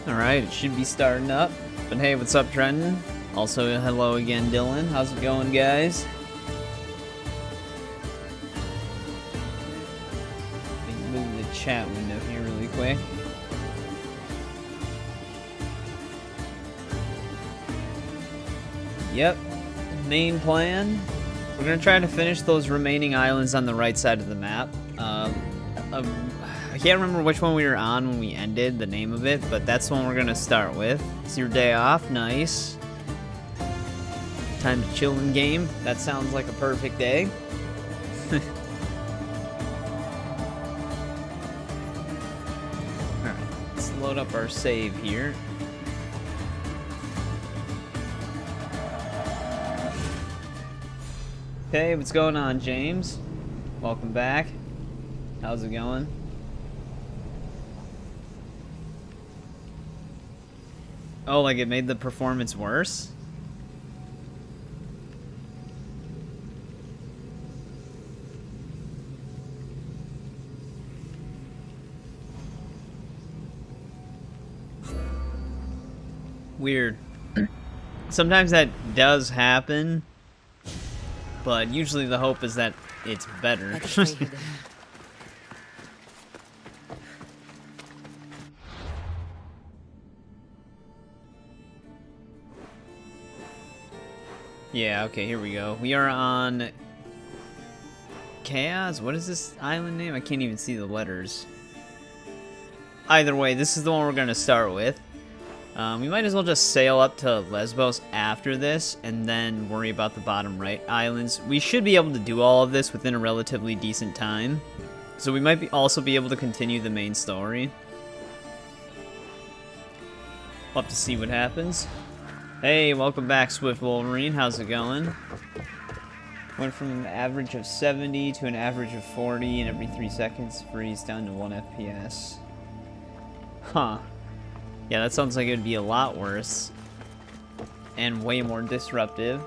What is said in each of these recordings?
Alright, it should be starting up. But hey, what's up, Trenton? Also, hello again, Dylan. How's it going, guys? Let me move the chat window here really quick. Yep, main plan. We're gonna try to finish those remaining islands on the right side of the map. I can't remember which one we were on when we ended, the name of it, but that's the one we're gonna start with. It's your day off, nice. Time to chill in game. That sounds like a perfect day. Alright, let's load up our save here. Hey, what's going on, James? Welcome back. How's it going? Oh, like it made the performance worse? Weird. Sometimes that does happen, but usually the hope is that it's better. Yeah, okay, here we go. We are on Chaos? What is this island name? I can't even see the letters. Either way, this is the one we're going to start with. We might as well just sail up to Lesbos after this and then worry about the bottom right islands. We should be able to do all of this within a relatively decent time. So we might also be able to continue the main story. We'll have to see what happens. Hey, welcome back, Swift Wolverine. How's it going? Went from an average of 70 to an average of 40, and every 3 seconds freeze down to 1 FPS. Huh. Yeah, that sounds like it would be a lot worse. And way more disruptive.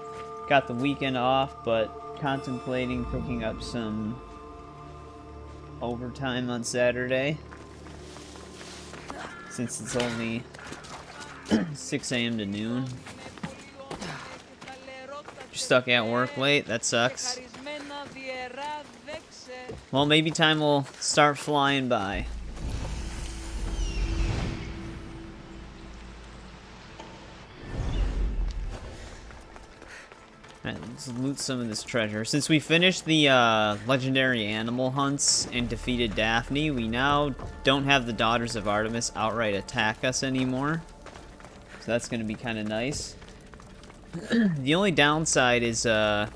Got the weekend off, but contemplating picking up some overtime on Saturday. Since it's only 6 a.m. to noon. You're stuck at work late? That sucks. Well, maybe time will start flying by. Alright, let's loot some of this treasure. Since we finished the legendary animal hunts and defeated Daphne, we now don't have the Daughters of Artemis outright attack us anymore. So that's going to be kind of nice. The only downside is I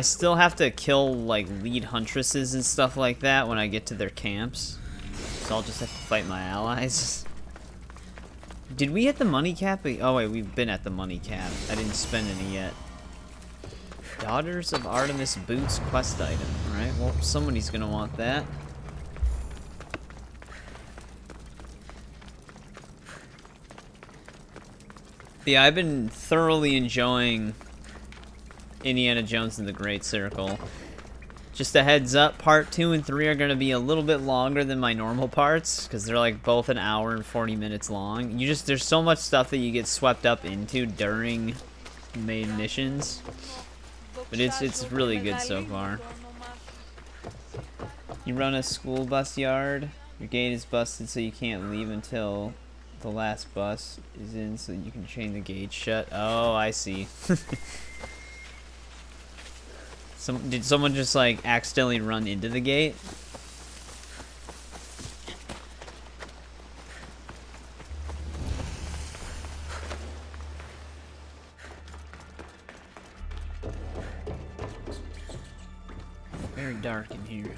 still have to kill like lead huntresses and stuff like that when I get to their camps. So I'll just have to fight my allies. Did we hit the money cap? Oh wait, we've been at the money cap. I didn't spend any yet. Daughters of Artemis boots quest item. Alright, well somebody's going to want that. Yeah, I've been thoroughly enjoying Indiana Jones and the Great Circle. Just a heads up, part 2 and 3 are going to be a little bit longer than my normal parts, because they're like both an hour and 40 minutes long. There's so much stuff that you get swept up into during main missions. But it's really good so far. You run a school bus yard, your gate is busted so you can't leave until the last bus is in so you can chain the gate shut. Oh, I see. Did someone just like accidentally run into the gate? Very dark in here.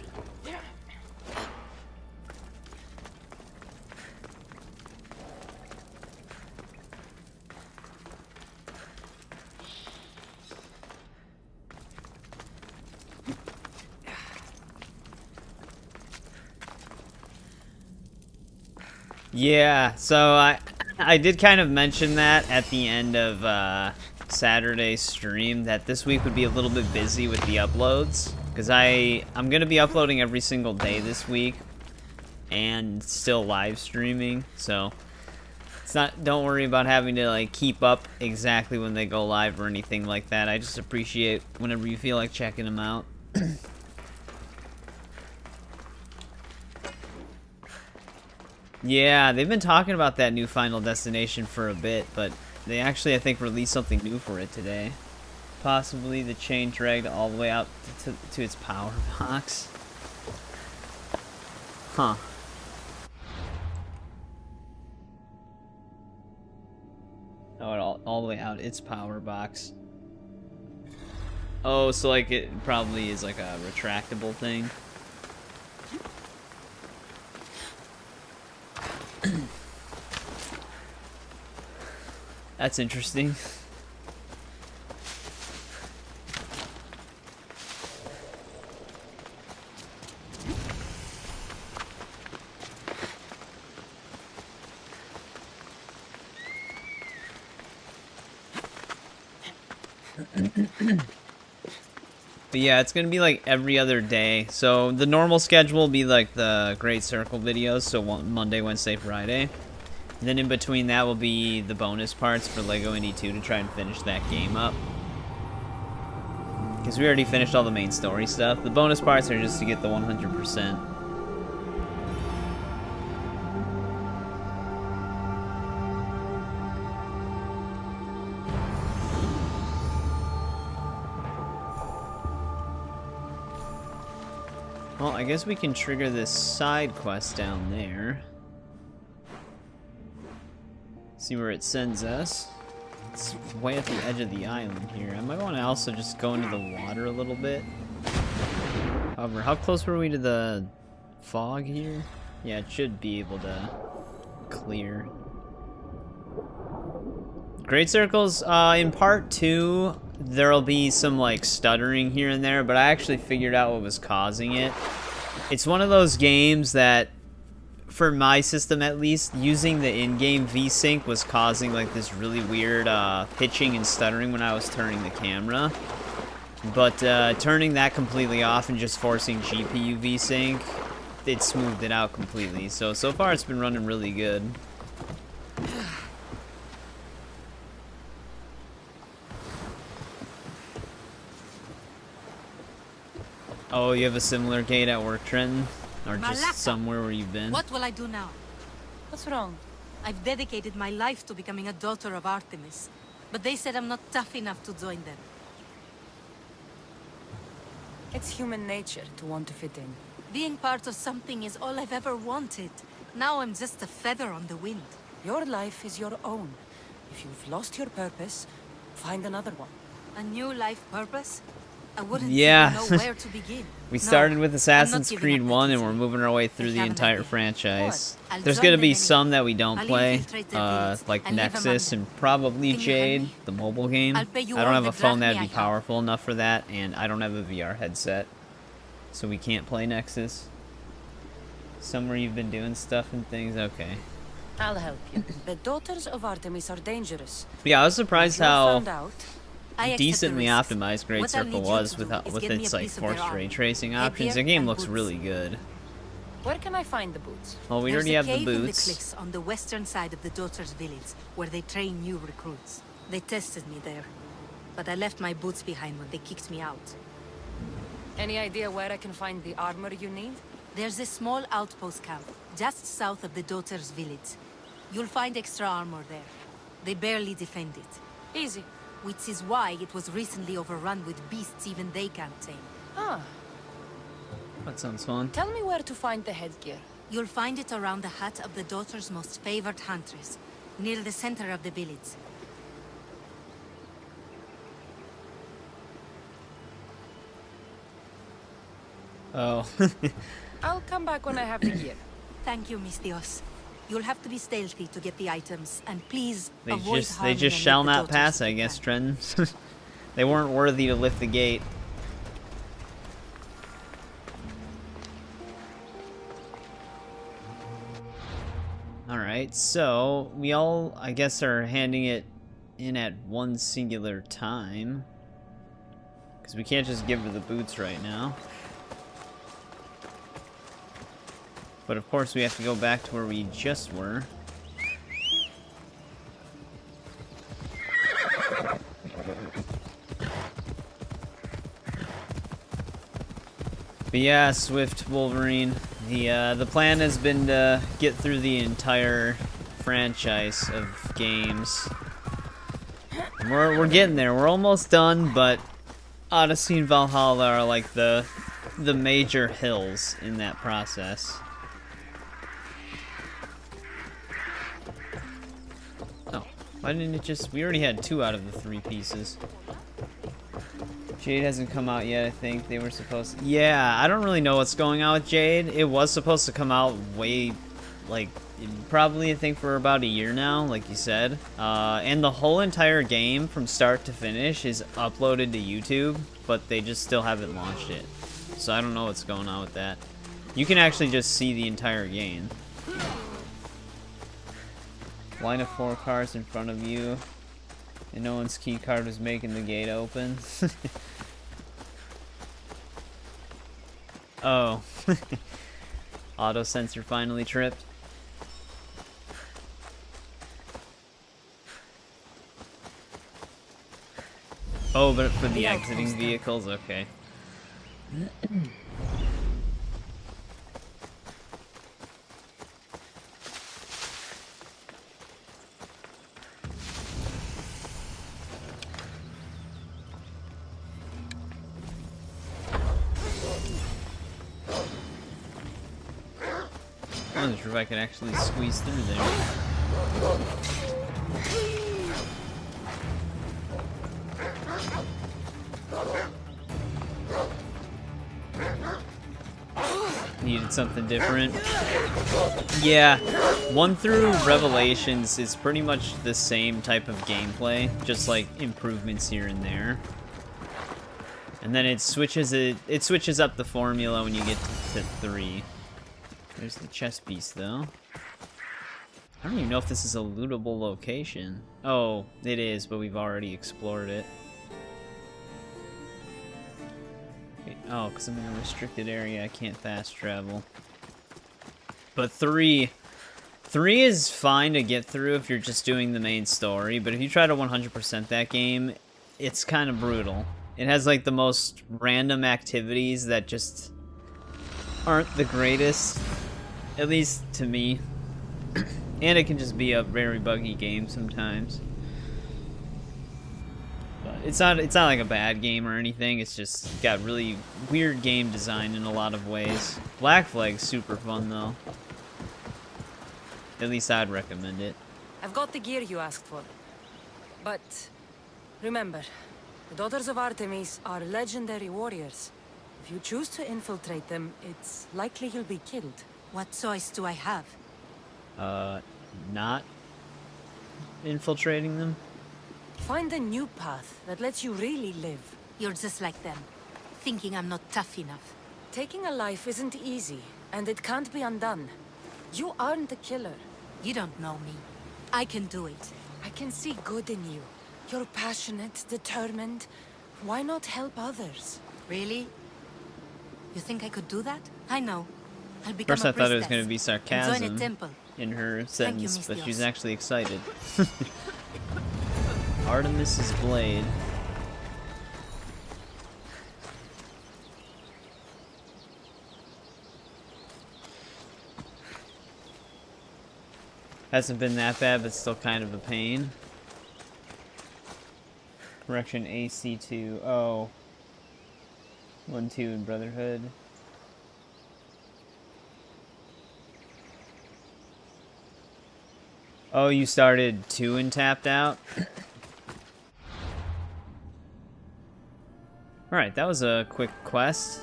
Yeah, so I did kind of mention that at the end of Saturday's stream that this week would be a little bit busy with the uploads because I'm gonna be uploading every single day this week and still live streaming, so It's not, don't worry about having to like keep up exactly when they go live or anything like that. I just appreciate whenever you feel like checking them out. Yeah, they've been talking about that new Final Destination for a bit, but they actually, I think, released something new for it today. Possibly the chain dragged all the way out to its power box. Huh. Oh, all the way out its power box. Oh, so like it probably is like a retractable thing. That's interesting. But yeah, it's gonna be like every other day. So the normal schedule will be like the Great Circle videos, so Monday, Wednesday, Friday. And then in between that will be the bonus parts for LEGO Indy 2 to try and finish that game up. Because we already finished all the main story stuff. The bonus parts are just to get the 100%. Well, I guess we can trigger this side quest down there. See where it sends us. It's way at the edge of the island here. I might want to also just go into the water a little bit. However, how close were we to the fog here? Yeah, it should be able to clear. Great Circles, in part 2, there'll be some like stuttering here and there, but I actually figured out what was causing it. It's one of those games that, for my system at least, using the in-game VSync was causing like this really weird pitching and stuttering when I was turning the camera. But turning that completely off and just forcing GPU VSync, it smoothed it out completely. So far it's been running really good. Oh, you have a similar gate at work, Trenton? Or just somewhere where you've been? What will I do now? What's wrong? I've dedicated my life to becoming a daughter of Artemis, but they said I'm not tough enough to join them. It's human nature to want to fit in. Being part of something is all I've ever wanted. Now I'm just a feather on the wind. Your life is your own. If you've lost your purpose, find another one. A new life purpose? I wouldn't Yeah. even know where to begin. We started with I'm Assassin's not Creed giving up 1 that and we're easily. moving our way through I the have an entire idea. franchise. I'll There's join gonna them be anyway. some that we don't I'll play, infiltrate their village like and live among Nexus them. and probably Can you lend Jade, me? the mobile game. I I'll pay you don't all have the a phone drachmae that'd I be have. powerful enough for that, and I don't have a VR headset, so we can't play Nexus. Somewhere you've been doing stuff and things, okay. I'll help you. The daughters of Artemis are dangerous. But yeah, I was surprised If you're how found out, I accept the decently risks. optimized Great What I'll Circle need you was to do is with get me its a like piece of their forced ray armor. tracing options. The Headgear game and looks boots. really good. where can I find the boots? Well, we There's already a have the cave in the boots. cliffs on the western side of the Daughter's Village, where they train new recruits. They tested me there, but I left my boots behind when they kicked me out. Any idea where I can find the armor you need? There's a small outpost camp, just south of the Daughter's Village. You'll find extra armor there. They barely defend it. Easy. Which is why it was recently overrun with beasts even they can't tame. Ah, That sounds fun. tell me where to find the headgear. You'll find it around the hut of the Daughter's most favored huntress, near the center of the village. Oh. I'll come back when I have the gear. Thank you, Miss Dios. You'll have to be stealthy to get the items, and please They avoid just harming any shall of the not daughters pass, if I you guess, can. Trenton. They weren't worthy to lift the gate. Alright, so we all, I guess, are handing it in at one singular time. Because we can't just give her the boots right now. But of course we have to go back to where we just were. But yeah, Swift Wolverine. The plan has been to get through the entire franchise of games. And we're getting there. We're almost done, but Odyssey and Valhalla are like the major hills in that process. Oh, why didn't it just... We already had 2 out of the 3 pieces. Jade hasn't come out yet, I think. They were supposed to... Yeah, I don't really know what's going on with Jade. It was supposed to come out way, like, probably, I think, for about a year now, like you said. And the whole entire game, from start to finish, is uploaded to YouTube, but they just still haven't launched it. So I don't know what's going on with that. You can actually just see the entire game. Line of 4 cars in front of you. And no one's key card was making the gate open. Oh. Auto sensor finally tripped. Oh, but for the exiting vehicles, okay. I wasn't sure if I could actually squeeze through there. Needed something different. Yeah, 1 through Revelations is pretty much the same type of gameplay, just like improvements here and there. And then it switches up the formula when you get to 3. There's the chess piece, though. I don't even know if this is a lootable location. Oh, it is, but we've already explored it. Wait, oh, because I'm in a restricted area, I can't fast travel. But 3 is fine to get through if you're just doing the main story, but if you try to 100% that game, it's kind of brutal. It has, like, the most random activities that just aren't the greatest. At least to me. And it can just be a very buggy game sometimes. But it's not like a bad game or anything. It's just got really weird game design in a lot of ways. Black Flag's super fun though. At least I'd recommend it. I've got the gear you asked for. But remember, the Daughters of Artemis are legendary warriors. If you choose to infiltrate them, it's likely you'll be killed. What choice do I have? Not infiltrating them? Find a new path that lets you really live. You're just like them, thinking I'm not tough enough. Taking a life isn't easy, and it can't be undone. You aren't the killer. You don't know me. I can do it. I can see good in you. You're passionate, determined. Why not help others? Really? You think I could do that? I know. I'll become First I a thought it was priestess going to be and sarcasm join a temple. in her you, sentence, Miss but she's Dios. actually excited. Artemis's blade. Hasn't been that bad, but still kind of a pain. Correction AC2. Oh. 1-2 in Brotherhood. Oh, you started 2 and tapped out? Alright, that was a quick quest.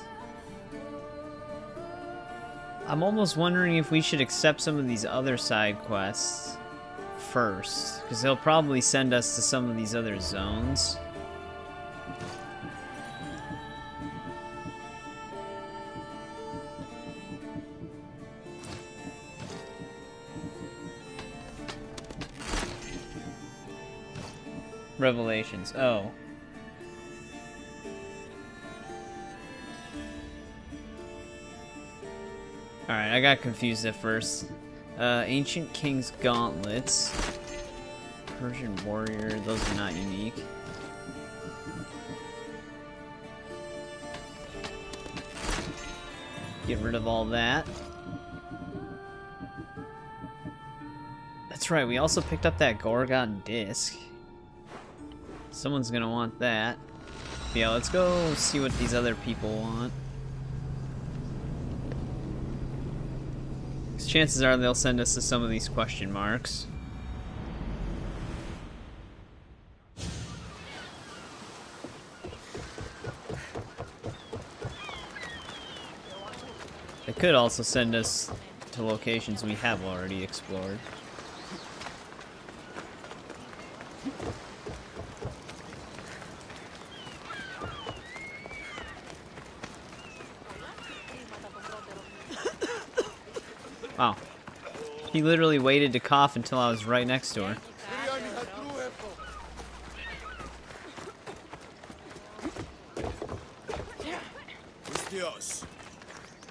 I'm almost wondering if we should accept some of these other side quests first, because they'll probably send us to some of these other zones. Revelations. Oh. Alright, I got confused at first. Ancient King's Gauntlets. Persian Warrior, those are not unique. Get rid of all that. That's right, we also picked up that Gorgon disc. Someone's gonna want that. Yeah, let's go see what these other people want. 'Cause chances are they'll send us to some of these question marks. They could also send us to locations we have already explored. Wow. He literally waited to cough until I was right next to her.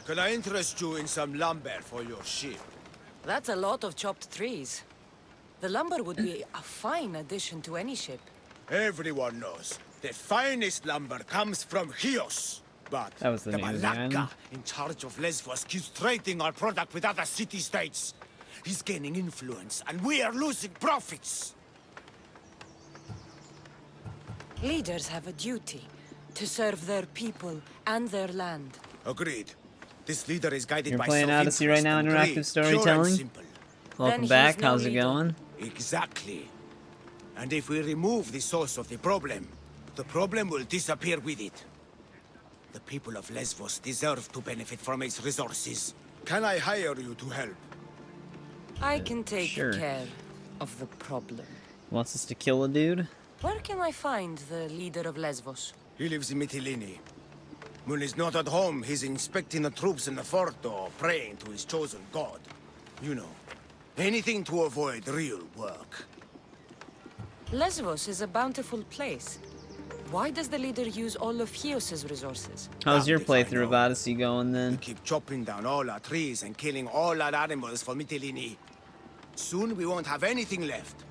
Can I interest you in some lumber for your ship? That's a lot of chopped trees. The lumber would be a fine addition to any ship. Everyone knows the finest lumber comes from Chios. But That was the name of the island. Malacca in charge of Lesbos keeps trading our product with other city-states. He's gaining influence, and we are losing profits. Leaders have a duty to serve their people and their land. Agreed. This leader is guided You're by playing Odyssey right now, self-interest and interactive greed, storytelling? pure and simple. Welcome he's back, no how's it leader. going? Exactly. And if we remove the source of the problem will disappear with it. The people of Lesbos deserve to benefit from its resources. Can I hire you to help? I can take Sure. care of the problem. Wants us to kill a dude? Where can I find the leader of Lesbos? He lives in Mytilene. When he's not at home, he's inspecting the troops in the fort or praying to his chosen god. You know, anything to avoid real work. Lesbos is a bountiful place. Why does the leader use all of Chios's resources? How's your Damned if I playthrough of know. Odyssey going We then? keep chopping down all our trees and killing all our animals for Mytilene. Soon we won't have anything left.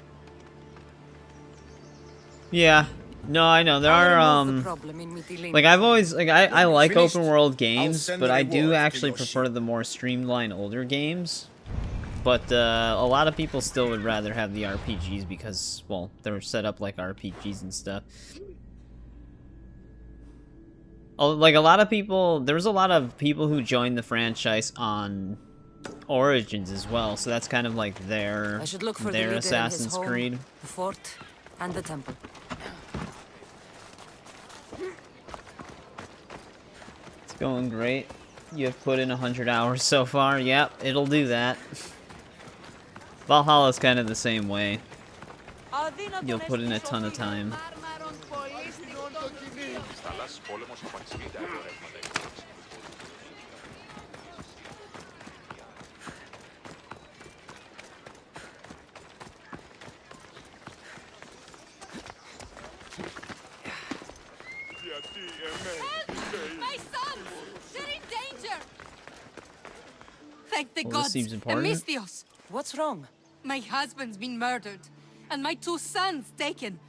Yeah. No, I know. There I'll are, remove the problem in Mytilene. like I've always, like I like finished, open world I'll games, send but the I do rewards to actually your prefer ship. the more streamlined older games. But a lot of people still would rather have the RPGs because, well, they're set up like RPGs and stuff. Like a lot of people, there was a lot of people who joined the franchise on Origins as well, so that's kind of like their I should look for the leader in his Assassin's home, Creed. the fort, and the temple. It's going great. You have put in 100 hours so far. Yep, it'll do that. Valhalla's kind of the same way. You'll put in a ton of time. My sons! They're in danger! Thank the Well, this gods! seems important. Amistios! What's wrong? My husband's been murdered, and my 2 sons taken.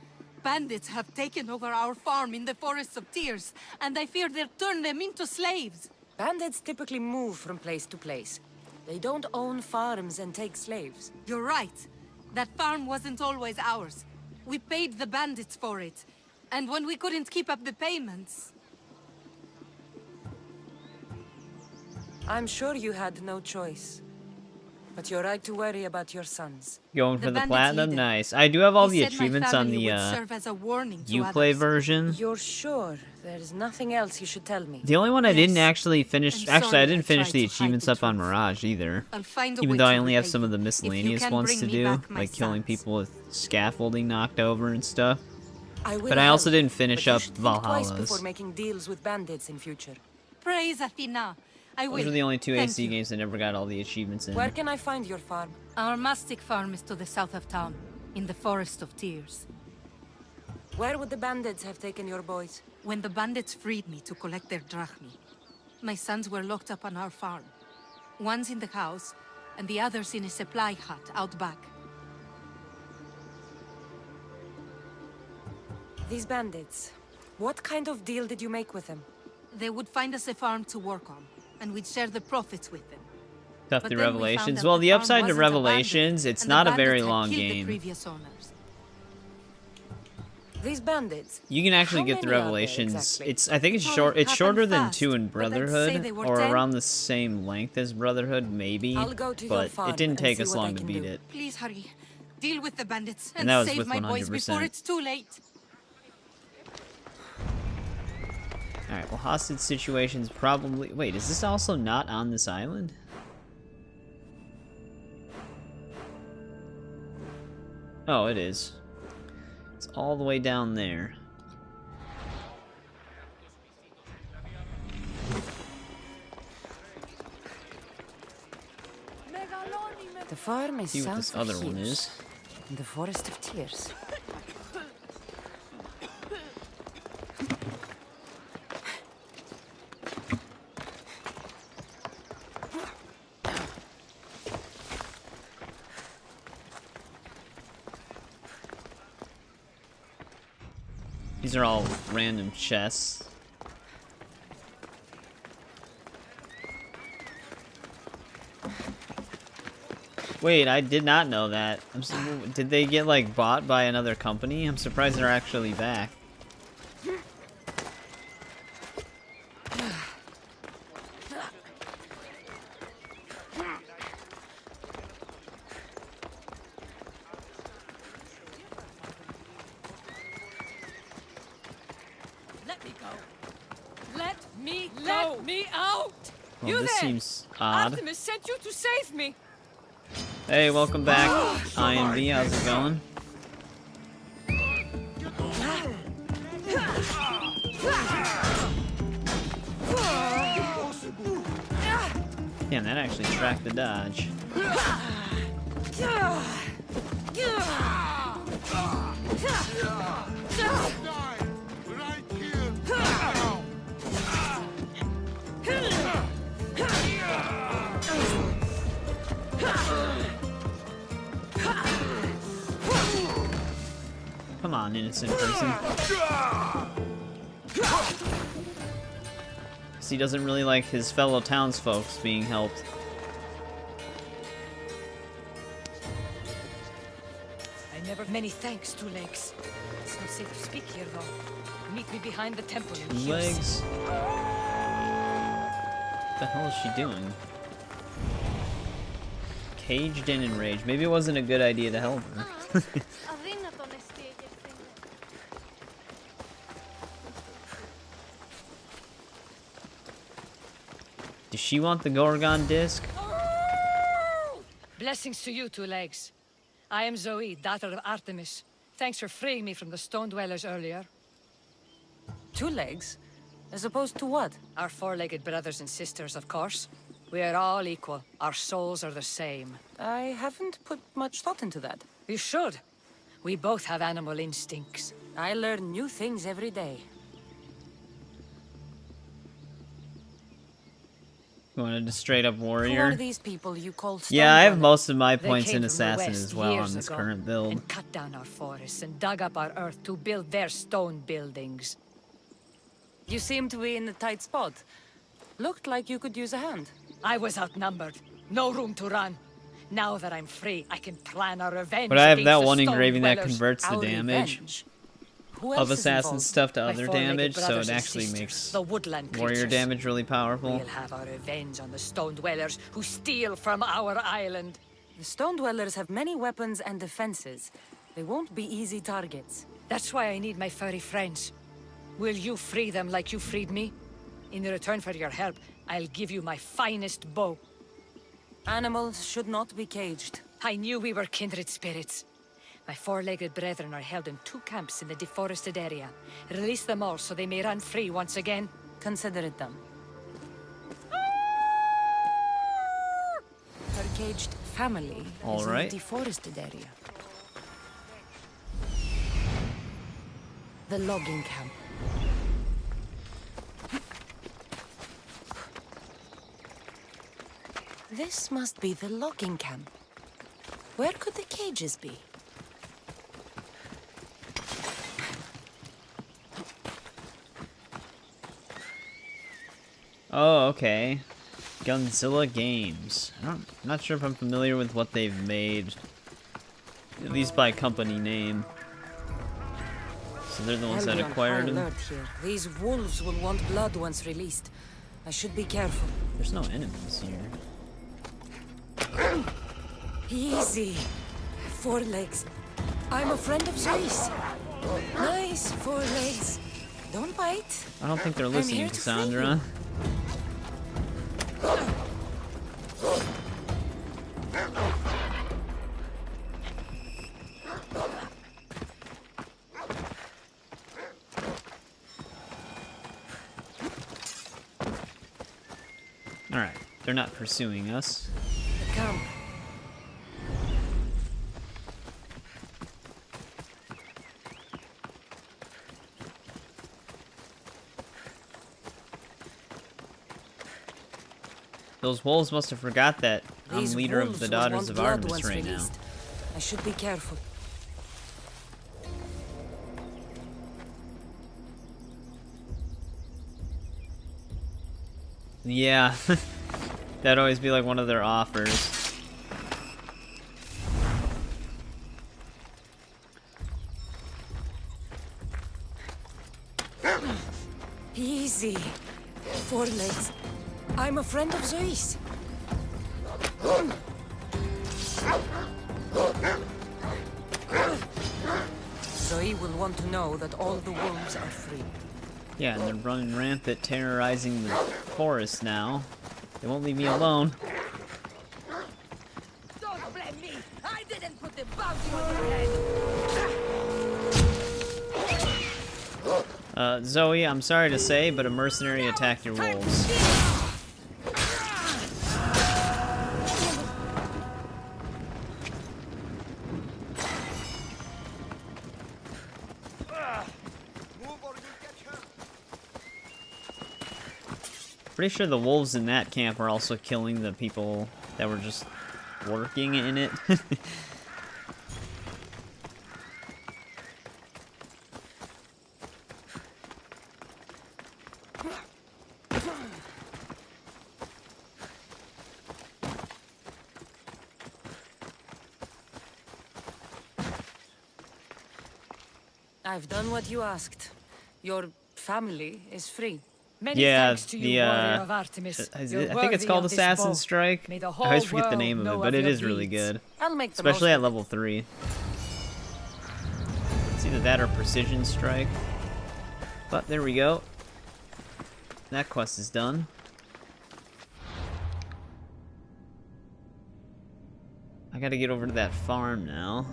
Bandits have taken over our farm in the Forests of Tears, and I fear they'll turn them into slaves. Bandits typically move from place to place. They don't own farms and take slaves. You're right. That farm wasn't always ours. We paid the bandits for it. And when we couldn't keep up the payments... I'm sure you had no choice. But you're right to worry about your sons. Going The for the bandits platinum? leader. Nice. I do have all He the said my achievements on family the would serve as a warning to Uplay others. version. You're sure there's nothing else you should tell me? The only one I didn't Yes. actually finish... I'm Actually, I sorry didn't I finish tried the to hide achievements the up on truth. Mirage either. I'll find a Even way though to I only have repay some of the you, if you miscellaneous can ones bring to me do. back my Like killing sons. people with scaffolding knocked over and stuff. I will But I also help, didn't finish but you up should think twice Valhalla's. before making deals with bandits in future. Praise Athena. I will. Those are the only 2 Thank AC you. games I never got all the achievements in. Where can I find your farm? Our mastic farm is to the south of town, in the Forest of Tears. Where would the bandits have taken your boys? When the bandits freed me to collect their drachmi, my sons were locked up on our farm. One's in the house, and the other's in a supply hut out back. These bandits. What kind of deal did you make with them? They would find us a farm to work on. and we'd share the profits with them. Tough But to then we found Revelations. out Well, the the farm upside to wasn't Revelations, abandoned, it's and the not a bandits very had long killed the game. previous owners. These bandits. You can actually How get the many are there Revelations. exactly? I think it's It all short. It's happened shorter than fast, 2 in but I'd say they Brotherhood, were or 10. around the same length as Brotherhood, maybe. I'll go to your But farm it didn't and take see us what I long to can beat do. it. Please hurry. Deal with the bandits And and, that was save with my boys 100%. before it's too late. All right. Well, hostage situations probably. Wait, is this also not on this island? Oh, it is. It's all the way down there. The farm is See what this south other of one here, is. in the Forest of Tears. These are all random chests. Wait, I did not know that. Did they get, like, bought by another company? I'm surprised they're actually back. Let me go. Let me out! Well, You this there! seems odd. Artemis sent you to save me. Hey, welcome back, IMB. How's it going? Damn, that actually tracked the dodge. Come on, innocent person. He doesn't really like his fellow townsfolk being helped. I never. Many thanks, Two Legs. It's not safe to speak here, though. Meet me behind the temple in 2 Chios. legs? What the hell is she doing? Caged and enraged. Maybe it wasn't a good idea to help her. Does she want the Gorgon disc? Blessings to you, Two Legs. I am Zoe, daughter of Artemis. Thanks for freeing me from the stone dwellers earlier. Two Legs? As opposed to what? Our four-legged brothers and sisters, of course. We are all equal. Our souls are the same. I haven't put much thought into that. You should. We both have animal instincts. I learn new things every day. You wanted a straight-up Who warrior? are these people you call stone Yeah, I have dwellers? most of my They points came in from the Assassin west as well years on this ago current build. and cut down our forests and dug up our earth to build their stone buildings. You seem to be in a tight spot. Looked like you could use a hand. I was outnumbered. No room to run. Now that I'm free, I can plan a revenge. But I have against that the one stone engraving that dwellers. converts the Our damage revenge? Who of else is assassin involved? stuff to My other four-legged damage, so brothers it and actually sisters, makes the woodland warrior creatures. damage really powerful. We'll have our revenge on the stone dwellers who steal from our island. The stone dwellers have many weapons and defenses. They won't be easy targets. That's why I need my furry friends. Will you free them like you freed me? In return for your help, I'll give you my finest bow. Animals should not be caged. I knew we were kindred spirits. My four-legged brethren are held in 2 camps in the deforested area. Release them all so they may run free once again. Consider it done. Her caged family All is in right. the deforested area. The logging camp. This must be the logging camp. Where could the cages be? Oh, okay. Gunzilla Games. I'm not sure if I'm familiar with what they've made, at least by company name. So they're the ones that acquired them. Here. These wolves will want blood once released. I should be careful. There's no enemies here. Easy. 4 legs. I'm a friend of Zoe's. Nice 4 legs. Don't bite. I don't think they're listening, Kassandra. Alright, they're not pursuing us. The camp. Those wolves must have forgot that I'm These leader of wolves the will Daughters want of blood Artemis once right now. released. I should be careful. Yeah, that'd always be like one of their offers. Easy. 4 legs. I'm a friend of Zoe's. Zoe will want to know that all the wolves are free. Yeah, and they're running rampant, terrorizing the forest now. They won't leave me alone. Don't blame me! I didn't put the bounty on your head! Zoe, I'm sorry to say, but a mercenary attacked your wolves. Pretty sure the wolves in that camp are also killing the people that were just working in it. I've done what you asked. Your family is free. Many Yeah, thanks to you, warrior of Artemis. I You're think it's worthy called of this Assassin's bow. Strike. May the I whole always forget the world name of know it, but it your is really deeds. good. I'll make the Especially most at of level it. 3. It's either that or Precision Strike. But there we go. That quest is done. I gotta get over to that farm now.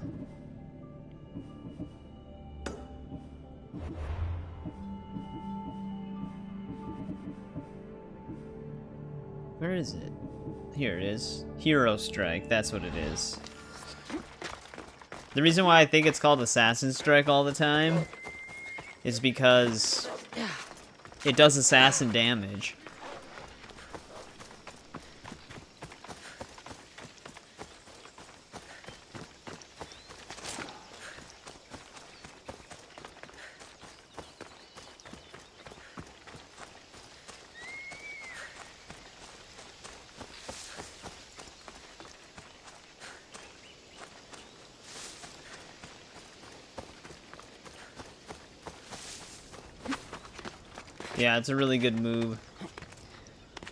Where is it? Here it is. Hero Strike, that's what it is. The reason why I think it's called Assassin's Strike all the time is because it does assassin damage. Yeah, it's a really good move.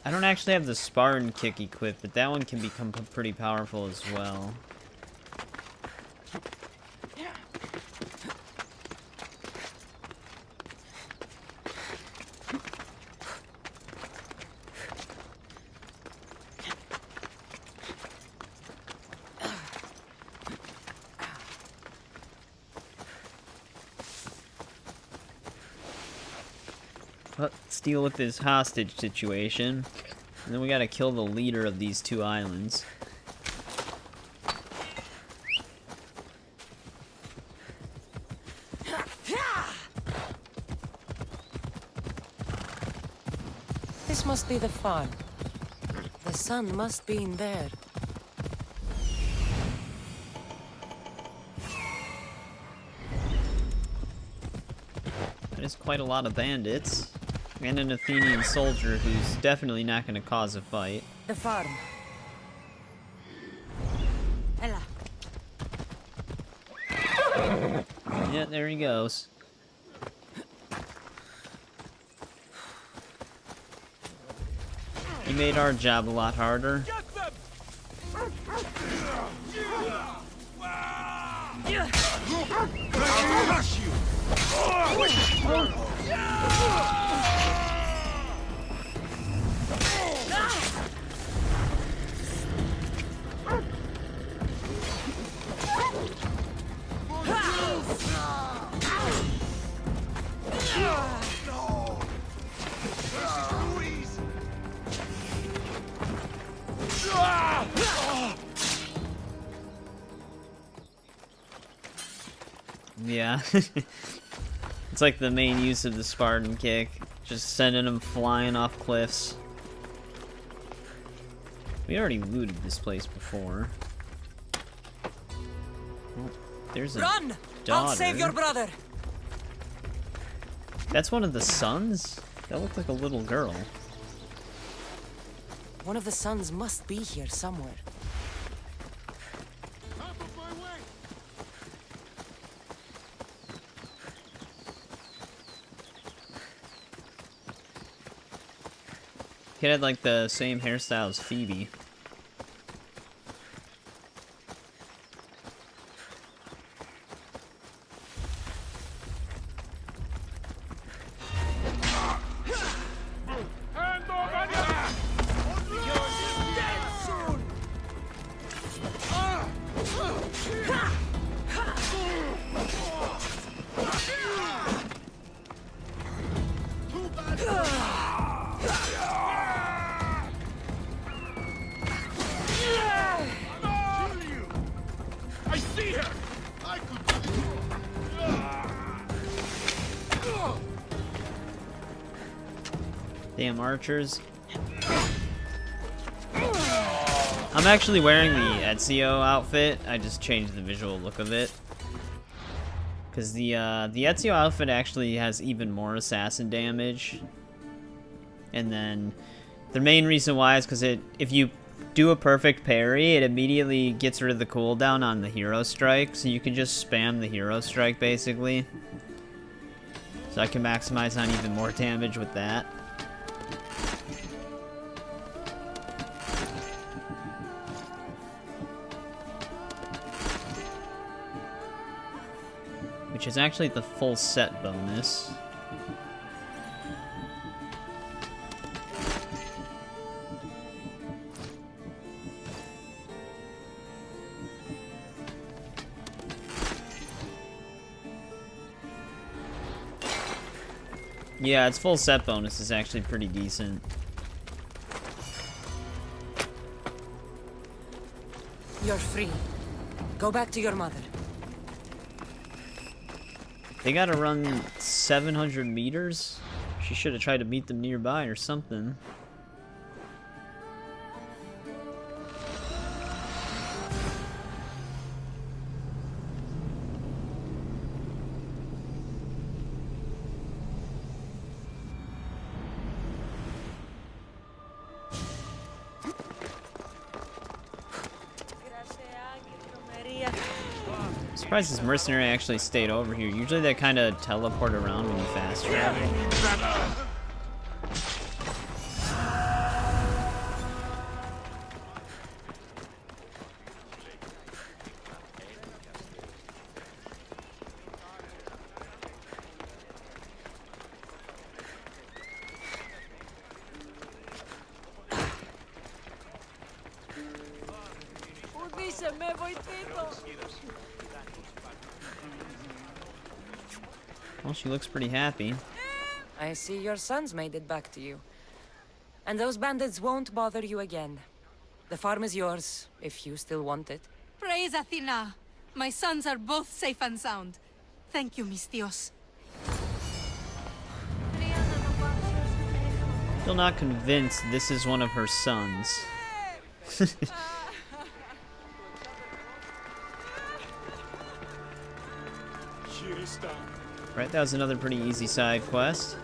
I don't actually have the Spartan kick equipped, but that one can become pretty powerful as well. Let's deal with this hostage situation. And then we gotta kill the leader of these 2 islands. This must be the farm. The sun must be in there. That is quite a lot of bandits. And an Athenian soldier who's definitely not going to cause a fight. The farm. Ella. Yeah, there he goes. He made our job a lot harder. Yeah. It's like the main use of the Spartan kick. Just sending them flying off cliffs. We already looted this place before. Oh, there's a Run! daughter. I'll save your brother! That's one of the sons? That looked like a little girl. One of the sons must be here somewhere. Kid had like the same hairstyle as Phoebe. Damn archers. I'm actually wearing the Ezio outfit. I just changed the visual look of it. Because the Ezio outfit actually has even more assassin damage. And then the main reason why is because if you do a perfect parry, it immediately gets rid of the cooldown on the hero strike. So you can just spam the hero strike basically. So I can maximize on even more damage with that. Which is actually the full set bonus. Yeah, its full set bonus is actually pretty decent. You're free. Go back to your mother. They gotta run 700 meters? She should have tried to meet them nearby or something. Surprised this mercenary actually stayed over here. Usually they kind of teleport around when you fast travel. Well, she looks pretty happy. I see your sons made it back to you. And those bandits won't bother you again. The farm is yours, if you still want it. Praise Athena! My sons are both safe and sound. Thank you, Mistios. Still not convinced this is one of her sons. Right, that was another pretty easy side quest.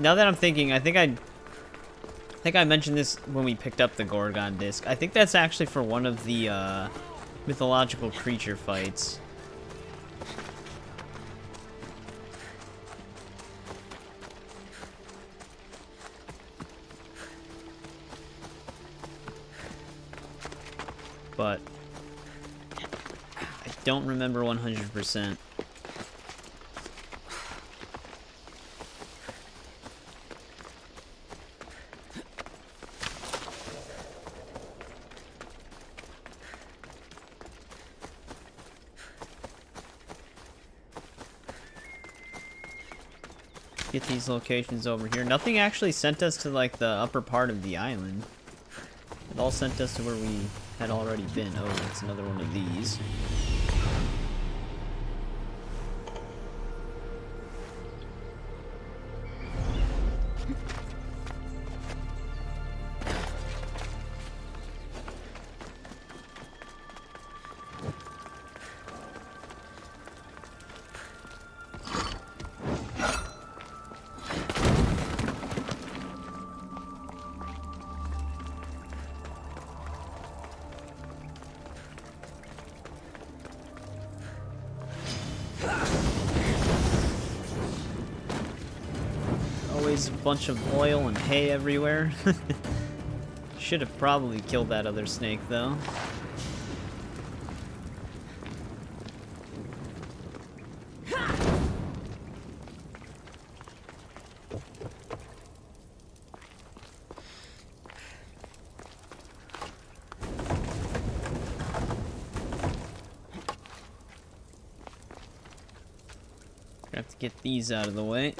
Now that I'm thinking, I think I mentioned this when we picked up the Gorgon disc. I think that's actually for one of the mythological creature fights. But I don't remember 100%. Get these locations over here. Nothing actually sent us to like the upper part of the island. It all sent us to where we had already been. Oh, it's another one of these. Always a bunch of oil and hay everywhere. Should have probably killed that other snake, though. Have to get these out of the way.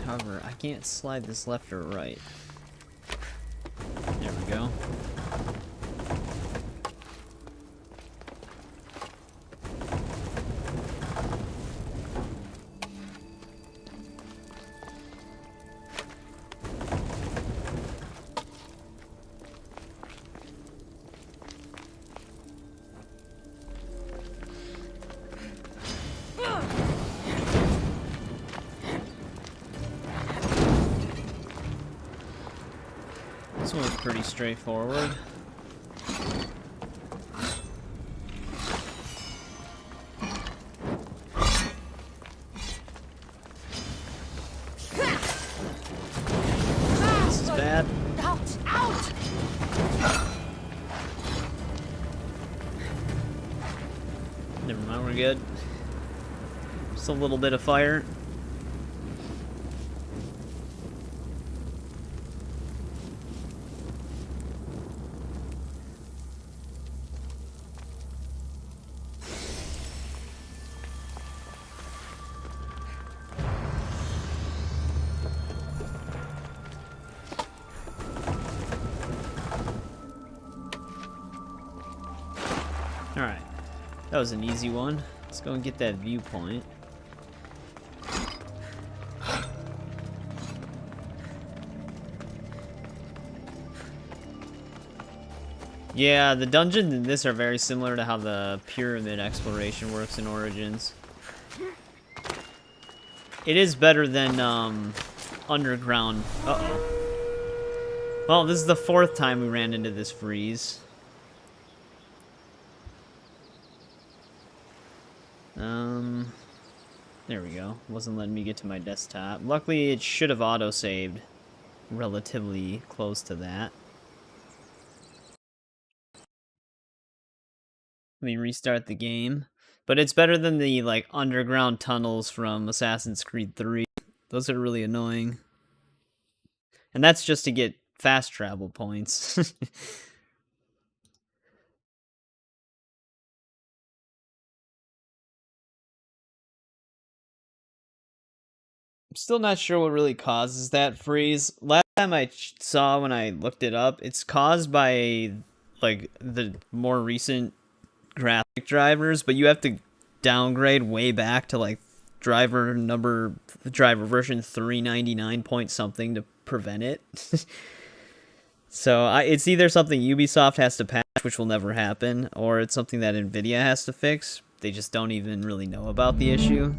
However, I can't slide this left or right. There we go. This one's pretty straightforward. This is bad. Out! Out! Never mind, we're good. Just a little bit of fire. Alright, that was an easy one. Let's go and get that viewpoint. Yeah, the dungeons in this are very similar to how the pyramid exploration works in Origins. It is better than underground. Uh-oh. Well, this is the 4th time we ran into this freeze. There we go. Wasn't letting me get to my desktop. Luckily, it should have auto-saved relatively close to that. Let me restart the game. But it's better than the, like, underground tunnels from Assassin's Creed 3. Those are really annoying. And that's just to get fast travel points. Still not sure what really causes that freeze. Last time I saw when I looked it up, it's caused by like the more recent graphic drivers, but you have to downgrade way back to like driver version 399 point something to prevent it. So it's either something Ubisoft has to patch, which will never happen, or it's something that Nvidia has to fix. They just don't even really know about the issue.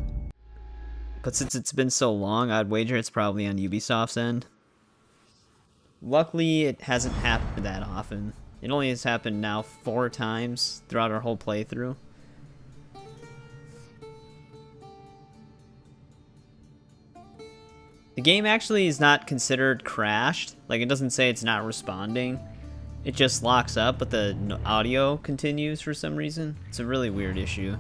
But since it's been so long, I'd wager it's probably on Ubisoft's end. Luckily, it hasn't happened that often. It only has happened now 4 times throughout our whole playthrough. The game actually is not considered crashed. Like, it doesn't say it's not responding. It just locks up, but the audio continues for some reason. It's a really weird issue.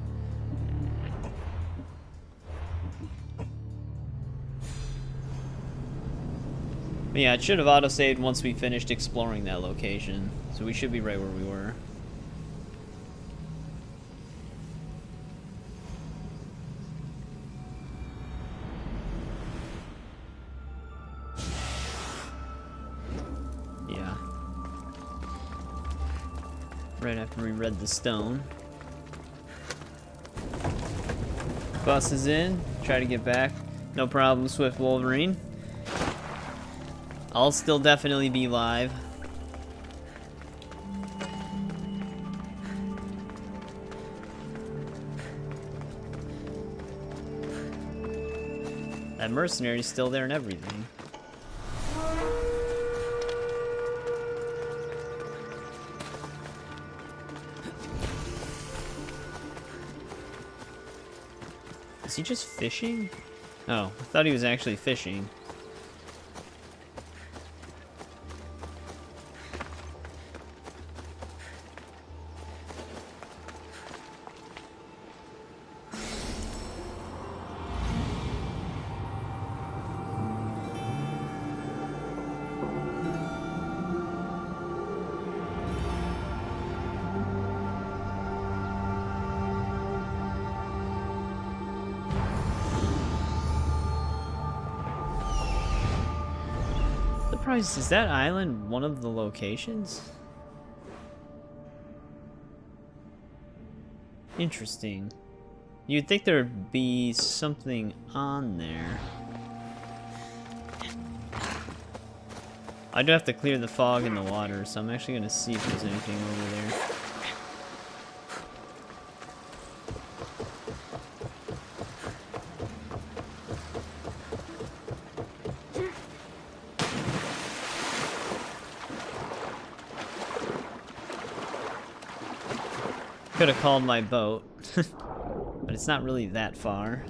But yeah, it should have autosaved once we finished exploring that location. So we should be right where we were. Yeah. Right after we read the stone. Bus is in. Try to get back. No problem, Swift Wolverine. I'll still definitely be live. That mercenary's still there and everything. Is he just fishing? Oh, I thought he was actually fishing. Is that island one of the locations? Interesting. You'd think there'd be something on there. I do have to clear the fog in the water, so I'm actually gonna see if there's anything over there. Could have called my boat, but it's not really that far.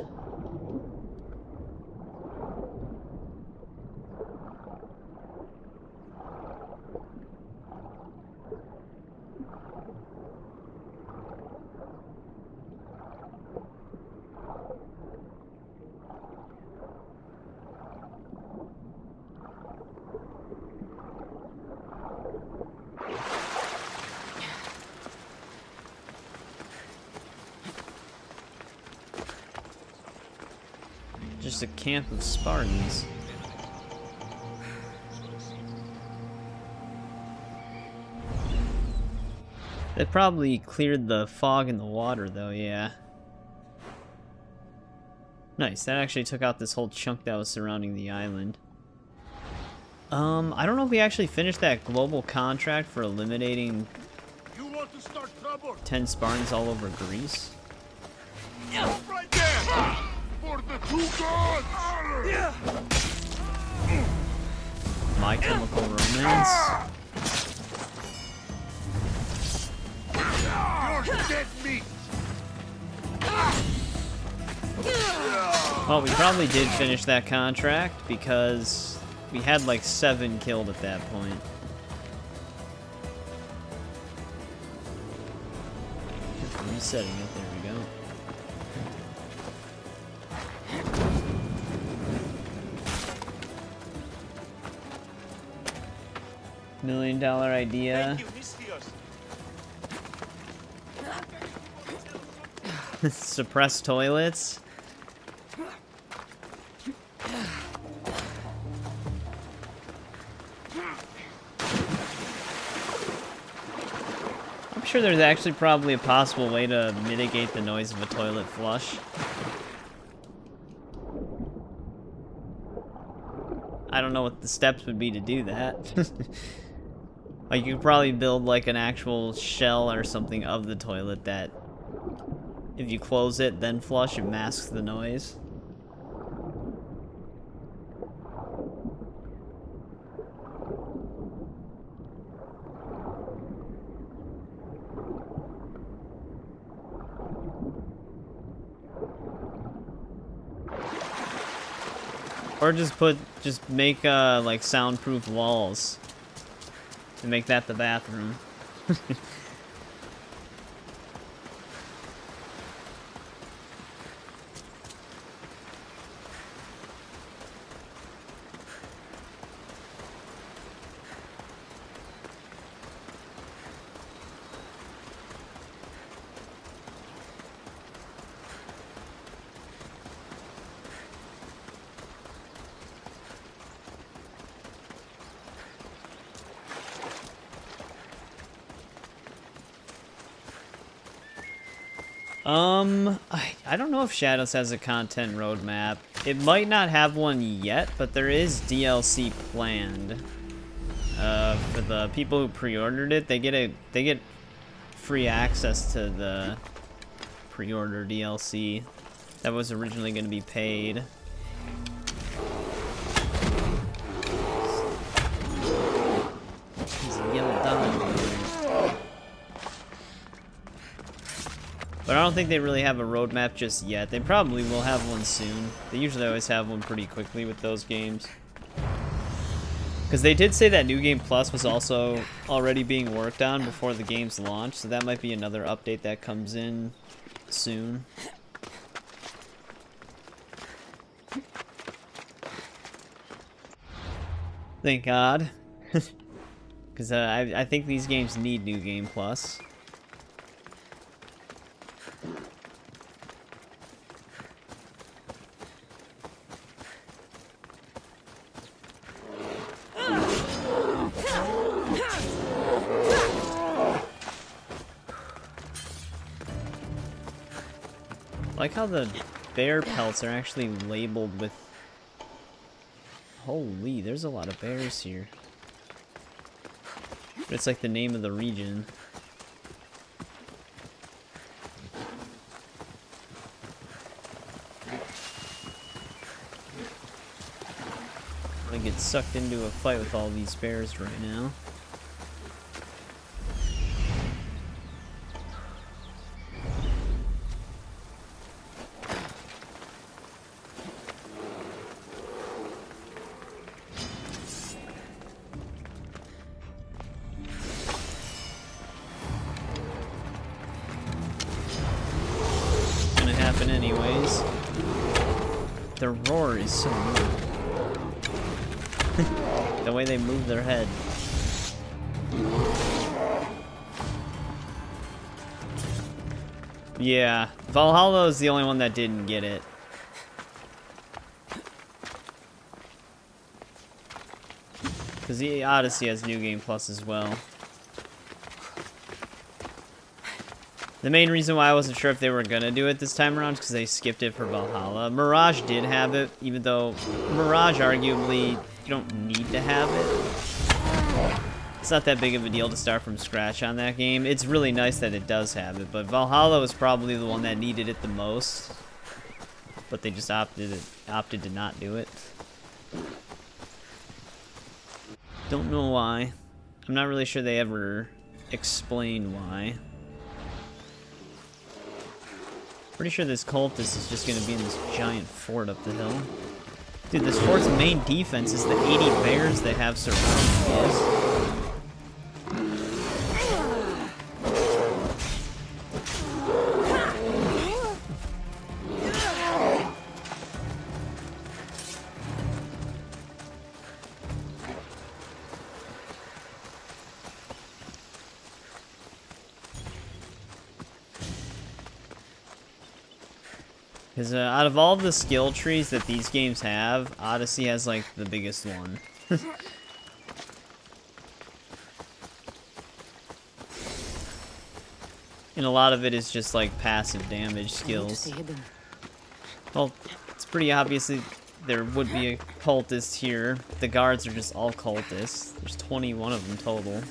Just a camp of Spartans. They probably cleared the fog in the water though, yeah. Nice, that actually took out this whole chunk that was surrounding the island. I don't know if we actually finished that global contract for eliminating 10 Spartans all over Greece. Right there! For the two gods! My Chemical Romance. You're dead meat! Well, we probably did finish that contract because we had like 7 killed at that point. Just resetting it, there we go. $1 million idea. Suppress toilets. I'm sure there's actually probably a possible way to mitigate the noise of a toilet flush. I don't know what the steps would be to do that. Like, you could probably build like an actual shell or something of the toilet that if you close it then flush, it masks the noise. Or just make like soundproof walls and make that the bathroom. I don't know if Shadows has a content roadmap. It might not have one yet, but there is DLC planned. For the people who pre-ordered it, they get free access to the pre-order DLC that was originally going to be paid. There's a yellow dot. But I don't think they really have a roadmap just yet. They probably will have one soon. They usually always have one pretty quickly with those games. Because they did say that New Game Plus was also already being worked on before the game's launch, so that might be another update that comes in soon. Thank God. Because I think these games need New Game Plus. I like how the bear pelts are actually labeled with... Holy, there's a lot of bears here. But it's like the name of the region. I'm gonna get sucked into a fight with all these bears right now. Anyways, the roar is so weird. The way they move their head. Yeah, Valhalla is the only one that didn't get it. Because the Odyssey has New Game Plus as well. The main reason why I wasn't sure if they were gonna do it this time around is because they skipped it for Valhalla. Mirage did have it, even though Mirage arguably you don't need to have it. It's not that big of a deal to start from scratch on that game. It's really nice that it does have it, but Valhalla was probably the one that needed it the most. But they just opted to not do it. Don't know why. I'm not really sure they ever explain why. Pretty sure this cultist is just gonna be in this giant fort up the hill. Dude, this fort's main defense is the 80 bears they have surrounding this. Because out of all the skill trees that these games have, Odyssey has like the biggest one. And a lot of it is just like passive damage skills. Well, it's pretty obvious there would be a cultist here. The guards are just all cultists. There's 21 of them total.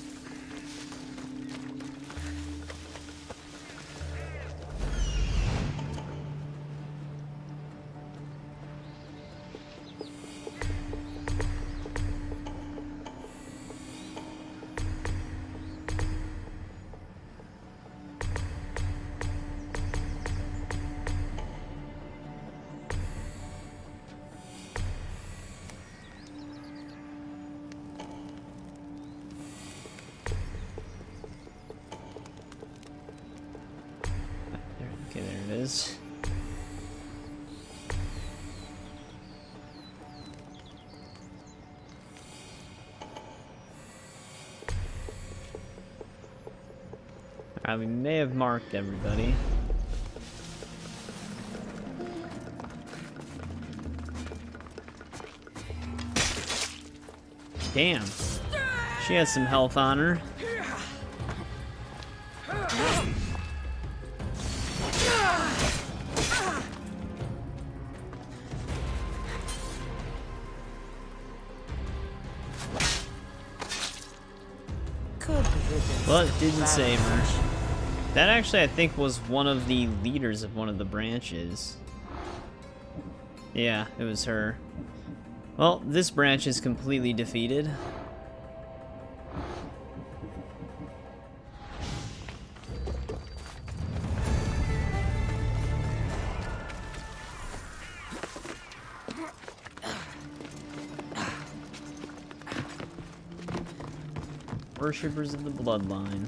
it is. We may have marked everybody. Damn. She has some health on her. Well, it didn't save her. That actually, I think, was one of the leaders of one of the branches. Yeah, it was her. Well, this branch is completely defeated. Worshippers of the bloodline.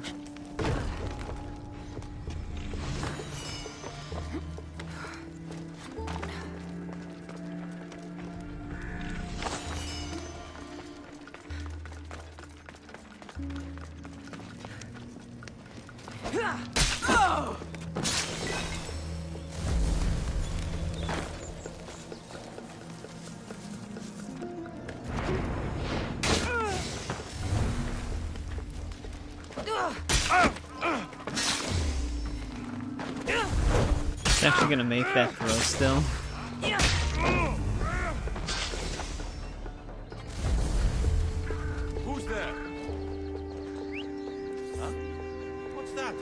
It's actually gonna make that throw still. Who's there? Huh? What's that?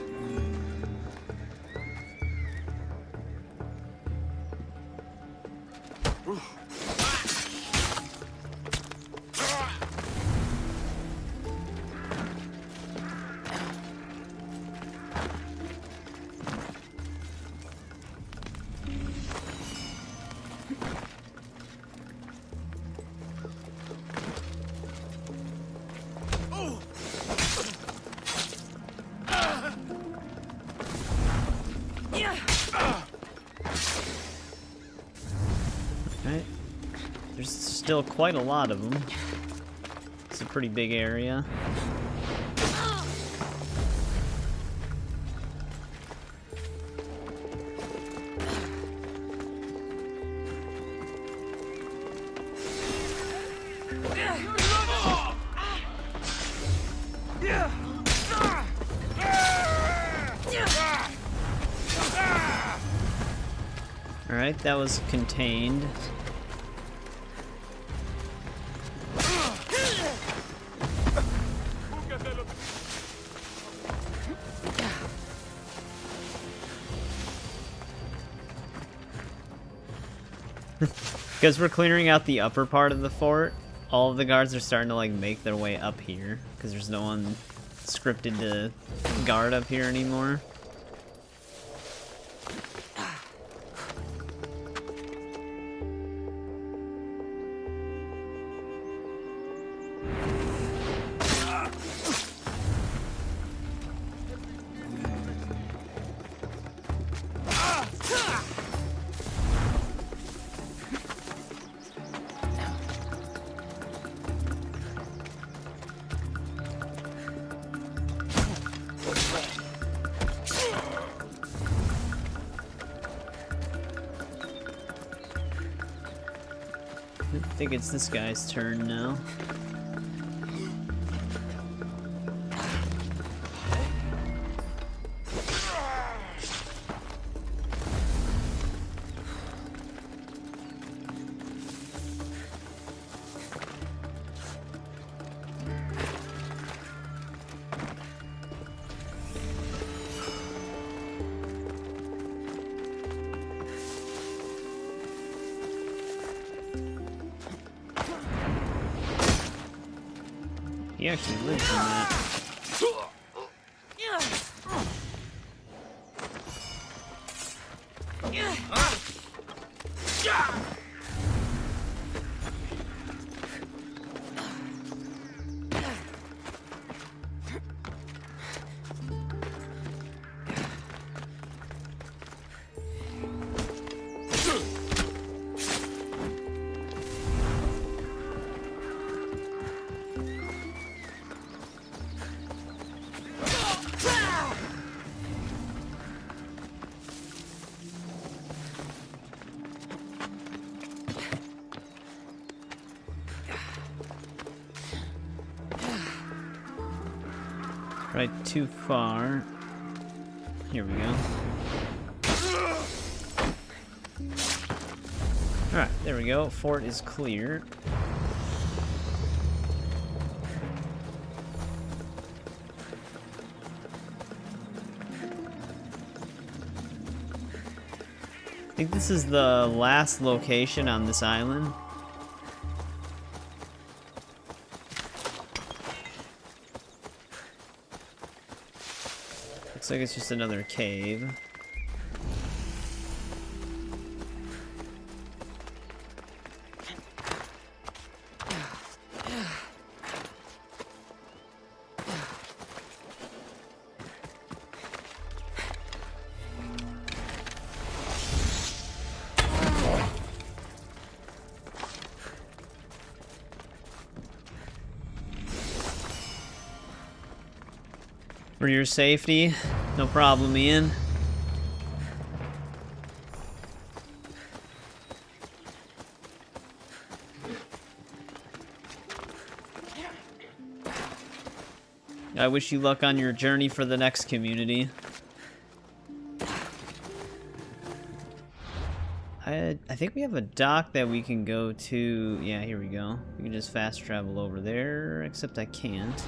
Right. There's still quite a lot of them. It's a pretty big area. Alright, that was contained. Because we're clearing out the upper part of the fort, all of the guards are starting to like make their way up here because there's no one scripted to guard up here anymore. I think it's this guy's turn now. He actually lives in that. Right too far. Here we go. Alright, there we go. Fort is clear. I think this is the last location on this island. Looks like it's just another cave. For your safety, no problem, Ian. I wish you luck on your journey for the next community. I think we have a dock that we can go to. Yeah, here we go. We can just fast travel over there, except I can't.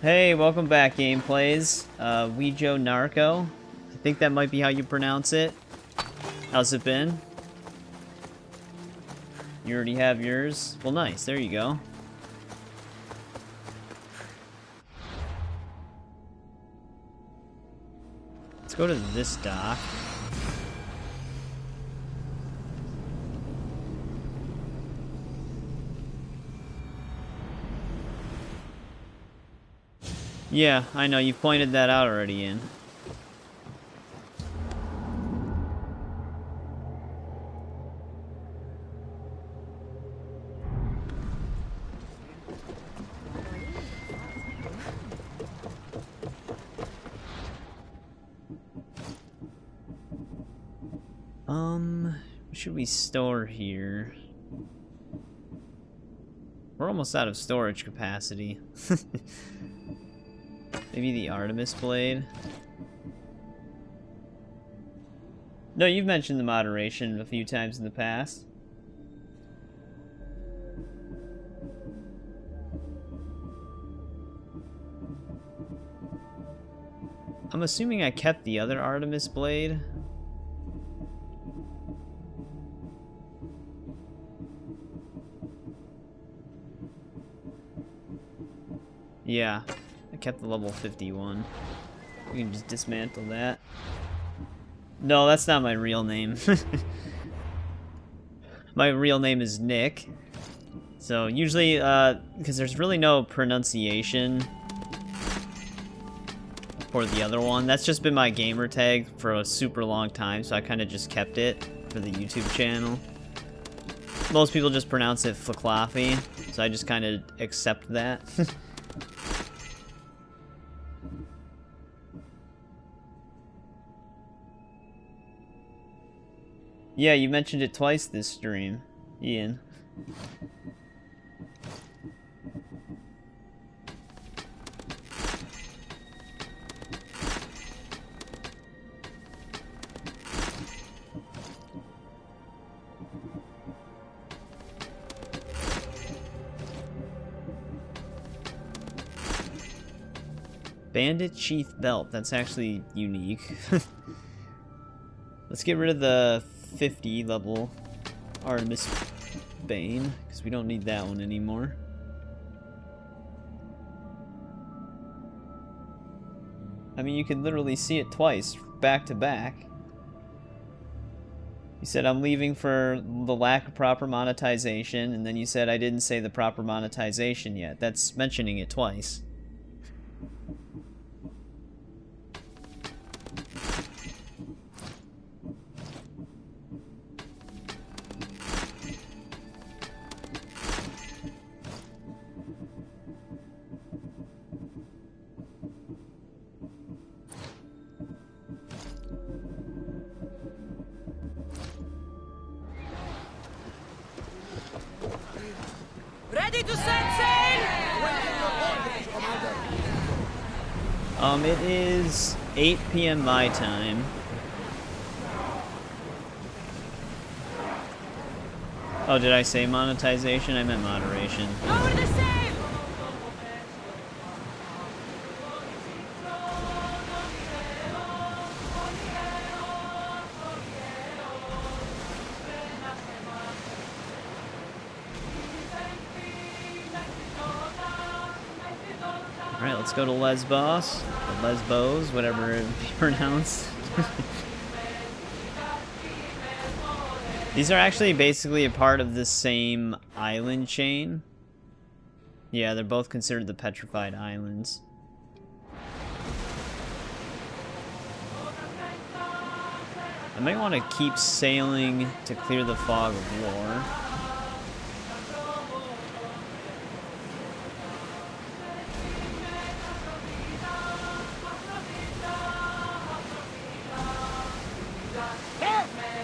Hey, welcome back, Gameplays. Weejo Narco. I think that might be how you pronounce it. How's it been? You already have yours? Well, nice. There you go. Let's go to this dock. Yeah, I know, you've pointed that out already, Ian. What should we store here? We're almost out of storage capacity. Maybe the Artemis blade? No, you've mentioned the moderation a few times in the past. I'm assuming I kept the other Artemis blade. Yeah, I kept the level 51. We can just dismantle that. No, that's not my real name. My real name is Nick. So usually, because there's really no pronunciation for the other one. That's just been my gamer tag for a super long time, so I kind of just kept it for the YouTube channel. Most people just pronounce it flclafi, so I just kind of accept that. Yeah, you mentioned it twice this stream, Ian. Bandit Sheath Belt, that's actually unique. Let's get rid of the 50 level Artemis Bane, because we don't need that one anymore. I mean, you can literally see it twice, back to back. You said I'm leaving for the lack of proper monetization, and then you said I didn't say the proper monetization yet. That's mentioning it twice. Ready to set sail! It is 8 p.m. my time. Oh, did I say monetization? I meant moderation. Lower the sail! Alright, let's go to Lesbos. Or Lesbos, whatever it be pronounced. These are actually basically a part of the same island chain. Yeah, they're both considered the Petrified Islands. I might want to keep sailing to clear the fog of war.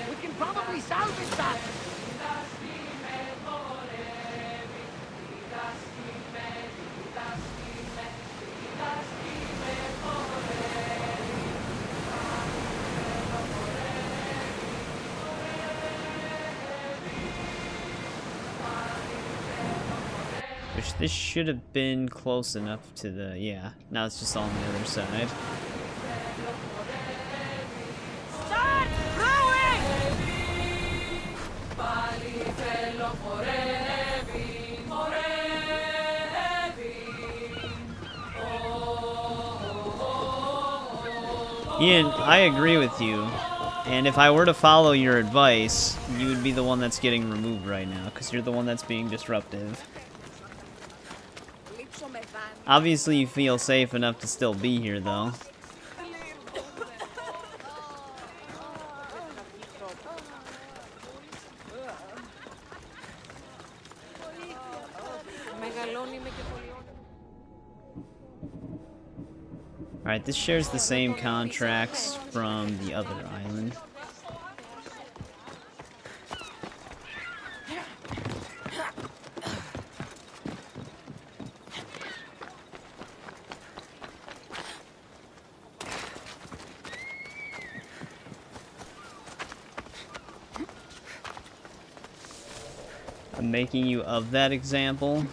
We can probably salvage that. Which this should have been close enough to the... yeah, now it's just all on the other side. Start rowing! Ian, I agree with you. And if I were to follow your advice, you would be the one that's getting removed right now, because you're the one that's being disruptive. Obviously, you feel safe enough to still be here, though. Alright, this shares the same contracts from the other island. I'm making you of that example.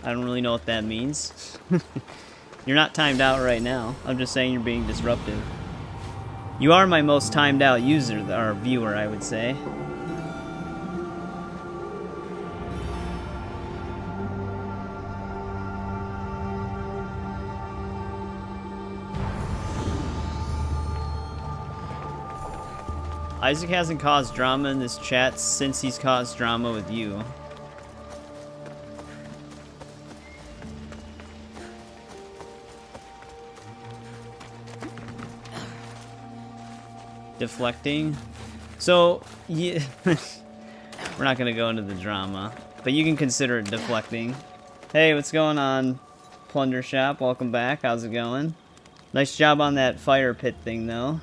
I don't really know what that means. You're not timed out right now. I'm just saying you're being disruptive. You are my most timed out user, or viewer, I would say. Isaac hasn't caused drama in this chat since he's caused drama with you. Deflecting. So, yeah, we're not gonna go into the drama, but you can consider it deflecting. Hey, what's going on, Plunder Shop? Welcome back. How's it going? Nice job on that fire pit thing, though.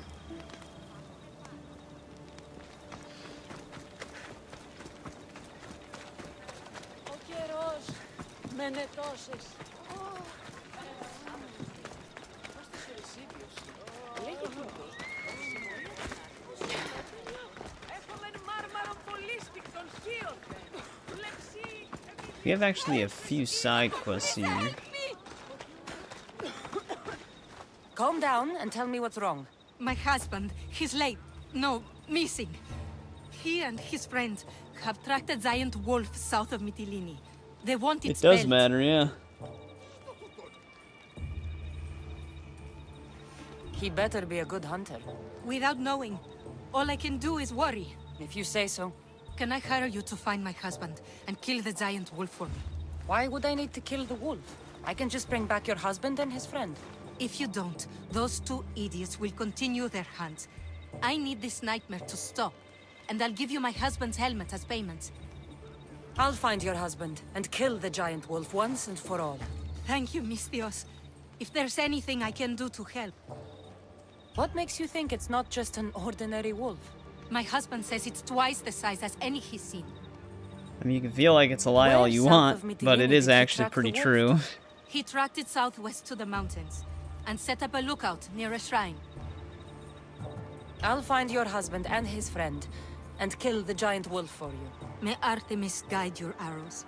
We have actually a few side quests here. Calm down and tell me what's wrong. My husband, he's late. No, missing. He and his friends have tracked a giant wolf south of Mytilene. They want its It does belt. matter, yeah. He better be a good hunter. Without knowing, all I can do is worry. If you say so. Can I hire you to find my husband and kill the giant wolf for me? Why would I need to kill the wolf? I can just bring back your husband and his friend. If you don't, those two idiots will continue their hunt. I need this nightmare to stop, and I'll give you my husband's helmet as payment. I'll find your husband and kill the giant wolf once and for all. Thank you, Mistios. If there's anything I can do to help. What makes you think it's not just an ordinary wolf? My husband says it's twice the size as any he's seen. I mean, you can feel like it's a lie all you want, but it is actually pretty true. He tracked it southwest to the mountains and set up a lookout near a shrine. I'll find your husband and his friend and kill the giant wolf for you. May Artemis guide your arrows.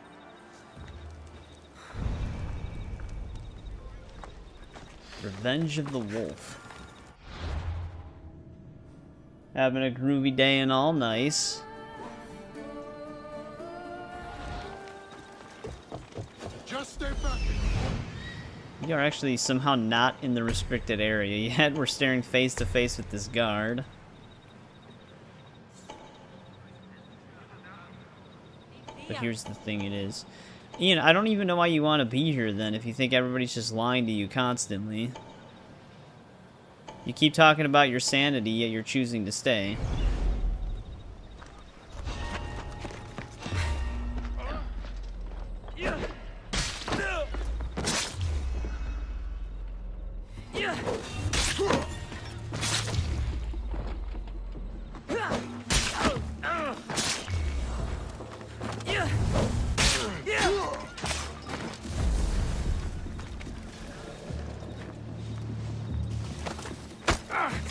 Revenge of the Wolf. Having a groovy day and all, nice. Just stay back. We are actually somehow not in the restricted area yet. We're staring face to face with this guard. But here's the thing, it is. Ian, I don't even know why you want to be here then if you think everybody's just lying to you constantly. You keep talking about your sanity, yet you're choosing to stay.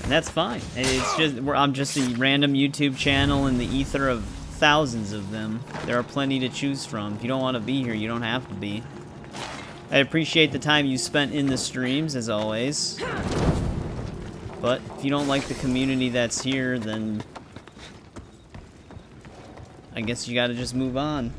And that's fine. It's just I'm just a random YouTube channel in the ether of thousands of them. There are plenty to choose from. If you don't want to be here, you don't have to be. I appreciate the time you spent in the streams, as always. But if you don't like the community that's here, then I guess you gotta just move on.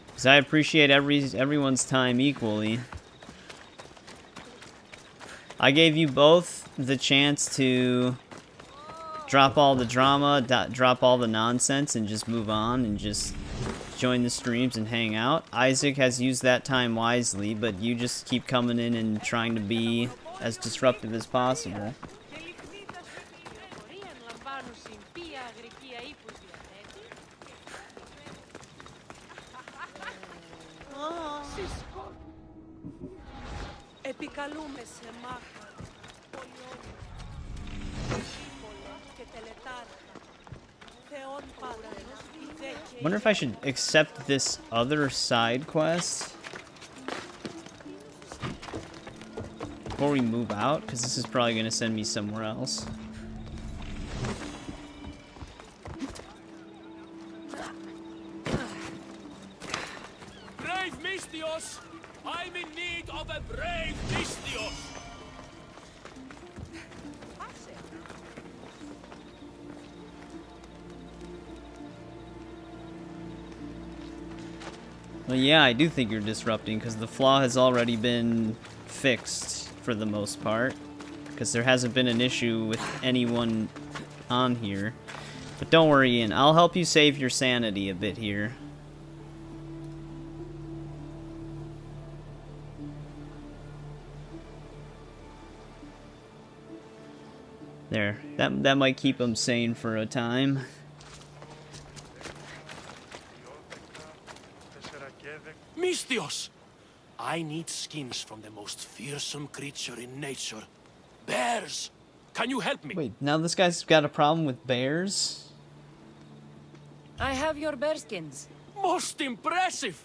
Because I appreciate everyone's time equally. I gave you both the chance to drop all the drama, drop all the nonsense, and just move on and just join the streams and hang out. Isaac has used that time wisely, but you just keep coming in and trying to be as disruptive as possible. Wonder if I should accept this other side quest before we move out, because this is probably going to send me somewhere else. Brave Mistios! I'm in need of a brave Mistios! Well, yeah, I do think you're disrupting, because the flaw has already been fixed for the most part. Because there hasn't been an issue with anyone on here. But don't worry, Ian. I'll help you save your sanity a bit here. There. That might keep him sane for a time. Mistios! I need skins from the most fearsome creature in nature. Bears! Can you help me? Wait, now this guy's got a problem with bears? I have your bearskins. Most impressive!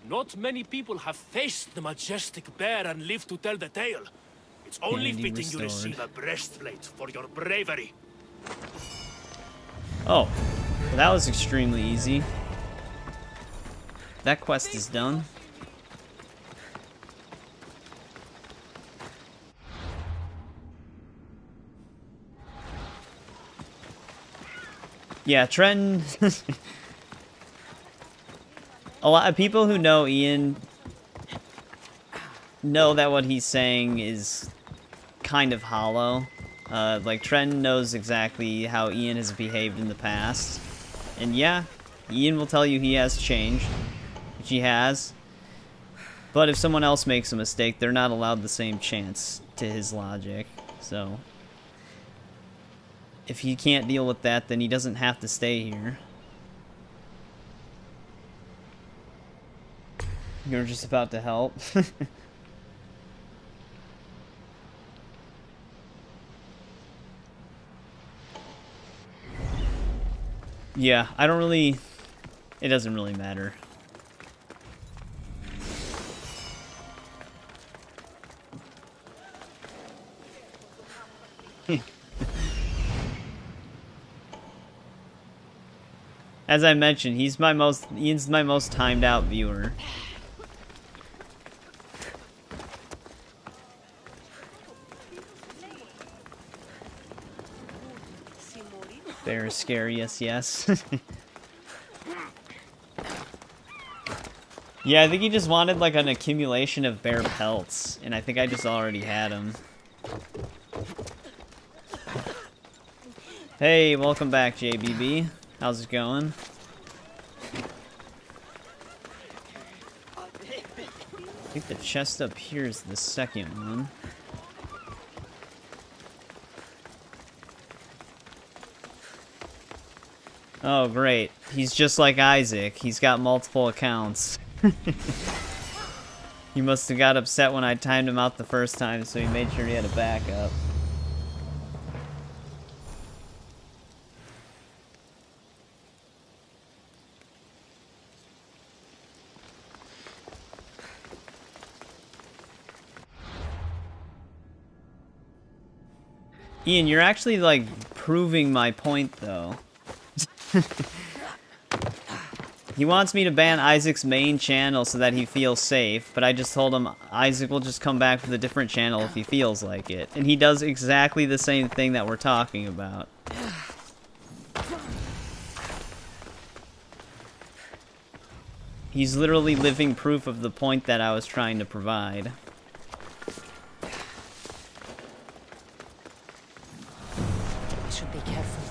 Not many people have faced the majestic bear and lived to tell the tale. It's only Handy fitting you restored. receive a breastplate for your bravery. Oh, well, that was extremely easy. That quest is done. Yeah, Trenton. A lot of people who know Ian know that what he's saying is kind of hollow. Like, Trenton knows exactly how Ian has behaved in the past. And yeah, Ian will tell you he has changed. Which he has. But if someone else makes a mistake, they're not allowed the same chance to his logic. So if he can't deal with that, then he doesn't have to stay here. You're just about to help. Yeah, I don't really... It doesn't really matter. As I mentioned, Ian's my most timed out viewer. Bear is scary, yes. Yeah, I think he just wanted like an accumulation of bear pelts, and I think I just already had them. Hey, welcome back, JBB. How's it going? I think the chest up here is the second one. Oh, great. He's just like Isaac. He's got multiple accounts. He must have got upset when I timed him out the first time, so he made sure he had a backup. Ian, you're actually, like, proving my point, though. He wants me to ban Isaac's main channel so that he feels safe, but I just told him Isaac will just come back with a different channel if he feels like it. And he does exactly the same thing that we're talking about. He's literally living proof of the point that I was trying to provide. I should be careful.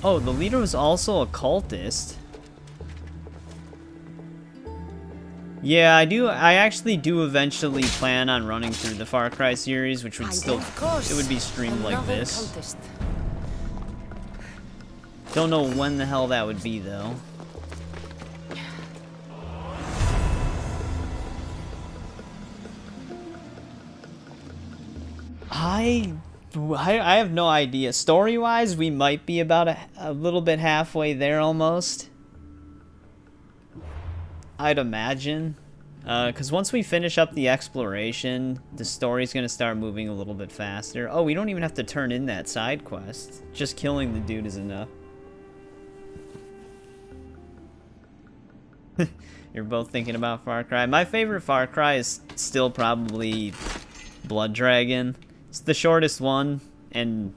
Oh, the leader was also a cultist. Yeah, I actually do eventually plan on running through the Far Cry series, which would still, it would be streamed like this. Cultist. Don't know when the hell that would be, though. I have no idea. Story-wise, we might be about a little bit halfway there almost. I'd imagine. Because once we finish up the exploration, the story's going to start moving a little bit faster. Oh, we don't even have to turn in that side quest. Just killing the dude is enough. You're both thinking about Far Cry. My favorite Far Cry is still probably Blood Dragon. It's the shortest one and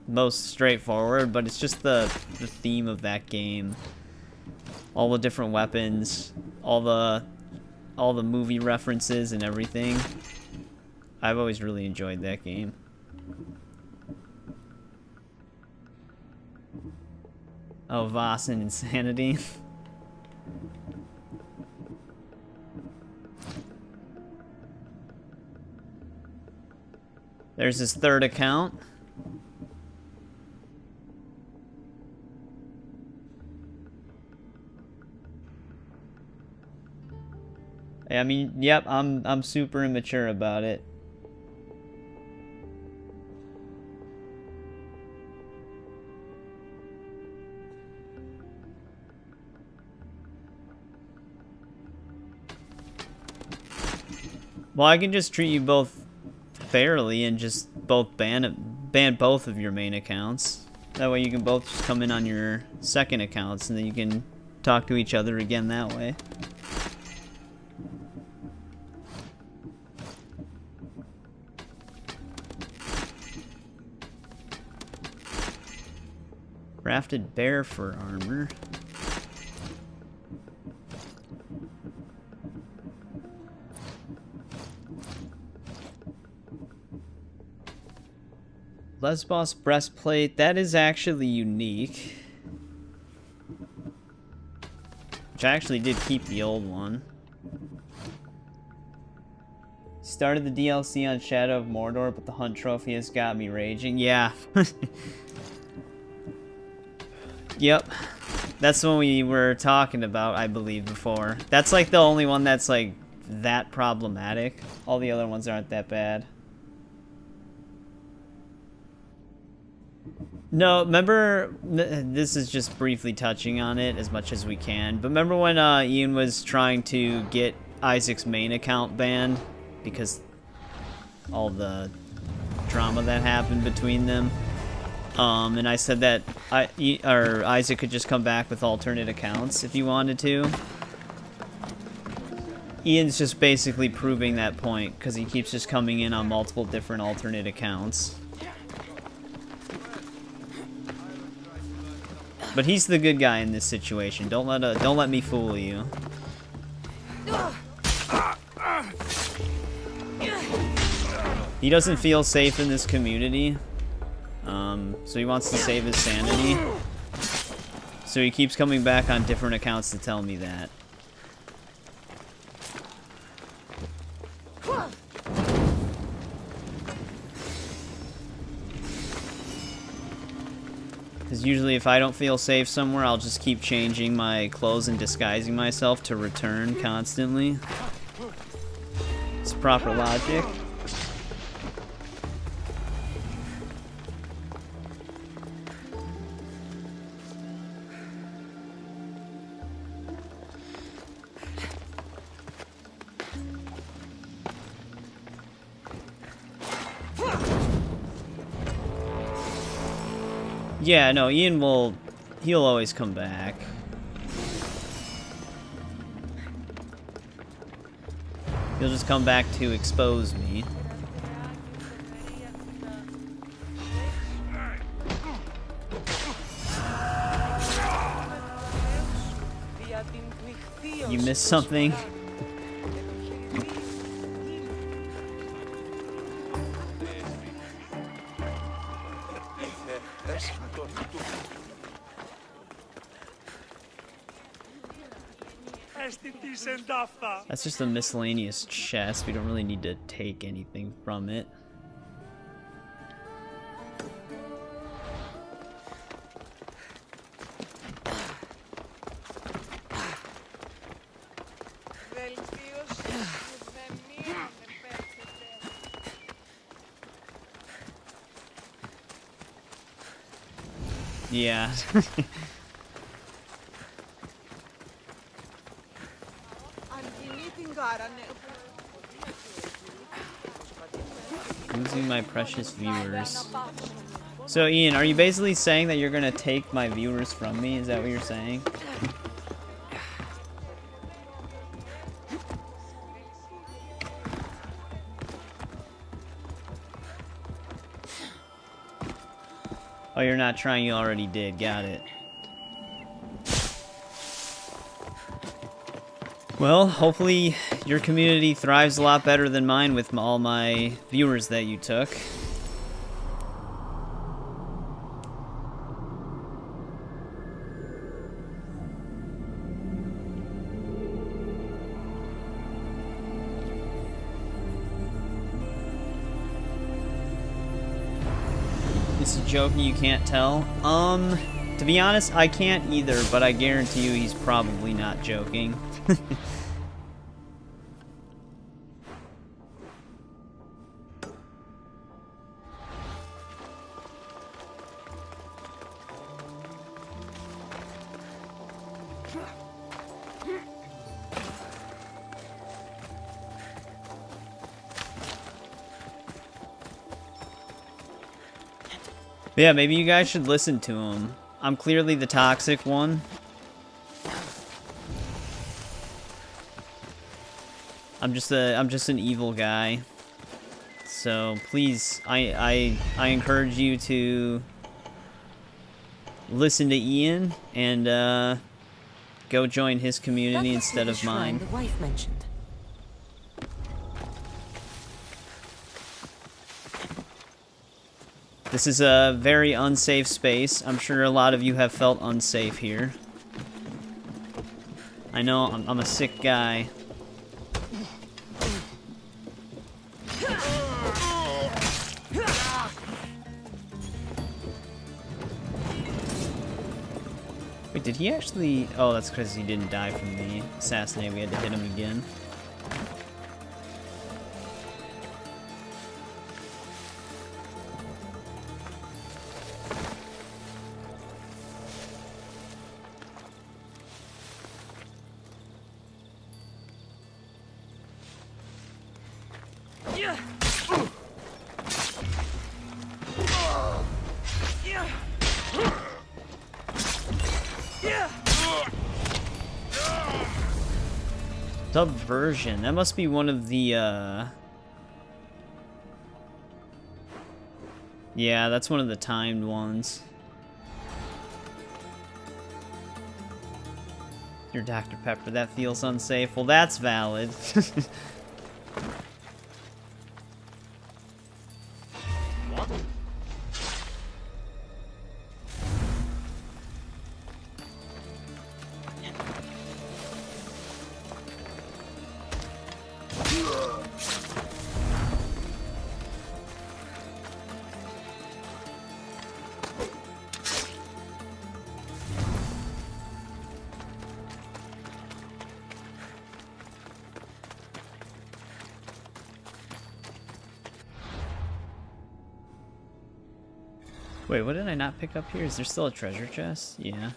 most straightforward, but it's just the theme of that game. All the different weapons, all the movie references and everything. I've always really enjoyed that game. Oh, Voss and Insanity. There's his third account. I mean, yep, I'm super immature about it. Well, I can just treat you both fairly and just both ban ban both of your main accounts. That way you can both just come in on your second accounts, and then you can talk to each other again that way. Crafted bear fur armor. Lesbos breastplate, that is actually unique. Which I actually did keep the old one. Started the DLC on Shadow of Mordor, but the Hunt Trophy has got me raging. Yeah. Yep. That's the one we were talking about, I believe, before. That's like the only one that's like that problematic. All the other ones aren't that bad. No, remember, this is just briefly touching on it as much as we can, but remember when Ian was trying to get Isaac's main account banned because all the drama that happened between them? And I said that Isaac could just come back with alternate accounts if he wanted to. Ian's just basically proving that point because he keeps just coming in on multiple different alternate accounts. But he's the good guy in this situation. Don't let me fool you. He doesn't feel safe in this community. So he wants to save his sanity. So he keeps coming back on different accounts to tell me that. Because usually if I don't feel safe somewhere, I'll just keep changing my clothes and disguising myself to return constantly. It's proper logic. Yeah, no, he'll always come back. He'll just come back to expose me. You missed something? That's just a miscellaneous chest. We don't really need to take anything from it. Yeah. Losing my precious viewers. So Ian, are you basically saying that you're gonna take my viewers from me? Is that what you're saying? Oh, you're not trying, you already did. Got it. Well, hopefully your community thrives a lot better than mine with all my viewers that you took. Is he joking? You can't tell? To be honest, I can't either, but I guarantee you he's probably not joking. But yeah, maybe you guys should listen to him. I'm clearly the toxic one. I'm just an evil guy. So please, I encourage you to listen to Ian and go join his community instead of mine. The wife mentioned. This is a very unsafe space. I'm sure a lot of you have felt unsafe here. I know, I'm a sick guy. Wait, did he actually... Oh, that's because he didn't die from the assassinate. We had to hit him again. Subversion. That must be one of the, Yeah, that's one of the timed ones. Your Dr. Pepper, that feels unsafe. Well, that's valid. Wait, what did I not pick up here? Is there still a treasure chest? Yeah.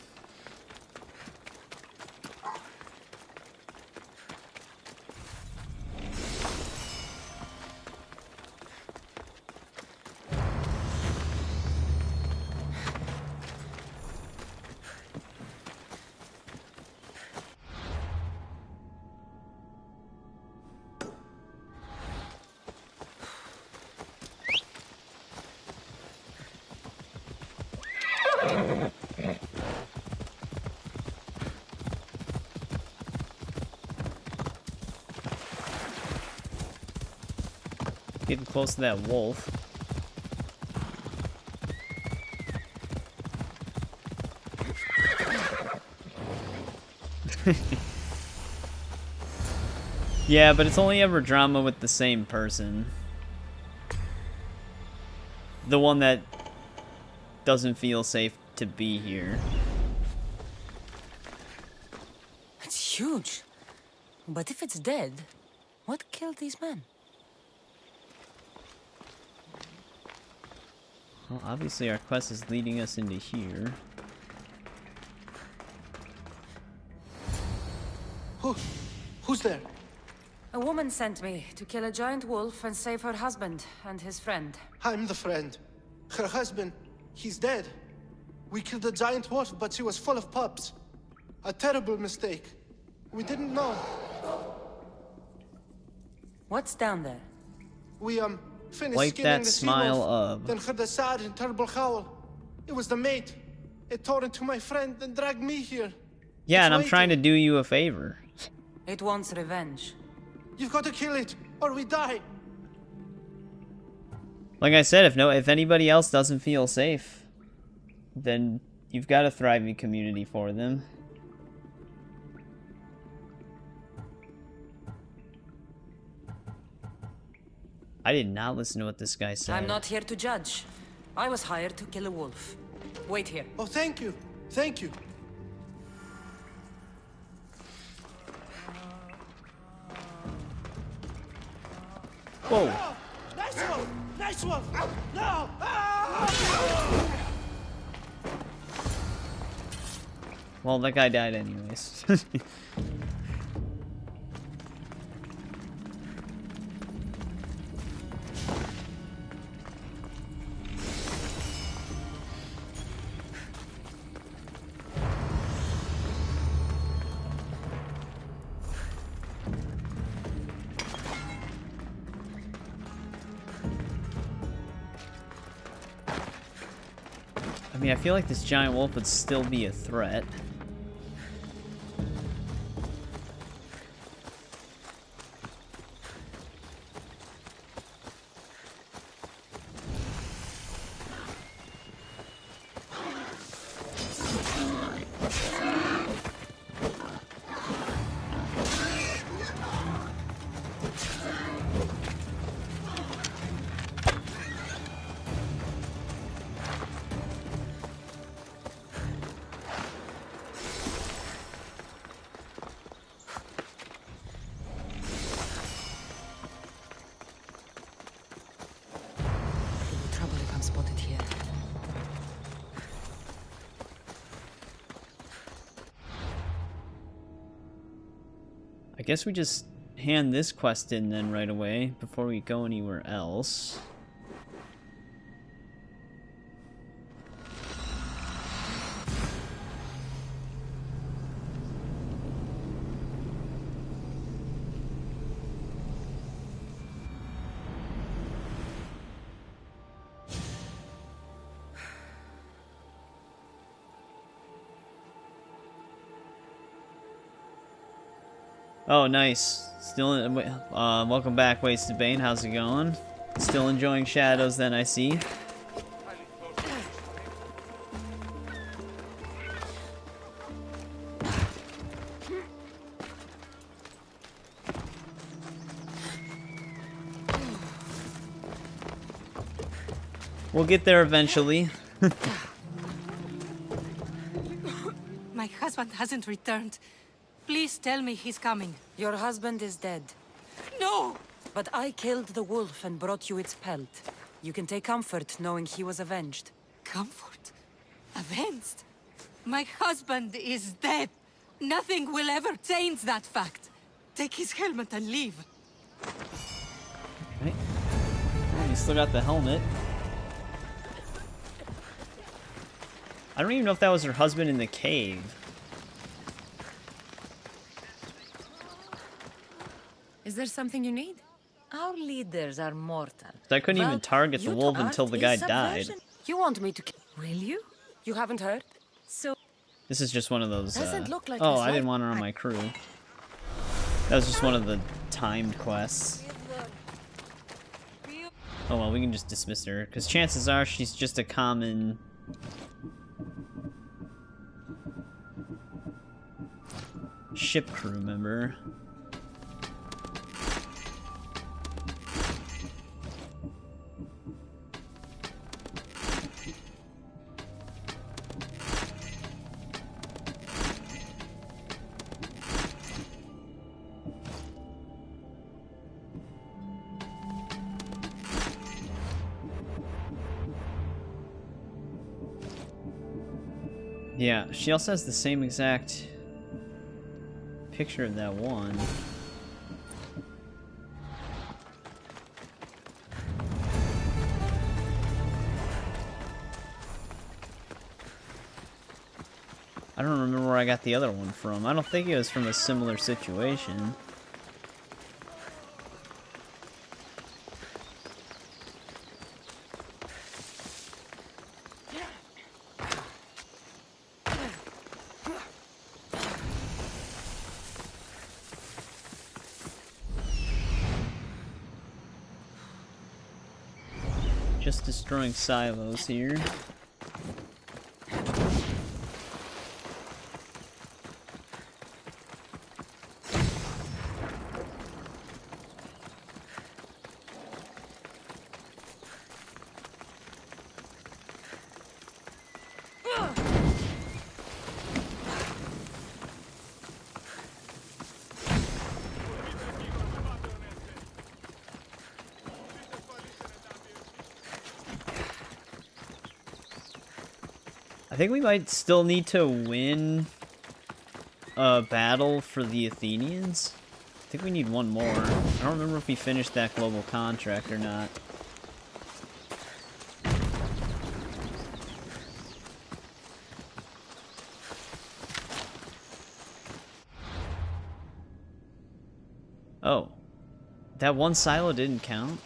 Getting close to that wolf. Yeah, but it's only ever drama with the same person. The one that doesn't feel safe to be here. It's huge. But if it's dead, what killed these men? Well, obviously our quest is leading us into here. Who's there? A woman sent me to kill a giant wolf and save her husband and his friend. I'm the friend. Her husband, he's dead. We killed a giant wolf, but she was full of pups. A terrible mistake. We didn't know. What's down there? We, finished Wipe skinning that the smile sea-wolf, up. then heard a sad and terrible howl. It was the mate. It tore into my friend and dragged me here. Yeah, It's and I'm trying to waiting. do you a favor. It wants revenge. You've got to kill it, or we die. Like I said, if anybody else doesn't feel safe, then you've got a thriving community for them. I did not listen to what this guy said. I'm not here to judge. I was hired to kill a wolf. Wait here. Oh, thank you. Thank you. Whoa. Nice wolf! Nice wolf! No! Well, that guy died anyways. I mean, I feel like this giant wolf would still be a threat. Trouble if I'm spotted here. I guess we just hand this quest in then right away before we go anywhere else. Oh, nice. Still, welcome back, Wasted Bane. How's it going? Still enjoying Shadows, then, I see. We'll get there eventually. My husband hasn't returned. Please tell me he's coming. Your husband is dead. No! But I killed the wolf and brought you its pelt. You can take comfort knowing he was avenged. Comfort? Avenged? My husband is dead. Nothing will ever change that fact. Take his helmet and leave. Right. Oh, you still got the helmet. I don't even know if that was her husband in the cave. Is there something you need? Our leaders are mortal. I couldn't even target the wolf until the guy died. You want me to kill? Will you? You haven't heard? So This is just one of those. Doesn't look like oh, his I didn't life- want her on my crew. That was just one of the timed quests. Oh well, we can just dismiss her because chances are she's just a common. Ship crew member. Yeah, she also has the same exact picture of that one. I don't remember where I got the other one from. I don't think it was from a similar situation. Just destroying silos here. I think we might still need to win a battle for the Athenians. I think we need one more. I don't remember if we finished that global contract or not. Oh. That one silo didn't count?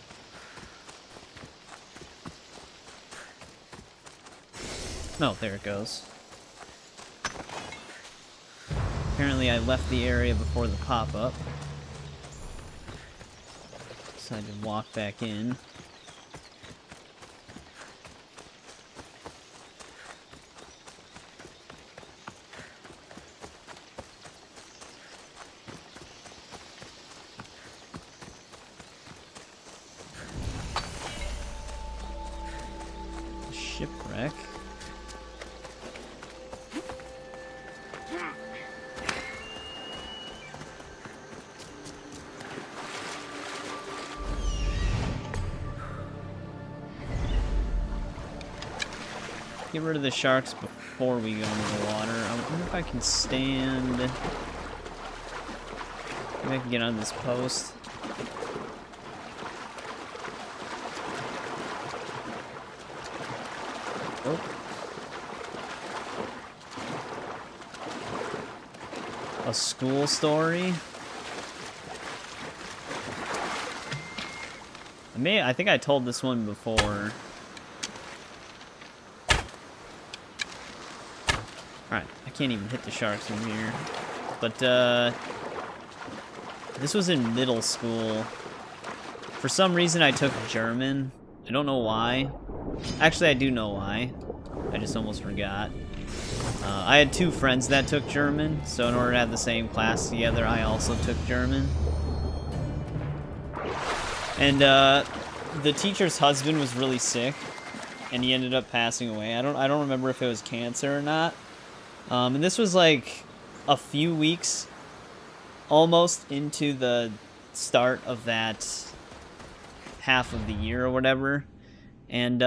Oh, there it goes. Apparently I left the area before the pop-up. Decided to walk back in. Shipwreck. Get rid of the sharks before we go into the water. I wonder if I can stand. Maybe I can get on this post. Oh. A school story? I think I told this one before. Alright, I can't even hit the sharks from here. But, this was in middle school. For some reason I took German. I don't know why. Actually, I do know why. I just almost forgot. I had two friends that took German, so in order to have the same class together, I also took German. And, the teacher's husband was really sick, and he ended up passing away. I don't remember if it was cancer or not. And this was like a few weeks almost into the start of that half of the year or whatever. And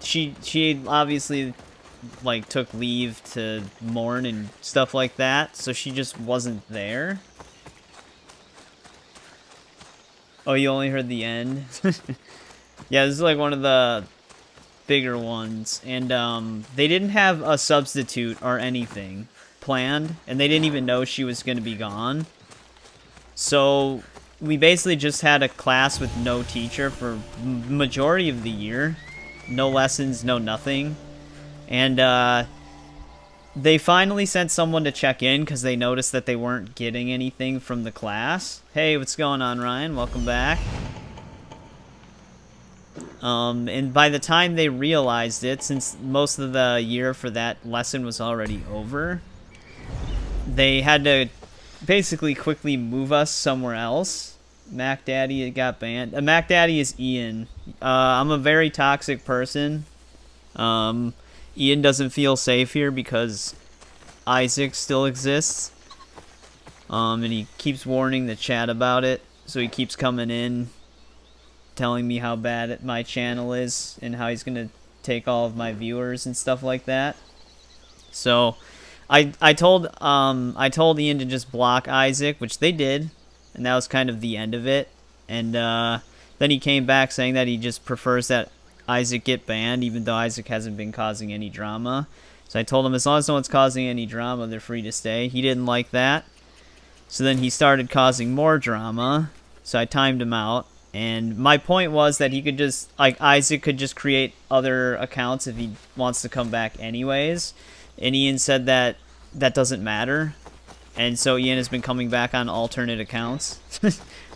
she obviously like took leave to mourn and stuff like that, so she just wasn't there. Oh, you only heard the end? Yeah, this is like one of the bigger ones, and they didn't have a substitute or anything planned, and they didn't even know she was going to be gone. So we basically just had a class with no teacher for majority of the year. No lessons, no nothing. And they finally sent someone to check in because they noticed that they weren't getting anything from the class. Hey, what's going on, Ryan? Welcome back. And by the time they realized it, since most of the year for that lesson was already over, they had to basically quickly move us somewhere else. Mac Daddy got banned. Mac Daddy is Ian. I'm a very toxic person. Ian doesn't feel safe here because Isaac still exists. And he keeps warning the chat about it, so he keeps coming in, telling me how bad my channel is and how he's gonna take all of my viewers and stuff like that. So I told Ian to just block Isaac, which they did, and that was kind of the end of it. And then he came back saying that he just prefers that Isaac get banned, even though Isaac hasn't been causing any drama. So I told him as long as no one's causing any drama, they're free to stay. He didn't like that. So then he started causing more drama. So I timed him out. And my point was that he could just, like, Isaac could just create other accounts if he wants to come back anyways. And Ian said that that doesn't matter. And so Ian has been coming back on alternate accounts.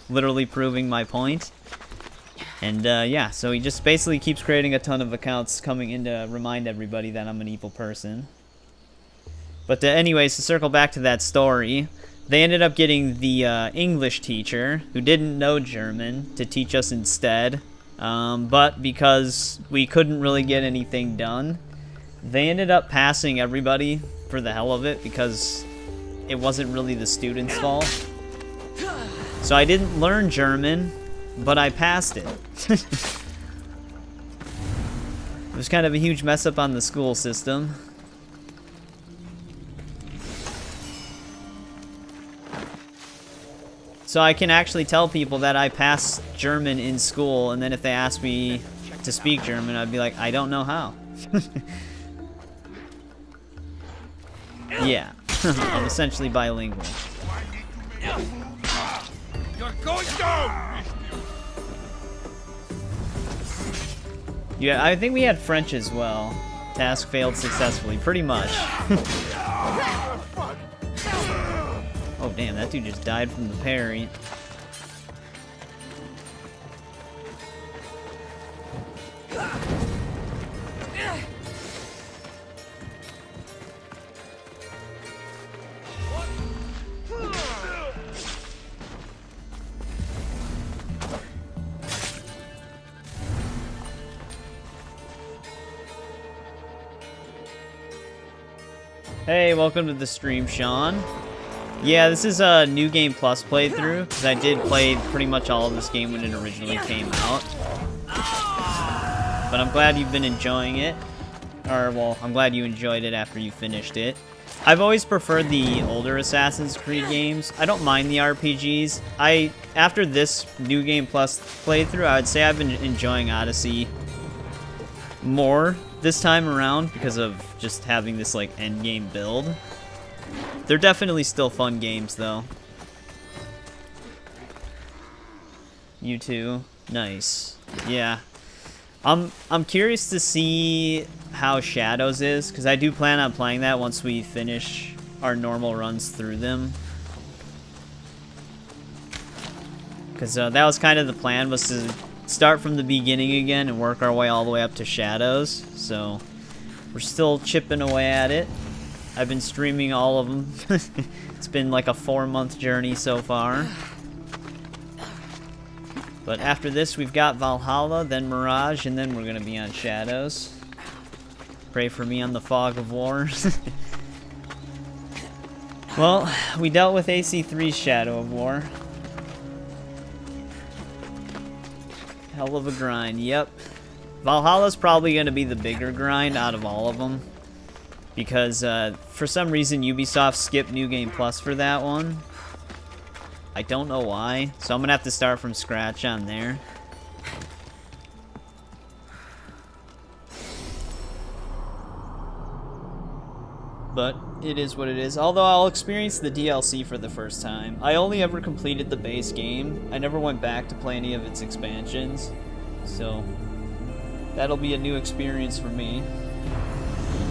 Literally proving my point. And yeah, so he just basically keeps creating a ton of accounts coming in to remind everybody that I'm an evil person. But anyways, to circle back to that story, they ended up getting the English teacher, who didn't know German, to teach us instead. But because we couldn't really get anything done, they ended up passing everybody for the hell of it, because it wasn't really the students' fault. So I didn't learn German, but I passed it. It was kind of a huge mess up on the school system. So I can actually tell people that I passed German in school, and then if they ask me to speak German, I'd be like, I don't know how. Yeah, I'm essentially bilingual. You're going down! Yeah, I think we had French as well. Task failed successfully, pretty much. Oh damn, that dude just died from the parry. Hey, welcome to the stream, Sean. Yeah, this is a New Game Plus playthrough, because I did play pretty much all of this game when it originally came out. But I'm glad you've been enjoying it. Or, well, I'm glad you enjoyed it after you finished it. I've always preferred the older Assassin's Creed games. I don't mind the RPGs. After this New Game Plus playthrough, I would say I've been enjoying Odyssey more this time around because of just having this like endgame build. They're definitely still fun games though. You too. Nice. Yeah. I'm curious to see how Shadows is, because I do plan on playing that once we finish our normal runs through them. Because that was kind of the plan, was to start from the beginning again and work our way all the way up to Shadows. So we're still chipping away at it. I've been streaming all of them. It's been like a 4-month journey so far. But after this we've got Valhalla, then Mirage, and then we're gonna be on Shadows. Pray for me on the Fog of War. Well, we dealt with AC3's Shadow of War. Hell of a grind, yep. Valhalla's probably going to be the bigger grind out of all of them. Because for some reason Ubisoft skipped New Game Plus for that one. I don't know why. So I'm going to have to start from scratch on there. But it is what it is. Although I'll experience the DLC for the first time. I only ever completed the base game. I never went back to play any of its expansions. So that'll be a new experience for me.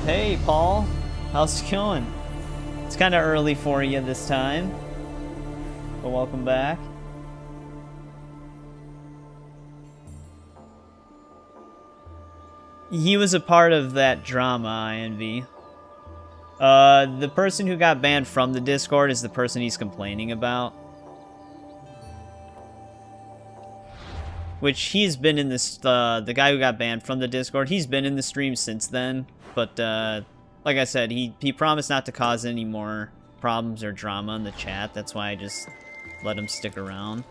Hey, Paul. How's it going? It's kind of early for you this time. But welcome back. He was a part of that drama, INV. The person who got banned from the Discord is the person he's complaining about. Which he's been in this, the guy who got banned from the Discord, he's been in the stream since then. But, like I said, he promised not to cause any more problems or drama in the chat. That's why I just let him stick around.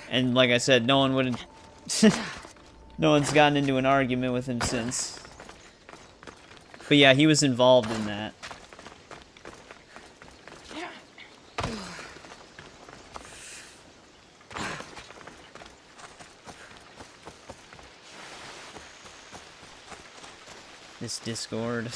And like I said, no one would... no one's gotten into an argument with him since. But yeah, he was involved in that. This Discord.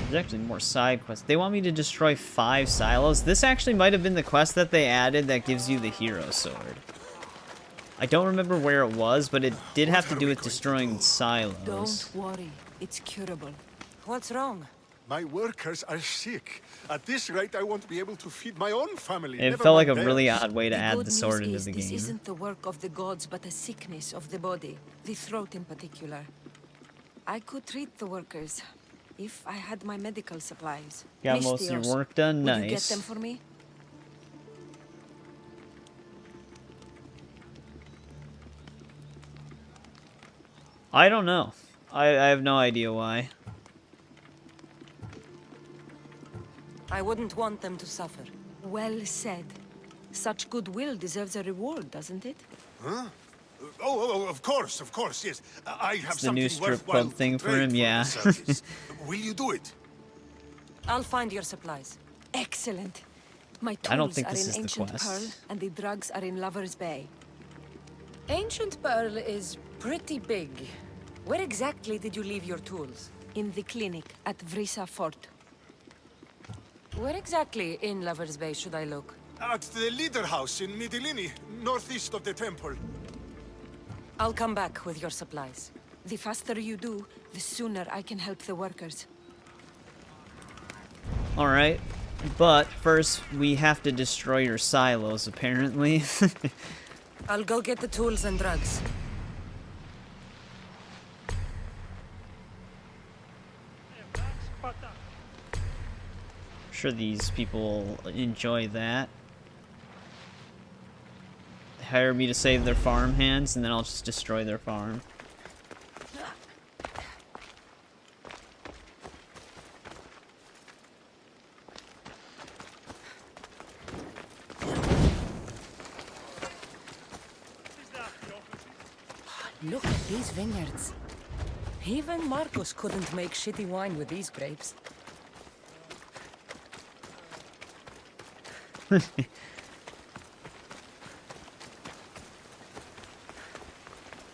There's actually more side quests. They want me to destroy 5 silos. This actually might have been the quest that they added that gives you the hero sword. I don't remember where it was, but it did have to do with destroying silos. Don't worry, it's curable. What's wrong? My workers are sick. At this rate, I won't be able to feed my own family. It Never felt like a mind really theirs. odd way to add the good sword news into the is game. This isn't the work of the gods, but a sickness of the body, the throat in particular. I could treat the workers if I had my medical supplies. Got most of your Mystios, work done? would you get Nice. them for me? I don't know. I have no idea why. I wouldn't want them to suffer. Well said. Such goodwill deserves a reward, doesn't it? Huh? Oh, of course, yes. I have It's the new something strip worthwhile club to thing for trade him, the yeah. service. Will you do it? I'll find your supplies. Excellent. My tools I don't think are this in is the Ancient quest. Pearl, and the drugs are in Lover's Bay. Ancient Pearl is pretty big. Where exactly did you leave your tools? In the clinic at Vrisa Fort. Where exactly in Lover's Bay should I look? At the leader house in Midilini, northeast of the temple. I'll come back with your supplies. The faster you do, the sooner I can help the workers. Alright, but first we have to destroy your silos, apparently. I'll go get the tools and drugs. I'm sure these people will enjoy that. Hire me to save their farm hands, and then I'll just destroy their farm. Look at these vineyards. Even Marcos couldn't make shitty wine with these grapes.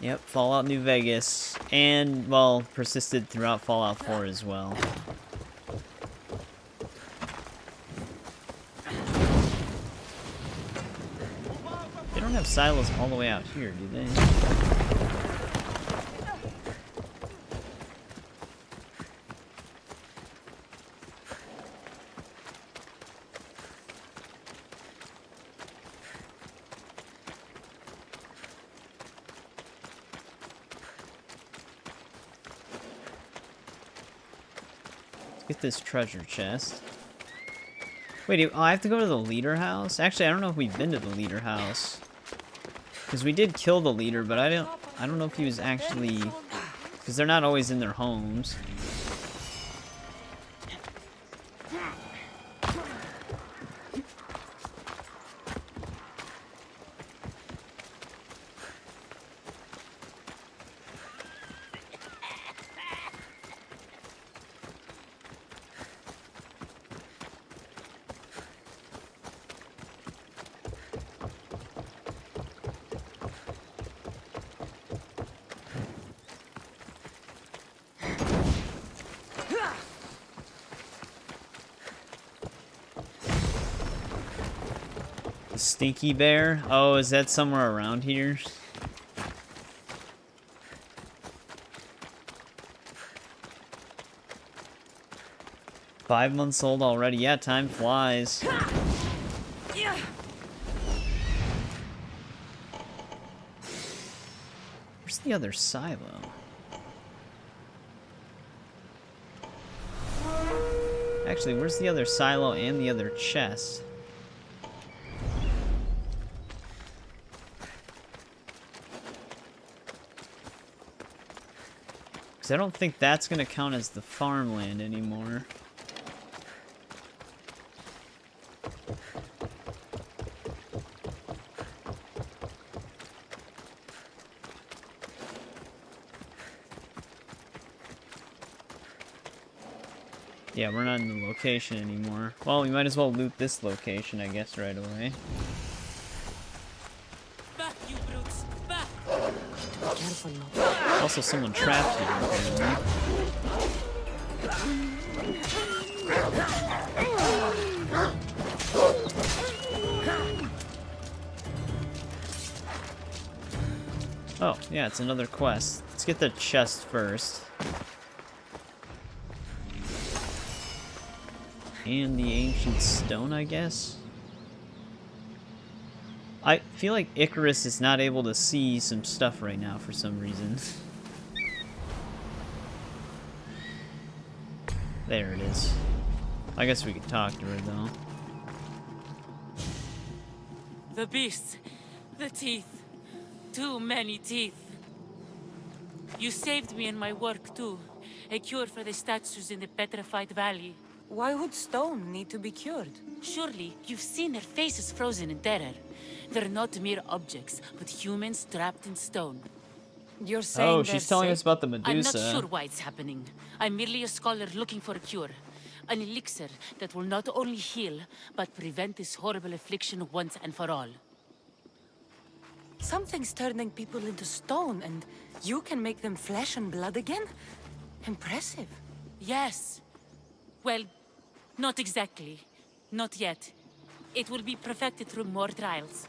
Yep, Fallout New Vegas, and, well, persisted throughout Fallout 4 as well. They don't have silos all the way out here, do they? Get this treasure chest. Wait, I have to go to the leader house? Actually, I don't know if we've been to the leader house. Because we did kill the leader, but I don't know if he was actually... Because they're not always in their homes. Stinky Bear? Oh, is that somewhere around here? $5 old already. Yeah, time flies. Where's the other silo? Actually, where's the other silo and the other chest? Because I don't think that's going to count as the farmland anymore. Yeah, we're not in the location anymore. Well, we might as well loot this location, I guess, right away. Back, you brutes! Back! Careful now. Also, someone trapped here, apparently. Oh, yeah, it's another quest. Let's get the chest first. And the ancient stone, I guess? I feel like Icarus is not able to see some stuff right now for some reason. There it is. I guess we could talk to her, though. The beasts, the teeth. Too many teeth. You saved me in my work, too. A cure for the statues in the Petrified Valley. Why would stone need to be cured? Surely, you've seen their faces frozen in terror. They're not mere objects, but humans trapped in stone. You're saying Oh, she's telling us about the Medusa. I'm not sure why it's happening. I'm merely a scholar looking for a cure. An elixir that will not only heal, but prevent this horrible affliction once and for all. Something's turning people into stone, and you can make them flesh and blood again? Impressive. Yes. Well, not exactly. Not yet. It will be perfected through more trials.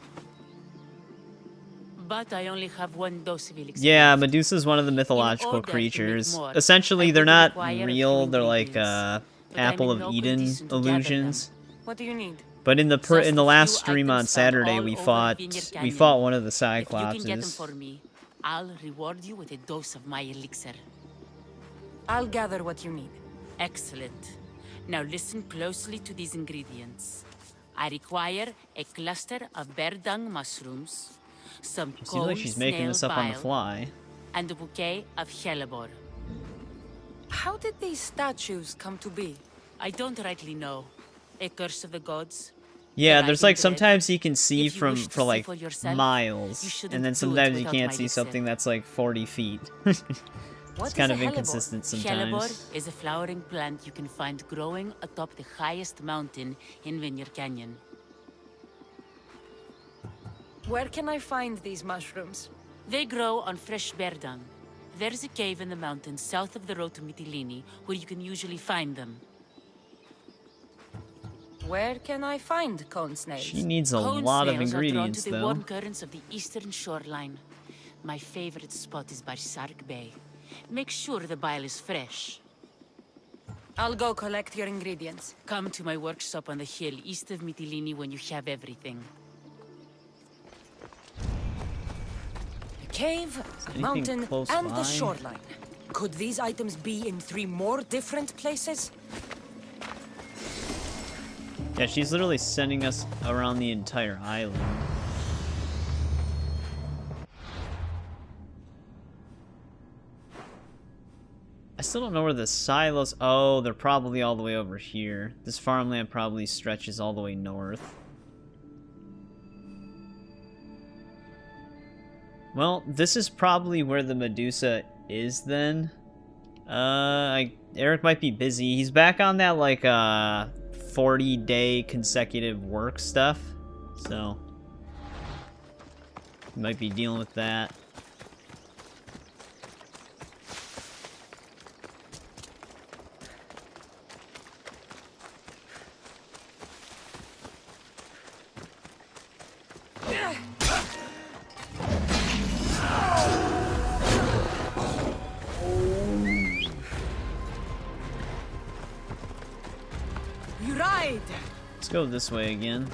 But I only have one dose of elixir. Yeah, Medusa's one of the mythological order to make creatures. more, Essentially, I they're would not require a real. few They're like ingredients. But Apple I'm in of no Eden condition to gather illusions. What do you need? But in the Just in the a last few stream on items found Saturday, all we over fought Vineyard we Canyon. fought one of the If you can get them Cyclopses. for me, I'll reward you with a dose of my elixir. I'll gather what you need. Excellent. Now listen closely to these ingredients. I require a cluster of bear dung mushrooms, some Seems cold like she's making snail this up on the bile, fly. and a bouquet of hellebore. How did these statues come to be? I don't rightly know. A curse of the gods. Yeah, But there's I've like been sometimes you can see If you from wish to for see like for yourself, you miles, shouldn't and then do it sometimes you without can't my see elixir. something that's like 40 feet. What It's is kind a of hellebore? inconsistent Hellebore sometimes. is a flowering plant you can find growing atop the highest mountain in Vineyard Canyon. Where can I find these mushrooms? They grow on fresh bear dung. There's a cave in the mountains south of the road to Mytilene where you can usually find them. Where can I find cone snails? She needs a Cone lot of snails are drawn ingredients, to the though. warm currents of the eastern shoreline. My favorite spot is by Sark Bay. Make sure the bile is fresh. I'll go collect your ingredients. Come to my workshop on the hill east of Mytilene when you have everything. A cave, a anything mountain, close and by? the shoreline. Could these items be in 3 more different places? Yeah, she's literally sending us around the entire island. I still don't know where the silos... Oh, they're probably all the way over here. This farmland probably stretches all the way north. Well, this is probably where the Medusa is then. Eric might be busy. He's back on that, like, 40-day consecutive work stuff. So, he might be dealing with that. You ride! Let's go this way again.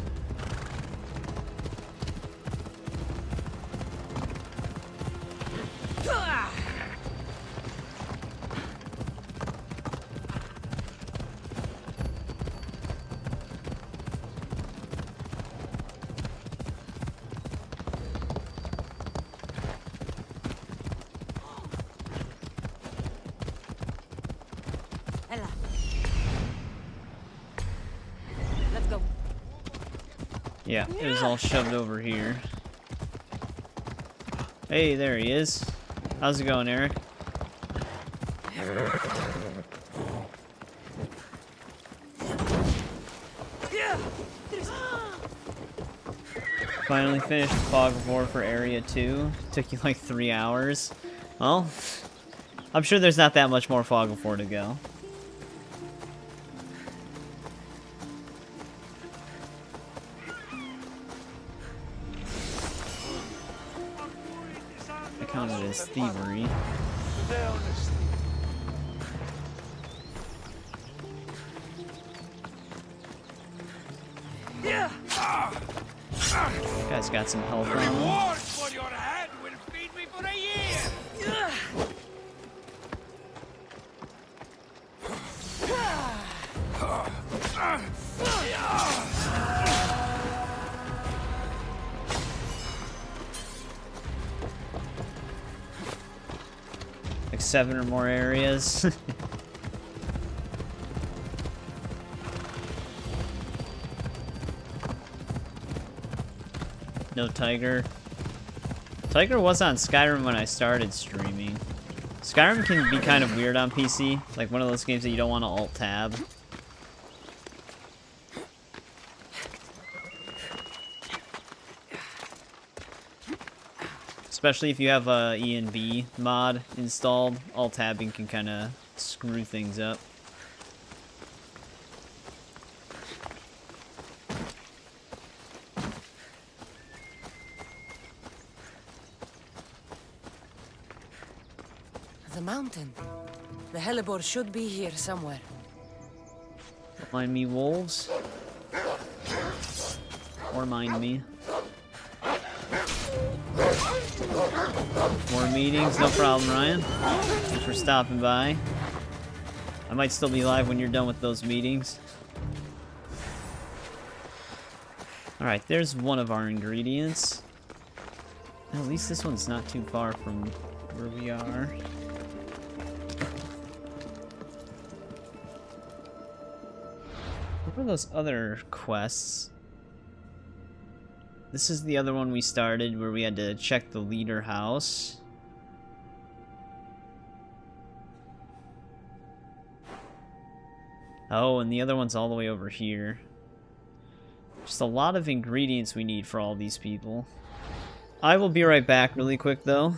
Ella. Let's go. Yeah, it was all shoved over here. Hey, there he is. How's it going, Eric? Finally finished Fog of War for Area 2. Took you like 3 hours. Well, I'm sure there's not that much more Fog of War to go. I counted as thievery. Guy's got some health on him. Reward for your hand will feed me for a year! Like 7 or more areas. No Tiger. Tiger was on Skyrim when I started streaming. Skyrim can be kind of weird on PC. Like one of those games that you don't want to alt-tab. Especially if you have a E and B mod installed, alt-tabbing can kind of screw things up. The mountain. The hellebore should be here somewhere. Don't mind me, wolves. Or mind me. More meetings, no problem, Ryan. Thanks for stopping by. I might still be live when you're done with those meetings. Alright, there's one of our ingredients. At least this one's not too far from where we are. What were those other quests? This is the other one we started where we had to check the leader house. Oh, and the other one's all the way over here. Just a lot of ingredients we need for all these people. I will be right back really quick though.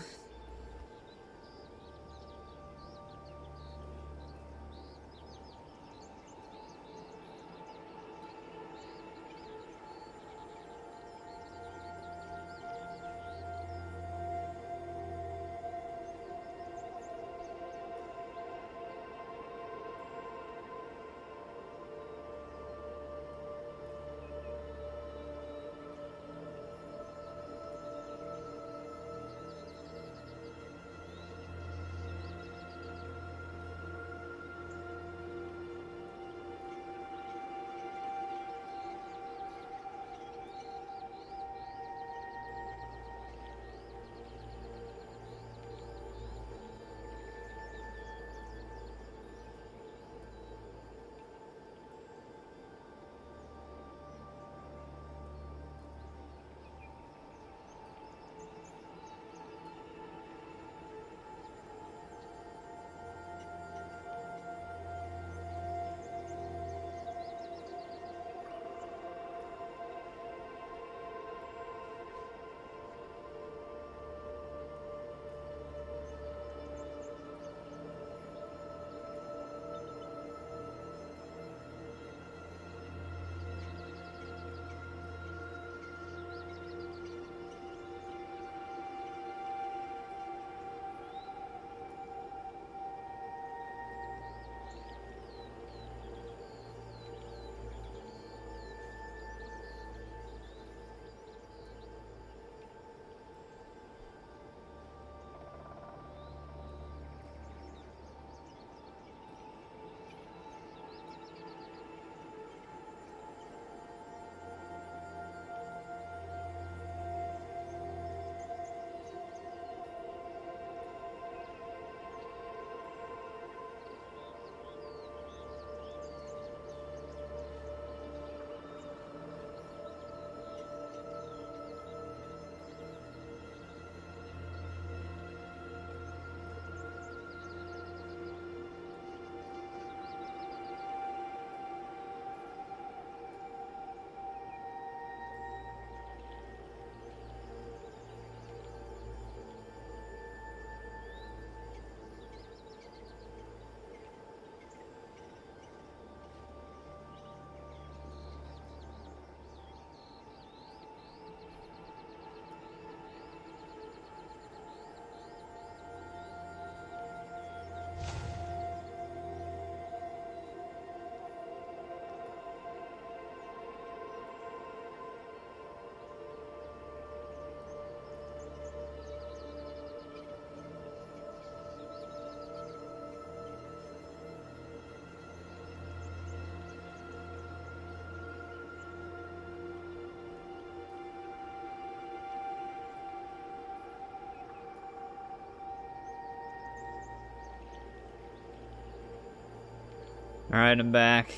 Alright, I'm back.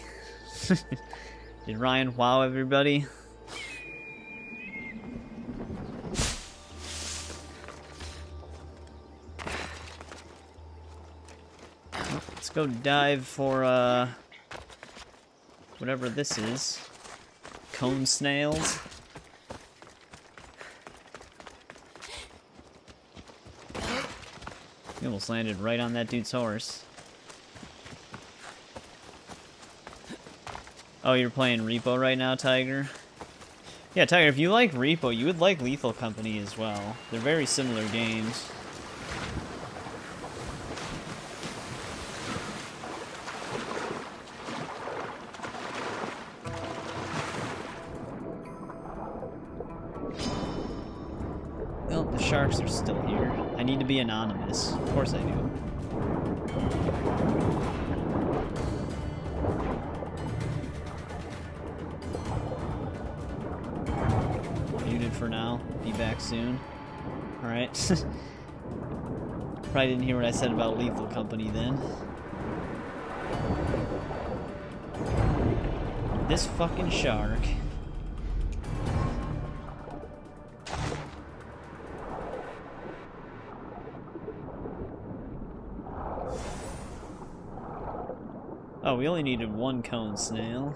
Did Ryan wow everybody? Let's go dive for, whatever this is. Cone snails. almost landed right on that dude's horse. Oh, you're playing Repo right now, Tiger? Yeah, Tiger, if you like Repo, you would like Lethal Company as well. They're very similar games. Well, the sharks are still here. I need to be anonymous. Of course I do. Muted for now. Be back soon. Alright. Probably didn't hear what I said about Lethal Company then. This fucking shark. Oh, we only needed one cone snail.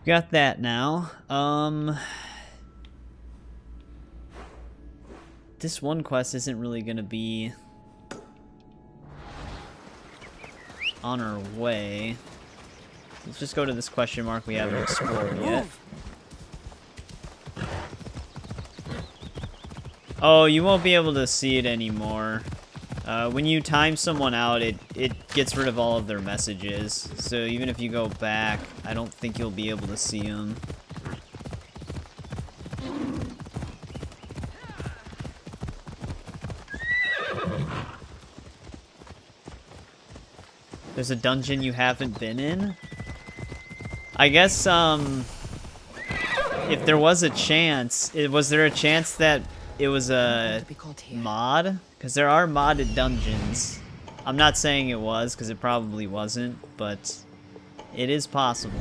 Got that now. This one quest isn't really gonna be on our way. Let's just go to this question mark we haven't explored yet. Oh, you won't be able to see it anymore. When you time someone out, it gets rid of all of their messages. So even if you go back, I don't think you'll be able to see them. There's a dungeon you haven't been in? I guess, if there was a chance, was there a chance that it was a mod? Because there are modded dungeons. I'm not saying it was, because it probably wasn't, but it is possible.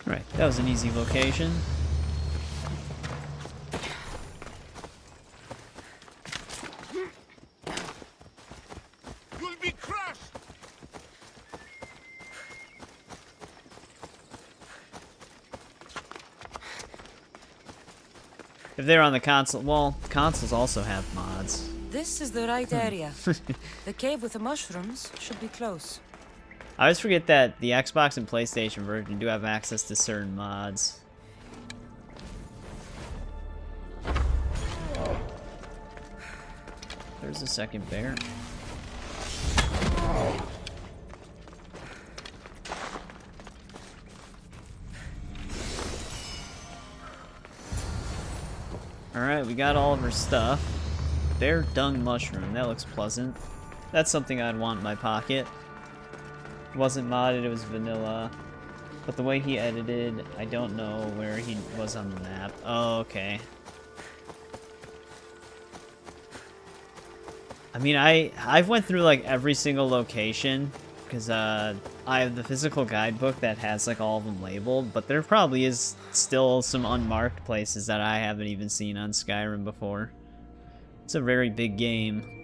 Right, that was an easy location. You'll be crushed! If they're on the console, well, consoles also have mods. This is the right area. The cave with the mushrooms should be close. I always forget that the Xbox and PlayStation version do have access to certain mods. There's a second bear. Alright, we got all of her stuff. Bear dung mushroom, that looks pleasant. That's something I'd want in my pocket. It wasn't modded, it was vanilla. But the way he edited, I don't know where he was on the map. Oh, okay. I mean, I've went through like every single location because I have the physical guidebook that has like all of them labeled, but there probably is still some unmarked places that I haven't even seen on Skyrim before. It's a very big game.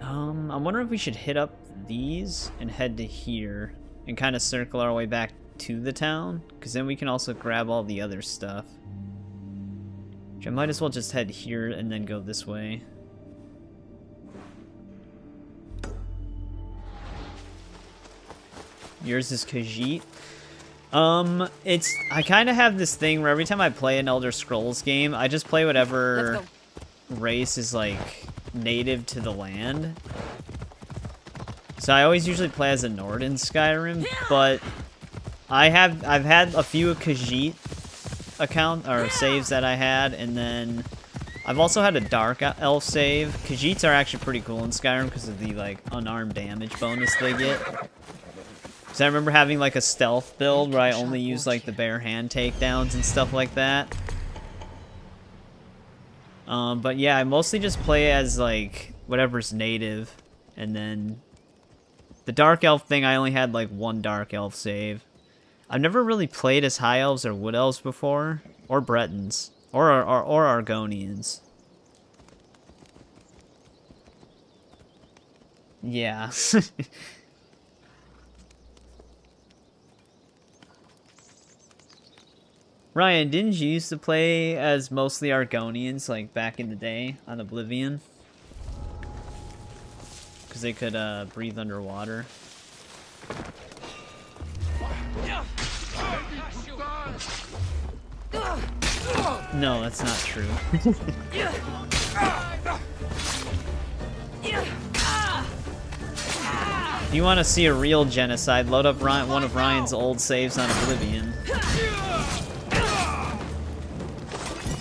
I'm wondering if we should hit up these and head to here and kind of circle our way back to the town, because then we can also grab all the other stuff. Which I might as well just head here and then go this way. Yours is Khajiit. I kind of have this thing where every time I play an Elder Scrolls game, I just play whatever race is like native to the land. So I always usually play as a Nord in Skyrim, but I've had a few Khajiit account or saves that I had, and then I've also had a dark elf save. Khajiits are actually pretty cool in Skyrim because of the like unarmed damage bonus they get. Because I remember having like a stealth build where I only use like the bare hand takedowns and stuff like that. But yeah, I mostly just play as like whatever's native, and then the dark elf thing I only had like one dark elf save. I've never really played as high elves or wood elves before, or Bretons, or Argonians. Yeah. Ryan, didn't you used to play as mostly Argonians, like, back in the day on Oblivion? Because they could, breathe underwater. No, that's not true. If you want to see a real genocide, load up one of Ryan's old saves on Oblivion.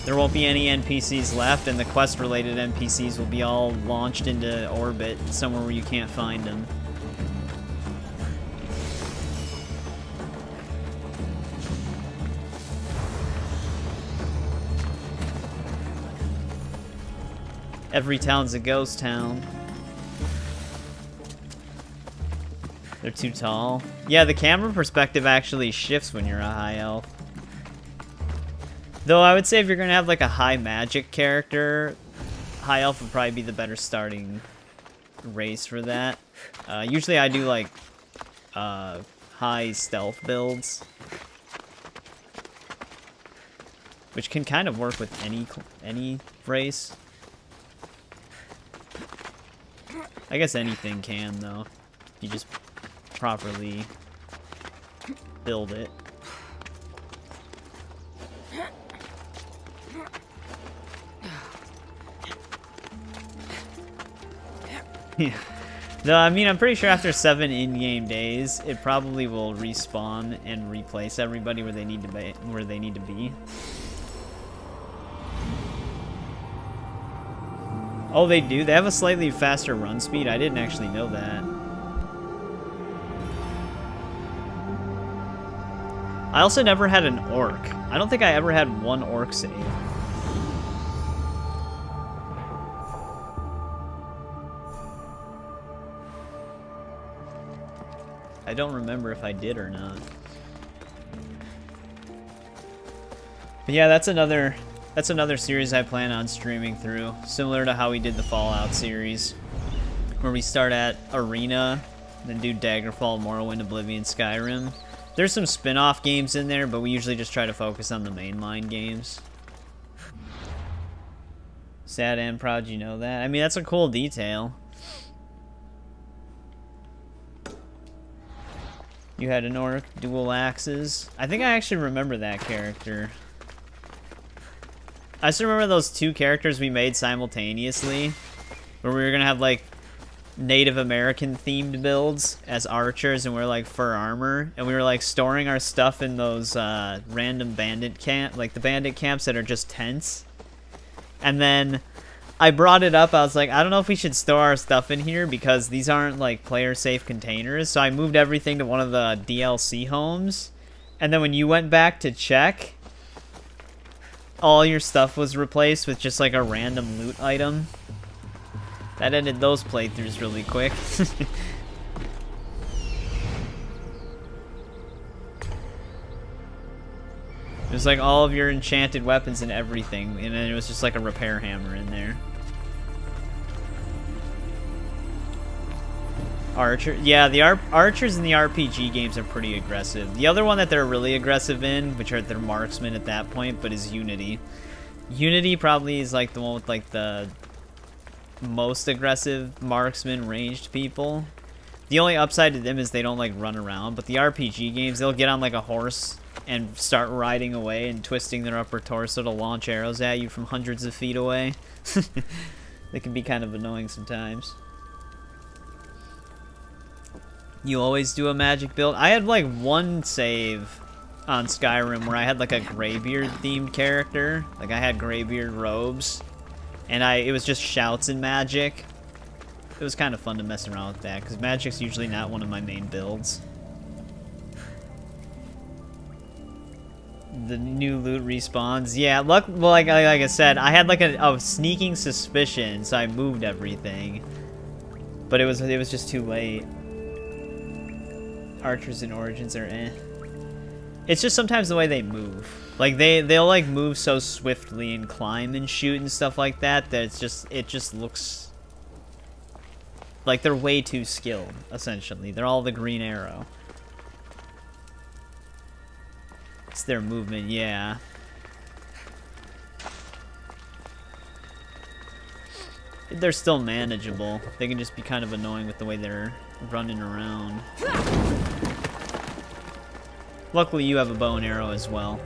There won't be any NPCs left, and the quest-related NPCs will be all launched into orbit, somewhere where you can't find them. Every town's a ghost town. They're too tall. Yeah, the camera perspective actually shifts when you're a high elf. Though I would say if you're gonna have like a high magic character, high elf would probably be the better starting race for that. Usually I do like high stealth builds, which can kind of work with any race. I guess anything can though, if you just properly build it. Yeah. No, I mean, I'm pretty sure after 7 in-game days, it probably will respawn and replace everybody where they need to be. Oh, they do? They have a slightly faster run speed? I didn't actually know that. I also never had an orc. I don't think I ever had one orc save. I don't remember if I did or not. But yeah, that's another series I plan on streaming through, similar to how we did the Fallout series, where we start at Arena, then do Daggerfall, Morrowind, Oblivion, Skyrim. There's some spin-off games in there, but we usually just try to focus on the mainline games. Sad and proud, you know that? I mean, that's a cool detail. You had an orc, dual axes. I think I actually remember that character. I just remember those two characters we made simultaneously, where we were gonna have like Native American themed builds as archers, and we're like fur armor, and we were like storing our stuff in those random bandit camp, like the bandit camps that are just tents. And then I brought it up, I was like, I don't know if we should store our stuff in here because these aren't like player safe containers. So I moved everything to one of the DLC homes, and then when you went back to check, all your stuff was replaced with just like a random loot item. That ended those playthroughs really quick. It was like all of your enchanted weapons and everything, and then it was just like a repair hammer in there. Archer, yeah, the archers in the RPG games are pretty aggressive. The other one that they're really aggressive in, which are their marksmen at that point, but is Unity. Unity probably is like the one with like the most aggressive marksman ranged people. The only upside to them is they don't like run around, but the RPG games, they'll get on like a horse and start riding away and twisting their upper torso to launch arrows at you from hundreds of feet away. They can be kind of annoying sometimes. You always do a magic build? I had like one save on Skyrim where I had like a Greybeard themed character. Like I had Greybeard robes, and it was just shouts and magic. It was kind of fun to mess around with that because magic's usually not one of my main builds. The new loot respawns. Yeah, well, like I said, I had like a sneaking suspicion, so I moved everything. But it was just too late. Archers and Origins are eh. It's just sometimes the way they move. Like they'll like move so swiftly and climb and shoot and stuff like that that it just looks like they're way too skilled, essentially. They're all the Green Arrow. It's their movement, yeah. They're still manageable. They can just be kind of annoying with the way they're running around. Luckily, you have a bow and arrow as well.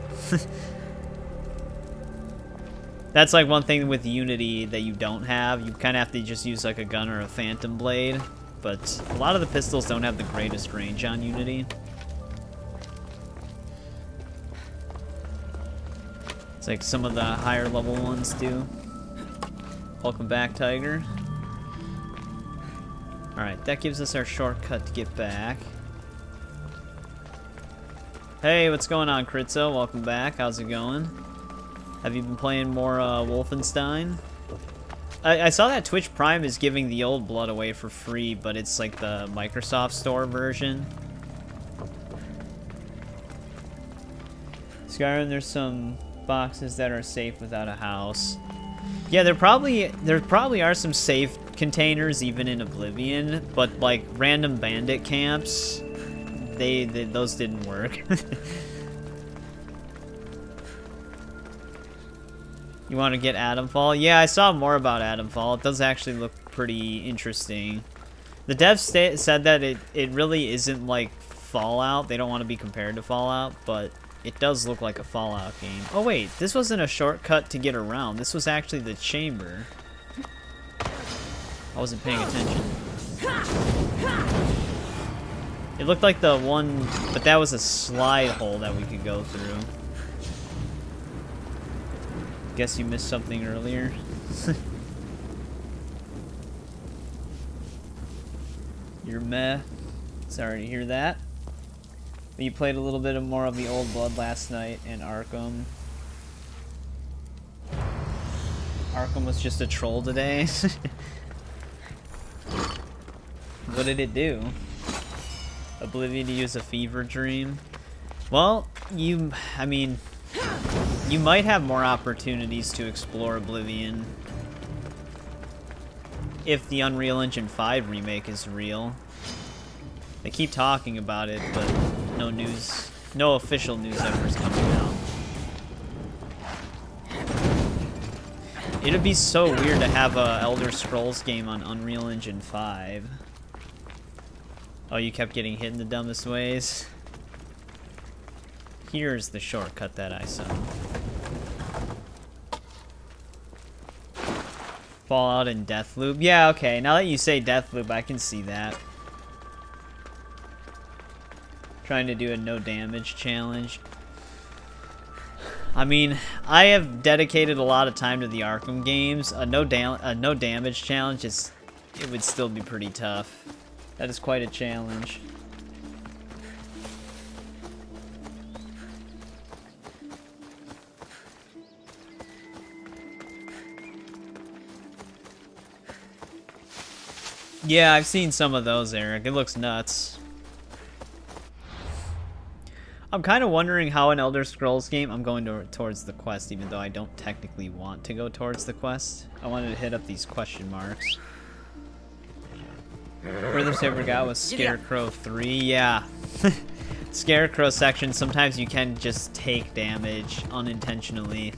That's like one thing with Unity that you don't have. You kind of have to just use like a gun or a phantom blade. But a lot of the pistols don't have the greatest range on Unity. It's like some of the higher level ones do. Welcome back, Tiger. Alright, that gives us our shortcut to get back. Hey, what's going on, Kritzo? Welcome back. How's it going? Have you been playing more Wolfenstein? I saw that Twitch Prime is giving the old blood away for free, but it's like the Microsoft Store version. Skyrim, there's some boxes that are safe without a house. Yeah, there probably are some safe containers even in Oblivion, but like random bandit camps, those didn't work. You want to get Atomfall? Yeah, I saw more about Atomfall. It does actually look pretty interesting. The devs said that it really isn't like Fallout. They don't want to be compared to Fallout, but it does look like a Fallout game. Oh wait, this wasn't a shortcut to get around. This was actually the chamber. I wasn't paying attention. It looked like the one, but that was a slide hole that we could go through. Guess you missed something earlier. You're meh. Sorry to hear that. You played a little bit more of the Old Blood last night in Arkham. Arkham was just a troll today. What did it do? Oblivion to use a fever dream? Well, I mean, you might have more opportunities to explore Oblivion if the Unreal Engine 5 remake is real. They keep talking about it, but no official news ever is coming out. It'd be so weird to have a Elder Scrolls game on Unreal Engine 5. Oh, you kept getting hit in the dumbest ways? Here's the shortcut that I saw. Fallout and Deathloop. Yeah, okay. Now that you say Deathloop, I can see that. Trying to do a no damage challenge. I mean, I have dedicated a lot of time to the Arkham games. A no damage challenge it would still be pretty tough. That is quite a challenge. Yeah, I've seen some of those, Eric. It looks nuts. I'm kind of wondering how an Elder Scrolls game... I'm going towards the quest, even though I don't technically want to go towards the quest. I wanted to hit up these question marks. Furthest I ever got was Scarecrow 3. Yeah. Scarecrow section, sometimes you can just take damage unintentionally.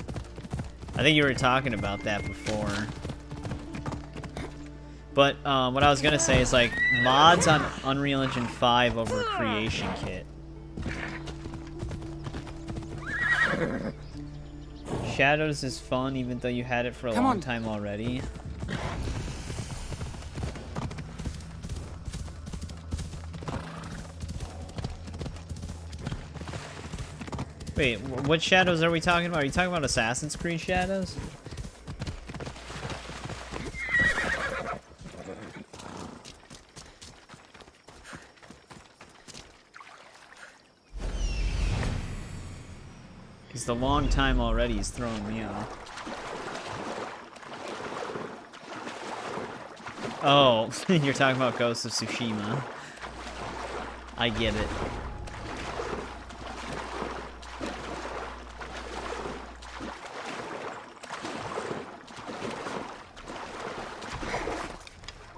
I think you were talking about that before. But what I was going to say is, like, mods on Unreal Engine 5 over Creation Kit. Shadows is fun, even though you had it for a long time already. Wait, what shadows are we talking about? Are you talking about Assassin's Creed shadows? Because the long time already is throwing me off. Oh, you're talking about Ghost of Tsushima. I get it.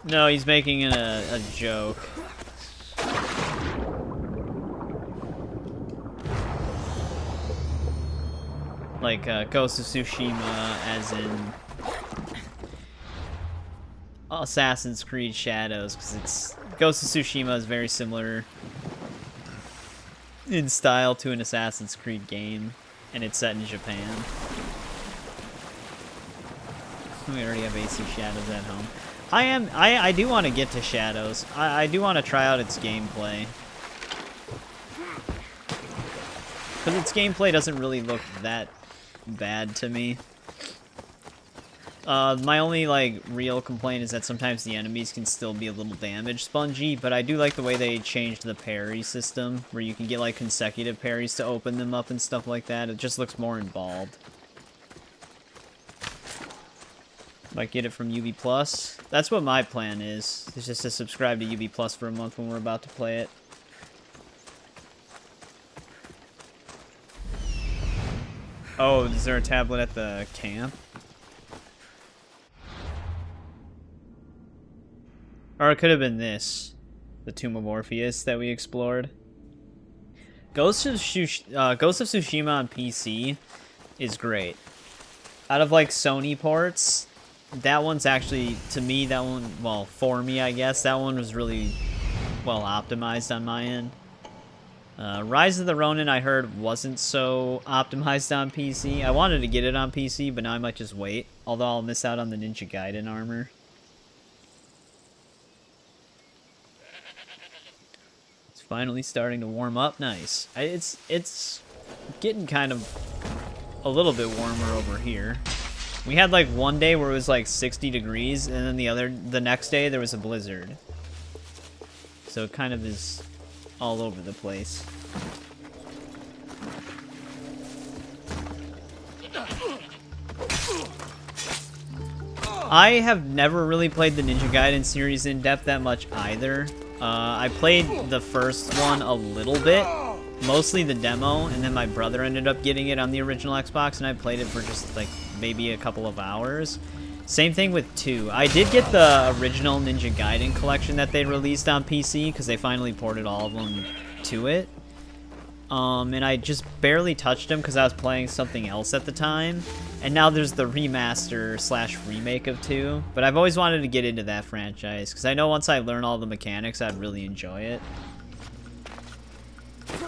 No, he's making a joke. Like, Ghost of Tsushima, as in Assassin's Creed Shadows, because it's Ghost of Tsushima is very similar in style to an Assassin's Creed game, and it's set in Japan. We already have AC Shadows at home. I do want to get to Shadows. I do want to try out its gameplay. Because its gameplay doesn't really look that bad to me. My only, like, real complaint is that sometimes the enemies can still be a little damage spongy, but I do like the way they changed the parry system, where you can get, like, consecutive parries to open them up and stuff like that. It just looks more involved. Might get it from UB Plus. That's what my plan is just to subscribe to UB Plus for a month when we're about to play it. Oh, is there a tablet at the camp? Or it could have been this. The Tomb of Orpheus that we explored. Ghost of Tsushima on PC is great. Out of, like, Sony ports, that one's actually, to me, that one, well, for me, I guess, that one was really well optimized on my end. Rise of the Ronin, I heard, wasn't so optimized on PC. I wanted to get it on PC, but now I might just wait. Although I'll miss out on the Ninja Gaiden armor. It's finally starting to warm up. Nice. It's getting kind of a little bit warmer over here. We had like one day where it was like 60 degrees, and then the next day there was a blizzard. So it kind of is all over the place. I have never really played the Ninja Gaiden series in depth that much either. I played the first one a little bit, mostly the demo, and then my brother ended up getting it on the original Xbox, and I played it for just like maybe a couple of hours. Same thing with 2. I did get the original Ninja Gaiden collection that they released on PC, because they finally ported all of them to it. And I just barely touched them because I was playing something else at the time. And now there's the remaster / remake of 2. But I've always wanted to get into that franchise, because I know once I learn all the mechanics, I'd really enjoy it.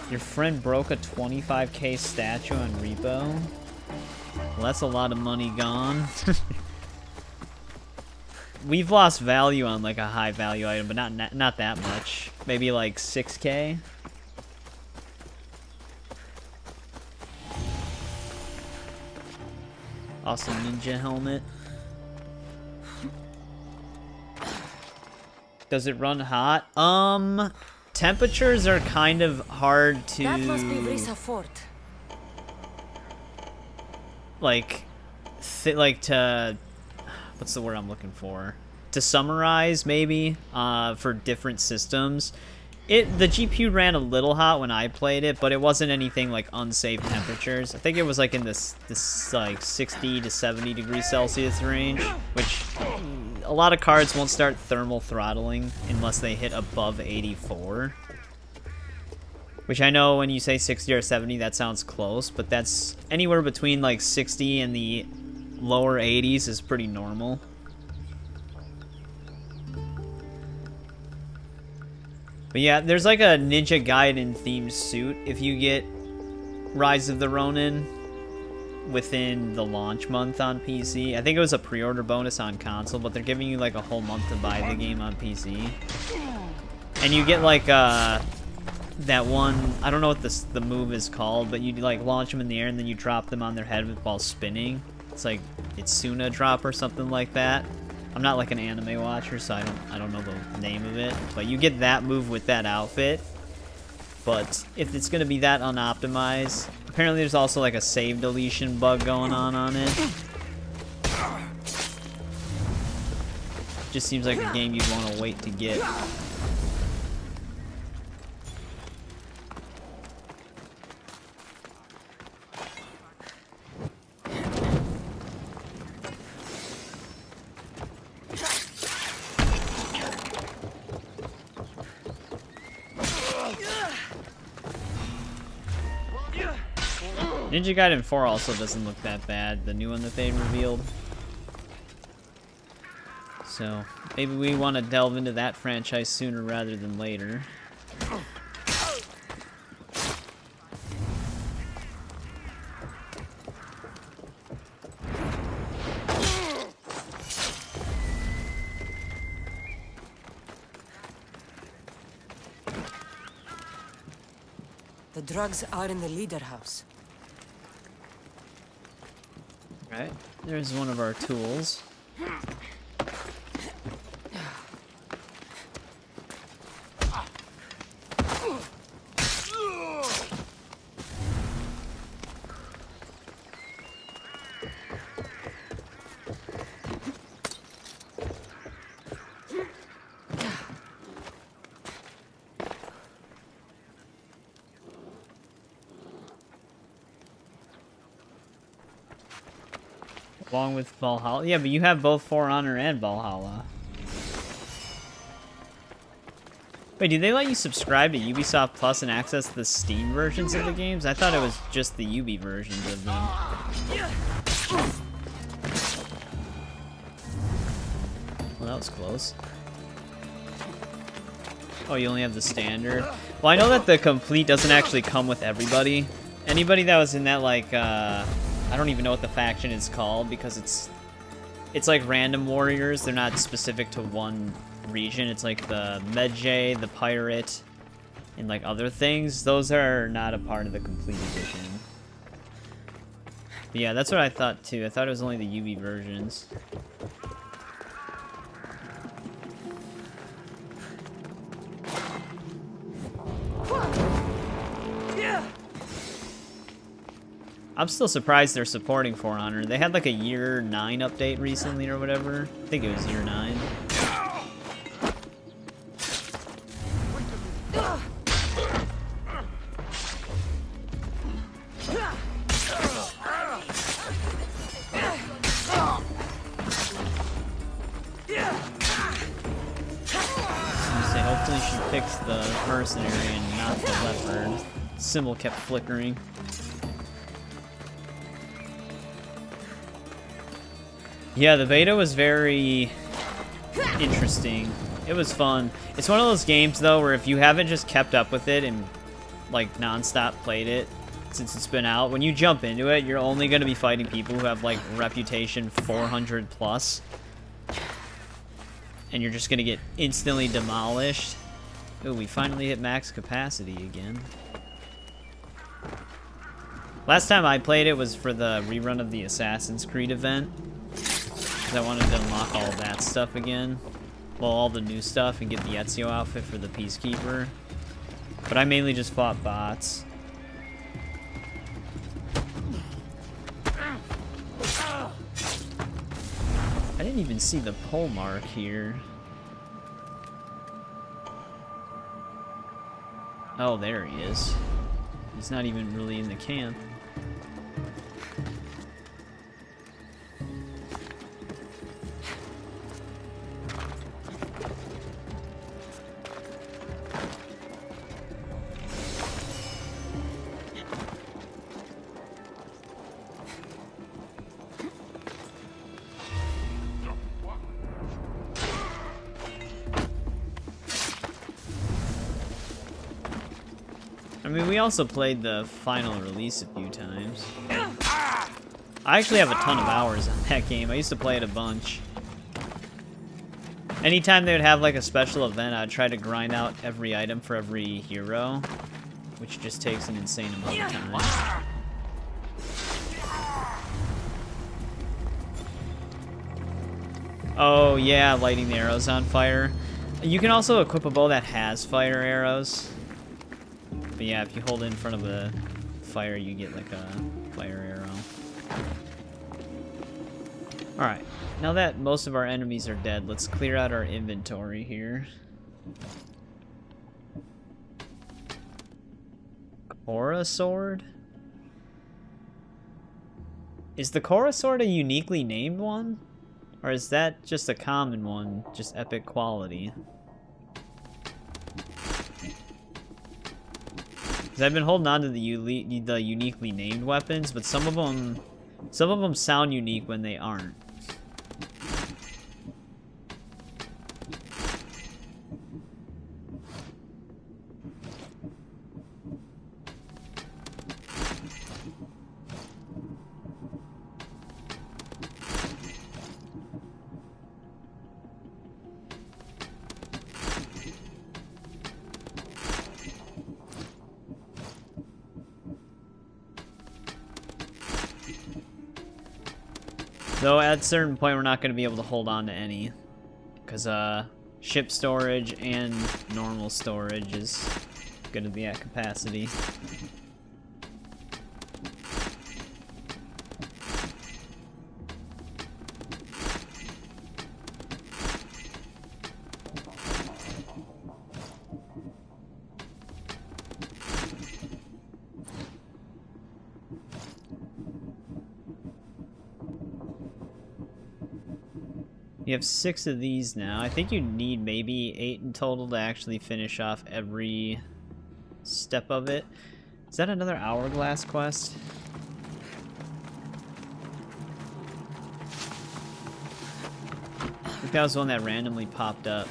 Your friend broke a 25k statue on Repo? Well, that's a lot of money gone. We've lost value on like a high value item, but not that much. Maybe like 6k. Awesome ninja helmet. Does it run hot? Temperatures are kind of hard to... That must be Risa Fort. Like to... What's the word I'm looking for? To summarize, maybe, for different systems. The GPU ran a little hot when I played it, but it wasn't anything like unsafe temperatures. I think it was like in this like 60 to 70 degrees Celsius range, which a lot of cards won't start thermal throttling unless they hit above 84. Which I know when you say 60 or 70, that sounds close, but that's anywhere between like 60 and the lower 80s is pretty normal. But yeah, there's like a Ninja Gaiden themed suit if you get Rise of the Ronin within the launch month on PC. I think it was a pre-order bonus on console, but they're giving you like a whole month to buy the game on PC. And you get like that one, I don't know what the move is called, but you like launch them in the air and then you drop them on their head while spinning. It's like Itsuna drop or something like that. I'm not like an anime watcher, so I don't know the name of it, but you get that move with that outfit. But if it's gonna be that unoptimized, apparently there's also like a save deletion bug going on it. Just seems like a game you'd want to wait to get. Ninja Gaiden 4 also doesn't look that bad, the new one that they revealed. So, maybe we want to delve into that franchise sooner rather than later. The drugs are in the leader house. Right, there's one of our tools. Along with Valhalla. Yeah, but you have both For Honor and Valhalla. Wait, do they let you subscribe to Ubisoft Plus and access the Steam versions of the games? I thought it was just the Ubi versions of them. Well, that was close. Oh, you only have the standard? Well, I know that the complete doesn't actually come with everybody. Anybody that was in that, like, I don't even know what the faction is called because it's like random warriors. They're not specific to one region. It's like the Medjay, the pirate, and like other things. Those are not a part of the complete edition. But yeah, that's what I thought too. I thought it was only the Ubi versions. I'm still surprised they're supporting For Honor. They had like a year 9 update recently or whatever. I think it was year 9. Hopefully she picks the mercenary and not the leopard. Symbol kept flickering. Yeah, the beta was very interesting. It was fun. It's one of those games, though, where if you haven't just kept up with it and, like, non-stop played it since it's been out, when you jump into it, you're only going to be fighting people who have, like, reputation 400 plus. And you're just going to get instantly demolished. Ooh, we finally hit max capacity again. Last time I played it was for the rerun of the Assassin's Creed event. Because I wanted to unlock all of that stuff again. Well, all the new stuff and get the Ezio outfit for the Peacekeeper. But I mainly just fought bots. I didn't even see the pole mark here. Oh, there he is. He's not even really in the camp. I mean, we also played the final release a few times. I actually have a ton of hours on that game. I used to play it a bunch. Anytime they would have like a special event, I'd try to grind out every item for every hero, which just takes an insane amount of time. Oh yeah, lighting the arrows on fire. You can also equip a bow that has fire arrows. But yeah, if you hold it in front of a fire, you get like a fire arrow. Alright, now that most of our enemies are dead, let's clear out our inventory here. Korra sword? Is the Korra sword a uniquely named one? Or is that just a common one, just epic quality? Because I've been holding on to the uniquely named weapons, but some of them sound unique when they aren't. Though at a certain point we're not going to be able to hold on to any. Because ship storage and normal storage is going to be at capacity. You have 6 of these now. I think you need maybe 8 in total to actually finish off every step of it. Is that another hourglass quest? I think that was the one that randomly popped up.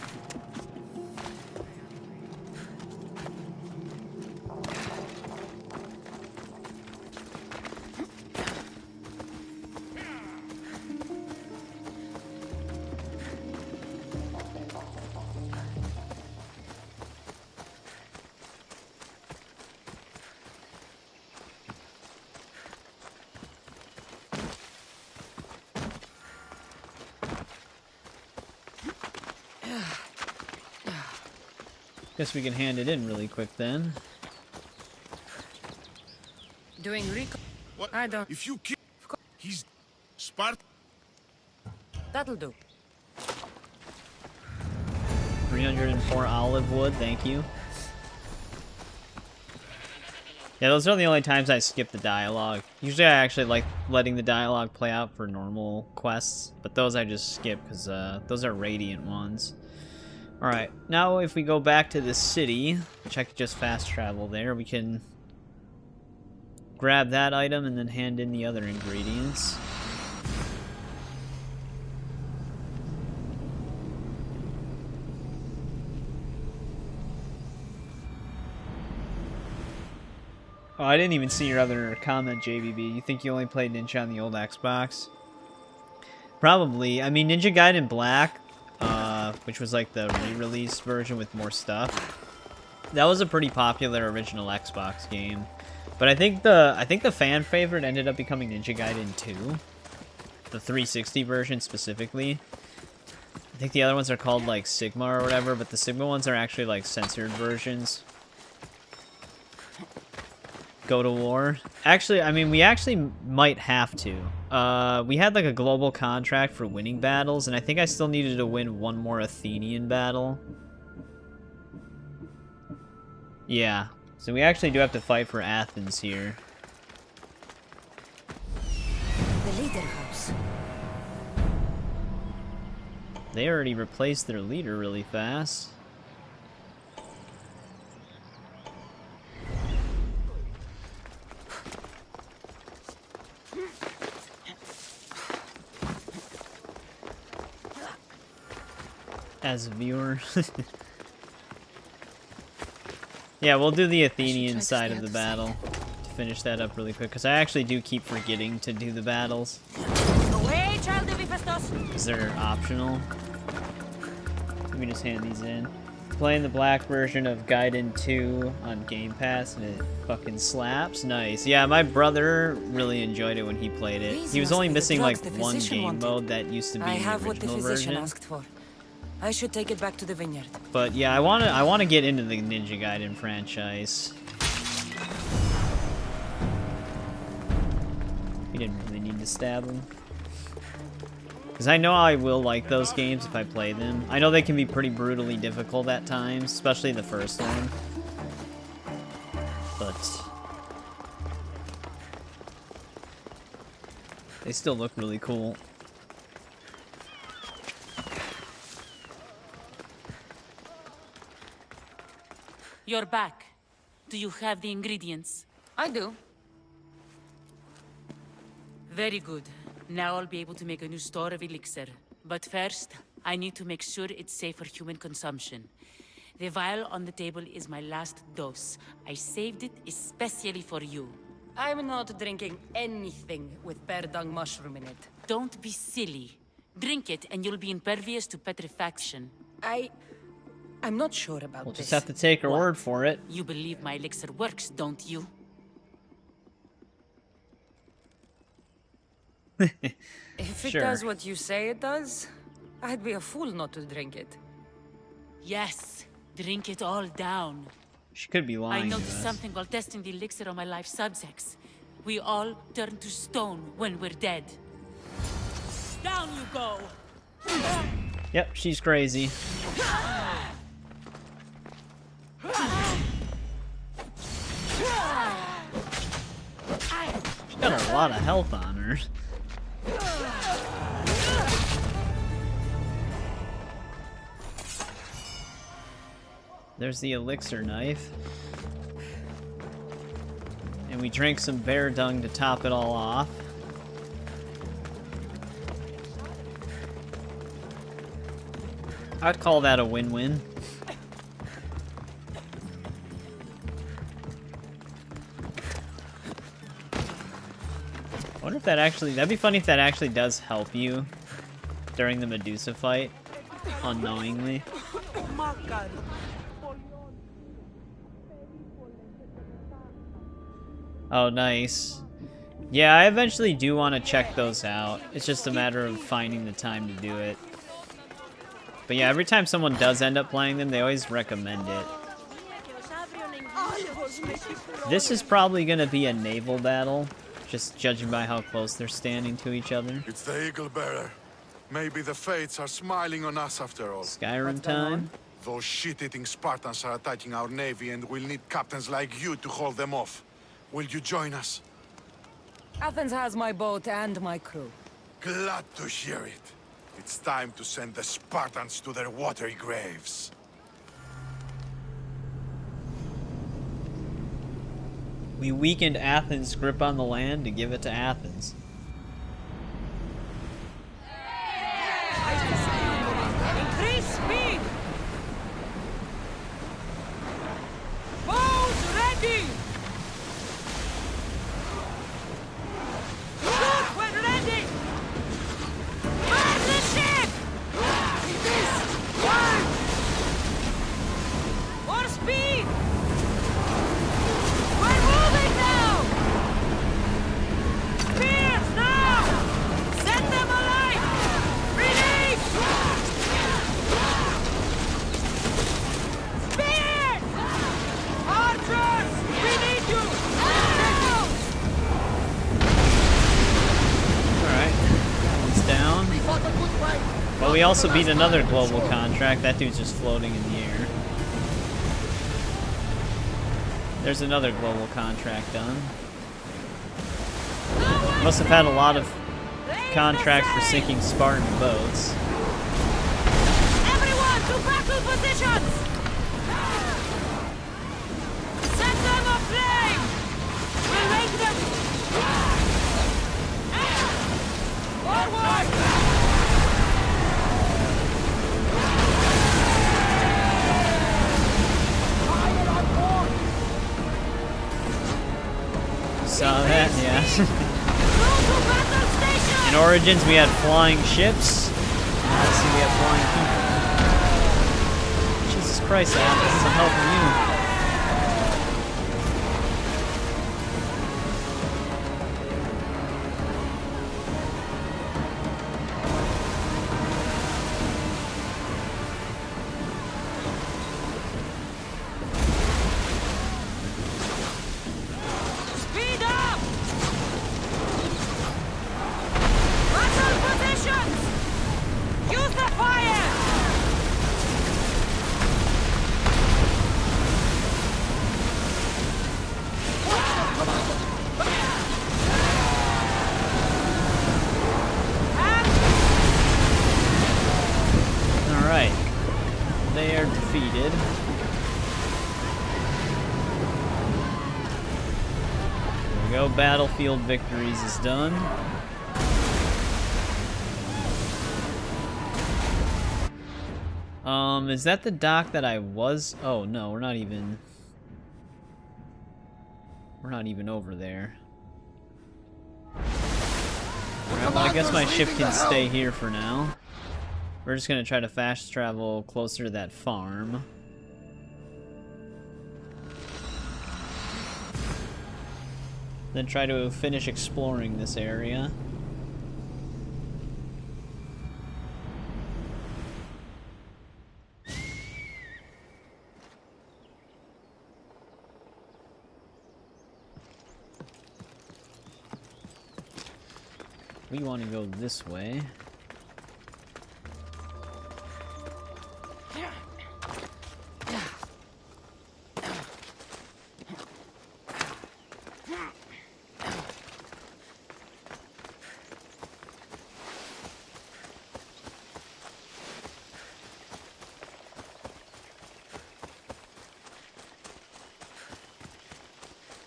Guess we can hand it in really quick then. Doing recon. What? I don't. If you kill, he's Spart. That'll do. 304 olive wood, thank you. Yeah, those are the only times I skip the dialogue. Usually I actually like letting the dialogue play out for normal quests, but those I just skip because those are radiant ones. Alright, now if we go back to the city, which I could just fast travel there, we can grab that item and then hand in the other ingredients. Oh, I didn't even see your other comment, JBB. You think you only played Ninja on the old Xbox? Probably. I mean, Ninja Gaiden Black, which was like the re-released version with more stuff. That was a pretty popular original Xbox game. But I think the fan favorite ended up becoming Ninja Gaiden 2. The 360 version specifically. I think the other ones are called like Sigma or whatever, but the Sigma ones are actually like censored versions. Go to war. Actually, I mean, we actually might have to. We had like a global contract for winning battles, and I think I still needed to win one more Athenian battle. Yeah. So we actually do have to fight for Athens here. The leader house. They already replaced their leader really fast. As a viewer. Yeah, we'll do the Athenian side of the battle to finish that up really quick, because I actually do keep forgetting to do the battles. Away, child of Hephaestus! Because they're optional. Let me just hand these in. Playing the black version of Gaiden 2 on Game Pass, and it fucking slaps. Nice. Yeah, my brother really enjoyed it when he played it. He was only missing like one game mode that used to be in the original what the physician version. asked for. I should take it back to the vineyard. But yeah, I wanna get into the Ninja Gaiden franchise. You didn't really need to stab him. Because I know I will like those games if I play them. I know they can be pretty brutally difficult at times, especially the first one. But they still look really cool. You're back. Do you have the ingredients? I do. Very good. Now I'll be able to make a new store of elixir. But first, I need to make sure it's safe for human consumption. The vial on the table is my last dose. I saved it especially for you. I'm not drinking anything with bear dung mushroom in it. Don't be silly. Drink it and you'll be impervious to petrifaction. I'm not sure about We'll this. just have to take her word for it. You believe my elixir works, don't you? If it Sure. does what you say it does, I'd be a fool not to drink it. Yes. Drink it all down. She could be lying I to noticed us. something while testing the elixir on my life subjects. We all turn to stone when we're dead. Down you go! Yep, she's crazy. She's got a lot of health on her. There's the elixir knife. And we drank some bear dung to top it all off. I'd call that a win-win. I wonder if that actually... That'd be funny if that actually does help you during the Medusa fight, unknowingly. Oh, nice. Yeah, I eventually do want to check those out. It's just a matter of finding the time to do it. But yeah, every time someone does end up playing them, they always recommend it. This is probably going to be a naval battle, just judging by how close they're standing to each other. It's the Eagle Bearer. Maybe the fates are smiling on us after all. Skyrim time. Those shit-eating Spartans are attacking our navy and we'll need captains like you to hold them off. Will you join us? Athens has my boat and my crew. Glad to hear it. It's time to send the Spartans to their watery graves. We weakened Athens' grip on the land to give it to Athens. Increase speed! Boats ready! Shoot when ready! Burn the ship! More speed! We're moving now! Spears now! Set them alight! Release! Spears! Archers! We need you! Now! Alright. That one's down. But we also beat another global contract. That dude's just floating in the air. There's another global contract done. Must have had a lot of contracts for sinking Spartan boats. Everyone to battle positions! Set them aflame! We'll make them... Forward! Saw that, yeah. Go to battle station! In Origins, we had flying ships. Let's see, we have flying people. Christ, Atlas, I'm helping you. Speed up! Battle positions! Use the fire! Alright. They are defeated. There we go. Battlefield victories is done. Is that the dock that I was? Oh no, we're not even over there. Alright, well, I guess my ship can stay here for now. We're just gonna try to fast travel closer to that farm. Then try to finish exploring this area. We want to go this way.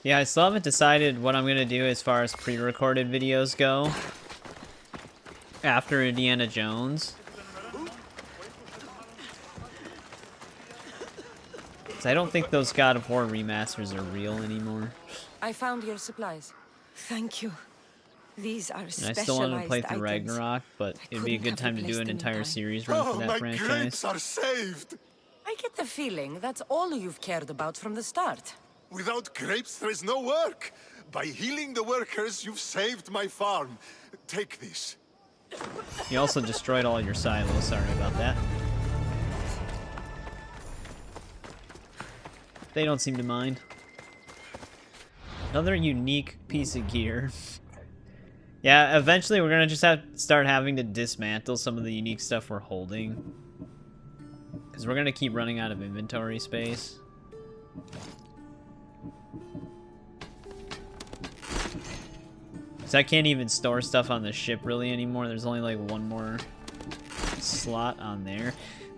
Yeah, I still haven't decided what I'm gonna do as far as pre-recorded videos go after Indiana Jones. 'Cause I don't think those God of War remasters are real anymore. I found your supplies. Thank you. These are And I specialized still wanted to play through items. Ragnarok, but it'd be a couldn't good have time to do replaced an them in entire time. series run for Oh, that my franchise. grapes are saved! I get the feeling that's all you've cared about from the start. Without grapes, there is no work. By healing the workers, you've saved my farm. Take this. You also destroyed all your silos, sorry about that. They don't seem to mind. Another unique piece of gear. Yeah, eventually we're gonna just have to start having to dismantle some of the unique stuff we're holding. Because we're gonna keep running out of inventory space. So I can't even store stuff on the ship really anymore. There's only like one more slot on there.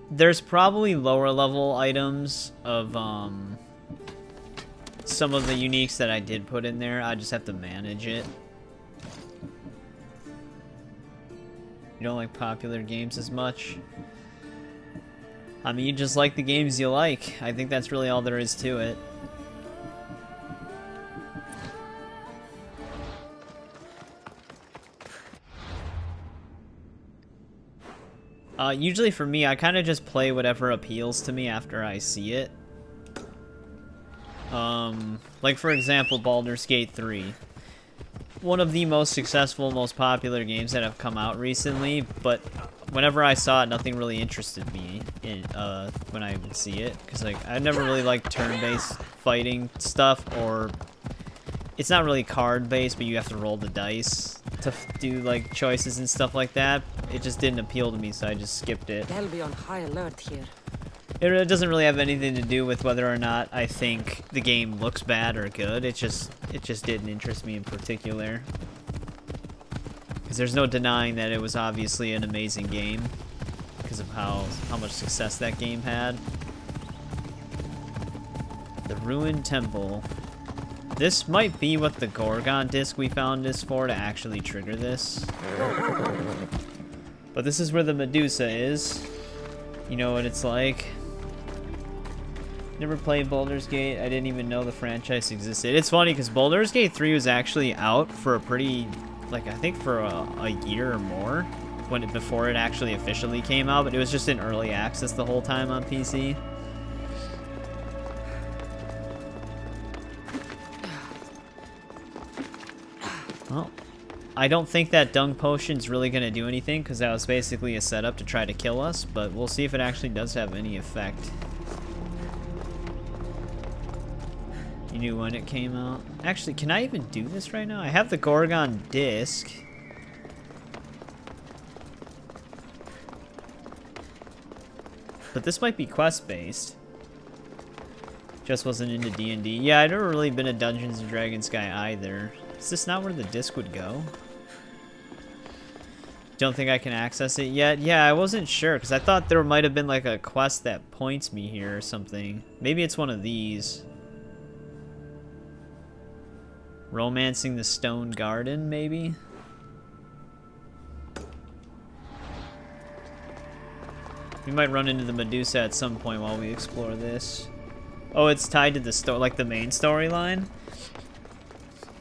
There's probably lower level items of some of the uniques that I did put in there. I just have to manage it. You don't like popular games as much? I mean, you just like the games you like. I think that's really all there is to it. Usually for me, I kind of just play whatever appeals to me after I see it. Like for example, Baldur's Gate 3. One of the most successful, most popular games that have come out recently, but whenever I saw it, nothing really interested me in, when I would see it. Because like, I never really liked turn-based fighting stuff, or it's not really card-based, but you have to roll the dice to do like choices and stuff like that. It just didn't appeal to me, so I just skipped it. They'll be on high alert here. It doesn't really have anything to do with whether or not I think the game looks bad or good. It just didn't interest me in particular. Because there's no denying that it was obviously an amazing game because of how much success that game had. The Ruined Temple. This might be what the Gorgon disc we found is for, to actually trigger this. But this is where the Medusa is. You know what it's like. Never played Baldur's Gate. I didn't even know the franchise existed. It's funny because Baldur's Gate 3 was actually out for a pretty, like, I think for a year or more before it actually officially came out, but it was just in early access the whole time on PC. I don't think that dung potion's really going to do anything, because that was basically a setup to try to kill us, but we'll see if it actually does have any effect. You knew when it came out? Actually, can I even do this right now? I have the Gorgon disc. But this might be quest-based. Just wasn't into D&D. Yeah, I've never really been a Dungeons & Dragons guy either. Is this not where the disc would go? Don't think I can access it yet? Yeah, I wasn't sure, because I thought there might have been like a quest that points me here or something. Maybe it's one of these. Romancing the Stone Garden, maybe? We might run into the Medusa at some point while we explore this. Oh, it's tied to the like the main storyline?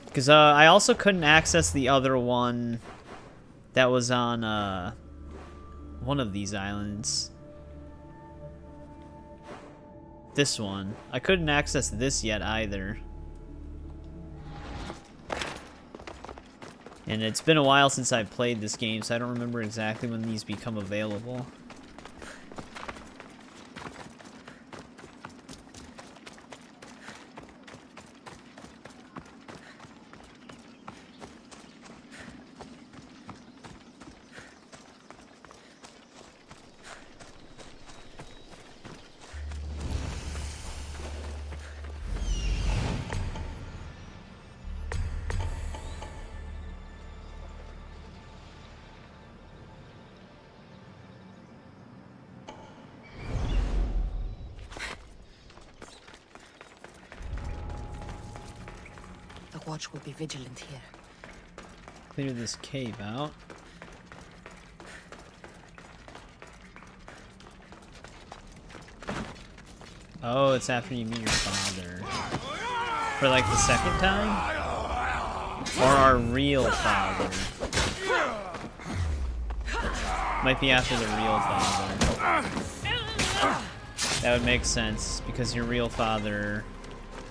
Because I also couldn't access the other one that was on one of these islands. This one. I couldn't access this yet either. And it's been a while since I played this game, so I don't remember exactly when these become available. The watch will be vigilant here. Clear this cave out. Oh, it's after you meet your father. For like the second time? Or our real father? Might be after the real father. That would make sense, because your real father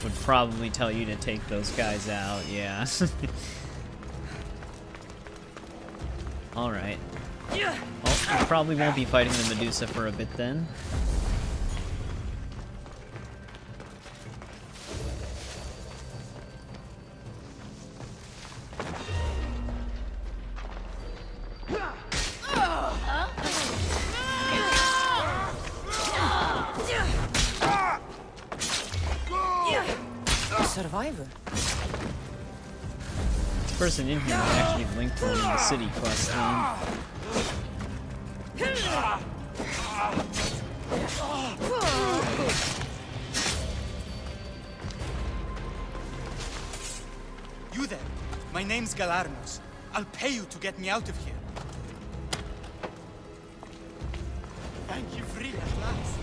would probably tell you to take those guys out, yeah. Alright. Well, we probably won't be fighting the Medusa for a bit then. Survivor. This person in here is actually linked to one of the city quests then. You there? My name's Galarnos. I'll pay you to get me out of here. Thank you, free at last.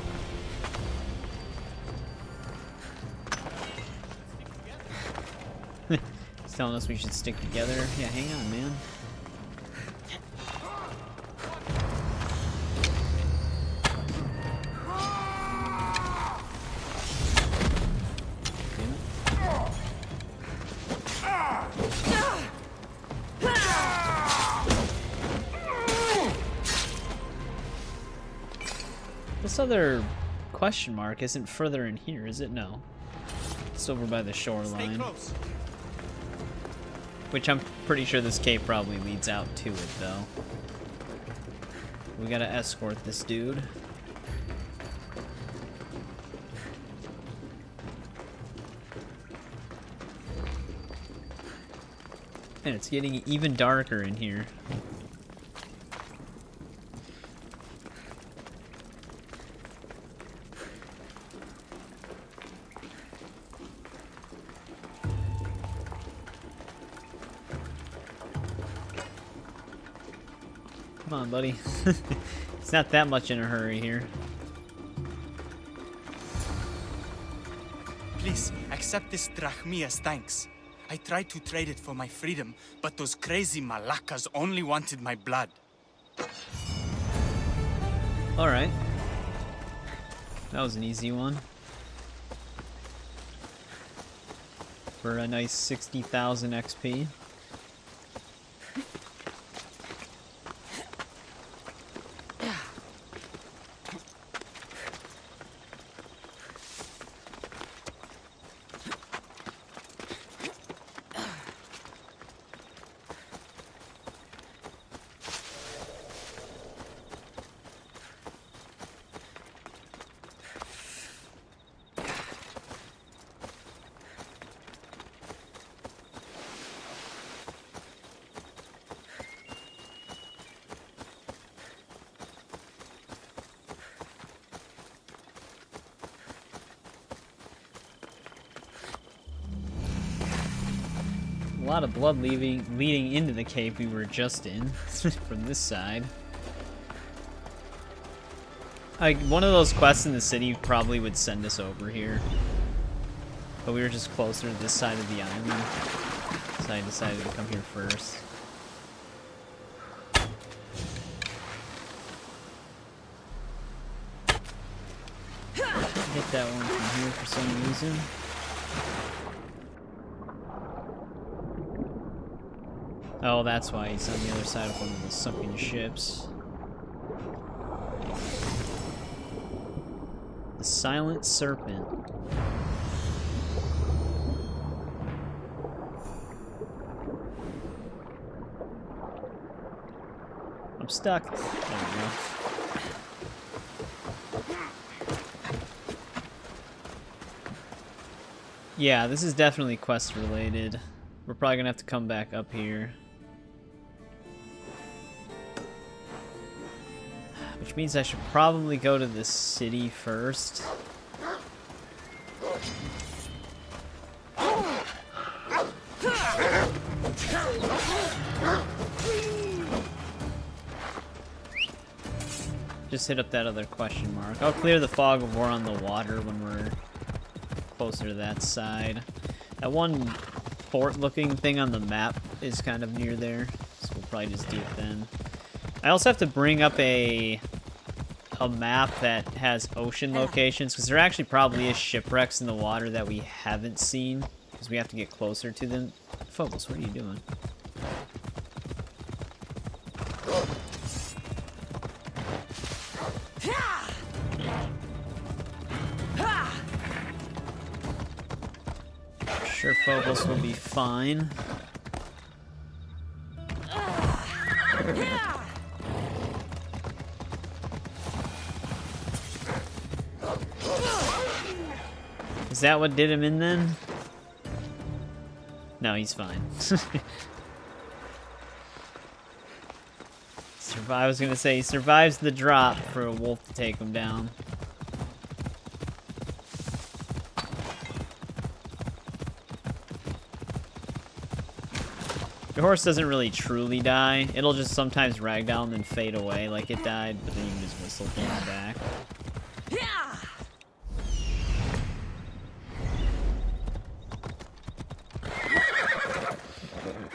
He's telling us we should stick together. Yeah, hang on, man. This other question mark isn't further in here, is it? No. It's over by the shoreline. Which I'm pretty sure this cave probably leads out to it, though. We gotta escort this dude. And it's getting even darker in here. Come on, buddy. It's not that much in a hurry here. Please, accept this drachmi as thanks. I tried to trade it for my freedom, but those crazy malakas only wanted my blood. Alright. That was an easy one. For a nice 60,000 XP. lot of blood leading into the cave we were just in from this side. Like, one of those quests in the city probably would send us over here. But we were just closer to this side of the island. So I decided to come here first. Hit that one from here for some reason. Oh, that's why he's on the other side of one of the sunken ships. The Silent Serpent. I'm stuck. There we go. Yeah, this is definitely quest related. We're probably gonna have to come back up here. Which means I should probably go to the city first. Just hit up that other question mark. I'll clear the fog of war on the water when we're closer to that side. That one fort-looking thing on the map is kind of near there, so we'll probably just do it then. I also have to bring up a map that has ocean locations, because there actually probably is shipwrecks in the water that we haven't seen, because we have to get closer to them. Phobos, what are you doing? Sure, Phobos will be fine. Is that what did him in then? No, he's fine. I was gonna say he survives the drop for a wolf to take him down. Your horse doesn't really truly die. It'll just sometimes ragdown and fade away like it died, but then you can just whistle for him back.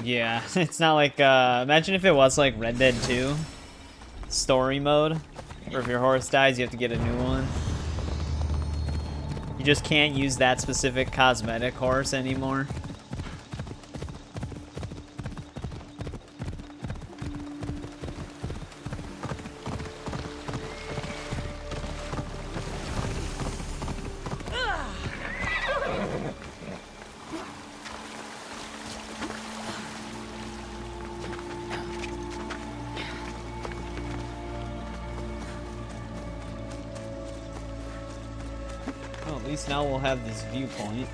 Yeah, it's not like, imagine if it was like Red Dead 2 story mode, where if your horse dies, you have to get a new one. You just can't use that specific cosmetic horse anymore. At least now we'll have this viewpoint.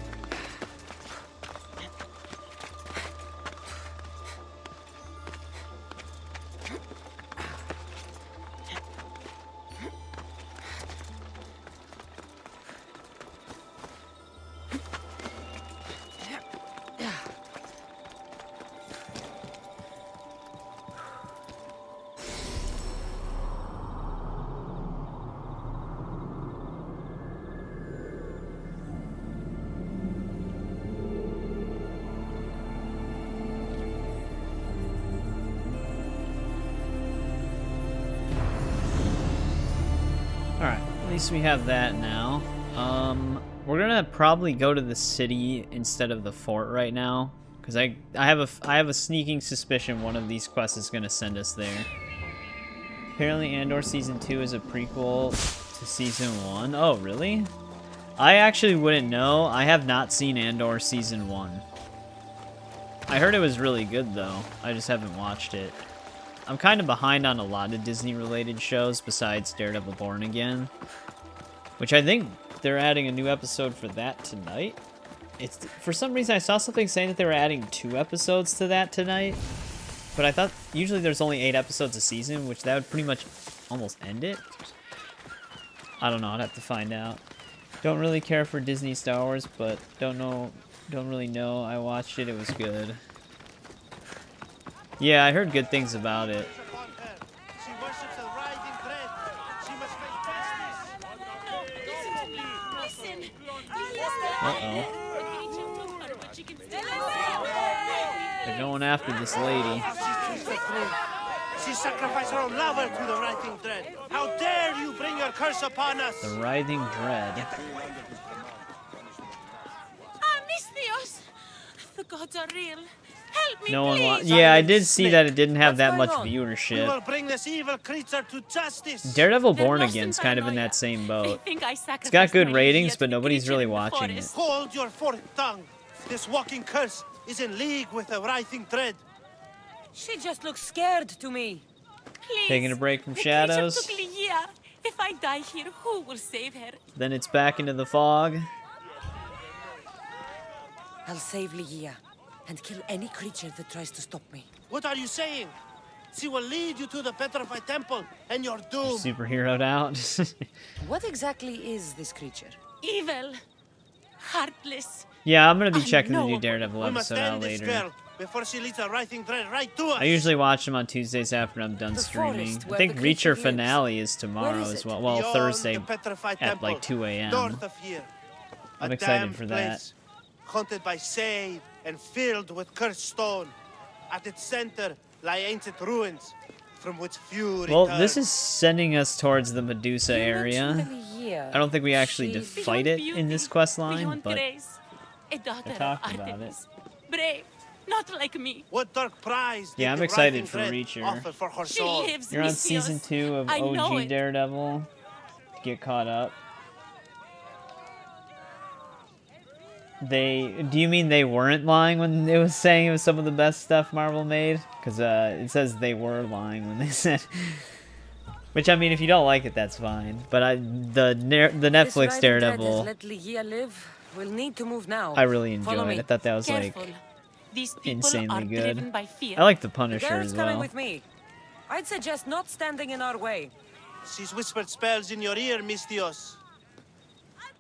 Alright, at least we have that now. We're gonna probably go to the city instead of the fort right now, because I have a sneaking suspicion one of these quests is gonna send us there. Apparently Andor Season 2 is a prequel to Season 1. Oh, really? I actually wouldn't know. I have not seen Andor Season 1. I heard it was really good, though. I just haven't watched it. I'm kind of behind on a lot of Disney-related shows besides Daredevil Born Again, which I think they're adding a new episode for that tonight. For some reason, I saw something saying that they were adding 2 episodes to that tonight, but I thought usually there's only 8 episodes a season, which that would pretty much almost end it. I don't know. I'd have to find out. Don't really care for Disney Star Wars, but don't really know. I watched it. It was good. Yeah, I heard good things about it. She worships a writhing dread. She must face justice. Uh-oh. They're going after this lady. She sacrificed her own lover to the writhing dread. How dare you bring your curse upon us? The writhing dread. Misthios! The gods are real. Help me, No one please. wants. Yeah, I did see that it didn't have that much What's going on? We will viewership. bring this evil creature to justice. Daredevil They're Born lost in Again's kind of in paranoia. that same I boat. think I It's got sacrificed good my ratings, Lydia but to the nobody's creature really in the watching it. forest. Hold your forked tongue. This walking curse is in league with the writhing dread. She just looks scared to me. Please. Taking a break from The shadows. creature took Lydia. If I die here, who will save her? Then it's back into the fog. I'll save Ligia and kill any creature that tries to stop me. What are you saying? She will lead you to the petrified temple, and you're doomed. Superheroed out. What exactly is this creature? Evil. Heartless. Yeah, I'm gonna be I checking the know. new Daredevil We must episode out end this later. girl before she leads a writhing dread right to us. I usually watch them on Tuesdays after I'm done The streaming. forest I where think the Reacher creature lives. finale is tomorrow Where is as it? well. Well, Beyond Thursday the petrified at temple, like 2 a.m. north of here. I'm A excited damned for that. place, haunted by shade and filled with cursed stone. At its center lie ancient ruins, from which few return. Well, this is sending us towards the Medusa You area. mentioned Ligia. I don't think we actually She- fight Beyond it beauty, in this quest line, beyond but grace. A daughter of talked about Artemis. Brave. Not like me. What dark prize did yeah, I'm the excited writhing for dread Reacher. offer for her She soul? lives, You're on Misthios. season 2 of I know OG it. Daredevil. Get caught up. Do you mean they weren't lying when it was saying it was some of the best stuff Marvel made? Because it says they were lying when they said. Which, I mean, if you don't like it, that's fine. But the This Netflix writhing dread has Daredevil, let Ligia live. We'll need to move now. I really Follow enjoyed. me. I thought that was Careful. like These people insanely are good. driven by fear. I like the The Punisher girl's as coming well. with me. I'd suggest not standing in our way. She's whispered spells in your ear, Misthios.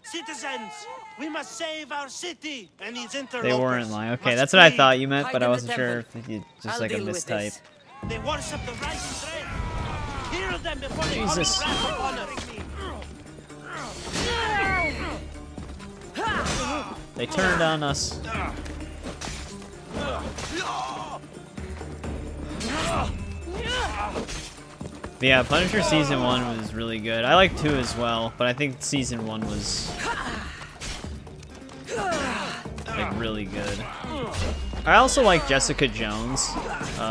Citizens, we must save our city and its interlopers. They weren't lying. Okay, Must that's what I flee. thought you meant, Hide but I in the wasn't sure temple. if you just I'll like a deal with mistype. this. They worship the rising dread. Heal them before they Jesus. come in wrath upon us. They turned on us. But yeah, Punisher Season 1 was really good. I like 2 as well, but I think Season 1 was like really good. I also like Jessica Jones.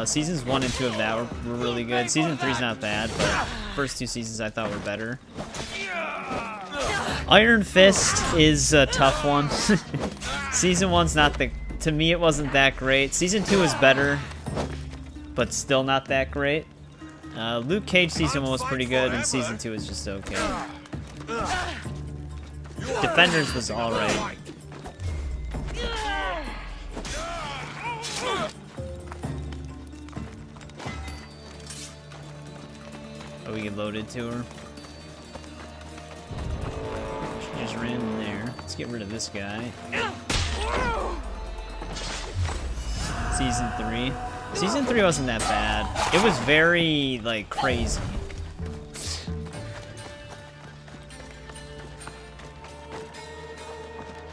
Seasons 1 and 2 of that were really good. Season 3's not bad, but first 2 seasons I thought were better. Iron Fist is a tough one. Season 1's not the... To me, it wasn't that great. Season 2 is better, but still not that great. Luke Cage Season 1 was pretty good, and Season 2 is just okay. Defenders was alright. Oh, we get loaded to her. She just ran in there. Let's get rid of this guy. Season 3. Season 3 wasn't that bad. It was very, like, crazy.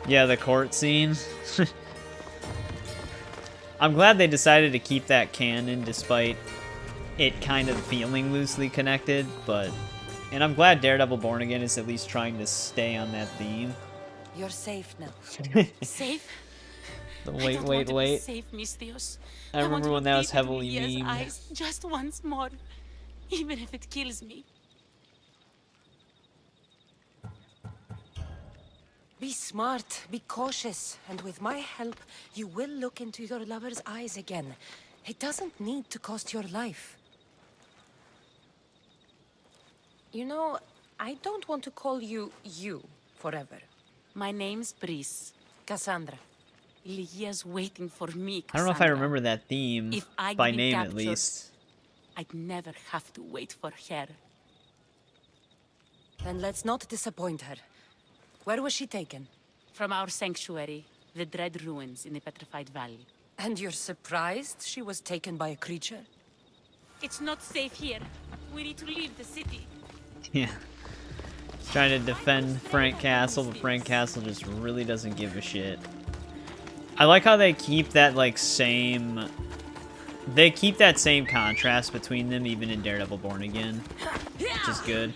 Yeah, the court scene. I'm glad they decided to keep that canon despite it kind of feeling loosely connected, but... And I'm glad Daredevil Born Again is at least trying to stay on that theme. You're safe now. Safe? Wait. Safe, Misthios. I remember when that was look deep in heavily Lydia's memed. eyes just once more, even if it kills me. Be smart, be cautious, and with my help, you will look into your lover's eyes again. It doesn't need to cost your life. You know, I don't want to call you forever. My name's Brice. Cassandra. Lydia's waiting for me, I don't know if I Kassandra. remember that theme If I by get name at captured, least. I'd never have to wait for her. Then let's not disappoint her. Where was she taken? From our sanctuary, the Dread Ruins in the Petrified Valley. And you're surprised she was taken by a creature? It's not safe here. We need to leave the city. Yeah. He's trying to defend Frank Castle, but Frank Castle just really doesn't give a shit. I like how they keep that, like, same... They keep that same contrast between them, even in Daredevil Born Again. Which is good.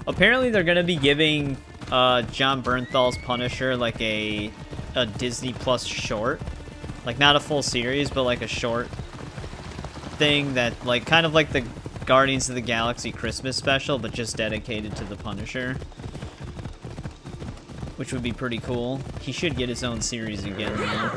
Apparently they're gonna be giving John Bernthal's Punisher like a Disney Plus short. Like not a full series, but like a short thing that like kind of like the Guardians of the Galaxy Christmas special, but just dedicated to the Punisher. Which would be pretty cool. He should get his own series again though.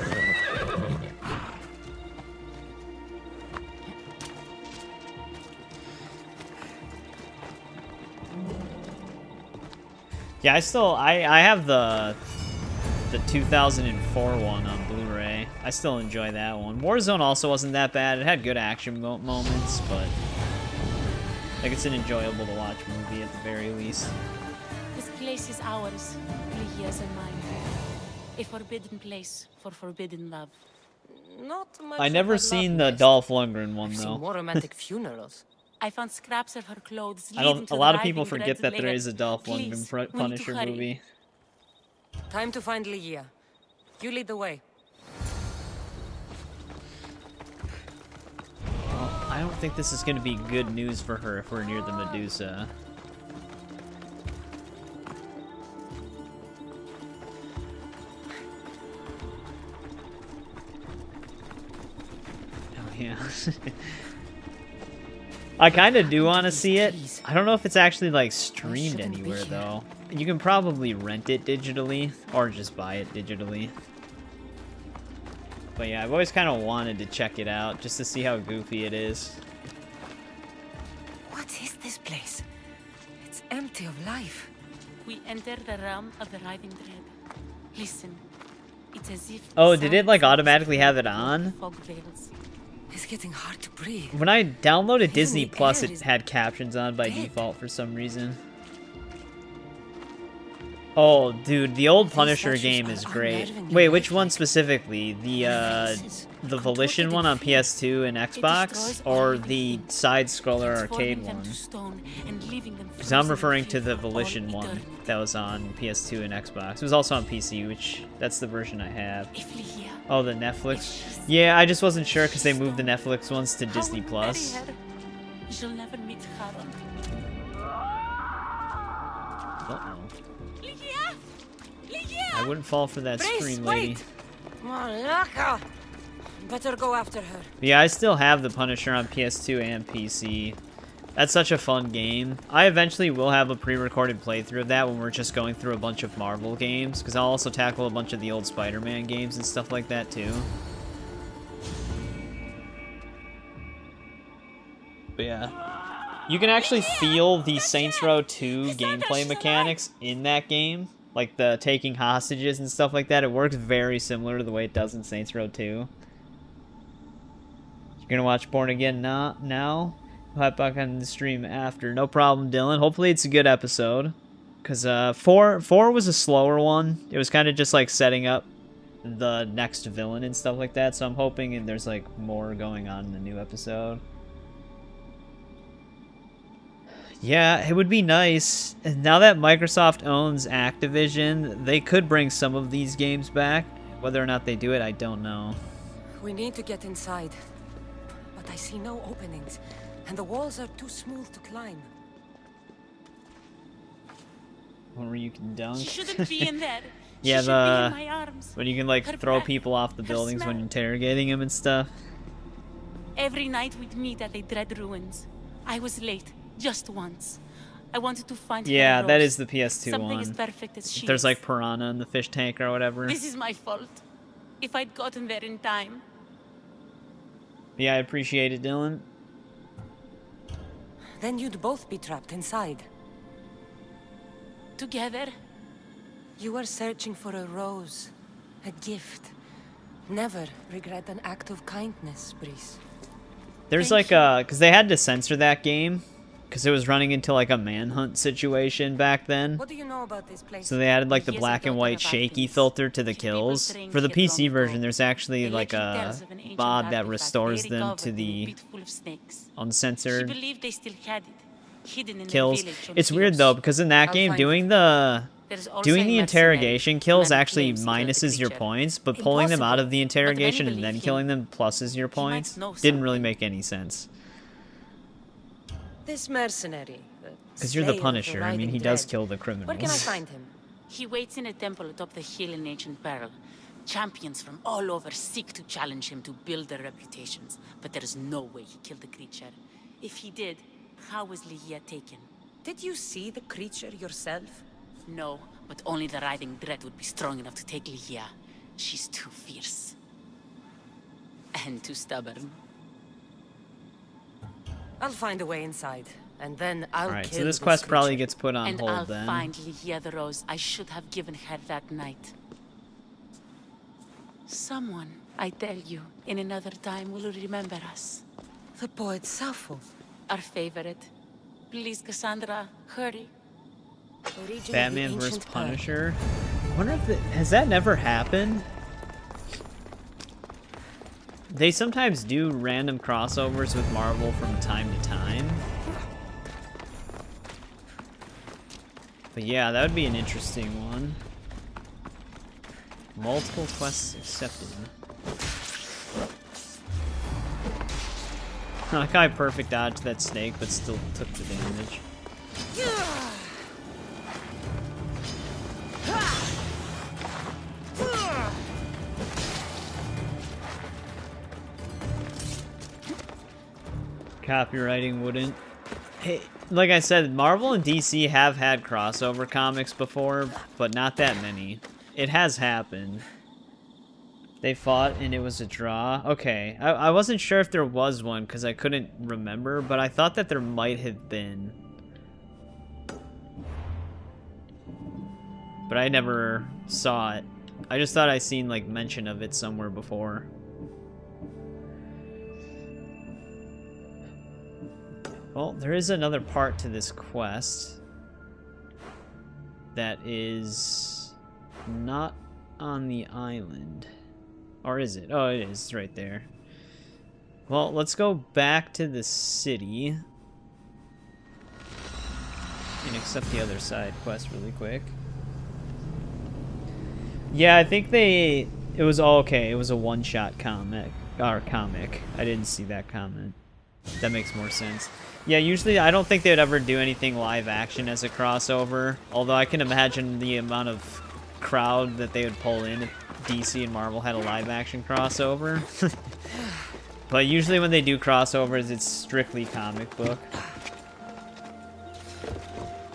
Yeah, I have the 2004 one on Blu-ray. I still enjoy that one. Warzone also wasn't that bad. It had good action moments, but like it's an enjoyable to watch movie at the very least. This place is ours, Lygia's and mine. A forbidden place for forbidden love. Not much. I never seen the Dolph Lundgren one I've seen though. more romantic funerals. I found scraps of her clothes. I don't. leading to A the lot of people riding forget thread that there layer. is a Dolph Please, Lundgren we need to Punisher hurry. movie. Time to find Lygia. You lead the way. Well, I don't think this is going to be good news for her if we're near the Medusa. Oh yeah. I kind of do want to see it. I don't know if it's actually like streamed anywhere though. You can probably rent it digitally or just buy it digitally. But yeah, I've always kind of wanted to check it out just to see how goofy it is. What is this place? It's empty of life. We enter the realm of the riding thread. Listen, it's as if. Oh, did it like sound automatically have it on? fog veils. It's getting hard to breathe. When I downloaded Even Disney the Plus, air it is had captions on by dead. default for some reason. Oh, dude, the old Punisher game is great. Wait, which one specifically? The Volition one on PS2 and Xbox, or the side-scroller arcade one? Because I'm referring to the Volition one that was on PS2 and Xbox. It was also on PC, which that's the version I have. Oh, the Netflix. Yeah, I just wasn't sure because they moved the Netflix ones to Disney Plus. She'll never meet Charon. Uh-oh. Lygia! Lygia! I wouldn't fall for that scream, lady. Malaka! Better go after her. Yeah, I still have the Punisher on PS2 and PC. That's such a fun game. I eventually will have a pre-recorded playthrough of that when we're just going through a bunch of Marvel games, because I'll also tackle a bunch of the old Spider-Man games and stuff like that too. But yeah. You can actually feel the Saints Row 2 gameplay mechanics in that game. Like the taking hostages and stuff like that. It works very similar to the way it does in Saints Row 2. You're gonna watch Born Again now? I'll hop back on the stream after. No problem, Dylan. Hopefully it's a good episode. Because 4 was a slower one. It was kind of just like setting up the next villain and stuff like that. So I'm hoping there's like more going on in the new episode. Yeah, it would be nice. Now that Microsoft owns Activision, they could bring some of these games back. Whether or not they do it, I don't know. We need to get inside. But I see no openings. And the walls are too smooth to climb. One where you can dunk. She shouldn't be in there. Yeah, she should be in my arms. when you can like Her throw breath, people off the her buildings when smell. interrogating them and stuff. Every night we'd meet at the Dread Ruins. I was late, just once. I wanted to find her Yeah, that rose. is the PS2 Something one. as perfect as she There's is. like piranha in the fish tank or whatever. This is my fault. If I'd gotten there in time. Yeah, I appreciate it, Dylan. Then you'd both be trapped inside. Together? You were searching for a rose. A gift. Never regret an act of kindness, Brice. There's like a... Because they had to censor that game. Because it was running into like a manhunt situation back then. What do you know about this place? So they added like the He is a black and daughter white of shaky Artemis. filter to the She people kills. trained For the here PC long version, ago. there's actually The like legend a tells of an ancient mod that artifact restores they them recovered to in a the pit full of snakes. She uncensored believed they still had it, hidden in kills. their village on It's weird Chios. though, because in that I'll game, find doing it. the There's also doing a the mercenary, interrogation the kills man who actually claims he killed the minuses your creature. points, but pulling them out of the Impossible. But many interrogation and then believe killing him. them pluses your He might points. know Didn't really something. make any sense. This mercenary. Because you're the slayer of Punisher. I mean, he riding does dread. kill the Where can I criminals. find him? He waits in a temple atop the hill in ancient peril. Champions from all over seek to challenge him to build their reputations, but there is no way he killed the creature. If he did, how was Ligia taken? Did you see the creature yourself? No, but only the riding dread would be strong enough to take Ligia. She's too fierce. And too stubborn. I'll find a way inside, and then I'll Alright, kill so this quest probably creature. gets put on And hold I'll then. find Ligia the rose I should have given her that night. Someone, I tell you, in another time will remember us. The poet Sappho. Our favorite. Please, Kassandra, hurry. Origin of the Batman vs. ancient pearl. Punisher. I wonder if has that never happened? They sometimes do random crossovers with Marvel from time to time. But yeah, that would be an interesting one. Multiple quests accepted. I like how I perfect dodged that snake, but still took the damage. Copywriting wouldn't. Hey, like I said, Marvel and DC have had crossover comics before, but not that many. It has happened. They fought and it was a draw. Okay, I wasn't sure if there was one because I couldn't remember, but I thought that there might have been. But I never saw it. I just thought I seen like mention of it somewhere before. Well, there is another part to this quest that is not on the island. Or is it? Oh, it is. It's right there. Well, let's go back to the city and accept the other side quest really quick. Yeah, I think it was all okay. It was a one-shot comic. I didn't see that comment. That makes more sense. Yeah, usually I don't think they'd ever do anything live action as a crossover. Although I can imagine the amount of crowd that they would pull in if DC and Marvel had a live action crossover. But usually when they do crossovers, it's strictly comic book.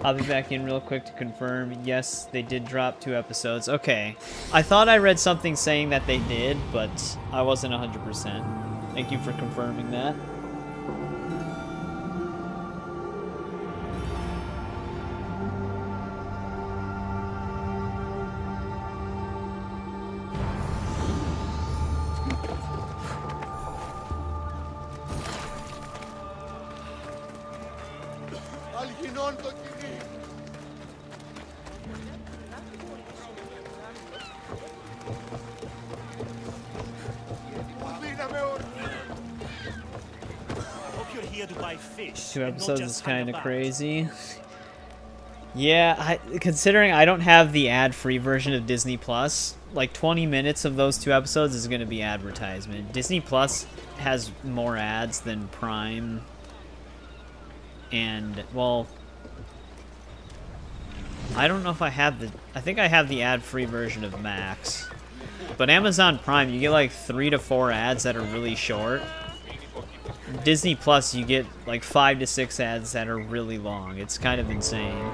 I'll be back in real quick to confirm. Yes, they did drop 2 episodes. Okay. I thought I read something saying that they did, but I wasn't 100%. Thank you for confirming that. Hope you're here to buy fish. 2 and not episodes just is hang kind of about. crazy. Yeah, considering I don't have the ad-free version of Disney Plus, like 20 minutes of those 2 episodes is going to be advertisement. Disney Plus has more ads than Prime, and well, I don't know if I have the. I think I have the ad-free version of Max, but Amazon Prime you get like 3 to 4 ads that are really short. Disney Plus you get like 5 to 6 ads that are really long. It's kind of insane.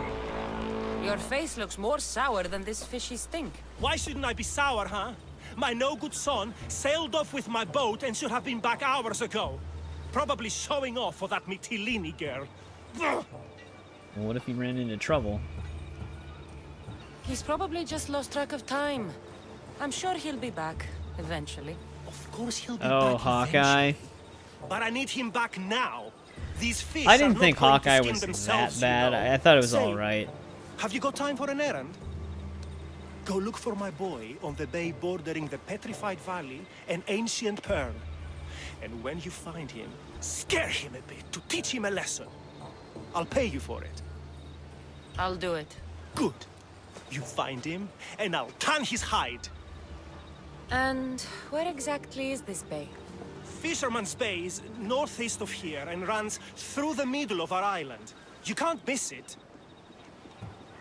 Your face looks more sour than this fishy stink. Why shouldn't I be sour, huh? My no-good son sailed off with my boat and should have been back hours ago. Probably showing off for that Mytilene girl. Ugh. Well, what if he ran into trouble? He's probably just lost track of time. I'm sure he'll be back, eventually. Of course he'll be Oh, back Hawkeye. eventually. but I need him back now. These fish I are didn't not think going to Hawkeye skin was themselves, that bad. you know. I thought it was Say, alright. have you got time for an errand? Go look for my boy on the bay bordering the Petrified Valley and Ancient Pearl. And when you find him, scare him a bit to teach him a lesson. I'll pay you for it. I'll do it. Good. You find him, and I'll tan his hide. And where exactly is this bay? Fisherman's Bay is northeast of here and runs through the middle of our island. You can't miss it.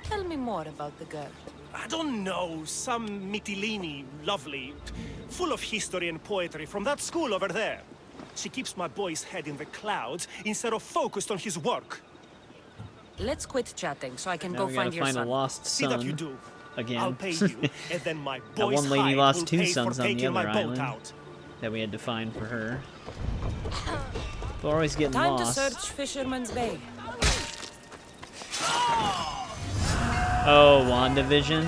Tell me more about the girl. I don't know, some Mytilene, lovely, full of history and poetry from that school over there. She keeps my boy's head in the clouds instead of focused on his work. Let's quit chatting so I can Now go we find gotta your find son. a lost See that you son do. again. I'll pay you, and then my boy's one lady hide lost will two pay sons for on the taking my other boat island. out. That we had to find for her. We're always getting Time lost. to search Fisherman's Bay. Oh, WandaVision?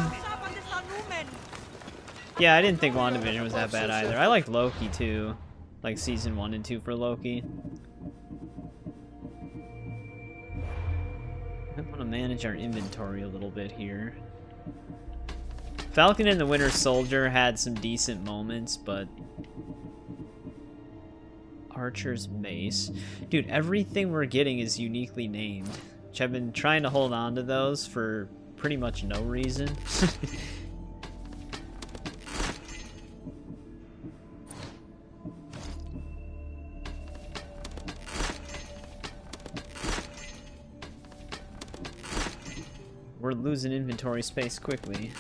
Yeah, I didn't think WandaVision was that bad either. I liked Loki too. Like season 1 and 2 for Loki. I want to manage our inventory a little bit here. Falcon and the Winter Soldier had some decent moments, but Archer's Mace. Dude, everything we're getting is uniquely named, which I've been trying to hold on to those for pretty much no reason. We're losing inventory space quickly.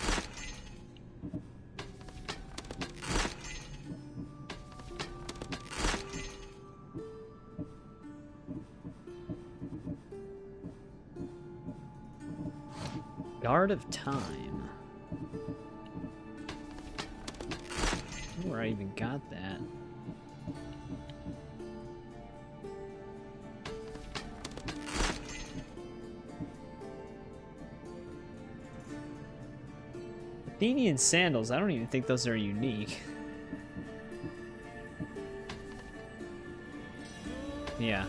Guard of Time. I don't know where I even got that. Athenian sandals, I don't even think those are unique. Yeah.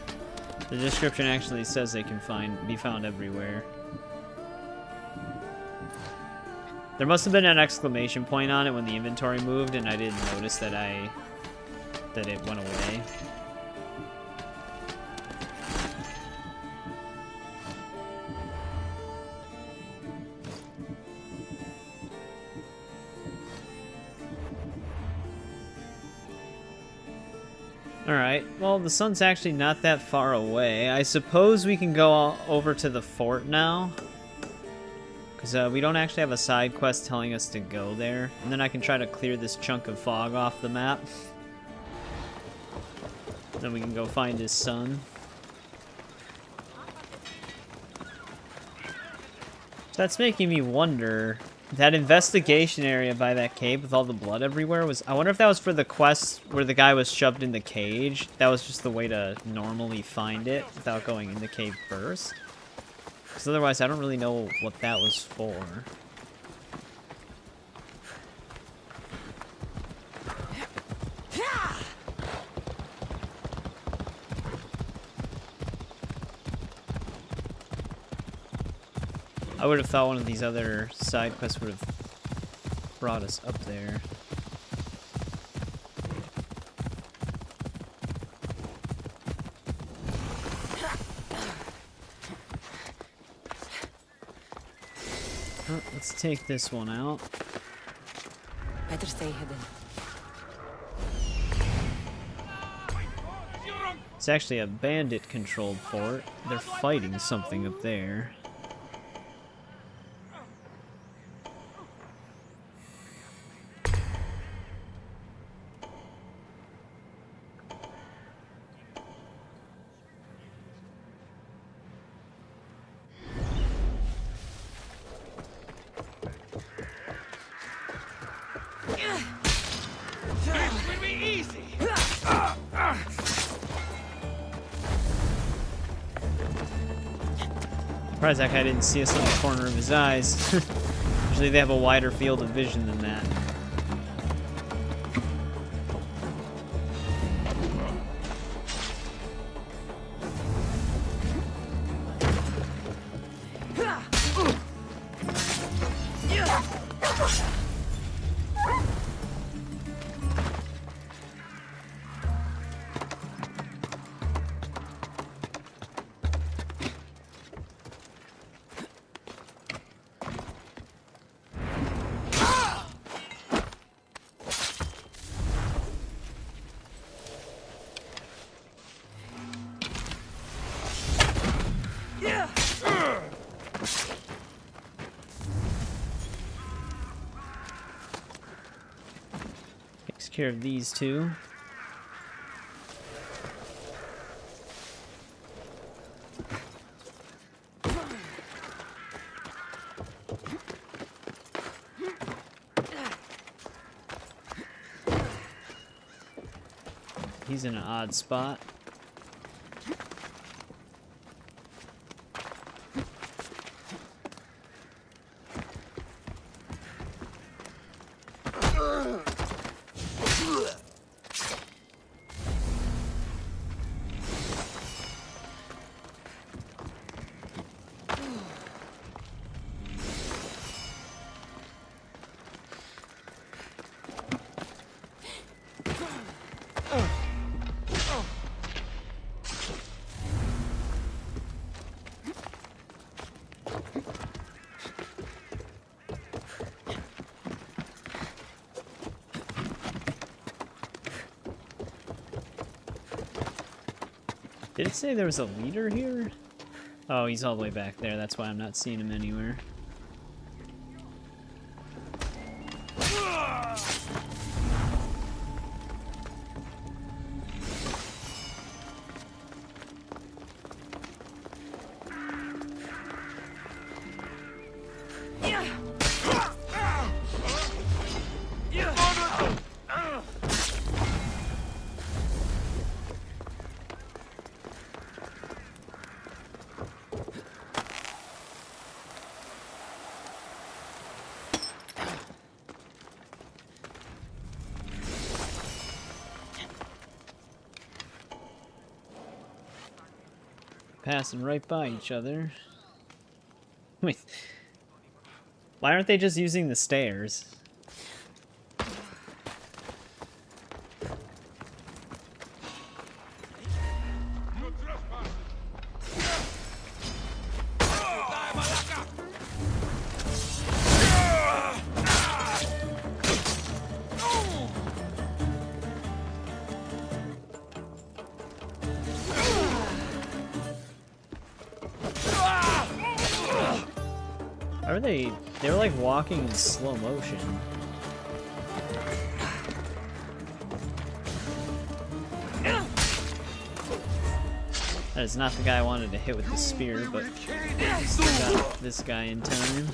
The description actually says they can be found everywhere. There must have been an exclamation point on it when the inventory moved, and I didn't notice that it went away. Alright, well, the sun's actually not that far away. I suppose we can go over to the fort now. Because we don't actually have a side quest telling us to go there. And then I can try to clear this chunk of fog off the map. Then we can go find his son. That's making me wonder, that investigation area by that cave with all the blood everywhere I wonder if that was for the quest where the guy was shoved in the cage. That was just the way to normally find it without going in the cave first. Because otherwise I don't really know what that was for. I would have thought one of these other side quests would have brought us up there. Oh, let's take this one out. Better stay hidden. It's actually a bandit-controlled fort. They're fighting something up there. Surprised that guy didn't see us on the corner of his eyes. Usually they have a wider field of vision than that. care of these two. He's in an odd spot. Did it say there was a leader here? Oh, he's all the way back there. That's why I'm not seeing him anywhere. Passing right by each other. Wait. Why aren't they just using the stairs? Are they? They're like walking in slow motion. That is not the guy I wanted to hit with the spear, but still got this guy in time.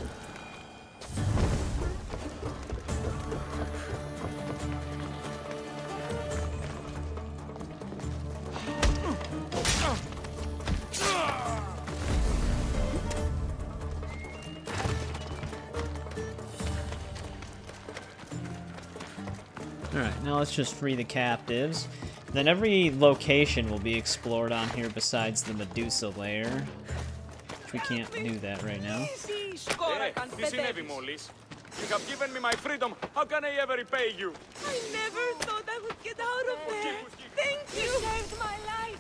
Alright, now let's just free the captives. Then every location will be explored on here besides the Medusa lair. Which we can't do that right now. You have given me my freedom. How can I ever repay you? I never thought I would get out of there. Thank you. You saved my life.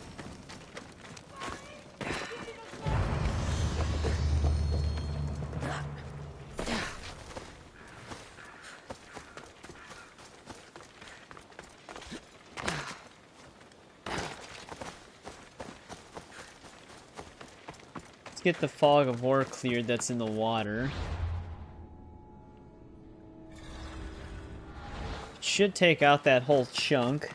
Let's get the fog of war cleared that's in the water. Should take out that whole chunk.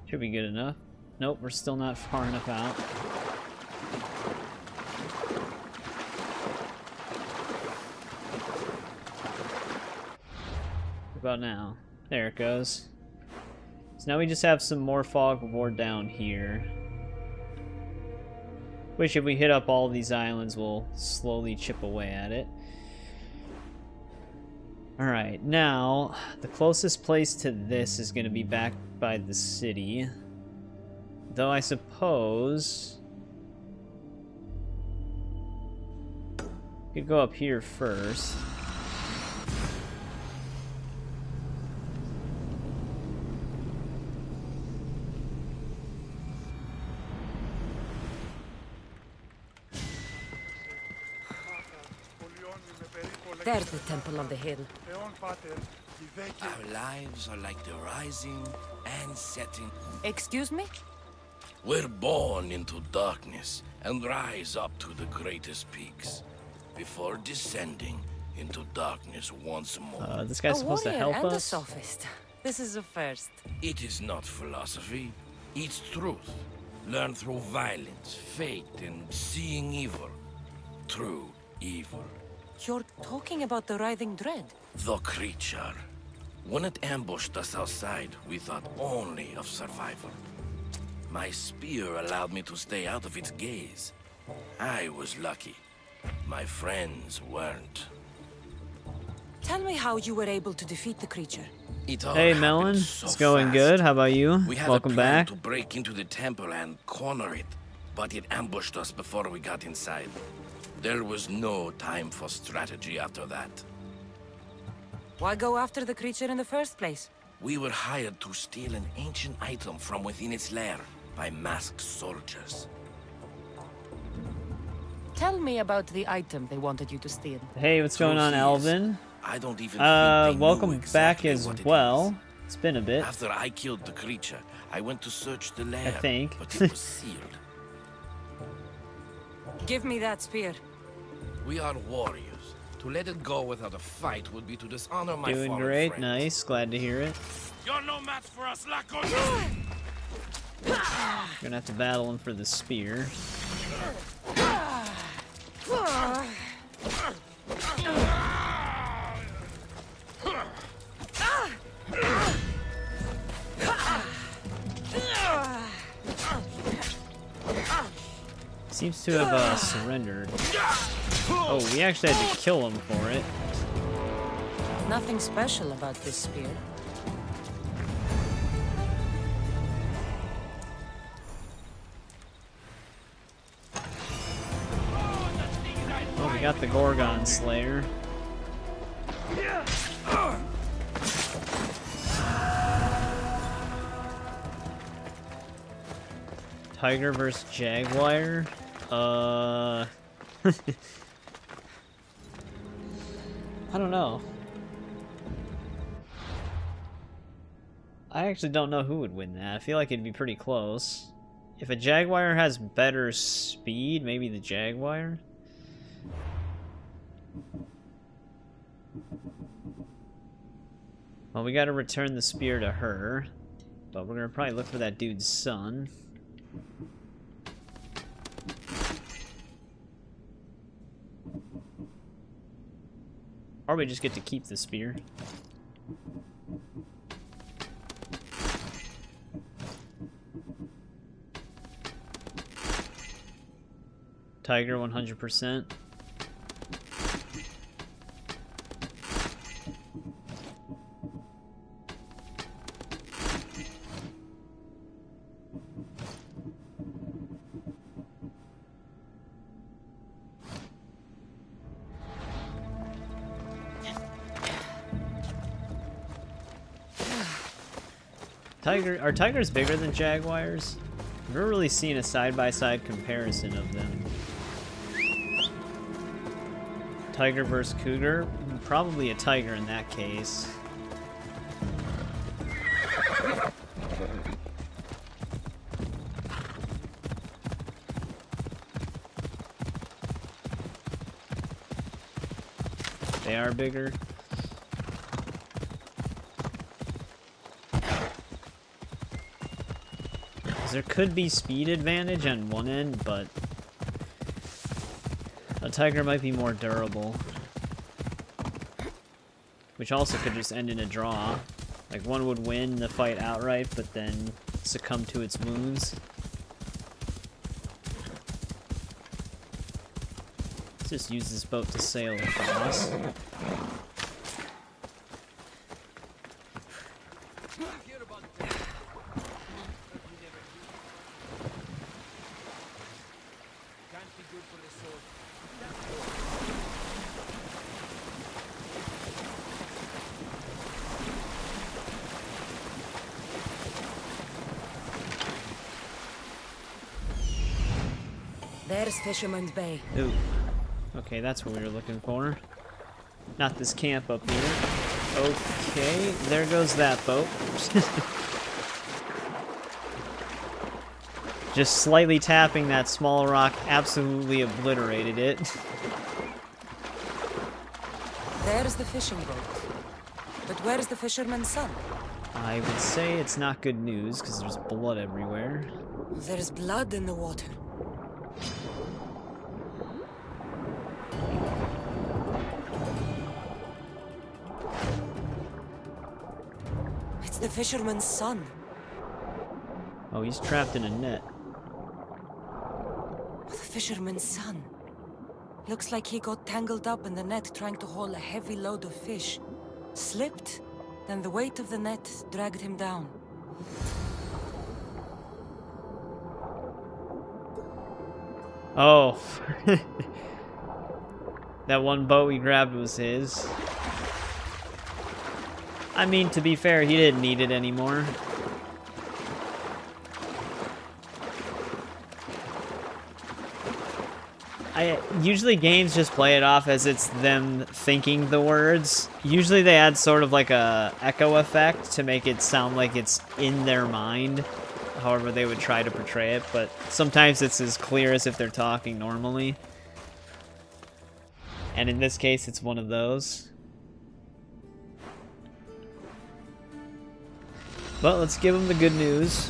Should be good enough. Nope, we're still not far enough out. What about now? There it goes. So now we just have some more fog of war down here. Which if we hit up all these islands, we'll slowly chip away at it. Alright, now the closest place to this is going to be back by the city. Though I suppose we could go up here first. There's the Temple of the Hill. Our lives are like the rising and setting. Excuse me? We're born into darkness and rise up to the greatest peaks before descending into darkness once more. This guy's supposed to help and us. A sophist. This is a first. It is not philosophy, it's truth. Learned through violence, fate, and seeing evil. True evil. You're talking about the writhing dread? The creature. When it ambushed us outside, we thought only of survival. My spear allowed me to stay out of its gaze. I was lucky. My friends weren't. Tell me how you were able to defeat the creature. Hey Melon, it's going good. How about you? We had Welcome a plan back. to break into the temple and corner it, but it ambushed us before we got inside. There was no time for strategy after that. Why go after the creature in the first place? We were hired to steal an ancient item from within its lair by masked soldiers. Tell me about the item they wanted you to steal. Hey, what's going on, Alvin? I don't even think they welcome knew exactly back as what it well. is. It's been a bit. After I killed the creature, I went to search the lair, I think. but it was sealed. Give me that spear. We are warriors. To let it go without a fight would be to dishonor my Doing fallen great, friend. nice. Glad to hear it. You're no match for us, Lacos! Gonna have to battle him for the spear. Seems to have surrendered. Oh, we actually had to kill him for it. Nothing special about this spear. Oh, we got the Gorgon Slayer. Tiger versus Jaguar? I don't know. I actually don't know who would win that. I feel like it'd be pretty close. If a Jaguar has better speed, maybe the Jaguar? Well, we gotta return the spear to her. But we're gonna probably look for that dude's son. Or we just get to keep the spear. Tiger 100%. Are tigers bigger than jaguars? I've never really seen a side-by-side comparison of them. Tiger versus cougar? Probably a tiger in that case. They are bigger. There could be speed advantage on one end, but a tiger might be more durable. Which also could just end in a draw. Like one would win the fight outright, but then succumb to its wounds. Let's just use this boat to sail across. There's Fisherman's Bay. Ooh. Okay, that's what we were looking for. Not this camp up here. Okay, there goes that boat. Just slightly tapping that small rock absolutely obliterated it. There's the fishing boat. But where's the fisherman's son? I would say it's not good news, because there's blood everywhere. There's blood in the water. It's the fisherman's son. Oh, he's trapped in a net. The fisherman's son. Looks like he got tangled up in the net trying to haul a heavy load of fish. Slipped, then the weight of the net dragged him down. Oh. That one boat we grabbed was his. I mean, to be fair, he didn't need it anymore. Usually games just play it off as it's them thinking the words. Usually they add sort of like a echo effect to make it sound like it's in their mind, however they would try to portray it, but sometimes it's as clear as if they're talking normally. And in this case, it's one of those. But let's give them the good news.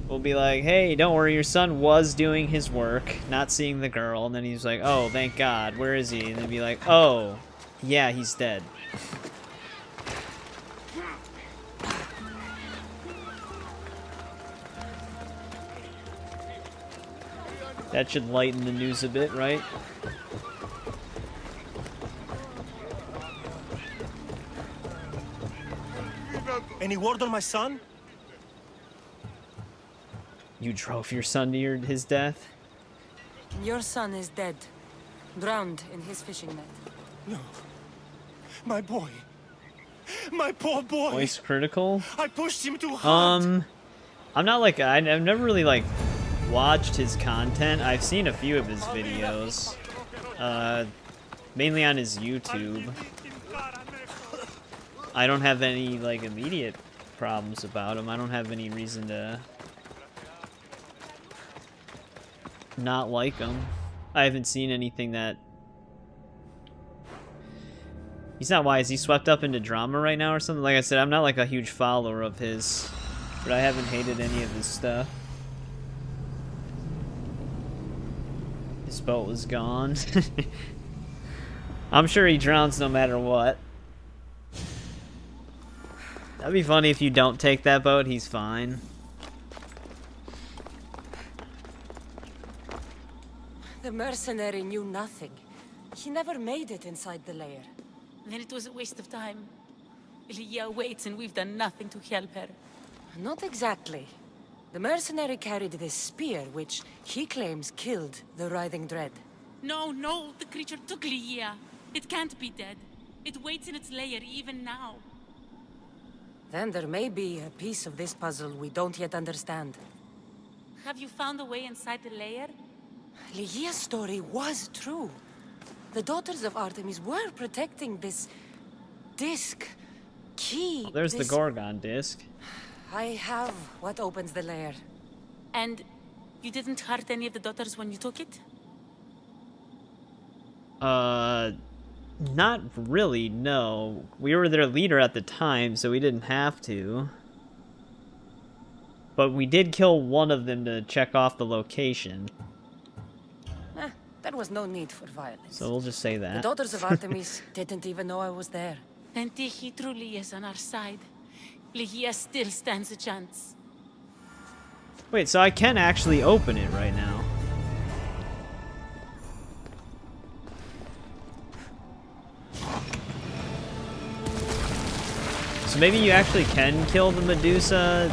We'll be like, hey, don't worry, your son was doing his work, not seeing the girl. And then he's like, oh, thank God, where is he? And then be like, oh, yeah, he's dead. That should lighten the news a bit, right? Any word on my son? You drove your son to his death? Your son is dead. Drowned in his fishing net. No. My boy. My poor boy. Voice critical? I pushed him too hard. I'm not like, I've never really like watched his content. I've seen a few of his videos. Mainly on his YouTube. I don't have any like immediate problems about him. I don't have any reason to not like him. I haven't seen anything that... He's not wise. He's swept up into drama right now or something. Like I said, I'm not like a huge follower of his, but I haven't hated any of his stuff. His boat was gone. I'm sure he drowns no matter what. That'd be funny if you don't take that boat, he's fine. The mercenary knew nothing. He never made it inside the lair. Then it was a waste of time. Lygia waits and we've done nothing to help her. Not exactly. The mercenary carried this spear, which he claims killed the writhing dread. No, the creature took Lygia. It can't be dead. It waits in its lair even now. Then there may be a piece of this puzzle we don't yet understand. Have you found a way inside the lair? Lygia's story was true. The daughters of Artemis were protecting this disc, key. Oh, there's the Gorgon disc. I have what opens the lair. And you didn't hurt any of the daughters when you took it? Not really, no. We were their leader at the time, so we didn't have to. But we did kill one of them to check off the location. There was no need for violence. So we'll just say that. The daughters of Artemis didn't even know I was there. Then Tiki truly is on our side. Lygia still stands a chance. Wait, so I can actually open it right now. So maybe you actually can kill the Medusa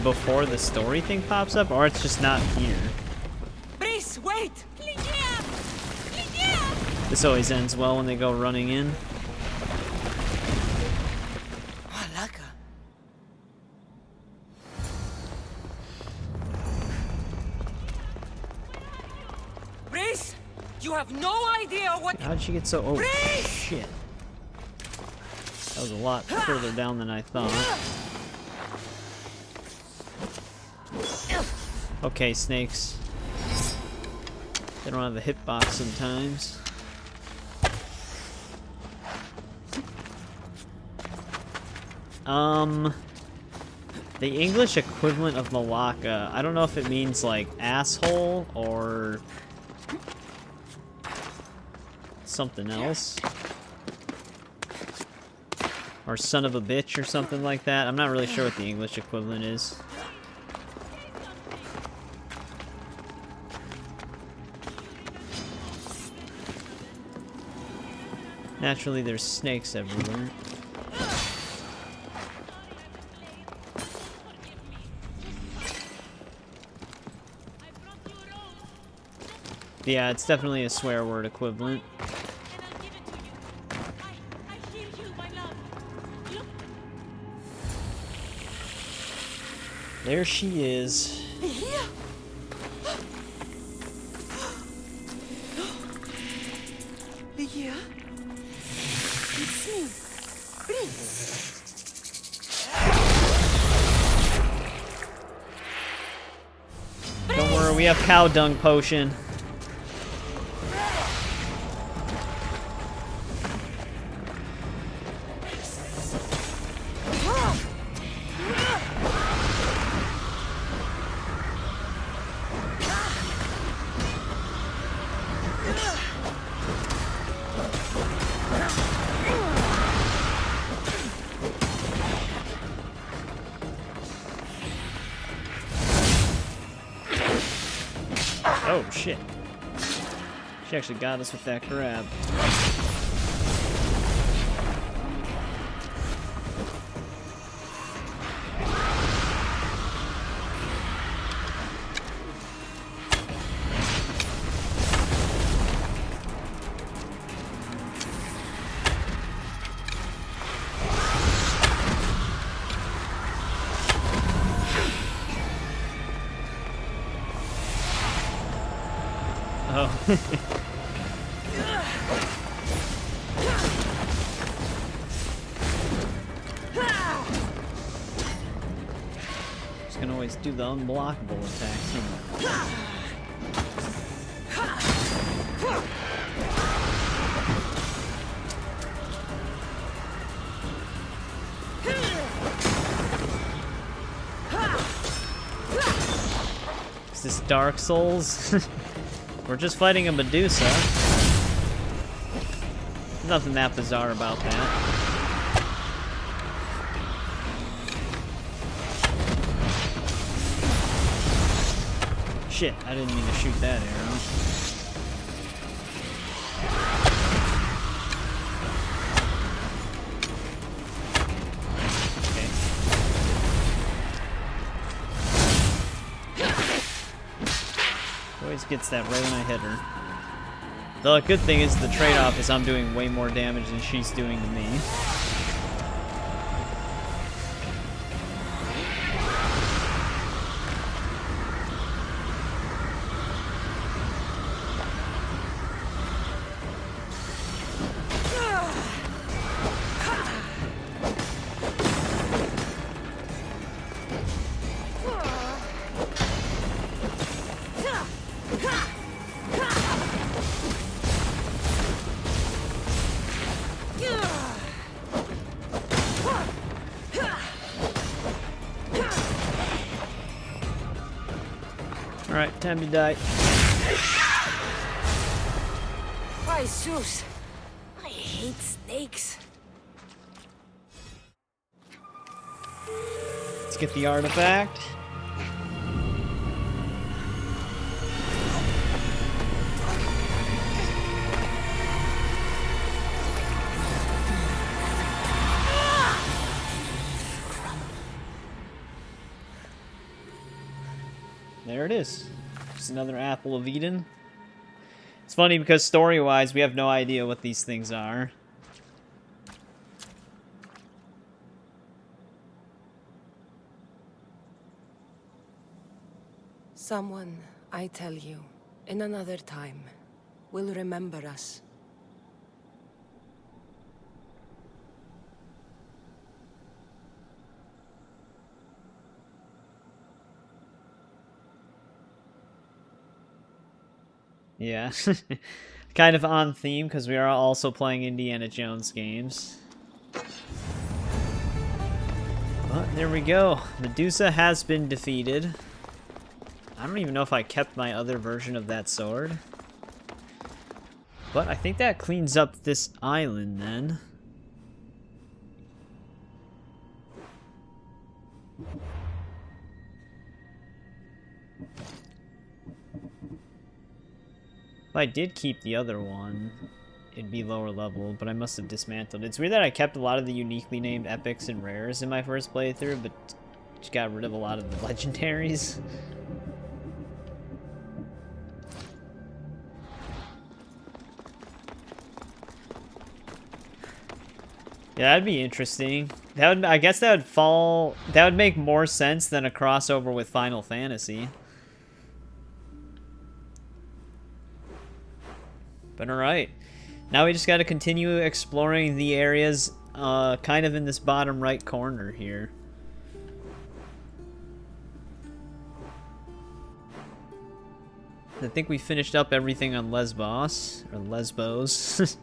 before the story thing pops up, or it's just not here. Brice, wait! This always ends well when they go running in. Malaka. Brice, you have have no idea what. How'd she get so... Oh, shit. That was a lot further down than I thought. Okay, snakes. They don't have a hitbox sometimes. The English equivalent of Malacca, I don't know if it means like asshole or something else. Or son of a bitch or something like that. I'm not really sure what the English equivalent is. Naturally, there's snakes everywhere. Yeah, it's definitely a swear word equivalent. There she is. Lygia? It's me, Prince. Don't worry, we have cow dung potion. Oh, shit. She actually got us with that grab. Oh. Just gonna always do the unblockable attacks, huh? Is this Dark Souls? We're just fighting a Medusa. Nothing that bizarre about that. Shit, I didn't mean to shoot that arrow. Always gets that right when I hit her. The good thing is the trade-off is I'm doing way more damage than she's doing to me. Alright, time to die. Why, Zeus? I hate snakes. Let's get the artifact. There it is. Just another Apple of Eden. It's funny because story-wise, we have no idea what these things are. Someone, I tell you, in another time, will remember us. Yeah. Kind of on theme, because we are also playing Indiana Jones games. But there we go. Medusa has been defeated. I don't even know if I kept my other version of that sword. But I think that cleans up this island then. If I did keep the other one, it'd be lower level, but I must have dismantled it. It's weird that I kept a lot of the uniquely named epics and rares in my first playthrough, but just got rid of a lot of the legendaries. Yeah, that'd be interesting. That would, I guess that would make more sense than a crossover with Final Fantasy. But alright. Now we just gotta continue exploring the areas kind of in this bottom right corner here. I think we finished up everything on Lesbos, or Lesbos.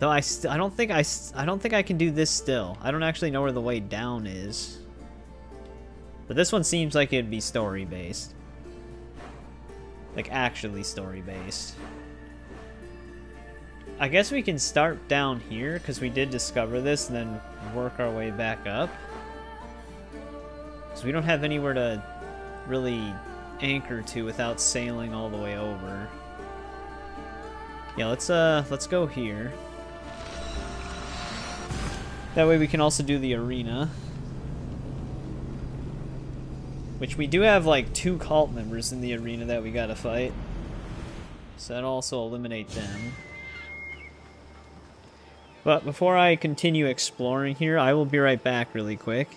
Though I don't think I can do this still. I don't actually know where the way down is. But this one seems like it'd be story based. Like actually story based. I guess we can start down here because we did discover this and then work our way back up. Because we don't have anywhere to really anchor to without sailing all the way over. Yeah, let's go here. That way we can also do the arena. Which we do have like 2 cult members in the arena that we gotta fight. So that'll also eliminate them. But before I continue exploring here, I will be right back really quick.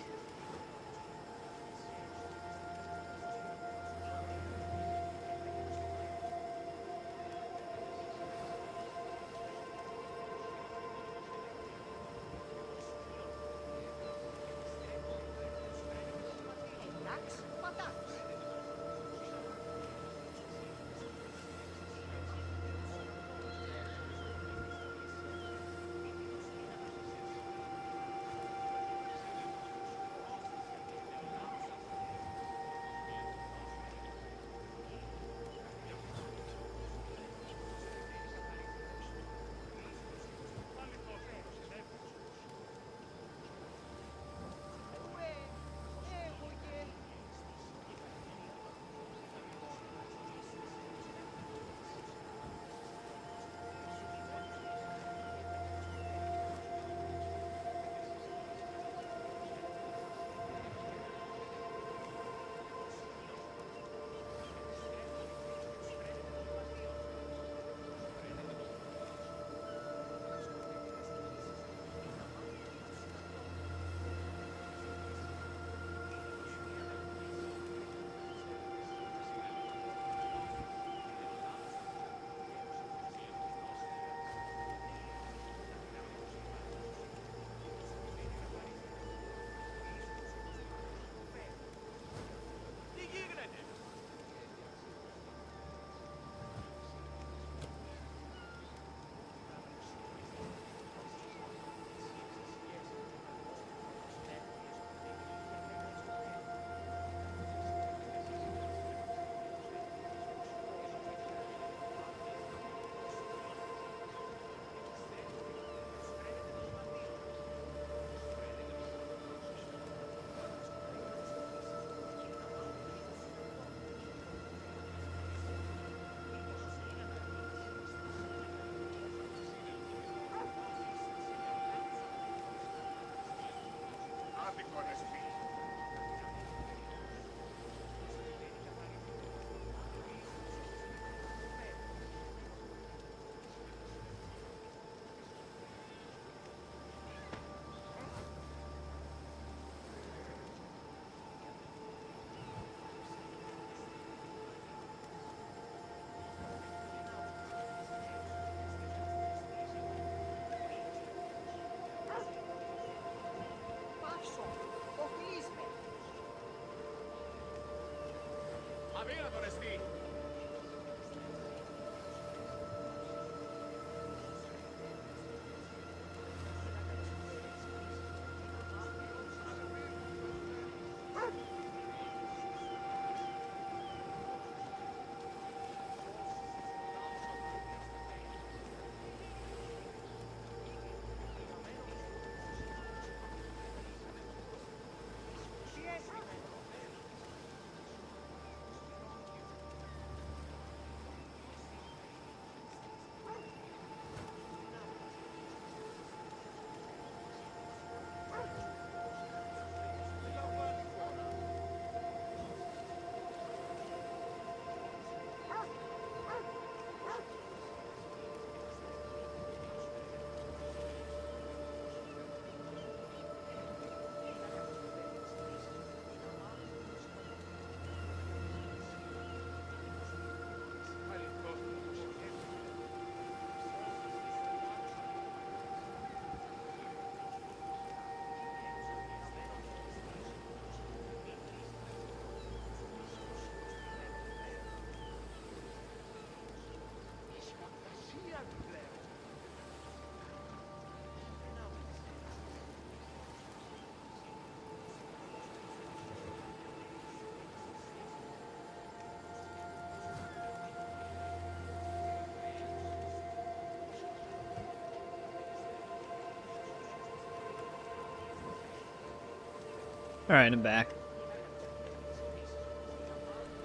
Alright, I'm back.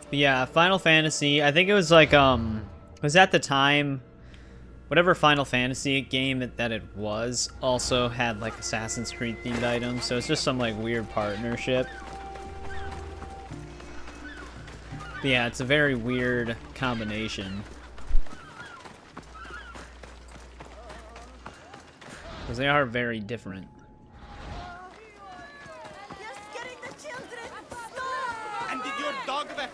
But yeah, Final Fantasy, I think it was like, was at the time, whatever Final Fantasy game that it was, also had like Assassin's Creed themed items, so it's just some like weird partnership. But yeah, it's a very weird combination. Because they are very different.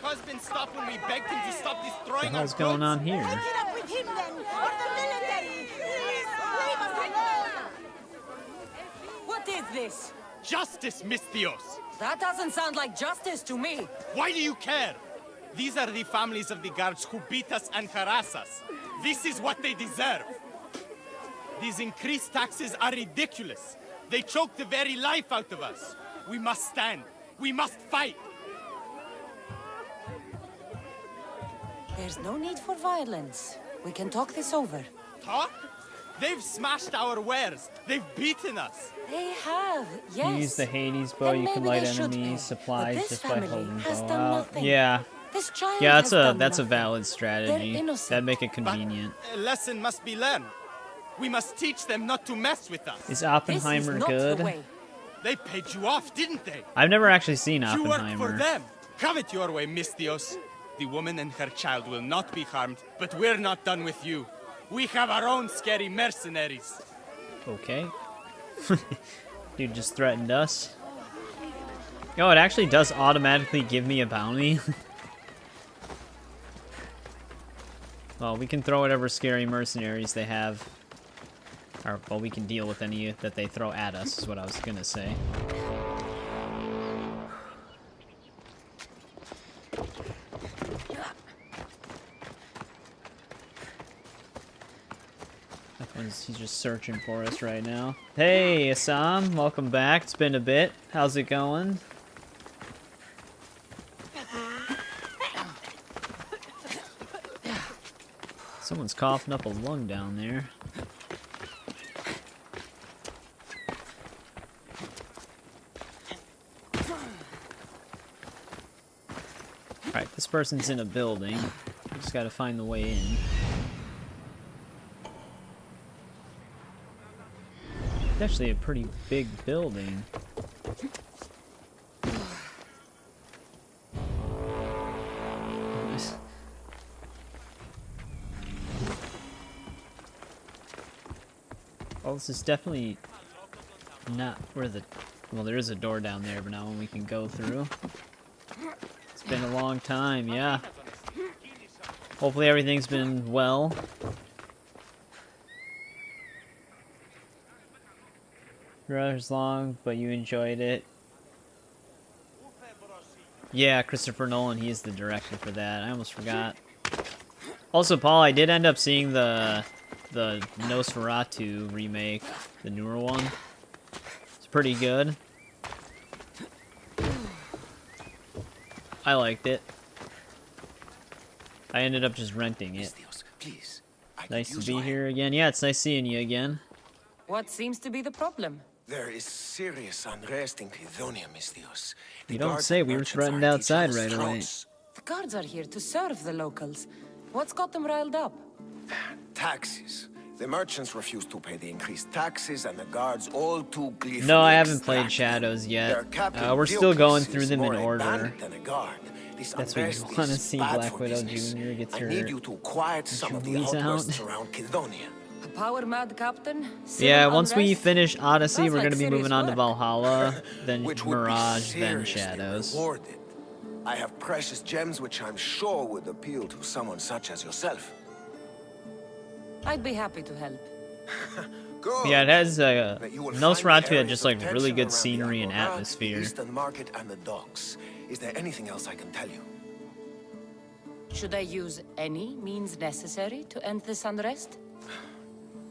Husband stopped when we begged him to stop destroying What's going on here? Take it up with him then, or the military! Please, leave us alone! What is this? Justice, Misthios! That doesn't sound like justice to me. Why do you care? These are the families of the guards who beat us and harass us. This is what they deserve. These increased taxes are ridiculous. They choke the very life out of us. We must stand. We must fight. There's no need for violence. We can talk this over. Talk? They've smashed our wares. They've beaten us. They have, yes. Use the Hades bow. You can light enemies, supplies just by holding bow out. Yeah. This child Yeah, that's a valid strategy. That'd make it convenient. But a lesson must be learned. We must teach them not to mess with us. Is Oppenheimer good? They paid you off, didn't they? I've never actually seen Oppenheimer. You work for them. Have it your way, Misthios. The woman and her child will not be harmed, but we're not done with you. We have our own scary mercenaries. Okay. Dude just threatened us. Oh, it actually does automatically give me a bounty. Well, we can throw whatever scary mercenaries they have. Or, well, we can deal with any that they throw at us, is what I was gonna say. He's just searching for us right now. Hey, Assam, welcome back. It's been a bit. How's it going? Someone's coughing up a lung down there. Alright, this person's in a building. We just gotta find the way in. It's actually a pretty big building. Well, this is definitely not where the... Well, there is a door down there, but not one we can go through. It's been a long time, yeah. Hopefully everything's been well. Rather long, but you enjoyed it. Yeah, Christopher Nolan, he is the director for that. I almost forgot. Also, Paul, I did end up seeing the Nosferatu remake, the newer one. It's pretty good. I liked it. I ended up just renting it. Nice to be here again. Yeah, it's nice seeing you again. What seems to be the problem? There is serious unrest in Kydonia, Mistios. You don't say. We were threatened outside right away. The guards are here to serve the locals. What's got them riled up? Taxes. The merchants refuse to pay the increased taxes, and the guards all too gleefully No, I haven't played Shadows yet. We're still going through them in order. That's what you want to see. Black Widow Jr. gets her jubilees out. A power-mad captain? Yeah, once we finish Odyssey, we're going to be moving on to Valhalla, then Mirage, then Shadows. I have precious gems which I'm sure would appeal to someone such as yourself. I'd be happy to help. Yeah, it has Nosferatu had just like really good scenery and atmosphere. Eastern Market and the docks. Is there anything else I can tell you? Should I use any means necessary to end this unrest?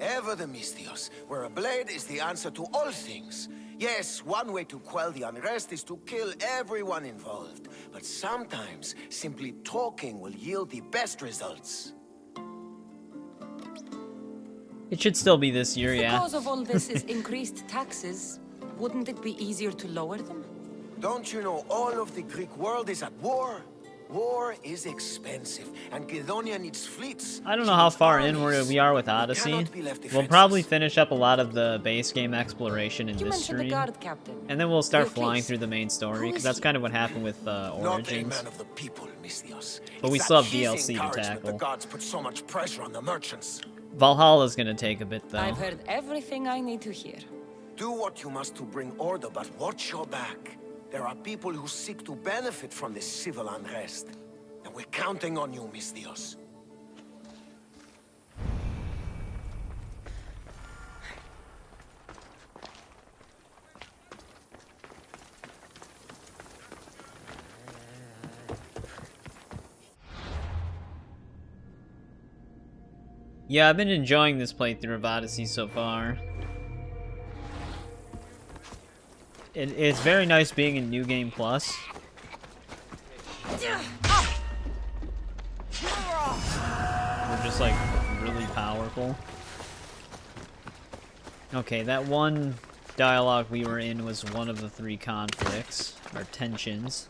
Ever the Mistios, where a blade is the answer to all things. Yes, one way to quell the unrest is to kill everyone involved. But sometimes, simply talking will yield the best results. It should still be this year, yeah. The cause of all this is increased taxes. Wouldn't it be easier to lower them? Don't you know all of the Greek world is at war? War is expensive, and Kydonia needs fleets. I don't know how far in we are with Odyssey. We'll probably finish up a lot of the base game exploration in this stream. And then we'll start flying through the main story, because that's kind of what happened with Origins. Not a man of the people, Mistios. But we still have DLC to tackle. The gods put so much pressure on the merchants. Valhalla's gonna take a bit, though. I've heard everything I need to hear. Do what you must to bring order, but watch your back. There are people who seek to benefit from this civil unrest. And we're counting on you, Mistios. Yeah, I've been enjoying this playthrough of Odyssey so far. It's very nice being in New Game Plus. We're just like really powerful. Okay, that one dialogue we were in was one of the 3 conflicts, or tensions.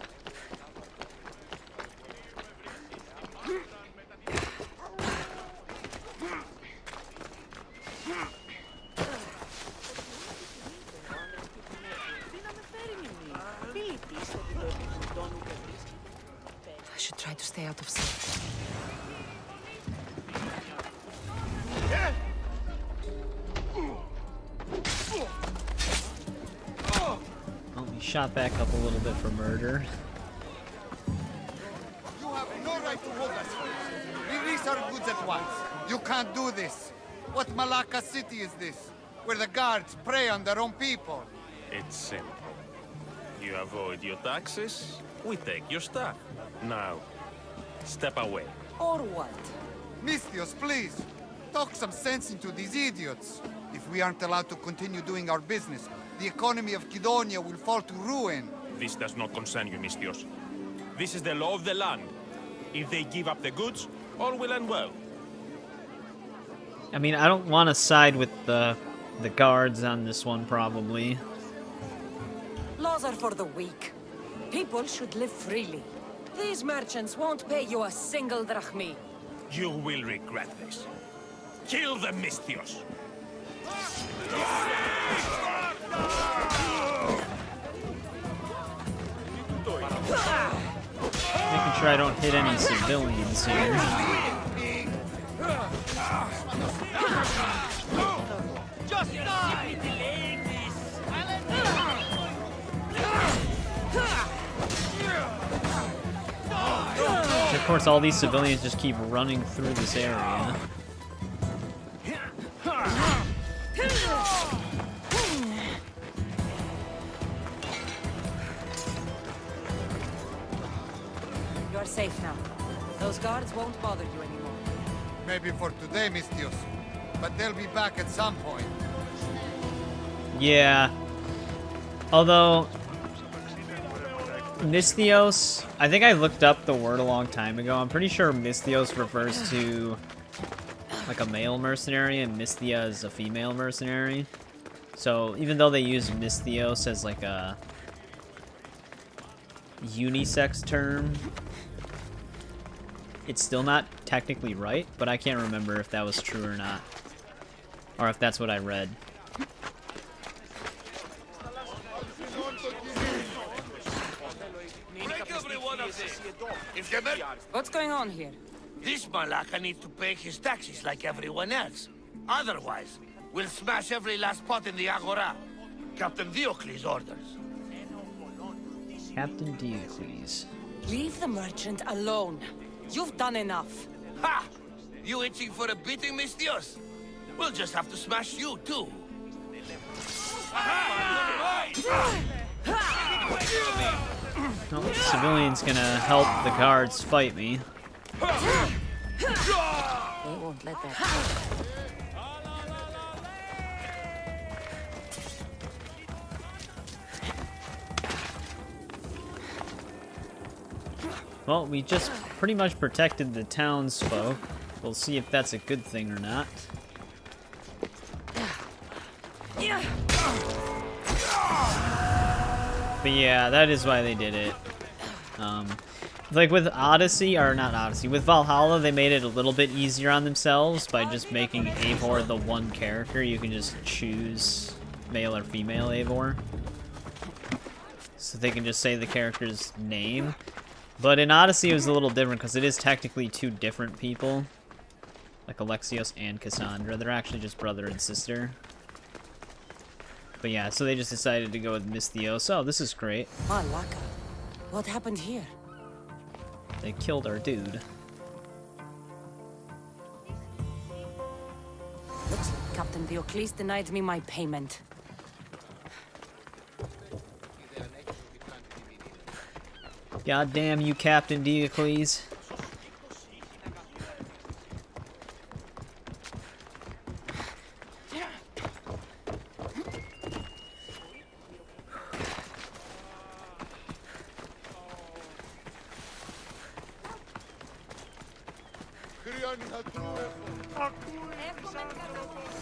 I should try to stay out of sight. Oh, we shot back up a little bit for murder. You have no right to hold us. Release our goods at once. You can't do this. What Malacca city is this? Where the guards prey on their own people. It's simple. You avoid your taxes, we take your stuff. Now, step away. Or what? Mistios, please. Talk some sense into these idiots. If we aren't allowed to continue doing our business, the economy of Kydonia will fall to ruin. This does not concern you, Mistios. This is the law of the land. If they give up the goods, all will end well. I mean, I don't want to side with the guards on this one, probably. Laws are for the weak. People should live freely. These merchants won't pay you a single drachmi. You will regret this. Kill the Mistios! Making sure I don't hit any civilians here. Just die! Of course, all these civilians just keep running through this area. safe now. Those guards won't bother you anymore. Maybe for today, Mistios. But they'll be back at some point. Yeah. Although, Misthios, I think I looked up the word a long time ago. I'm pretty sure Misthios refers to like a male mercenary and Misthia is a female mercenary. So even though they use Misthios as like a unisex term, it's still not technically right, but I can't remember if that was true or not. Or if that's what I read. What's going on here? This Malaka needs to pay his taxes like everyone else. Otherwise, we'll smash every last pot in the Agora. Captain Diocles orders. Captain Diocles. Leave the merchant alone. You've done enough. Ha! You itching for a beating, Mistios? We'll just have to smash you, too. Well, the civilian's gonna help the guards fight me. They won't let that happen. Well, we just pretty much protected the townsfolk. We'll see if that's a good thing or not. But yeah, that is why they did it. Like with Odyssey, or not Odyssey, with Valhalla, they made it a little bit easier on themselves by just making Eivor the one character. You can just choose male or female Eivor. So they can just say the character's name. But in Odyssey, it was a little different because it is technically two different people. Like Alexios and Kassandra. They're actually just brother and sister. But yeah, so they just decided to go with Misthios. Oh, this is great. Malaka. What happened here? They killed our dude. Looks like Captain Diocles denied me my payment. God damn you, Captain Diocles.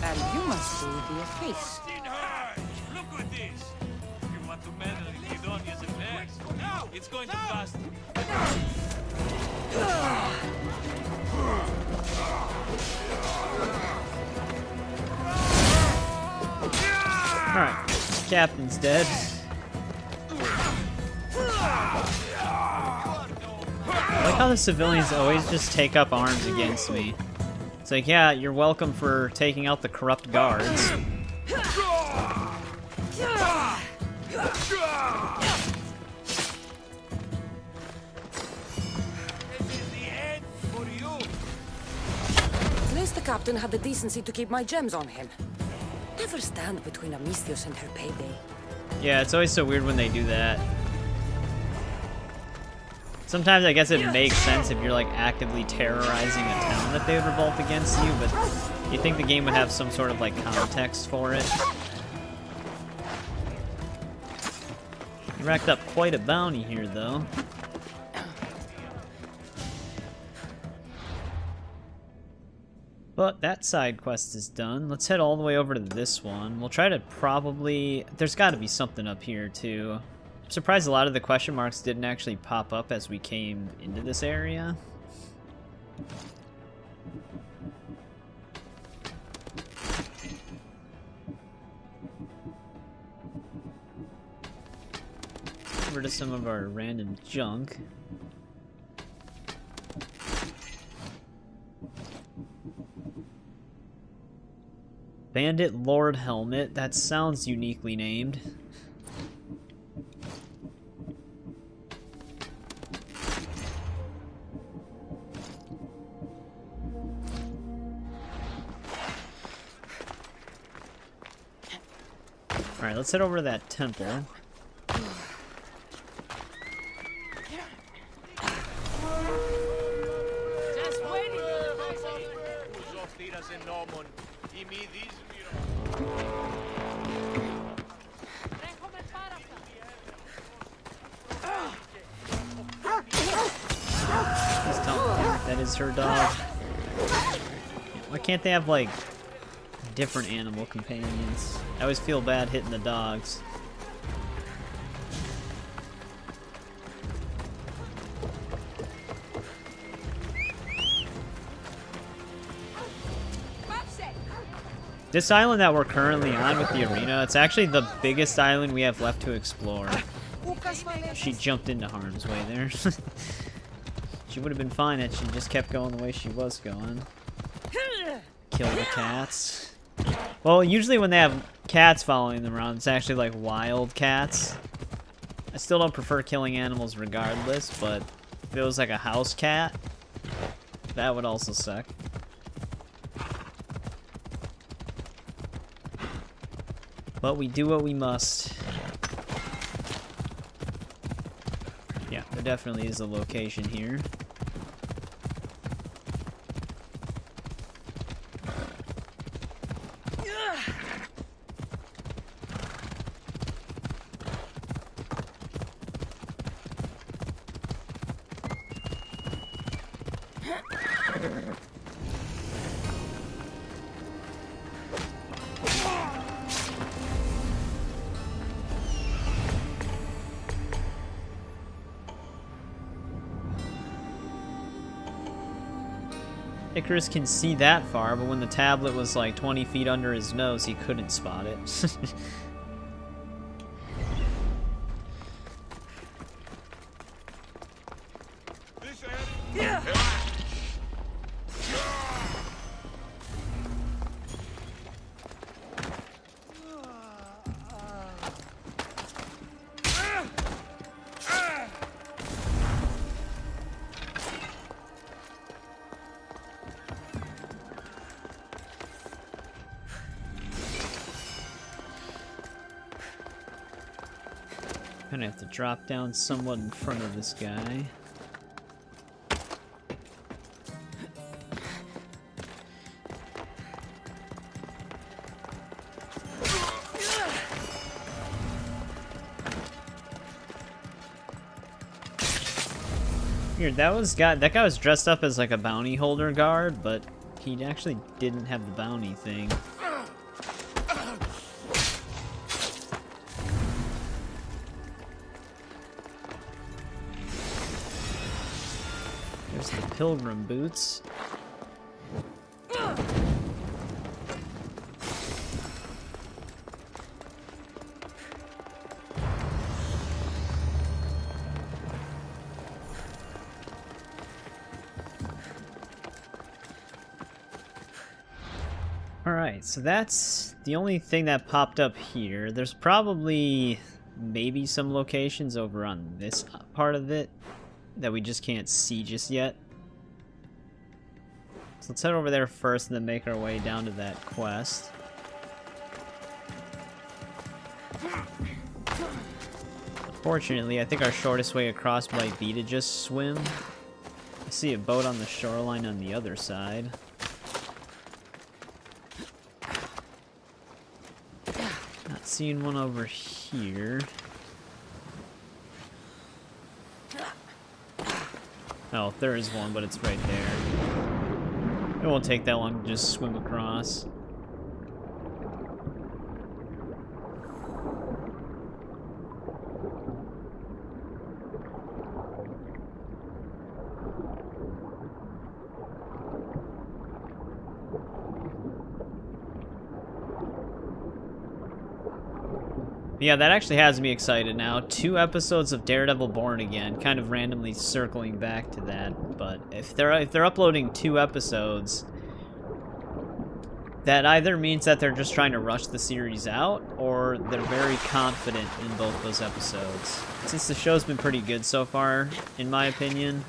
And you must be Diocles. Look at this! You want to meddle in Kidonia's affairs? No! It's going to cost you. Alright, Captain's dead. I like how the civilians always just take up arms against me. It's like, yeah, you're welcome for taking out the corrupt guards. At least the captain had the decency to keep my gems on him. Never stand between Amistios and her payday. Yeah, it's always so weird when they do that. Sometimes I guess it makes sense if you're like actively terrorizing a town that they would revolt against you, but you think the game would have some sort of like context for it. You racked up quite a bounty here though. But that side quest is done. Let's head all the way over to this one. We'll try to probably... There's got to be something up here too. I'm surprised a lot of the question marks didn't actually pop up as we came into this area. Over to some of our random junk. Bandit Lord Helmet. That sounds uniquely named. Alright, let's head over to that temple. is her dog. Why can't they have, like, different animal companions? I always feel bad hitting the dogs. This island that we're currently on with the arena, it's actually the biggest island we have left to explore. She jumped into harm's way there. She would have been fine if she just kept going the way she was going. Kill the cats. Well, usually when they have cats following them around, it's actually like wild cats. I still don't prefer killing animals regardless, but if it was like a house cat, that would also suck. But we do what we must. Yeah, there definitely is a location here. Icarus can see that far, but when the tablet was like 20 feet under his nose, he couldn't spot it. Gonna have to drop down somewhat in front of this guy. Weird, that guy was dressed up as like a bounty holder guard, but he actually didn't have the bounty thing. There's the pilgrim boots. Alright, so that's the only thing that popped up here. There's probably maybe some locations over on this part of it that we just can't see just yet. So let's head over there first and then make our way down to that quest. Fortunately, I think our shortest way across might be to just swim. I see a boat on the shoreline on the other side. Not seeing one over here. Oh, there is one, but it's right there. It won't take that long to just swim across. Yeah, that actually has me excited now. 2 episodes of Daredevil Born Again, kind of randomly circling back to that. But if they're uploading 2 episodes, that either means that they're just trying to rush the series out, or they're very confident in both those episodes. Since the show's been pretty good so far, in my opinion,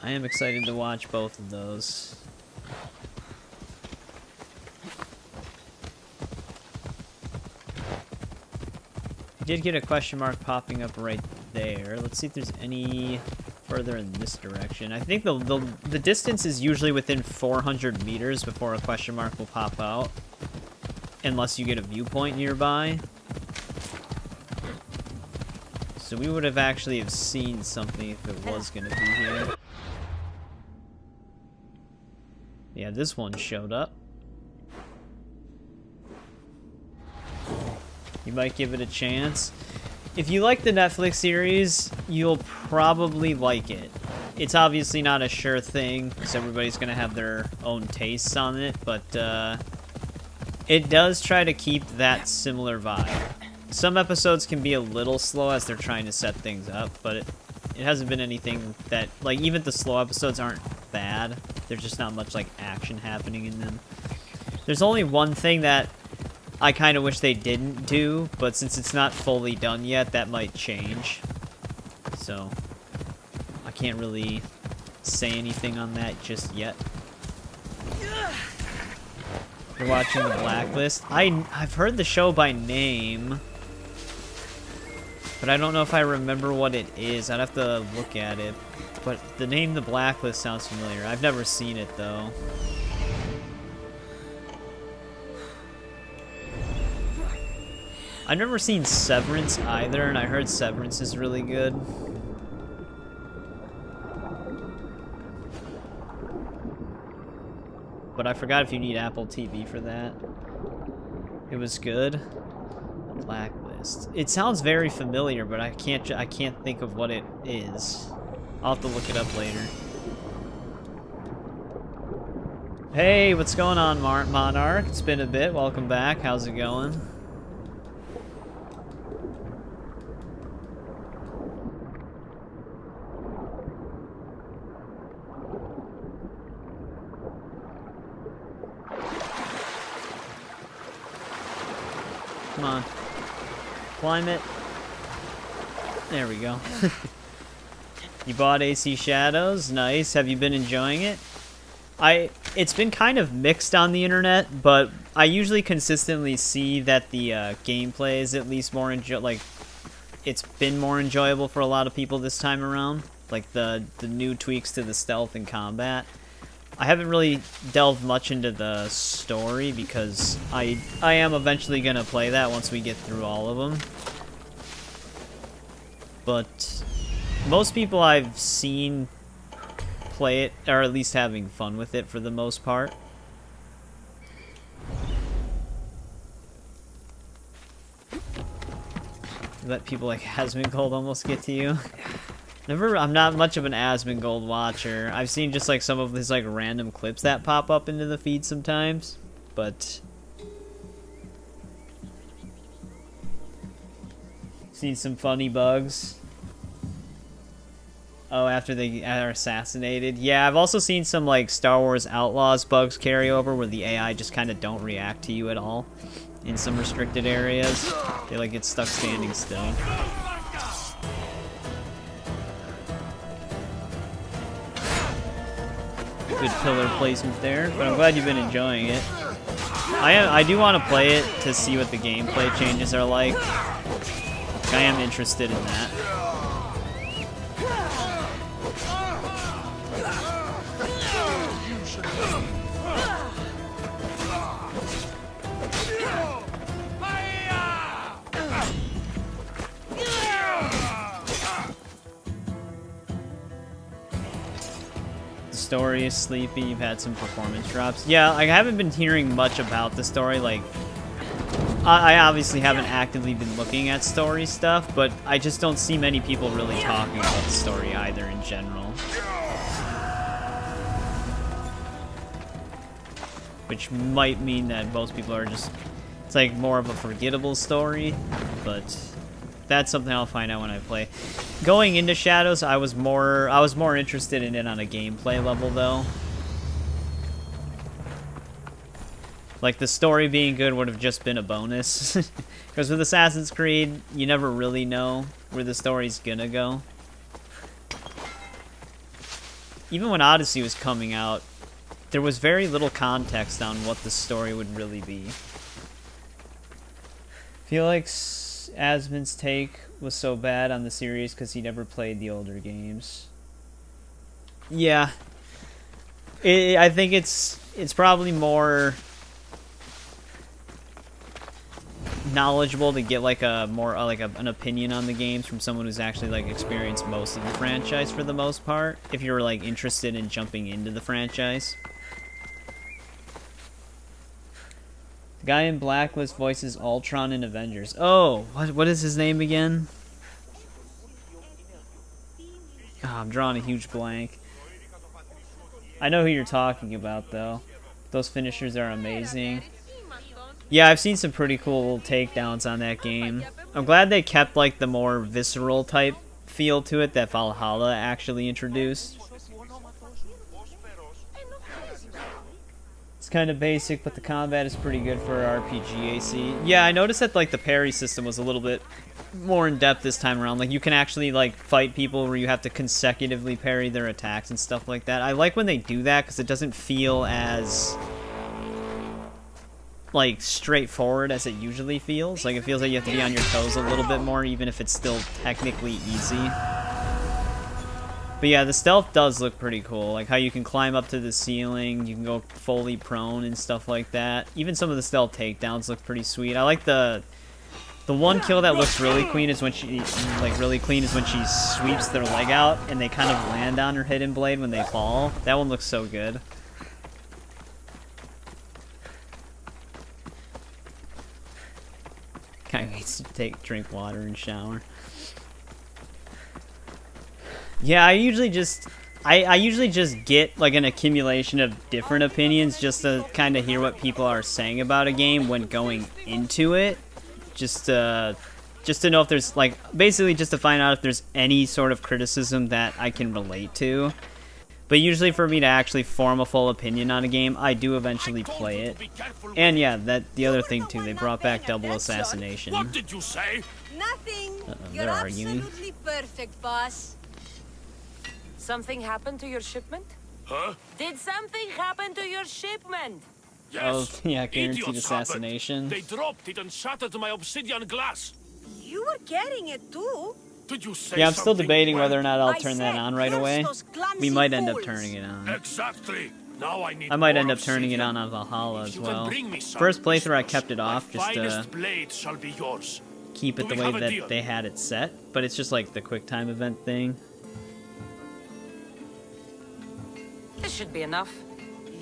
I am excited to watch both of those. I did get a question mark popping up right there. Let's see if there's any further in this direction. I think the distance is usually within 400 meters before a question mark will pop out. Unless you get a viewpoint nearby. So we would have actually have seen something if it was going to be here. Yeah, this one showed up. You might give it a chance. If you like the Netflix series, you'll probably like it. It's obviously not a sure thing, because everybody's going to have their own tastes on it, but it does try to keep that similar vibe. Some episodes can be a little slow as they're trying to set things up, but it hasn't been anything that, like, even the slow episodes aren't bad. There's just not much, like, action happening in them. There's only one thing that I kind of wish they didn't do, but since it's not fully done yet, that might change. So, I can't really say anything on that just yet. You're watching The Blacklist. I've heard the show by name, but I don't know if I remember what it is. I'd have to look at it. But the name The Blacklist sounds familiar. I've never seen it, though. I've never seen Severance either, and I heard Severance is really good. But I forgot if you need Apple TV for that. It was good. Blacklist. It sounds very familiar, but I can't think of what it is. I'll have to look it up later. Hey, what's going on, Monarch? It's been a bit. Welcome back. How's it going? Come on. Climb it. There we go. You bought AC Shadows? Nice. Have you been enjoying it? It's been kind of mixed on the internet, but I usually consistently see that the gameplay is at least more it's been more enjoyable for a lot of people this time around. Like the new tweaks to the stealth and combat. I haven't really delved much into the story because I am eventually going to play that once we get through all of them. But most people I've seen play it are at least having fun with it for the most part. Let people like Asmongold almost get to you. I'm not much of an Asmongold watcher. I've seen just like some of his like random clips that pop up into the feed sometimes, but seen some funny bugs. Oh, after they are assassinated. Yeah, I've also seen some like Star Wars Outlaws bugs carry over where the AI just kind of don't react to you at all in some restricted areas. They like get stuck standing still. Good pillar placement there, but I'm glad you've been enjoying it. I do want to play it to see what the gameplay changes are like. I am interested in that. The story is sleepy. You've had some performance drops. Yeah, I haven't been hearing much about the story. Like, I obviously haven't actively been looking at story stuff, but I just don't see many people really talking about the story either in general. Which might mean that most people are just, it's like more of a forgettable story, but that's something I'll find out when I play. Going into Shadows, I was more interested in it on a gameplay level though. Like the story being good would have just been a bonus. Because with Assassin's Creed, you never really know where the story's gonna go. Even when Odyssey was coming out, there was very little context on what the story would really be. Feel like Asmon's take was so bad on the series because he never played the older games. Yeah. I think it's probably more knowledgeable to get like a more an opinion on the games from someone who's actually like experienced most of the franchise for the most part, if you're like interested in jumping into the franchise. The guy in Blacklist voices Ultron in Avengers. Oh, what is his name again? Oh, I'm drawing a huge blank. I know who you're talking about, though. Those finishers are amazing. Yeah, I've seen some pretty cool takedowns on that game. I'm glad they kept, like, the more visceral type feel to it that Valhalla actually introduced. It's kind of basic, but the combat is pretty good for RPG AC. Yeah, I noticed that, like, the parry system was a little bit more in depth this time around. Like, you can actually like fight people where you have to consecutively parry their attacks and stuff like that. I like when they do that because it doesn't feel as like straightforward as it usually feels. Like, it feels like you have to be on your toes a little bit more, even if it's still technically easy. But yeah, the stealth does look pretty cool. Like how you can climb up to the ceiling, you can go fully prone and stuff like that. Even some of the stealth takedowns look pretty sweet. I like the one kill that looks really clean is when she sweeps their leg out and they kind of land on her hidden blade when they fall. That one looks so good. Guy waits to drink water and shower. Yeah, I usually just get like an accumulation of different opinions just to kind of hear what people are saying about a game when going into it. Just to know if there's, like, basically just to find out if there's any sort of criticism that I can relate to. But usually for me to actually form a full opinion on a game, I do eventually play it. And yeah, the other thing too, they brought back double assassination. What did you say? Nothing. You're absolutely perfect, boss. Something happened to your shipment? Huh? Did something happen to your shipment? Yes. Oh, yeah, guaranteed Idiots assassination. happened. They dropped it and shattered my obsidian glass. You were carrying it too. Did you say Yeah, I'm still something debating well? whether or not I'll turn that on right away. We might end up turning it on. Exactly. Now I need I might more end up turning it obsidian. on Valhalla as If you well. can bring me some, First playthrough I Mr. kept it off just finest to blade shall be yours. keep it Do the we way have a that deal? they had it set, but it's just like the quick time event thing. This should be enough.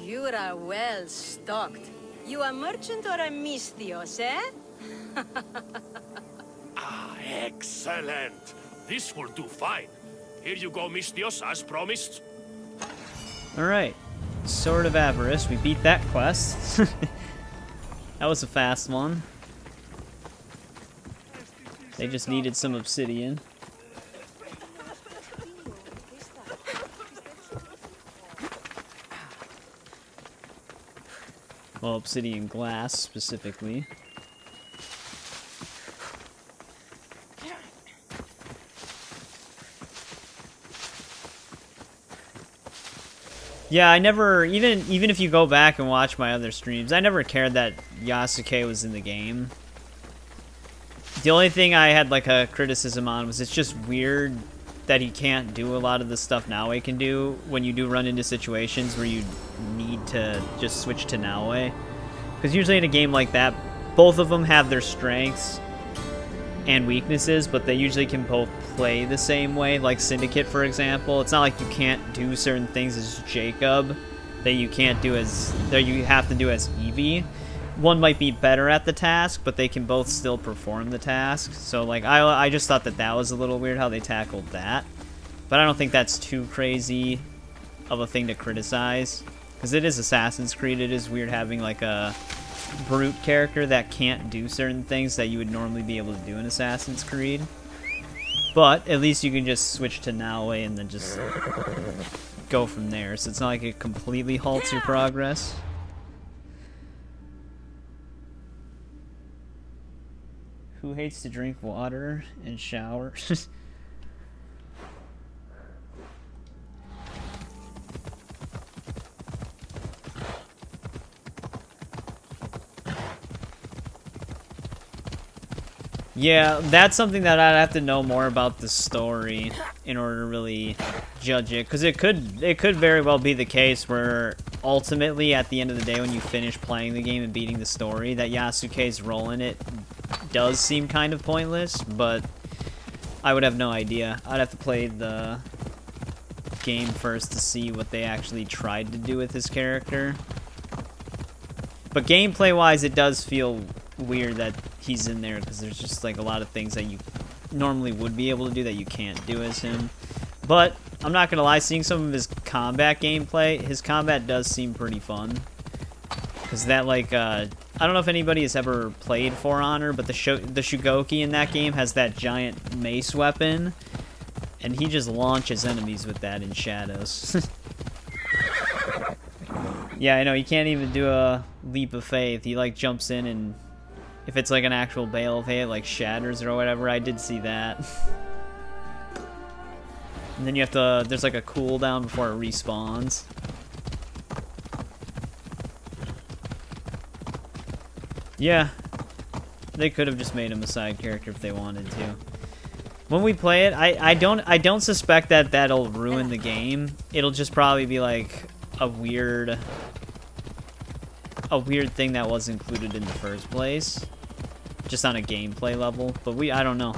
You are well stocked. You a merchant or a Mistios, eh? Ah, excellent. This will do fine. Here you go, Mistios, as promised. Alright. Sword of Avarice. We beat that quest. That was a fast one. They just needed some obsidian. Well, obsidian glass, specifically. Yeah, I never, even if you go back and watch my other streams, I never cared that Yasuke was in the game. The only thing I had like a criticism on was it's just weird that he can't do a lot of the stuff Naue can do when you do run into situations where you need to just switch to Naue. Because usually in a game like that, both of them have their strengths and weaknesses, but they usually can both play the same way. Like Syndicate, for example, it's not like you can't do certain things as Jacob that you can't do as, that you have to do as Evie. One might be better at the task, but they can both still perform the task. So like I just thought that was a little weird how they tackled that, but I don't think that's too crazy of a thing to criticize, because it is Assassin's Creed. It is weird having like a brute character that can't do certain things that you would normally be able to do in Assassin's Creed. But at least you can just switch to Naue and then just go from there. So it's not like it completely halts your progress. Who hates to drink water and shower? Yeah, that's something that I'd have to know more about the story in order to really judge it, because it could very well be the case where ultimately at the end of the day when you finish playing the game and beating the story, that Yasuke's role in it does seem kind of pointless, but I would have no idea. I'd have to play the game first to see what they actually tried to do with his character. But gameplay-wise, it does feel weird that he's in there, because there's just like a lot of things that you normally would be able to do that you can't do as him. But I'm not gonna lie, seeing some of his combat gameplay, his combat does seem pretty fun. Because that, like, I don't know if anybody has ever played For Honor, but the Shugoki in that game has that giant mace weapon, and he just launches enemies with that in shadows. Yeah, I know, he can't even do a leap of faith. He, like, jumps in, and if it's, like, an actual bale of hay, it, like, shatters or whatever. I did see that. And then you have to, there's, like, a cooldown before it respawns. Yeah, they could have just made him a side character if they wanted to. When we play it, I don't suspect that that'll ruin the game. It'll just probably be like a weird thing that was included in the first place, just on a gameplay level. But I don't know.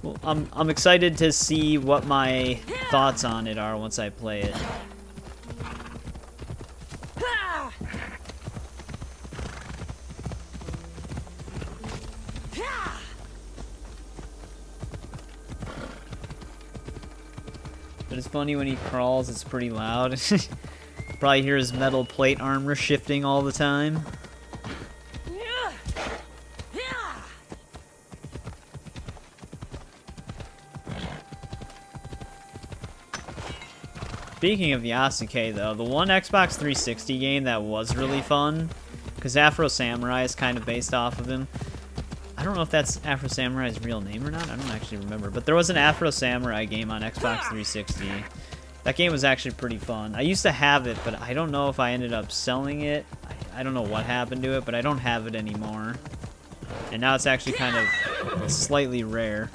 Well, I'm excited to see what my thoughts on it are once I play it. But it's funny when he crawls, it's pretty loud. Probably hear his metal plate armor shifting all the time. Speaking of Yasuke, though, the one Xbox 360 game that was really fun, because Afro Samurai is kind of based off of him. I don't know if that's Afro Samurai's real name or not. I don't actually remember. But there was an Afro Samurai game on Xbox 360. That game was actually pretty fun. I used to have it, but I don't know if I ended up selling it. I don't know what happened to it, but I don't have it anymore. And now it's actually kind of slightly rare.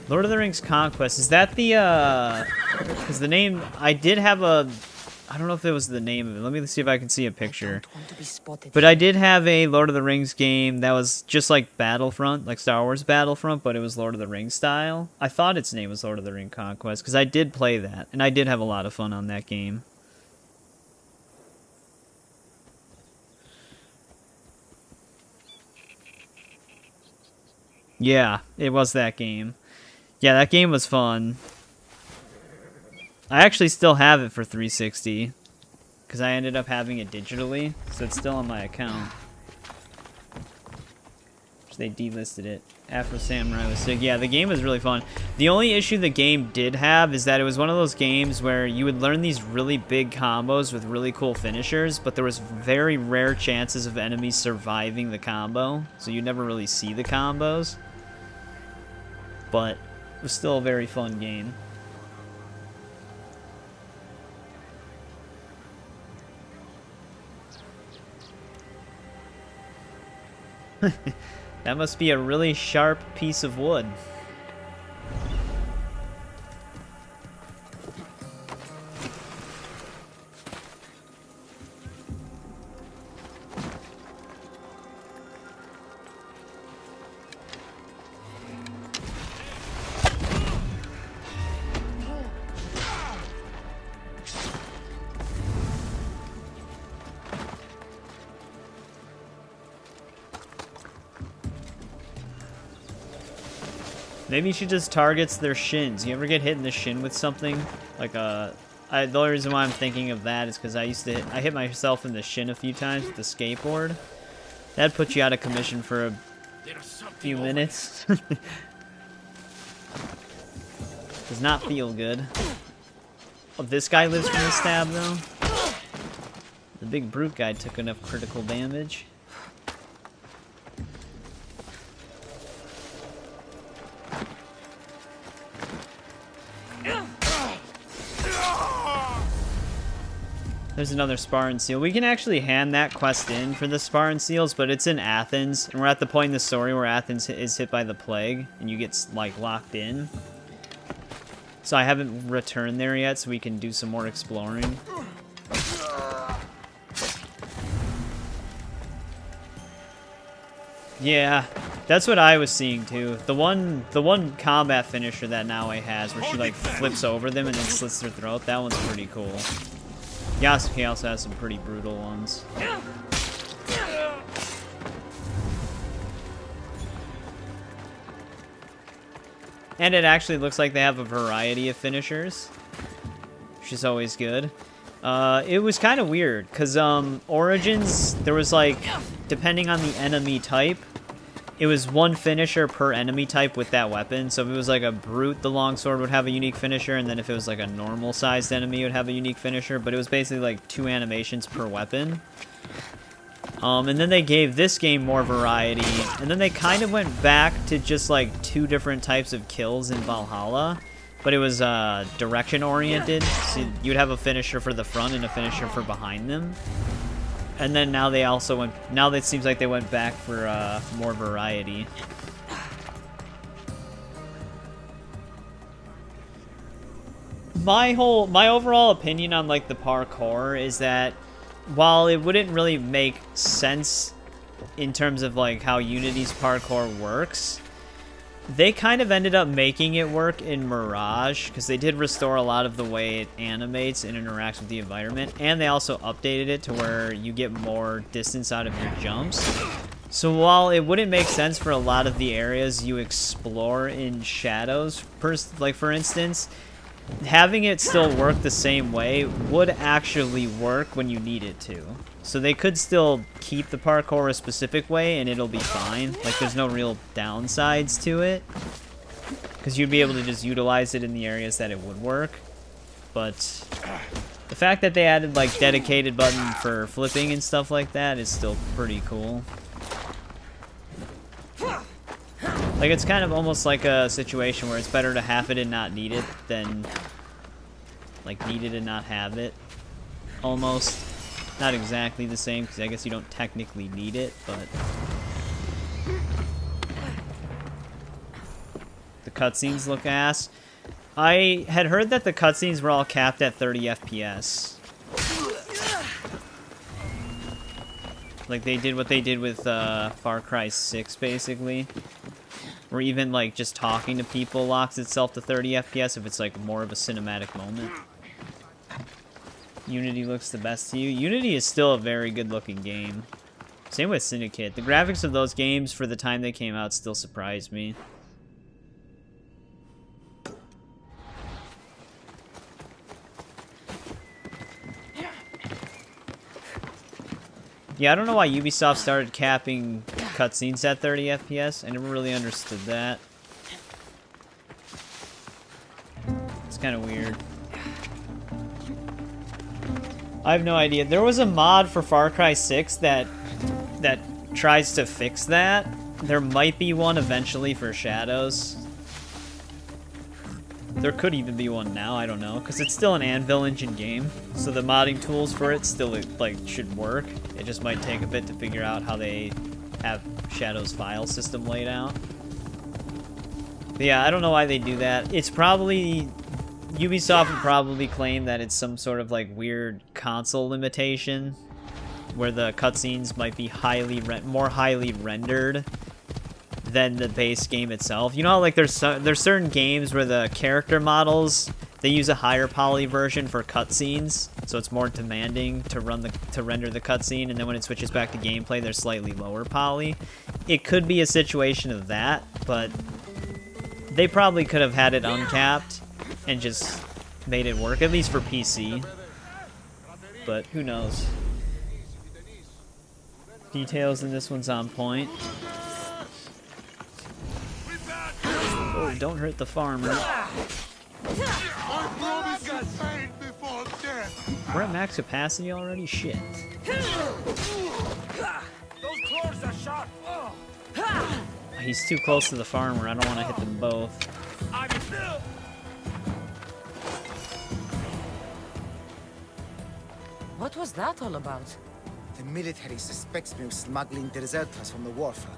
Lord of the Rings Conquest, is that the, because the name, I did have a, I don't know if it was the name of it. Let me see if I can see a picture. But I did have a Lord of the Rings game that was just like Battlefront, like Star Wars Battlefront, but it was Lord of the Rings style. I thought its name was Lord of the Rings Conquest, because I did play that, and I did have a lot of fun on that game. Yeah, it was that game. Yeah, that game was fun. I actually still have it for 360, because I ended up having it digitally, so it's still on my account. They delisted it. Afro Samurai was sick. Yeah, the game was really fun. The only issue the game did have is that it was one of those games where you would learn these really big combos with really cool finishers, but there was very rare chances of enemies surviving the combo, so you never really see the combos. But it was still a very fun game. That must be a really sharp piece of wood. Maybe she just targets their shins. You ever get hit in the shin with something? Like the only reason why I'm thinking of that is because I hit myself in the shin a few times with the skateboard. That'd put you out of commission for a few minutes. Does not feel good. Oh, this guy lives from the stab though. The big brute guy took enough critical damage. There's another Spartan Seal. We can actually hand that quest in for the Spartan Seals, but it's in Athens. And we're at the point in the story where Athens is hit by the plague, and you get, like, locked in. So I haven't returned there yet, so we can do some more exploring. Yeah, that's what I was seeing too. The one combat finisher that Naue has, where she like flips over them and then slits their throat, that one's pretty cool. Yasuke also has some pretty brutal ones. And it actually looks like they have a variety of finishers, which is always good. It was kind of weird, because Origins, there was like, depending on the enemy type, it was one finisher per enemy type with that weapon. So if it was like a brute, the longsword would have a unique finisher, and then if it was like a normal sized enemy, it would have a unique finisher, but it was basically like 2 animations per weapon. And then they gave this game more variety, and then they kind of went back to just like 2 different types of kills in Valhalla, but it was direction oriented, so you'd have a finisher for the front and a finisher for behind them. And then now they also went, now it seems like they went back for more variety. My overall opinion on like the parkour is that while it wouldn't really make sense in terms of like how Unity's parkour works, they kind of ended up making it work in Mirage, because they did restore a lot of the way it animates and interacts with the environment, and they also updated it to where you get more distance out of your jumps. So while it wouldn't make sense for a lot of the areas you explore in Shadows, like for instance, having it still work the same way would actually work when you need it to. So they could still keep the parkour a specific way and it'll be fine. Like there's no real downsides to it, because you'd be able to just utilize it in the areas that it would work. But the fact that they added like dedicated button for flipping and stuff like that is still pretty cool. Like it's kind of almost like a situation where it's better to have it and not need it than like need it and not have it. Almost. Not exactly the same, because I guess you don't technically need it, but the cutscenes look ass. I had heard that the cutscenes were all capped at 30 FPS. Like they did what they did with Far Cry 6, basically. Or even like just talking to people locks itself to 30 FPS if it's like more of a cinematic moment. Unity looks the best to you. Unity is still a very good looking game. Same with Syndicate. The graphics of those games for the time they came out still surprised me. Yeah, I don't know why Ubisoft started capping cutscenes at 30 FPS. I never really understood that. It's kind of weird. I have no idea. There was a mod for Far Cry 6 that tries to fix that. There might be one eventually for Shadows. There could even be one now, I don't know, because it's still an Anvil engine game, so the modding tools for it still like should work. It just might take a bit to figure out how they have Shadows file system laid out. But yeah, I don't know why they do that. It's probably Ubisoft would probably claim that it's some sort of like weird console limitation where the cutscenes might be more highly rendered than the base game itself. You know how like there's certain games where the character models, they use a higher poly version for cutscenes, so it's more demanding to render the cutscene, and then when it switches back to gameplay, they're slightly lower poly. It could be a situation of that, but they probably could have had it uncapped and just made it work, at least for PC. But who knows? Details in this one's on point. Oh, don't hurt the farmer. We're at max capacity already? Shit. He's too close to the farmer. I don't want to hit them both. What was that all about? The military suspects me of smuggling deserters from the war front.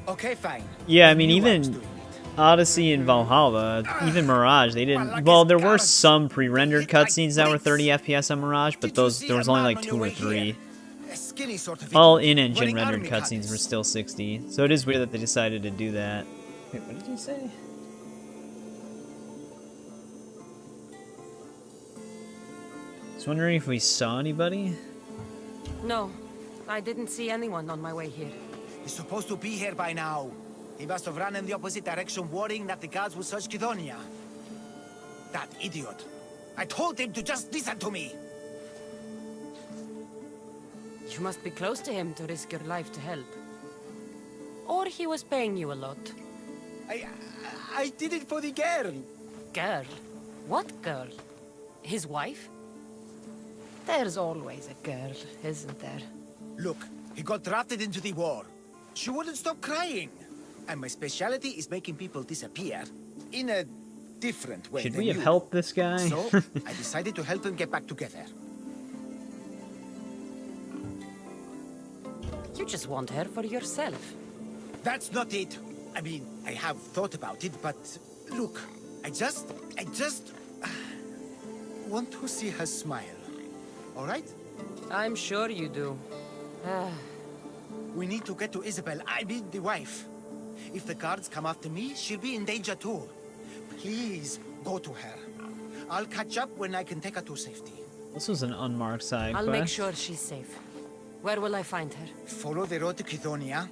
Okay, fine. Yeah, I mean, knew I was even doing it. Odyssey and Valhalla, even Mirage, they didn't... Well, there were some pre-rendered cutscenes that were 30 FPS on Mirage, but there was only like 2 or 3. A skinny sort of All idiot, in-engine wearing rendered army cutscenes colours. were still 60, so it is weird that they decided to do that. Wait, what did you say? I was wondering if we saw anybody? No, I didn't see anyone on my way here. He's supposed to be here by now. He must have run in the opposite direction, worrying that the guards would search Kidonia. That idiot. I told him to just listen to me. You must be close to him to risk your life to help. Or he was paying you a lot. I did it for the girl. Girl? What girl? His wife? There's always a girl, isn't there? Look, he got drafted into the war. She wouldn't stop crying. And my specialty is making people disappear. In a different way Should than we have you. helped this guy? So, I decided to help them get back together. You just want her for yourself. That's not it. I mean, I have thought about it, but look, I just want to see her smile. All right? I'm sure you do. We need to get to Isabel. I mean, the wife. If the guards come after me, she'll be in danger too. Please, go to her. I'll catch up when I can take her to safety. This was an unmarked side I'll quest. make sure she's safe. Where will I find her? Follow the road to Kidonia.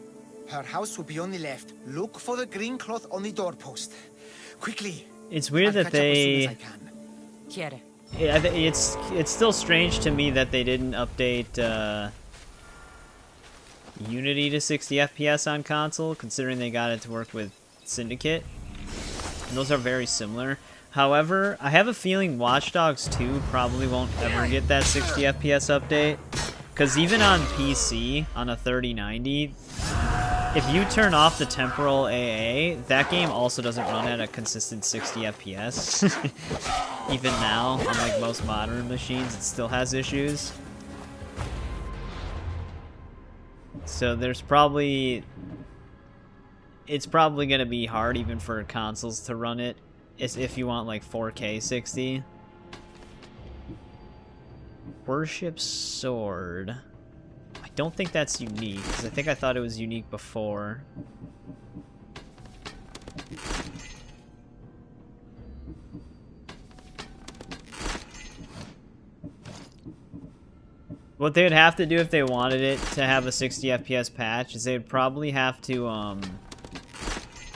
Her house will be on the left. Look for the green cloth on the doorpost. Quickly. It's weird I'll that catch up as soon as I they... can. Chiere. It's still strange to me that they didn't update Unity to 60 FPS on console, considering they got it to work with Syndicate. And those are very similar. However, I have a feeling Watch Dogs 2 probably won't ever get that 60 FPS update. Because even on PC, on a 3090, if you turn off the temporal AA, that game also doesn't run at a consistent 60 FPS. Even now, on like most modern machines, it still has issues. So there's probably... It's probably going to be hard even for consoles to run it, if you want like 4K 60. Worship Sword. I don't think that's unique, because I think I thought it was unique before. What they would have to do if they wanted it to have a 60 FPS patch is they would probably have to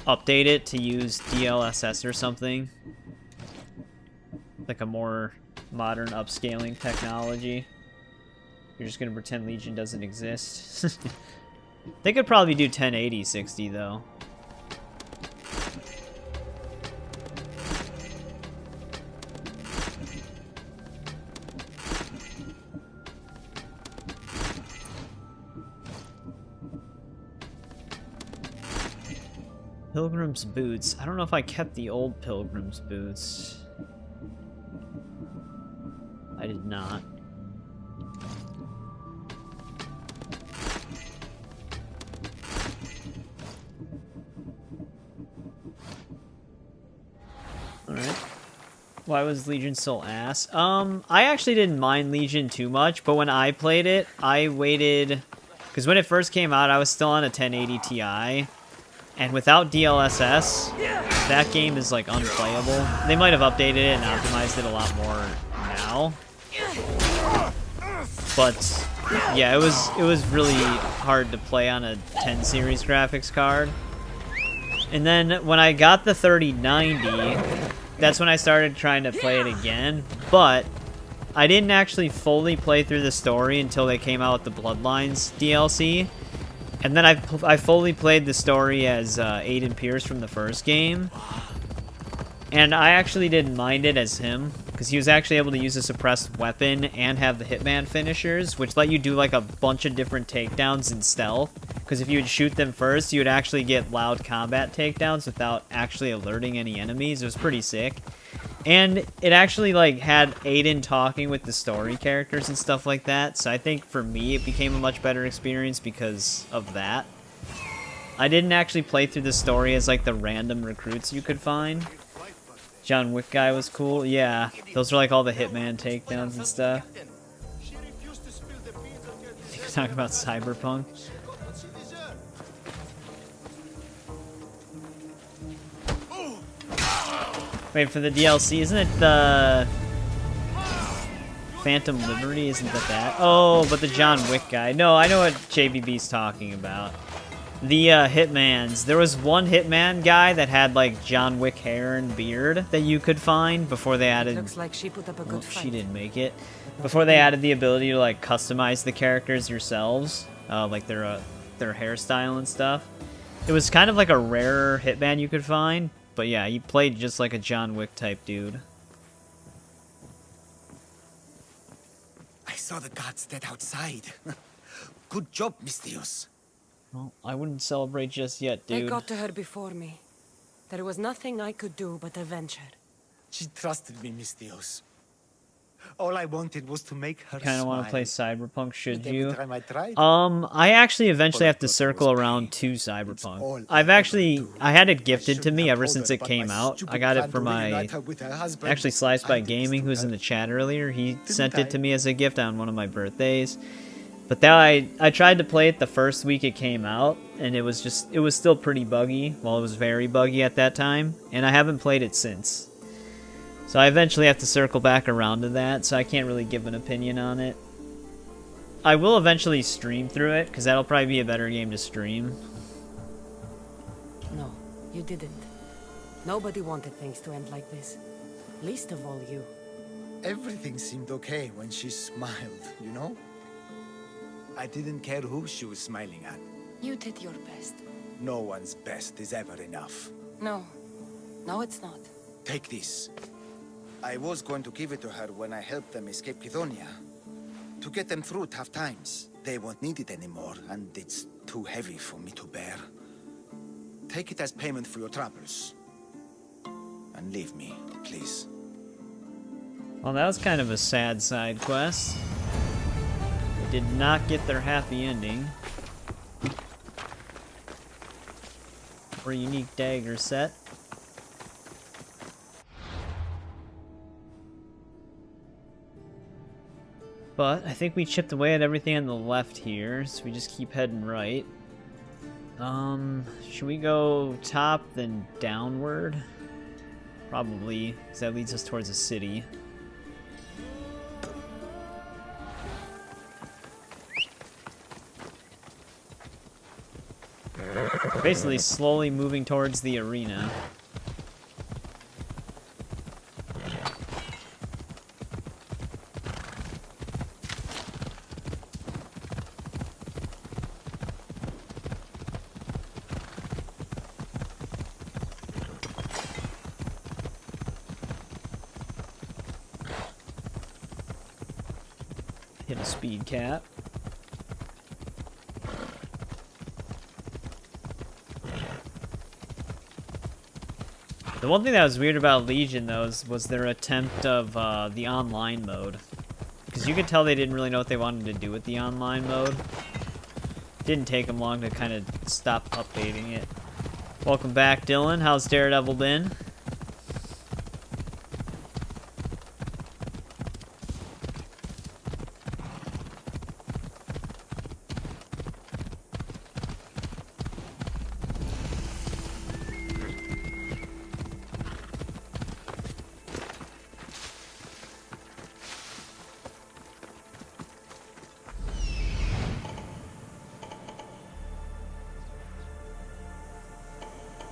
update it to use DLSS or something. Like a more modern upscaling technology. You're just gonna pretend Legion doesn't exist. They could probably do 1080 60 though. Pilgrim's boots. I don't know if I kept the old Pilgrim's boots. I did not. Alright. Why was Legion so ass? I actually didn't mind Legion too much, but when I played it, I waited... Because when it first came out, I was still on a 1080 Ti. And without DLSS, that game is, like, unplayable. They might have updated it and optimized it a lot more now. But, yeah, it was really hard to play on a 10 series graphics card. And then when I got the 3090, that's when I started trying to play it again. But I didn't actually fully play through the story until they came out with the Bloodlines DLC. And then I fully played the story as Aiden Pierce from the first game. And I actually didn't mind it as him, because he was actually able to use a suppressed weapon and have the Hitman finishers, which let you do like a bunch of different takedowns in stealth. Because if you would shoot them first, you would actually get loud combat takedowns without actually alerting any enemies. It was pretty sick. And it actually, like, had Aiden talking with the story characters and stuff like that. So I think for me, it became a much better experience because of that. I didn't actually play through the story as, like, the random recruits you could find. John Wick guy was cool. Yeah, those are, like, all the Hitman takedowns and stuff. You're talking about Cyberpunk? Wait, for the DLC, isn't it the Phantom Liberty? Isn't that? Oh, but the John Wick guy. No, I know what JBB's talking about. The Hitmans. There was one Hitman guy that had like John Wick hair and beard that you could find before they added. Looks like she put up a good fight. She didn't make it. Before they added the ability to like customize the characters yourselves, like their hairstyle and stuff. It was kind of like a rarer Hitman you could find. But yeah, he played just like a John Wick type dude. I saw the gods dead outside. Good job, Mystios. Well, I wouldn't celebrate just yet, dude. They got to her before me. There was nothing I could do but avenge her. She trusted me, Mystios. All I wanted was to make her Kind of smile. want to play Cyberpunk, should Every you? time I tried, I actually eventually have to circle around to Cyberpunk. I had it gifted to me ever since it came out. I got it for my... Actually, Sliced by Gaming, who's in the chat earlier, he sent it to me as a gift on one of my birthdays. But that I tried to play it the first week it came out, and it was still pretty buggy. Well, it was very buggy at that time, and I haven't played it since. So I eventually have to circle back around to that, so I can't really give an opinion on it. I will eventually stream through it, because that'll probably be a better game to stream. No, you didn't. Nobody wanted things to end like this. Least of all you. everything seemed okay when she smiled, you know? I didn't care who she was smiling at. You did your best. No one's best is ever enough. No. No, it's not. Take this. I was going to give it to her when I helped them escape Kithonia. To get them through tough times. They won't need it anymore, and it's too heavy for me to bear. Take it as payment for your troubles. And leave me, please. Well, that was kind of a sad side quest. They did not get their happy ending. Or a unique dagger set. But I think we chipped away at everything on the left here, so we just keep heading right. Should we go top then downward? Probably, because that leads us towards a city. Basically slowly moving towards the arena. Hit a speed cap. The one thing that was weird about Legion, though, was their attempt of the online mode. Because you could tell they didn't really know what they wanted to do with the online mode. Didn't take them long to kind of stop updating it. Welcome back, Dylan. How's Daredevil been?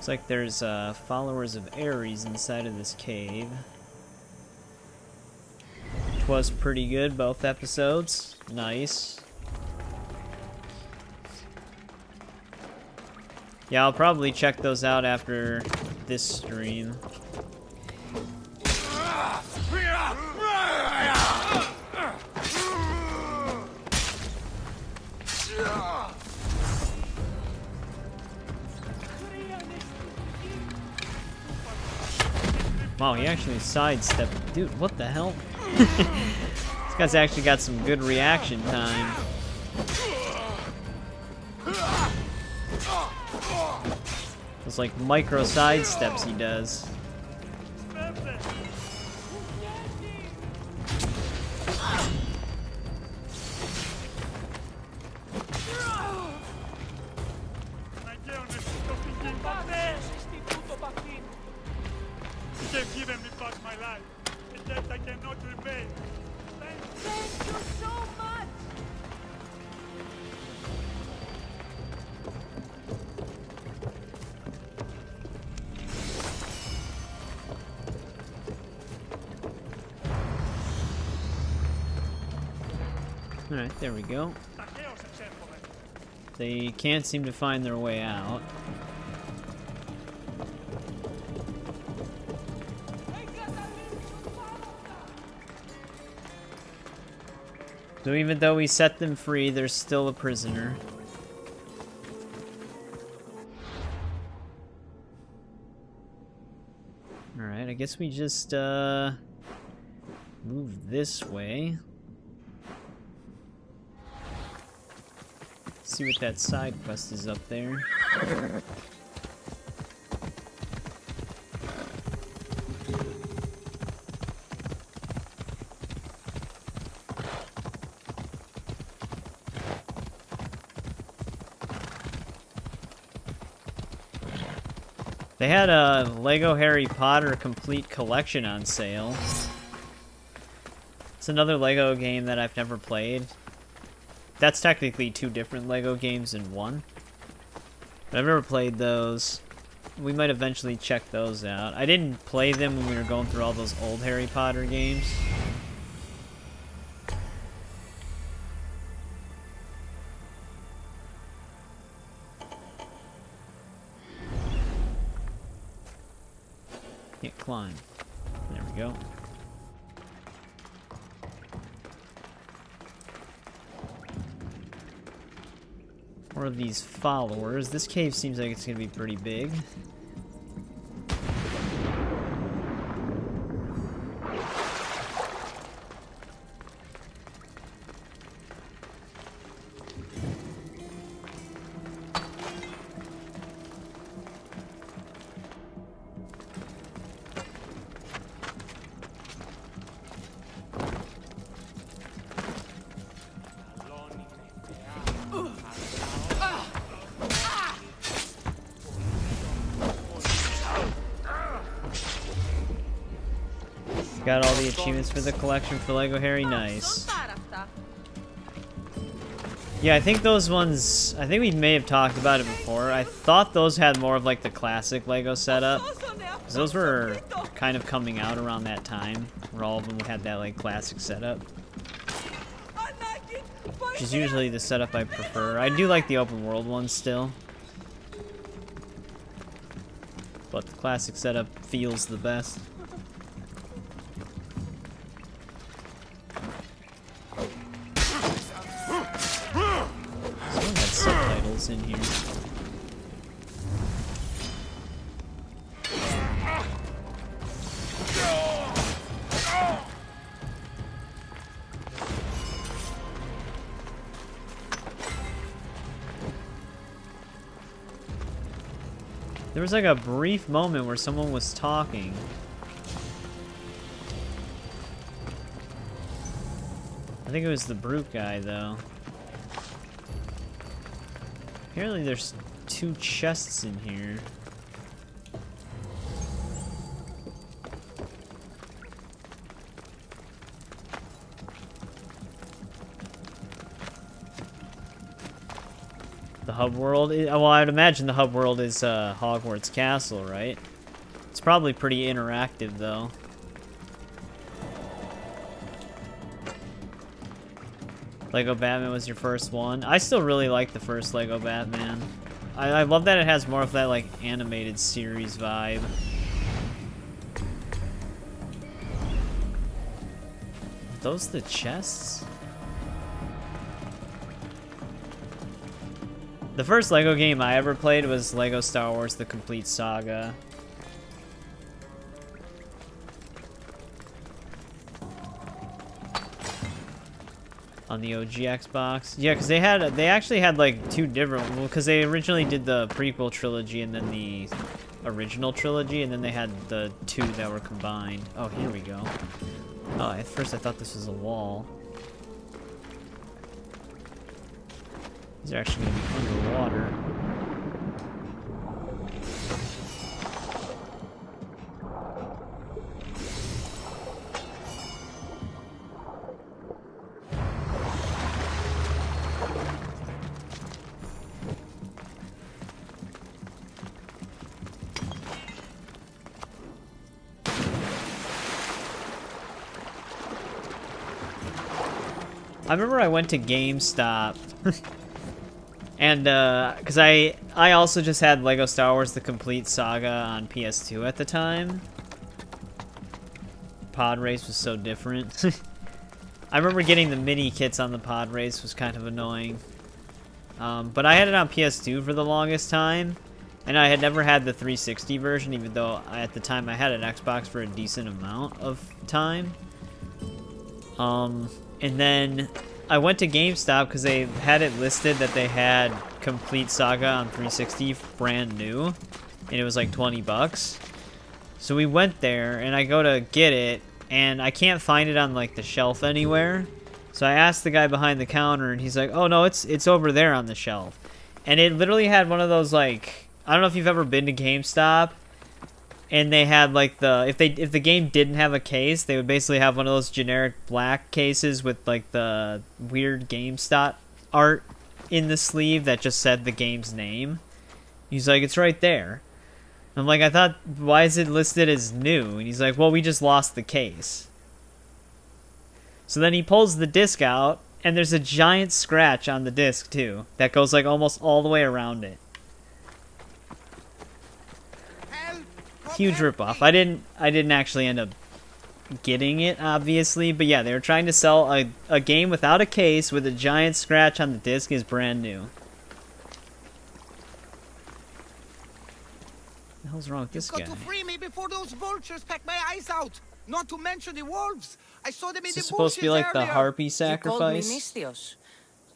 Looks like there's followers of Ares inside of this cave. Which was pretty good, both episodes. Nice. Yeah, I'll probably check those out after this stream. Wow, he actually sidestepped. Dude, what the hell? This guy's actually got some good reaction time. Those like micro sidesteps he does. You've given me back my life, and yet I cannot repay. Thank you so much! Alright, there we go. They can't seem to find their way out. So even though we set them free, they're still a prisoner. Alright, I guess we just, move this way. See what that side quest is up there. They had a Lego Harry Potter complete collection on sale. It's another Lego game that I've never played. That's technically two different Lego games in one. But I've never played those. We might eventually check those out. I didn't play them when we were going through all those old Harry Potter games. Can't climb. There we go. More of these followers. This cave seems like it's gonna be pretty big. Got all the achievements for the collection for Lego Harry. Nice. Yeah, I think those ones, I think we may have talked about it before. I thought those had more of like the classic Lego setup. 'Cause those were kind of coming out around that time, where all of them had that like classic setup. Which is usually the setup I prefer. I do like the open world ones still. But the classic setup feels the best. Someone had subtitles in here. There was like a brief moment where someone was talking. I think it was the brute guy, though. Apparently there's 2 chests in here. The hub world? Well, I'd imagine the hub world is Hogwarts Castle, right? It's probably pretty interactive, though. Lego Batman was your first one. I still really like the first Lego Batman. I love that it has more of that, like, animated series vibe. Are those the chests? The first Lego game I ever played was Lego Star Wars: The Complete Saga. on the OG Xbox. Yeah, because they actually had like two different, well, because they originally did the prequel trilogy and then the original trilogy, and then they had the two that were combined. Oh, here we go. Oh, at first I thought this was a wall. These are actually going to be underwater. I remember I went to GameStop and because I also just had Lego Star Wars The Complete Saga on PS2 at the time. Pod Race was so different. I remember getting the mini kits on the Pod Race was kind of annoying. But I had it on PS2 for the longest time, and I had never had the 360 version, even though at the time I had an Xbox for a decent amount of time. And then I went to GameStop because they had it listed that they had Complete Saga on 360 brand new, and it was like 20 bucks. So we went there, and I go to get it, and I can't find it on like the shelf anywhere. So I asked the guy behind the counter, and he's like, "Oh no, it's over there on the shelf." And it literally had one of those, like, I don't know if you've ever been to GameStop, and they had like if the game didn't have a case, they would basically have one of those generic black cases with like the weird GameStop art in the sleeve that just said the game's name. He's like, "It's right there." I'm like, "I thought, why is it listed as new?" And he's like, "Well, we just lost the case." So then he pulls the disc out, and there's a giant scratch on the disc too that goes like almost all the way around it. Huge ripoff. I didn't actually end up getting it, obviously, but yeah, they were trying to sell a game without a case with a giant scratch on the disc is brand new. What the hell's wrong with this guy? You've got to free me before those vultures peck my eyes out. Not to mention the wolves. I saw them in the bushes. Is this supposed to be like the harpy sacrifice? You called me Misthios.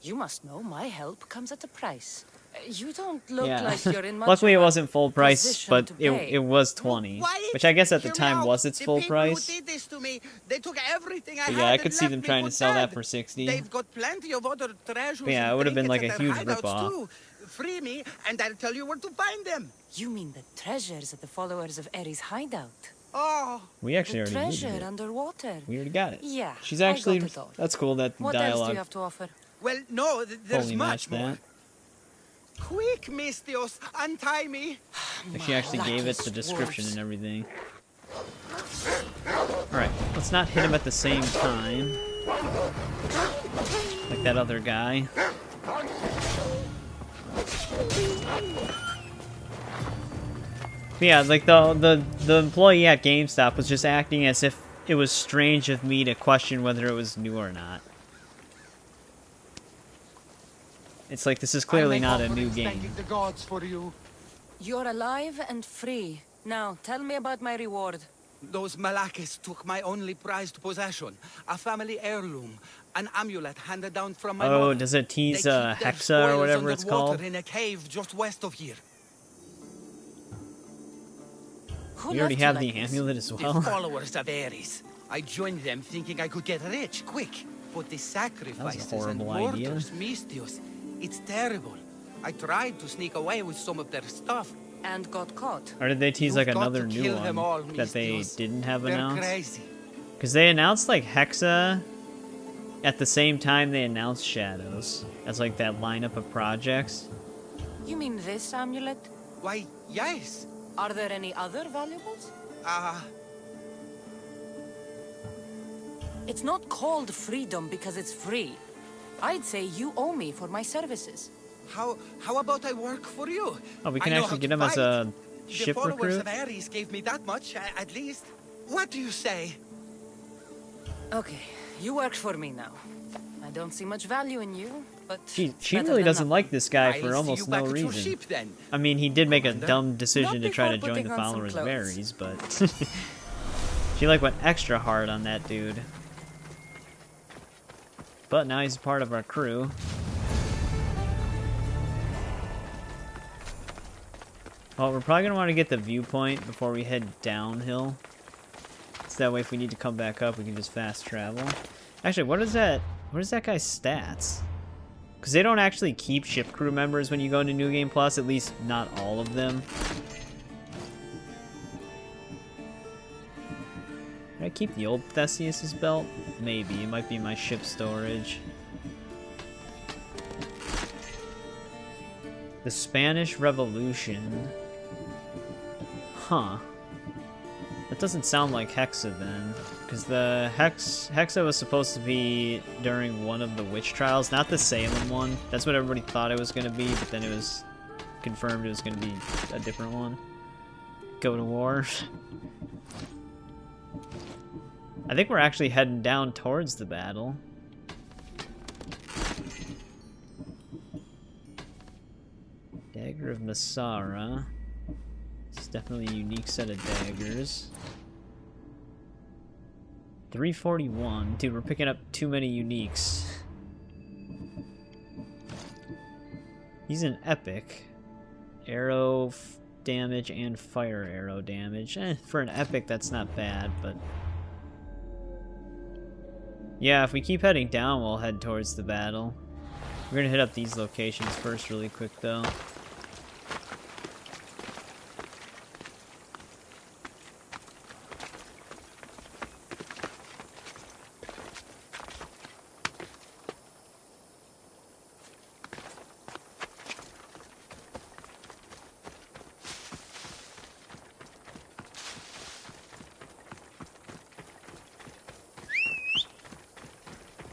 You must know my help comes at a price. You don't look Yeah. like you're in much Luckily, it of a wasn't full price, position but to it pay. was 20, which I guess at the time was its full price. Who did this to me, they took everything I But had yeah, I and could see left them me trying for to sell that dead. for 60. They've got plenty of other treasures. But yeah, and it would have been like trinkets a at huge their hideouts ripoff. too. Free me, and I'll tell you where to find them. You mean the treasures of the followers of Eri's hideout? Oh, We actually the already treasure needed it. underwater. We already got it. Yeah, She's I actually, got it all. that's cool, that What else do dialogue you have to offer? well, no, there's fully much matched more. that. Quick, Misthios, untie me. Like she actually gave it the description and everything. Alright, let's not hit him at the same time. Like that other guy. But yeah, like the employee at GameStop was just acting as if it was strange of me to question whether it was new or not. It's like, this is clearly not a new game. The gods for you. You're alive and free. Now, tell me about my reward. Those Malakis took my only prized possession, a family heirloom, an amulet handed down from my Oh, mother. does it tease They keep their Hexa or spoils whatever it's underwater called? in a cave just west of here. Who You already left you have like the this? amulet as The well? followers of Ares. I joined them thinking I could get rich quick, but the sacrifices and horrible idea. murders, Misthios, it's terrible. I tried to sneak away with some of their stuff. And got caught. Or did they tease like You've got another to new kill them all, one that they Misthios. didn't have They're announced? crazy. Because they announced like Hexa at the same time they announced Shadows as like that lineup of projects. You mean this amulet? Why, yes. Are there any other valuables? It's not called freedom because it's free. I'd say you owe me for my services. How about I work for you? Oh, we can I know actually how get to him as fight. a The ship followers recruit? of Ares gave me that much, at least. What do you say? Okay, you work for me now. I don't see much value in you, but She better really than doesn't nothing. like this guy I'll for see almost you back no at your reason. ship, then. I mean, he did make a Commander? dumb decision Not to try to before join the putting on some followers of clothes. Ares, but she like went extra hard on that dude. But now he's a part of our crew. Well, we're probably going to want to get the viewpoint before we head downhill. So that way if we need to come back up, we can just fast travel. Actually, what is that guy's stats? Because they don't actually keep ship crew members when you go into New Game Plus, at least not all of them. Did I keep the old Theseus's belt? Maybe. It might be my ship storage. The Spanish Revolution. Huh. That doesn't sound like Hexa then. Because the Hexa was supposed to be during one of the witch trials, not the Salem one. That's what everybody thought it was going to be, but then it was confirmed it was going to be a different one. Go to war. I think we're actually heading down towards the battle. Dagger of Masara. It's definitely a unique set of daggers. 341. Dude, we're picking up too many uniques. He's an epic. Arrow damage and fire arrow damage. For an epic, that's not bad, but... yeah, if we keep heading down, we'll head towards the battle. We're gonna hit up these locations first really quick, though.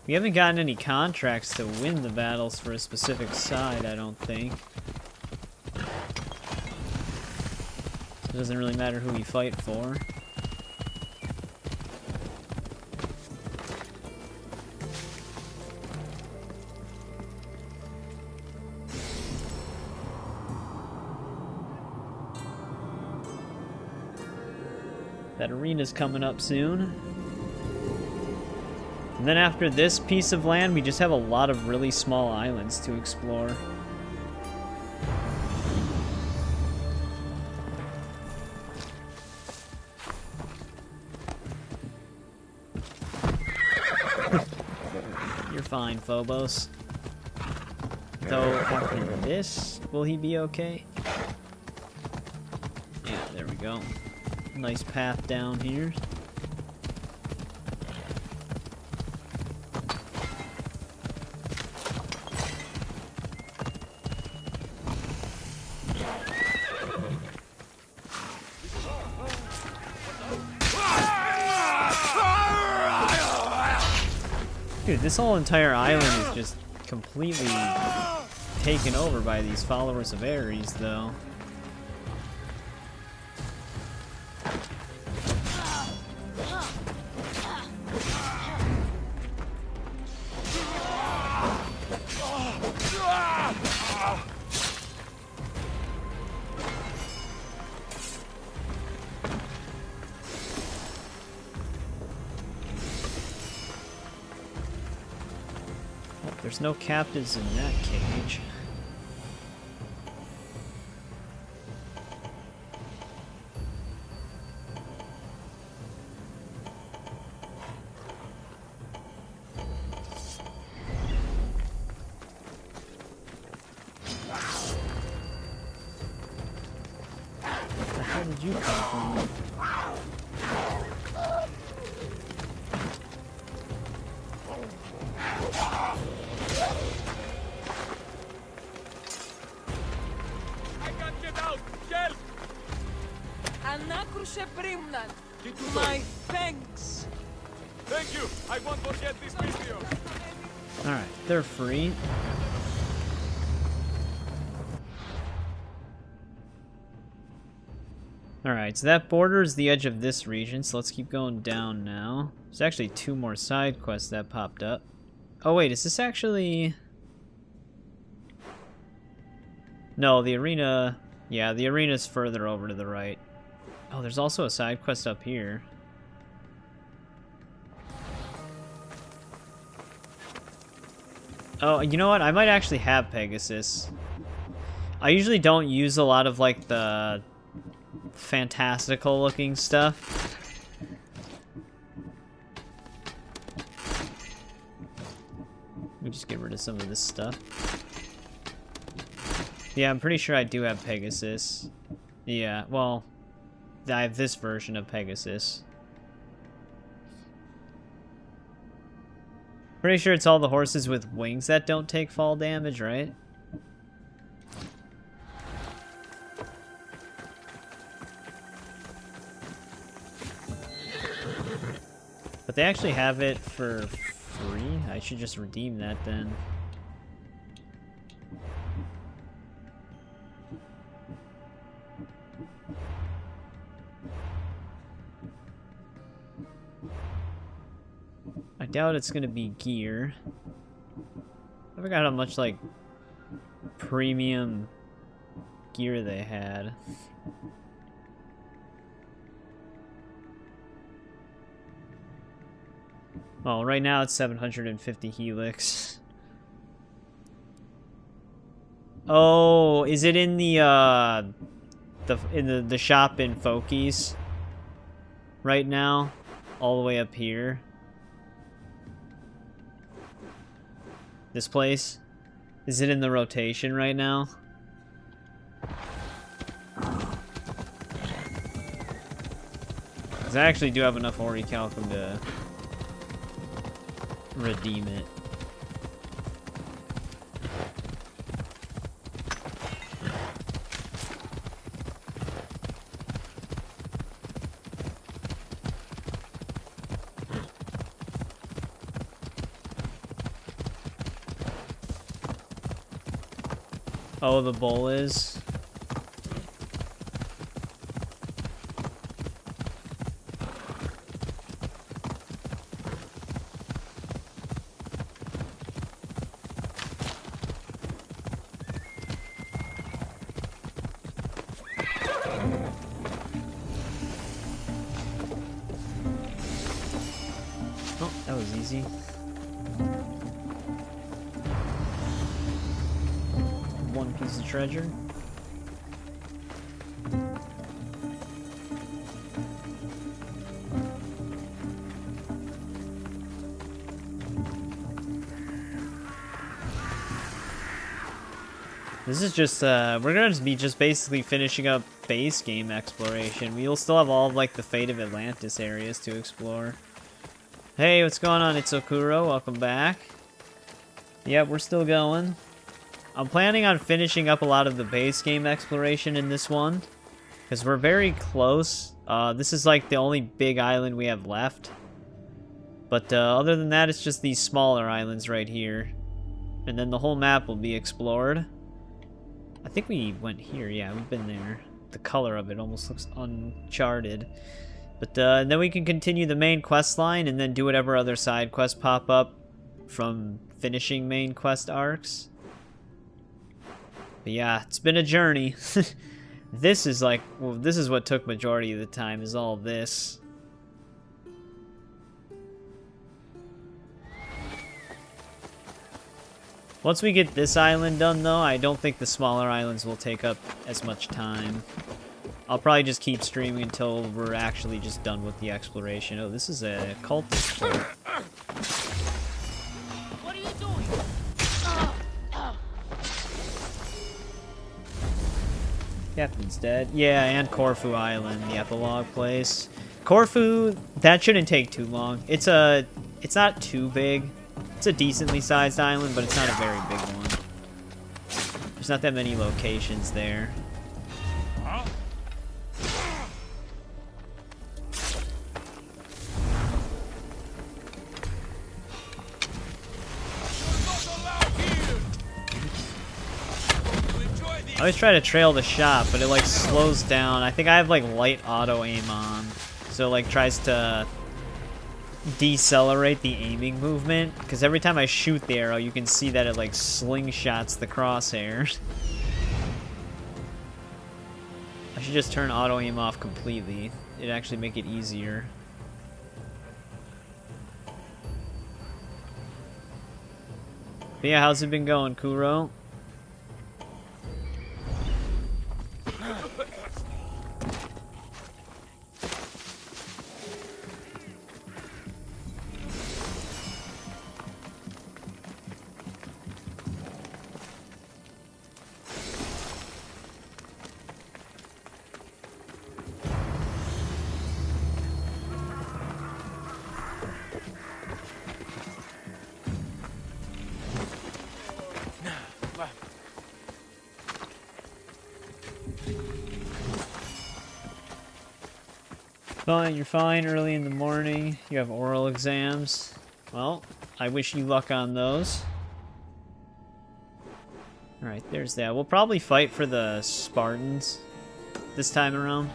We haven't gotten any contracts to win the battles for a specific side, I don't think. It doesn't really matter who we fight for. That arena's coming up soon. And then after this piece of land, we just have a lot of really small islands to explore. You're fine, Phobos. Though after this, will he be okay? Yeah, there we go. Nice path down here. Dude, this whole entire island is just completely taken over by these followers of Ares, though. There's no captives in that cage. Where the hell did you come from? My thanks. Thank you. I won't forget this video. Alright, they're free. Alright, so that borders the edge of this region, so let's keep going down now. There's actually 2 more side quests that popped up. Oh wait, is this actually... no, the arena... yeah, the arena's further over to the right. Oh, there's also a side quest up here. Oh, you know what? I might actually have Pegasus. I usually don't use a lot of, like, the fantastical looking stuff. Let me just get rid of some of this stuff. Yeah, I'm pretty sure I do have Pegasus. Yeah, well, I have this version of Pegasus. Pretty sure it's all the horses with wings that don't take fall damage, right? But they actually have it for free? I should just redeem that then. I doubt it's gonna be gear. I forgot how much, like, premium gear they had. Well, right now it's 750 helix. Oh, is it in the shop in Fokies right now? All the way up here. This place? Is it in the rotation right now? Because I actually do have enough Orichalcum to redeem it. Oh, the bowl is? Oh, that was easy. One piece of treasure. This is just, we're gonna be just basically finishing up base game exploration. We'll still have all of, like, the Fate of Atlantis areas to explore. Hey, what's going on? It's Okuro. Welcome back. Yep, we're still going. I'm planning on finishing up a lot of the base game exploration in this one, because we're very close. This is like the only big island we have left. But other than that, it's just these smaller islands right here. And then the whole map will be explored. I think we went here. Yeah, we've been there. The color of it almost looks uncharted. But and then we can continue the main quest line and then do whatever other side quests pop up from finishing main quest arcs. But yeah, it's been a journey. This is like, well, this is what took majority of the time, is all this. Once we get this island done, though, I don't think the smaller islands will take up as much time. I'll probably just keep streaming until we're actually just done with the exploration. Oh, this is a cultist fort. What are you doing? Captain's dead. Yeah, and Corfu Island, the epilogue place. Corfu, that shouldn't take too long. It's not too big. It's a decently sized island, but it's not a very big one. There's not that many locations there. I always try to trail the shot, but it like slows down. I think I have like light auto aim on, so it like tries to decelerate the aiming movement, because every time I shoot the arrow you can see that it like slingshots the crosshair. I should just turn auto aim off completely. It'd actually make it easier. But But yeah, how's it been going, Kuro? Fine, you're fine. Early in the morning, you have oral exams. Well, I wish you luck on those. Alright, there's that. We'll probably fight for the Spartans this time around,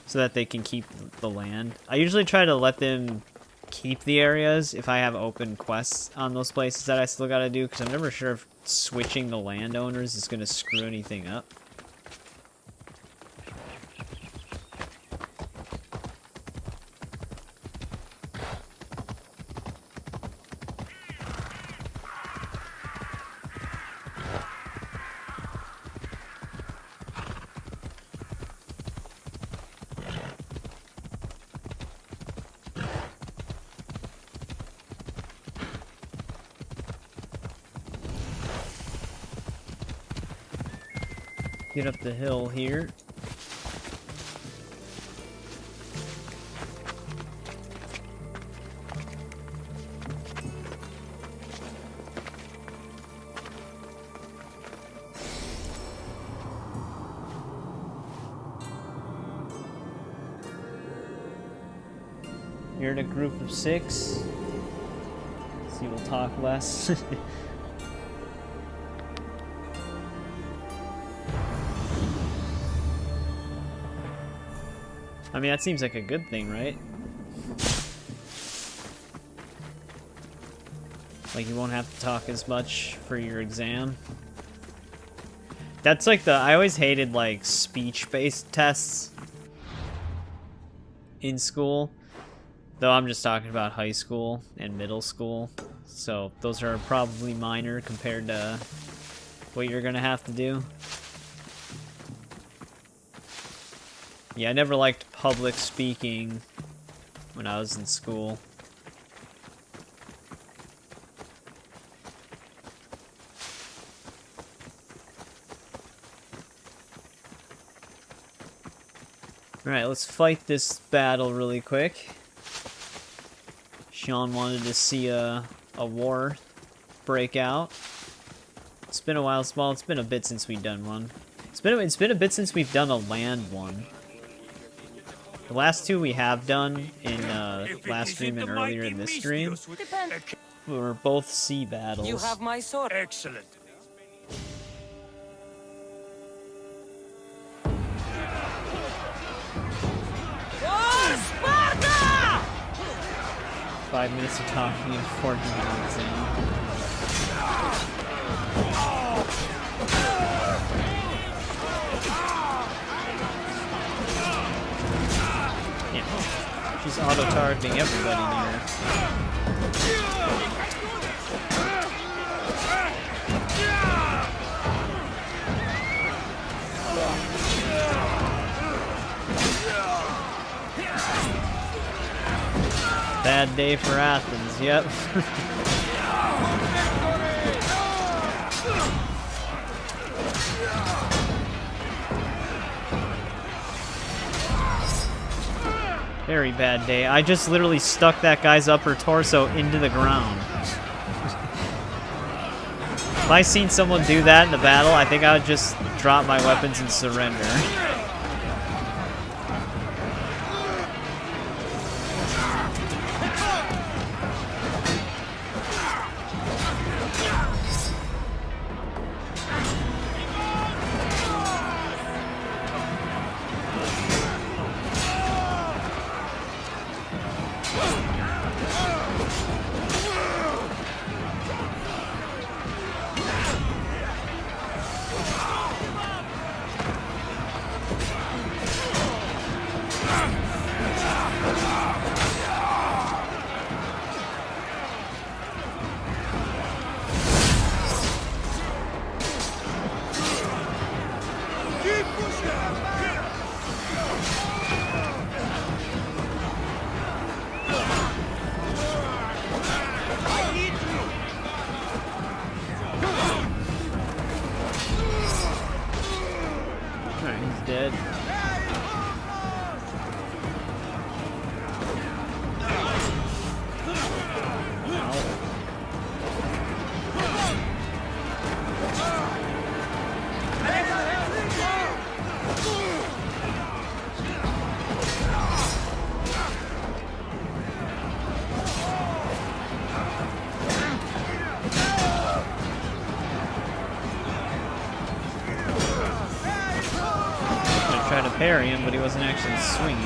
so that they can keep the land. I usually try to let them keep the areas if I have open quests on those places that I still gotta do, because I'm never sure if switching the landowners is gonna screw anything up. Get up the hill here. You're in a group of 6. So you will talk less. I mean, that seems like a good thing, right? Like, you won't have to talk as much for your exam. That's like I always hated, like, speech-based tests in school. Though I'm just talking about high school and middle school. So, those are probably minor compared to what you're gonna have to do. Yeah, I never liked public speaking when I was in school. Alright, let's fight this battle really quick. Sean wanted to see a war break out. It's been a while, well, it's been a bit since we've done one. It's been a bit since we've done a land one. The last 2 we have done in last stream and earlier in this stream were both sea battles. You have my sword. Excellent. Sparta! 5 minutes of talking and 40 minutes in. She's auto-targeting everybody there. Bad day for Athens, yep. Very bad day. I just literally stuck that guy's upper torso into the ground. If I seen someone do that in a battle, I think I would just drop my weapons and surrender. He's dead. Tried to parry him, but he wasn't actually swinging.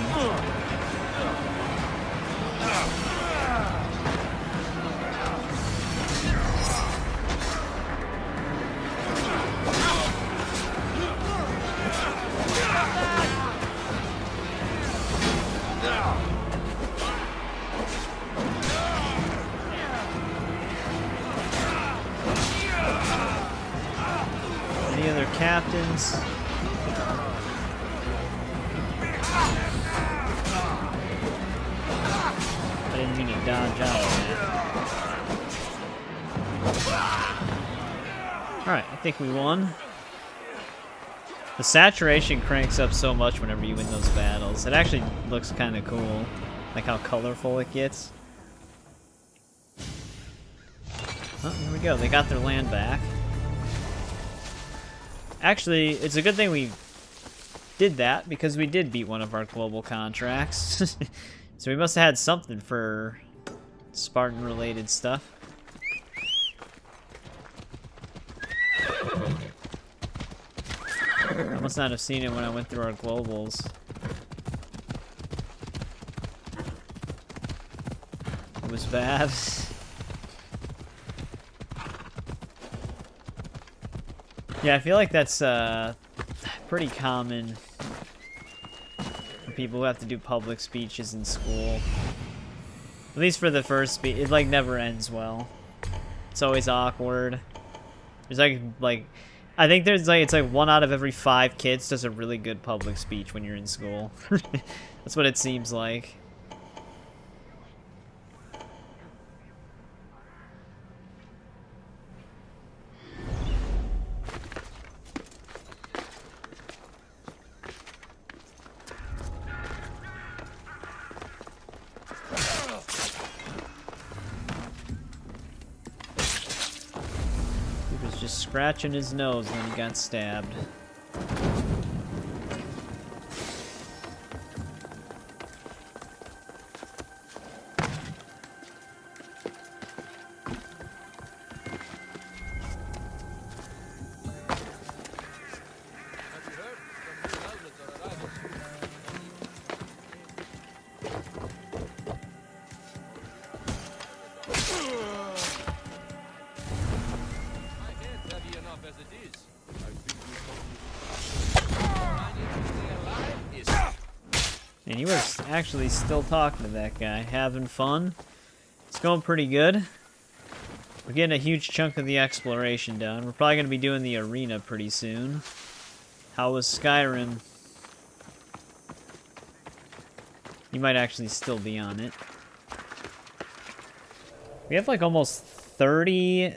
Any other captains? I didn't mean to dodge out of that. Alright, I think we won. The saturation cranks up so much whenever you win those battles. It actually looks kind of cool. Like how colorful it gets. Oh, here we go. They got their land back. Actually, it's a good thing we did that, because we did beat one of our global contracts. So we must have had something for Spartan-related stuff. I must not have seen it when I went through our globals. It was bad. Yeah, I feel like that's pretty common for people who have to do public speeches in school. At least for the first speech, it like never ends well. It's always awkward. There's like I think there's like it's like 1 out of every 5 kids does a really good public speech when you're in school. That's what it seems like. Scratching his nose when he got stabbed. And he was actually still talking to that guy, having fun. It's going pretty good. We're getting a huge chunk of the exploration done. We're probably going to be doing the arena pretty soon. How was Skyrim? You might actually still be on it. We have like almost 30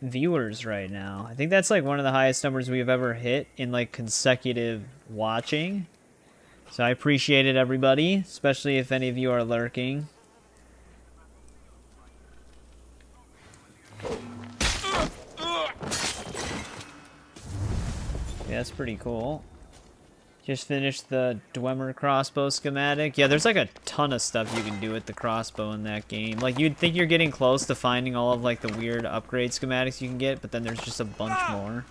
viewers right now. I think that's like one of the highest numbers we've ever hit in like consecutive watching. So I appreciate it, everybody, especially if any of you are lurking. Yeah, that's pretty cool. Just finished the Dwemer crossbow schematic. Yeah, there's like a ton of stuff you can do with the crossbow in that game. Like, you'd think you're getting close to finding all of like the weird upgrade schematics you can get, but then there's just a bunch more.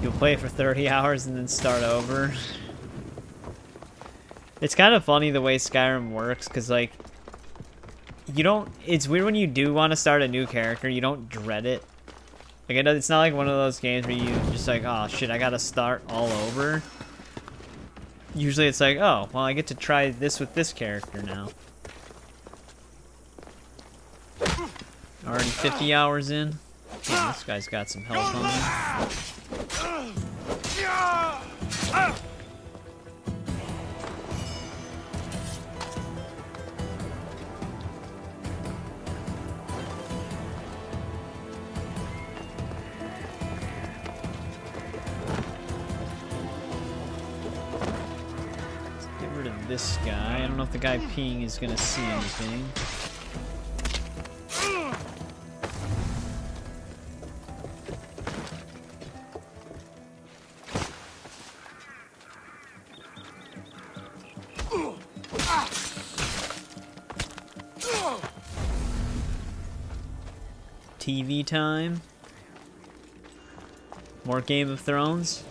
You'll play for 30 hours and then start over. It's kind of funny the way Skyrim works, because like, you don't, it's weird when you do want to start a new character, you don't dread it. Like, it's not like one of those games where you just like, oh shit, I gotta start all over. Usually it's like, oh, well, I get to try this with this character now. Already 50 hours in. Damn, this guy's got some health on him. Let's get rid of this guy. I don't know if the guy peeing is gonna see anything. TV time. More Game of Thrones.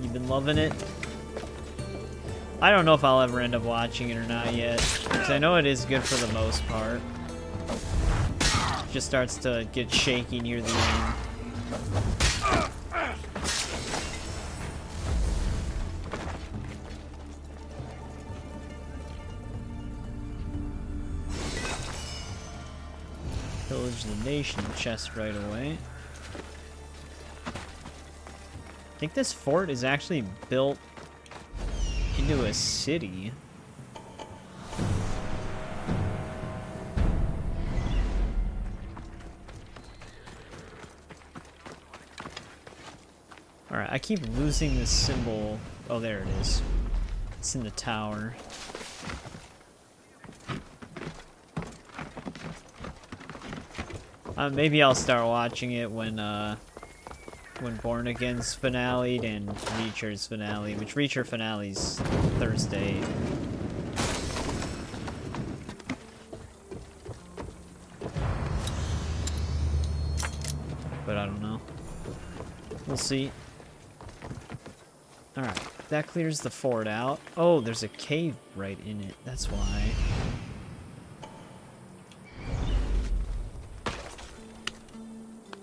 You've been loving it? I don't know if I'll ever end up watching it or not yet, because I know it is good for the most part. It just starts to get shaky near the end. Pillage the nation chest right away. I think this fort is actually built into a city. Alright, I keep losing this symbol. Oh, there it is. It's in the tower. Maybe I'll start watching it when Born Again's finale and Reacher's finale, which Reacher finale's Thursday. But I don't know. We'll see. Alright, that clears the fort out. Oh, there's a cave right in it. That's why.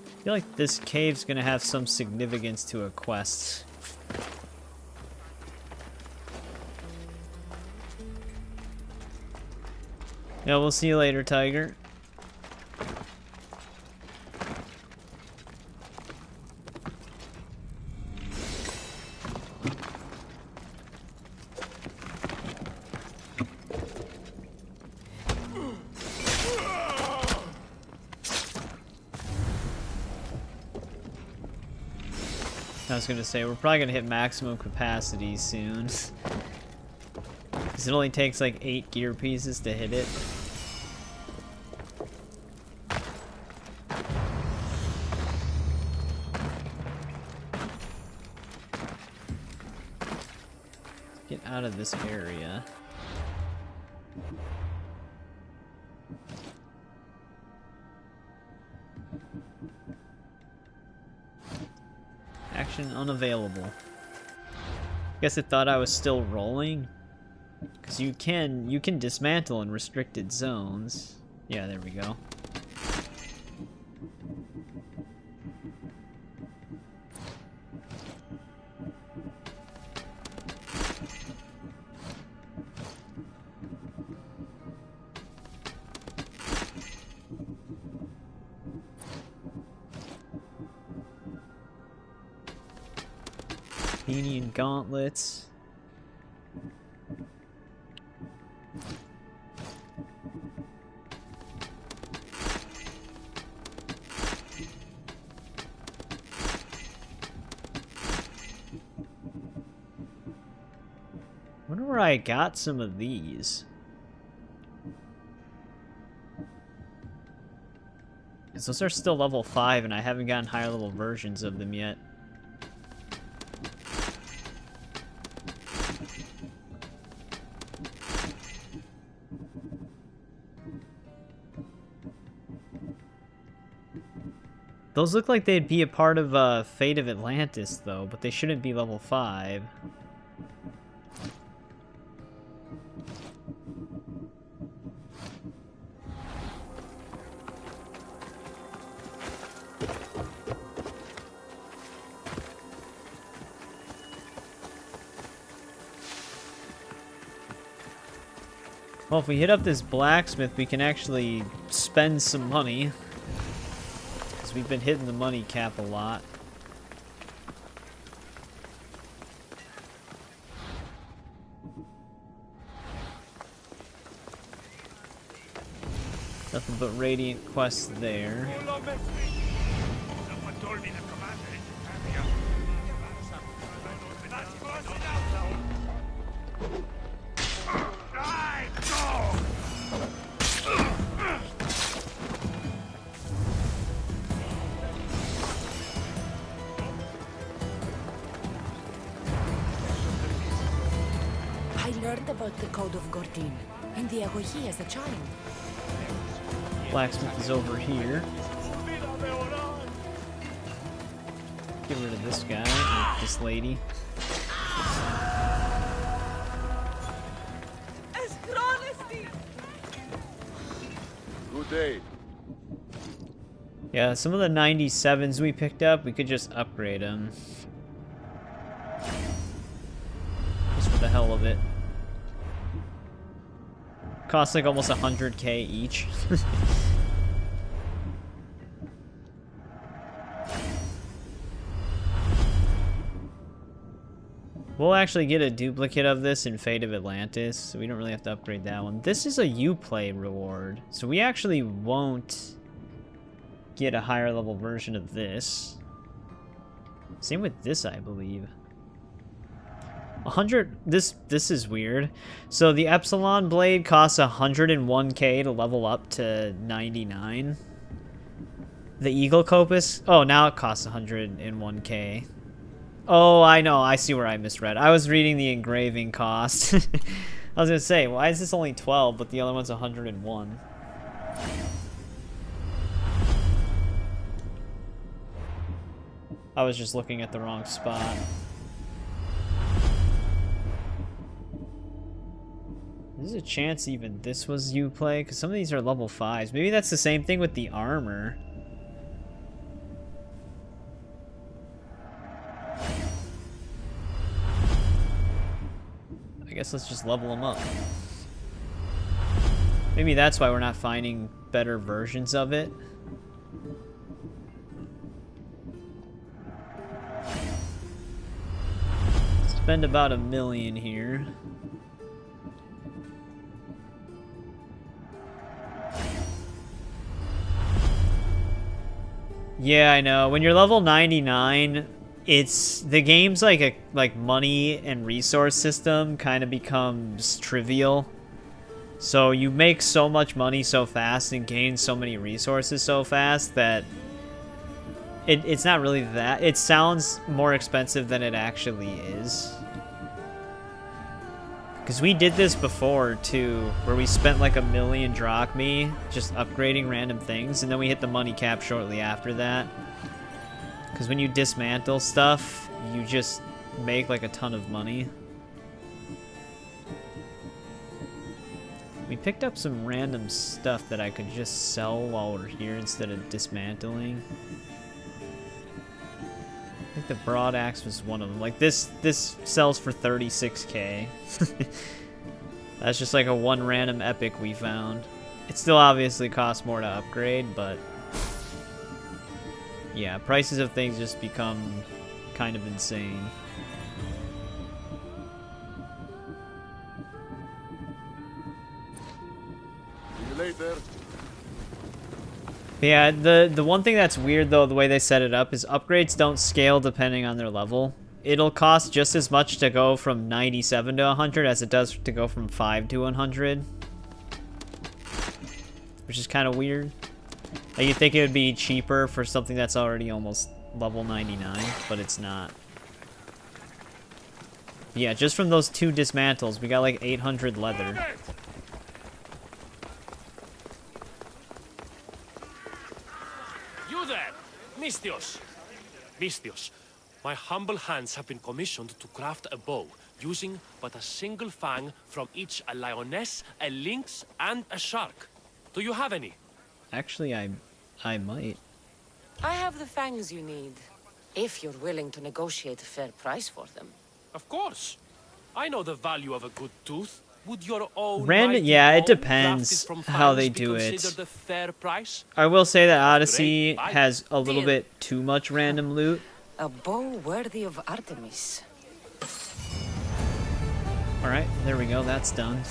I feel like this cave's gonna have some significance to a quest. Yeah, we'll see you later, Tiger. I was gonna say, we're probably gonna hit maximum capacity soon. Because it only takes like 8 gear pieces to hit it. Get out of this area. Action unavailable. Guess it thought I was still rolling. Because you can dismantle in restricted zones. Yeah, there we go. Athenian gauntlets. Wonder where I got some of these. Because those are still level 5 and I haven't gotten higher level versions of them yet. Those look like they'd be a part of Fate of Atlantis, though, but they shouldn't be level 5. Well, if we hit up this blacksmith, we can actually spend some money. Because we've been hitting the money cap a lot. Nothing but radiant quests there. I learned about the Code of Gordin in the Agogi as a child. Blacksmith is over here. Get rid of this guy, this lady. Good day. Yeah, some of the 97s we picked up, we could just upgrade them. Just for the hell of it. Costs like almost 100k each. We'll actually get a duplicate of this in Fate of Atlantis, so we don't really have to upgrade that one. This is a Uplay reward, so we actually won't get a higher level version of this. Same with this, I believe. 100. This is weird. So the Epsilon blade costs 101k to level up to 99. The Eagle Copus. Oh, now it costs 101k. Oh, I know. I see where I misread. I was reading the engraving cost. I was gonna say, why is this only 12, but the other one's 101? I was just looking at the wrong spot. There's a chance even this was Uplay, because some of these are level 5s. Maybe that's the same thing with the armor. I guess let's just level them up. Maybe that's why we're not finding better versions of it. Spend about $1 million here. Yeah, I know. When you're level 99, it's the game's like money and resource system kind of becomes trivial. So you make so much money so fast and gain so many resources so fast that it's not really that. It sounds more expensive than it actually is. Because we did this before too, where we spent like 1 million drachmae just upgrading random things, and then we hit the money cap shortly after that. Because when you dismantle stuff, you just make like a ton of money. We picked up some random stuff that I could just sell while we're here instead of dismantling. I think the broad axe was one of them. Like this sells for 36k. That's just like a one random epic we found. It still obviously costs more to upgrade, but yeah, prices of things just become kind of insane. See you later. Yeah, the one thing that's weird though, the way they set it up, is upgrades don't scale depending on their level. It'll cost just as much to go from 97 to 100 as it does to go from 5 to 100. Which is kind of weird. Like, you'd think it would be cheaper for something that's already almost level 99, but it's not. Yeah, just from those 2 dismantles, we got like 800 leather. You there, Mistios. Mistios, my humble hands have been commissioned to craft a bow using but a single fang from each a lioness, a lynx, and a shark. Do you have any? Actually, I might. I have the fangs you need, if you're willing to negotiate a fair price for them. Of course. I know the value of a good tooth. Would your own Random, mighty yeah, it bow, depends crafted from how fangs, they be do it. considered a fair price? I will say that Great Odyssey buy. has a little Deal. bit too much random loot. A bow worthy of Artemis. Alright, there we go, that's done.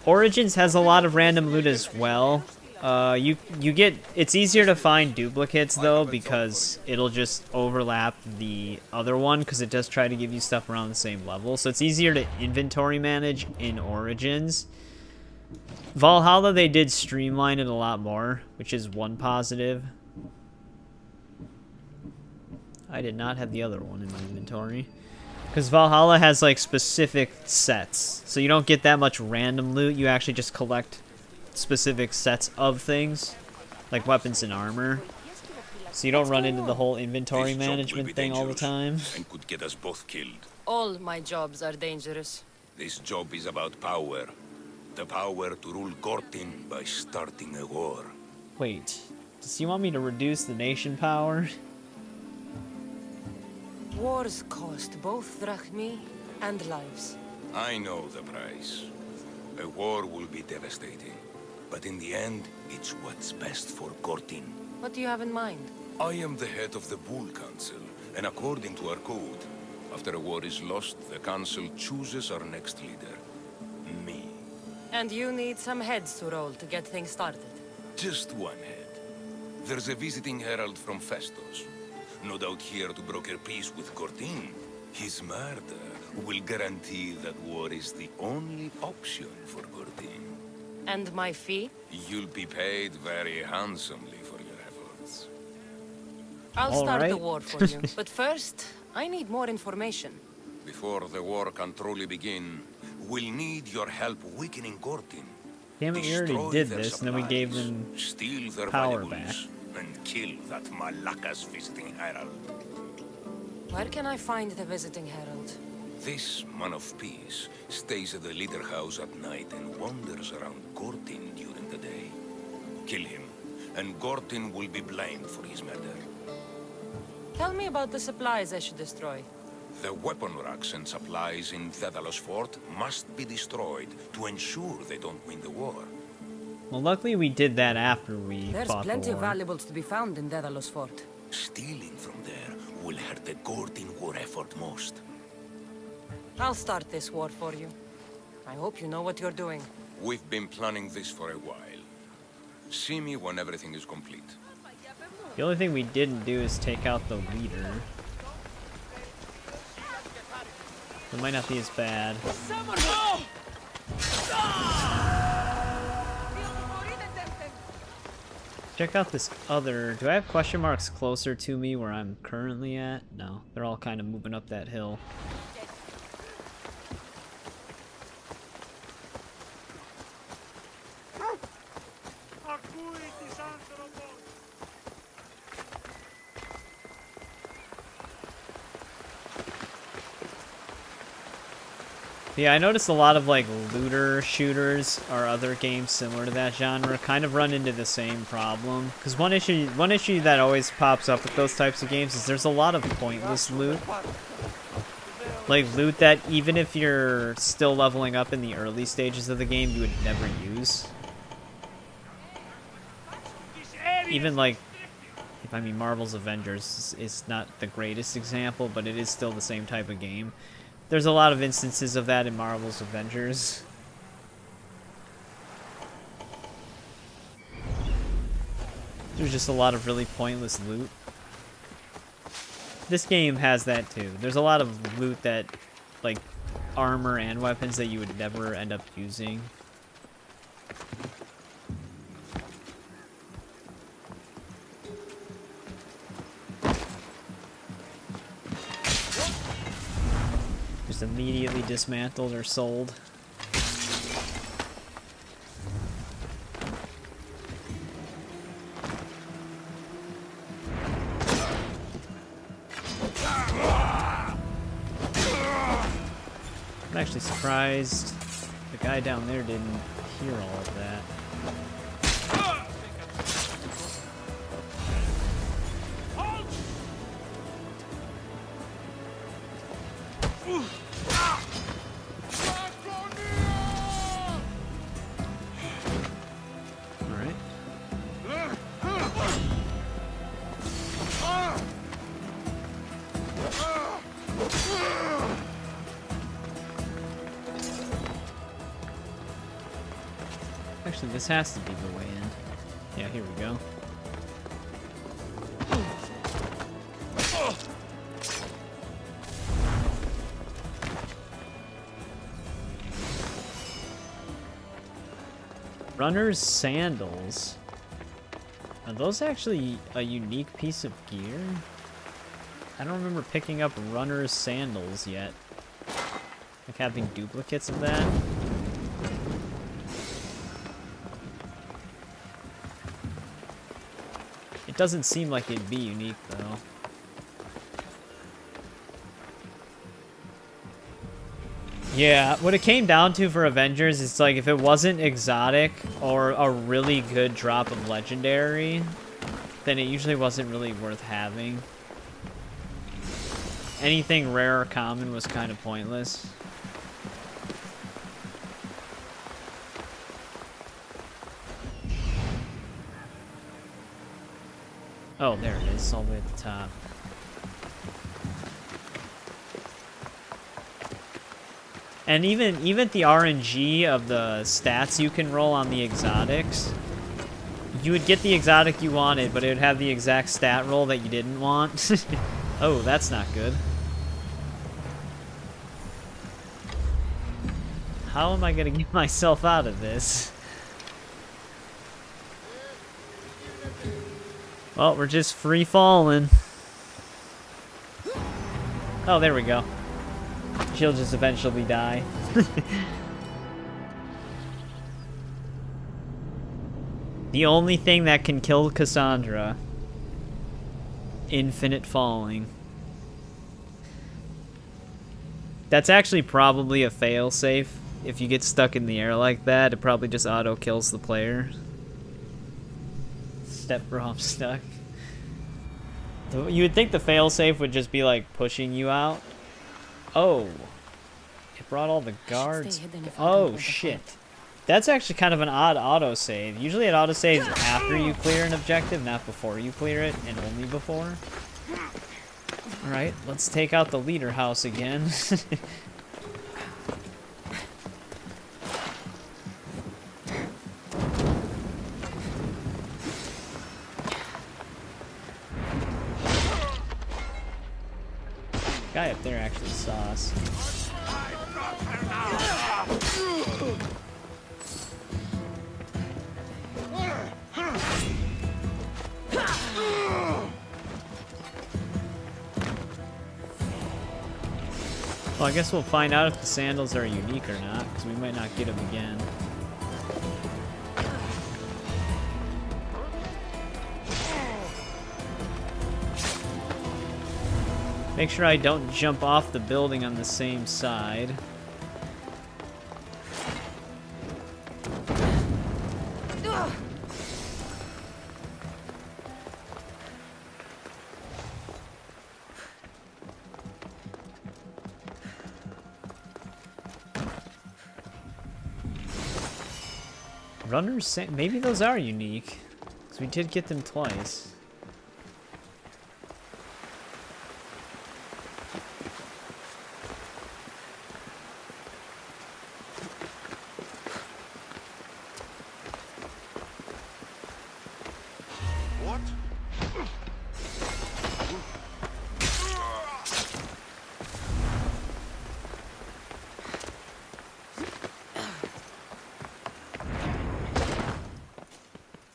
Origins has a lot of random loot as well. You get, it's easier to find duplicates though, because it'll just overlap the other one, because it does try to give you stuff around the same level. So it's easier to inventory manage in Origins. Valhalla, they did streamline it a lot more, which is one positive. I did not have the other one in my inventory. Because Valhalla has, like, specific sets. So you don't get that much random loot. You actually just collect specific sets of things. Like weapons and armor. So you don't run into the whole inventory management thing all the time. And could get us both killed. All my jobs are dangerous. This job is about power. The power to rule Gortin by starting a war. Wait. Does he want me to reduce the nation power? Wars cost both drachmi and lives. I know the price. A war will be devastating. But in the end, it's what's best for Gortin. What do you have in mind? I am the head of the Bull Council, and according to our code, after a war is lost, the Council chooses our next leader. Me. And you need some heads to roll to get things started. Just one head. There's a visiting herald from Festos. No doubt here to broker peace with Gortin. His murder will guarantee that war is the only option for Gortin. And my fee? You'll be paid very handsomely for your efforts. I'll All start the right. war for you. But first, I need more information. Before the war can truly begin, we'll need your help weakening Gortin. Damn it, we already Destroy did their this, and then we gave supplies, them steal their power valuables, and kill that Malaka's visiting herald. Where can I find the visiting herald? This man of peace stays at the leader house at night and wanders around Gortin during the day. Kill him, and Gortin will be blamed for his murder. Tell me about the supplies I should destroy. The weapon racks and supplies in Thedalos Fort must be destroyed to ensure they don't win the war. Well, luckily we did that after we There's fought plenty the of war. valuables to be found in Daedalus Fort. Stealing from there will hurt the Gortin war effort most. I'll start this war for you. I hope you know what you're doing. We've been planning this for a while. See me when everything is complete. The only thing we didn't do is take out the leader. It might not be as bad. Check out this other... Do I have question marks closer to me where I'm currently at? No, they're all kind of moving up that hill. Yeah, I noticed a lot of like looter shooters or other games similar to that genre kind of run into the same problem. Because one issue that always pops up with those types of games is there's a lot of pointless loot. Like loot that even if you're still leveling up in the early stages of the game, you would never use. Even like, I mean, Marvel's Avengers is not the greatest example, but it is still the same type of game. There's a lot of instances of that in Marvel's Avengers. There's just a lot of really pointless loot. This game has that too. There's a lot of loot that, like, armor and weapons that you would never end up using. Just immediately dismantled or sold. I'm actually surprised the guy down there didn't hear all of that. Actually, this has to be the way in. Yeah, here we go. Runner's sandals. Are those actually a unique piece of gear? I don't remember picking up runner's sandals yet. Like having duplicates of that. It doesn't seem like it'd be unique though. Yeah, what it came down to for Avengers is like if it wasn't exotic or a really good drop of legendary, then it usually wasn't really worth having. Anything rare or common was kind of pointless. Oh, there it is, all the way at the top. And even the RNG of the stats you can roll on the exotics, you would get the exotic you wanted, but it would have the exact stat roll that you didn't want. Oh, that's not good. How am I gonna get myself out of this? Well, we're just free falling. Oh, there we go. She'll just eventually die. The only thing that can kill Kassandra. Infinite falling. That's actually probably a failsafe. If you get stuck in the air like that, it probably just auto kills the player. Step bro, I'm stuck. You would think the failsafe would just be like pushing you out. Oh. It brought all the guards. Oh shit. That's actually kind of an odd autosave. Usually it autosaves after you clear an objective, not before you clear it, and only before. Alright, let's take out the leader house again. Guy up there actually saw us. Well, I guess we'll find out if the sandals are unique or not, because we might not get them again. Make sure I don't jump off the building on the same side. Runners, maybe those are unique, because we did get them twice.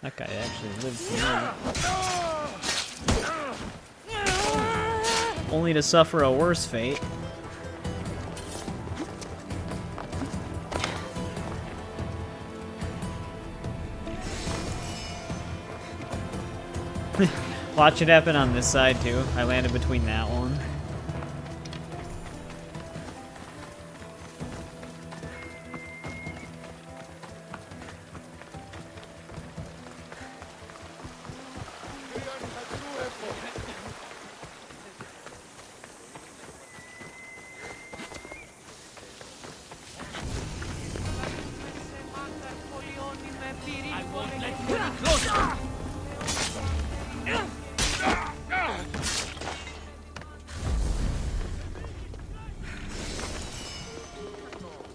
That guy actually lived through it. Only to suffer a worse fate. Watch it happen on this side too. I landed between that one.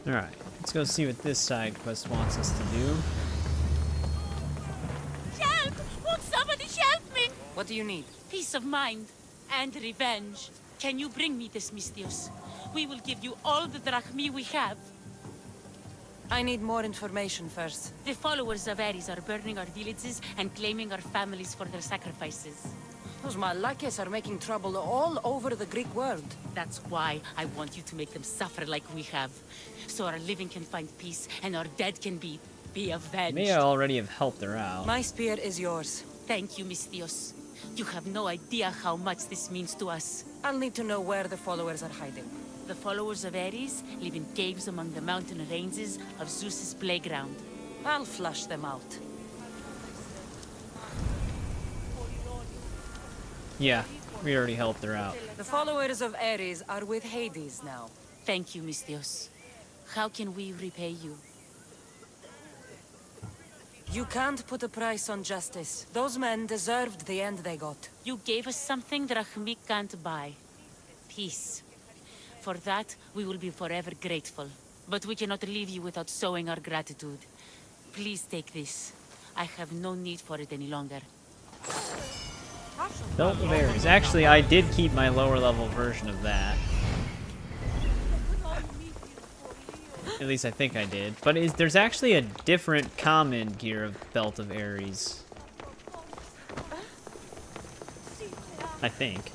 Alright, let's go see what this side quest wants us to do. What do you need? Peace of mind and revenge. Can you bring me this, Mistios? We will give you all the drachmi we have. I need more information first. The followers of Ares are burning our villages and claiming our families for their sacrifices. Those Malakes are making trouble all over the Greek world. That's why I want you to make them suffer like we have. So our living can find peace and our dead can be avenged. May I already have helped her out. My spear is yours. Thank you, Mistios. You have no idea how much this means to us. I'll need to know where the followers are hiding. The followers of Ares live in caves among the mountain ranges of Zeus's playground. I'll flush them out. Yeah, we already helped her out. The followers of Ares are with Hades now. Thank you, Mistios. How can we repay you? You can't put a price on justice. Those men deserved the end they got. You gave us something drachmi can't buy. Peace. For that, we will be forever grateful. But we cannot leave you without showing our gratitude. Please take this. I have no need for it any longer. Belt of Ares. Actually, I did keep my lower level version of that. At least I think I did. But there's actually a different common gear of Belt of Ares. I think.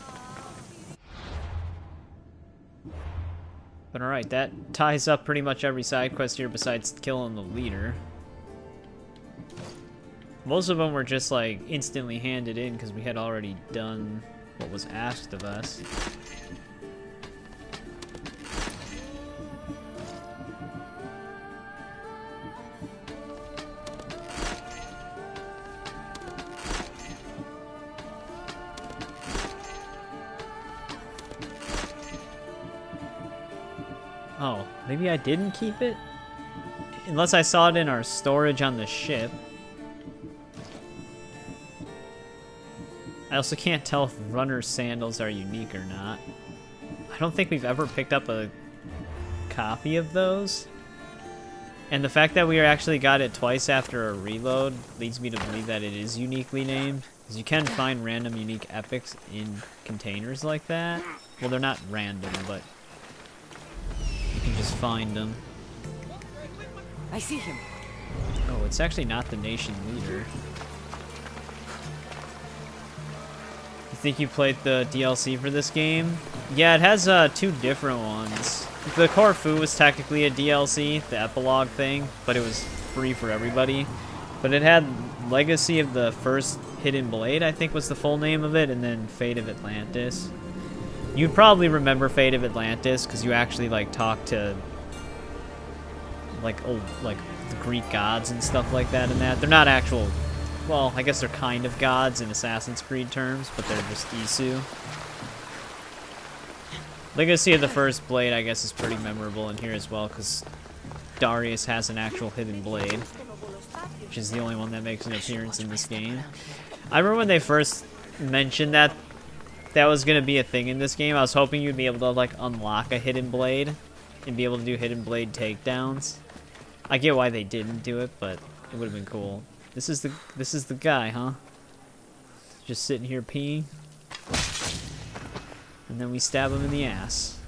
But alright, that ties up pretty much every side quest here besides killing the leader. Most of them were just like instantly handed in because we had already done what was asked of us. Oh, maybe I didn't keep it? Unless I saw it in our storage on the ship. I also can't tell if runner sandals are unique or not. I don't think we've ever picked up a copy of those. And the fact that we actually got it twice after a reload leads me to believe that it is uniquely named. Because you can find random unique epics in containers like that. Well, they're not random, but you can just find them. I see him. Oh, it's actually not the nation leader. You think you played the DLC for this game? Yeah, it has 2 different ones. The Corfu was technically a DLC, the epilogue thing, but it was free for everybody. But it had Legacy of the First Hidden Blade, I think was the full name of it, and then Fate of Atlantis. You'd probably remember Fate of Atlantis because you actually like talk to like old the Greek gods and stuff like that in that. They're not actual, well, I guess they're kind of gods in Assassin's Creed terms, but they're just Isu. Legacy of the First Blade, I guess, is pretty memorable in here as well because Darius has an actual hidden blade, which is the only one that makes an appearance in this game. I remember when they first mentioned that was going to be a thing in this game. I was hoping you'd be able to like unlock a hidden blade and be able to do hidden blade takedowns. I get why they didn't do it, but it would have been cool. This is the guy, huh? Just sitting here peeing. And then we stab him in the ass.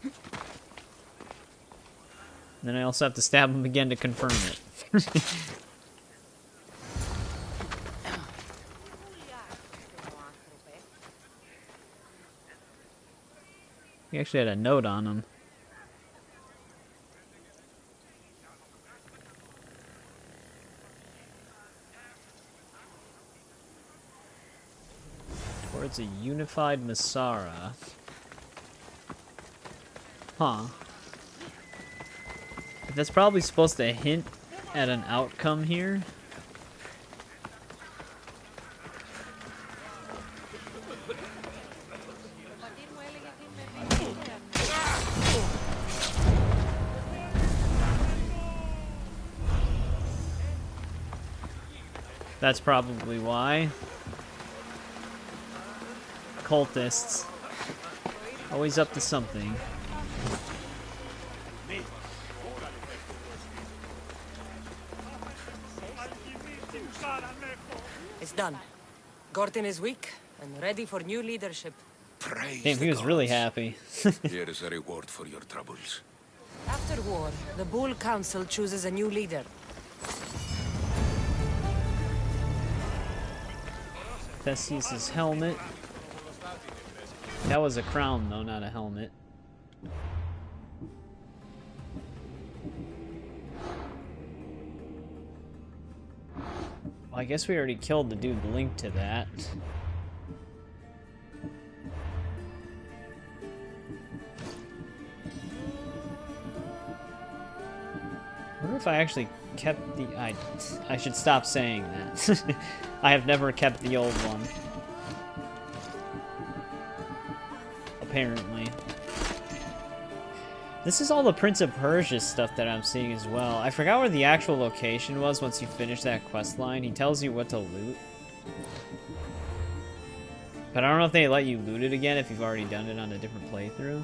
And then I also have to stab him again to confirm it. He actually had a note on him. Towards a unified Masara. Huh. But that's probably supposed to hint at an outcome here. That's probably why. Cultists. Always up to something. done. Gortin is weak and ready for new leadership. Praise Damn, he was the really gods. happy. Here is a reward for your troubles. After war, the Bull Council chooses a new leader. Theseus' helmet. That was a crown, though, not a helmet. Well, I guess we already killed the dude linked to that. I wonder if I actually kept the... I should stop saying that. I have never kept the old one. Apparently. This is all the Prince of Persia stuff that I'm seeing as well. I forgot where the actual location was once you finish that quest line. He tells you what to loot. But I don't know if they let you loot it again if you've already done it on a different playthrough.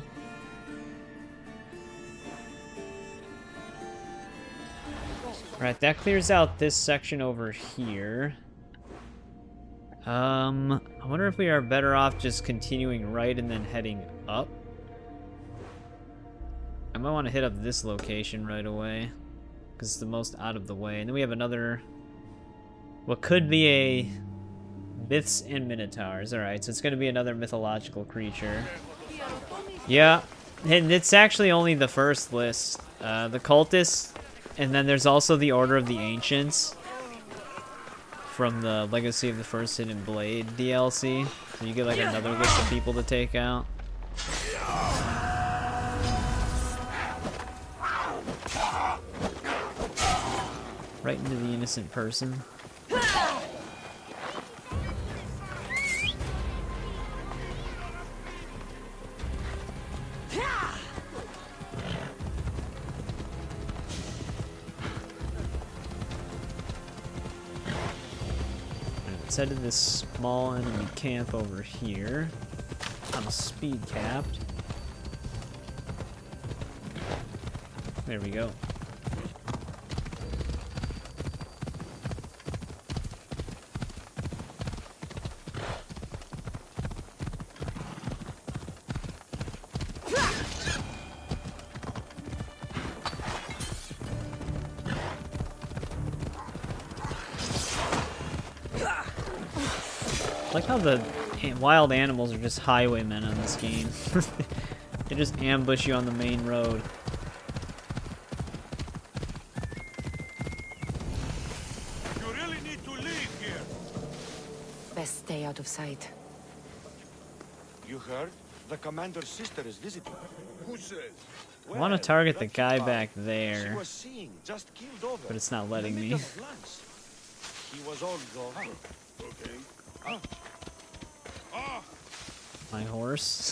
Alright, that clears out this section over here. I wonder if we are better off just continuing right and then heading up. I might want to hit up this location right away, because it's the most out of the way. And then we have another, what could be a myths and minotaurs. Alright, so it's going to be another mythological creature. Yeah, and it's actually only the first list. The cultists, and then there's also the Order of the Ancients from the Legacy of the First Hidden Blade DLC. So you get like another list of people to take out. Right into the innocent person. Let's head to this small enemy camp over here. I'm speed capped. There we go. I like how the wild animals are just highwaymen on this game. They just ambush you on the main road. You really need to leave here. Best stay out of sight. You heard? The commander's sister is visiting. Who says? I want to target the guy back She there, was seen, just killed over. but it's not letting in the me. middle of lunch. He was old though. Okay. My horse.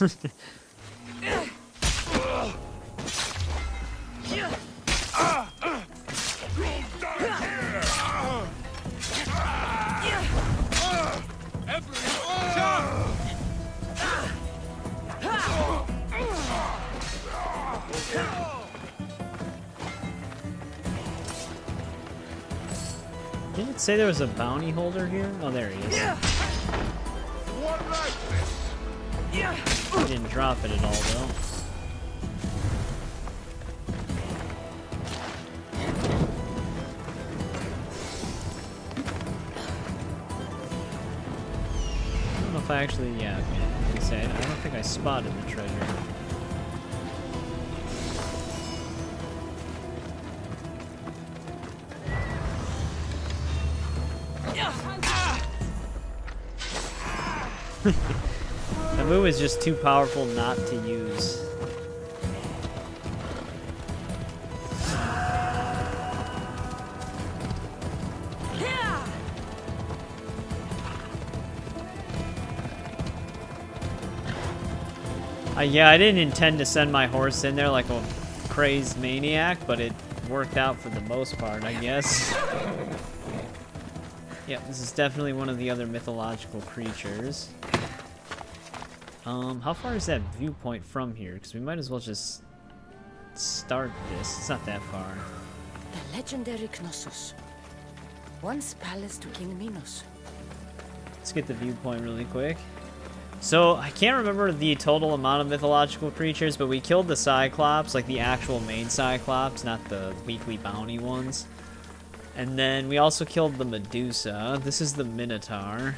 Didn't it say there was a bounty holder here? Oh, there he is. He didn't drop it at all, though. I don't know if I actually, yeah, okay. Like I say, I don't think I spotted the treasure. That move is just too powerful not to use. Yeah, I didn't intend to send my horse in there like a crazed maniac, but it worked out for the most part, I guess. Yep, this is definitely one of the other mythological creatures. How far is that viewpoint from here? Because we might as well just start this. It's not that far. The legendary Knossos. Once palace to King Minos. Let's get the viewpoint really quick. So, I can't remember the total amount of mythological creatures, but we killed the Cyclops, like the actual main Cyclops, not the weekly bounty ones. And then we also killed the Medusa. This is the Minotaur.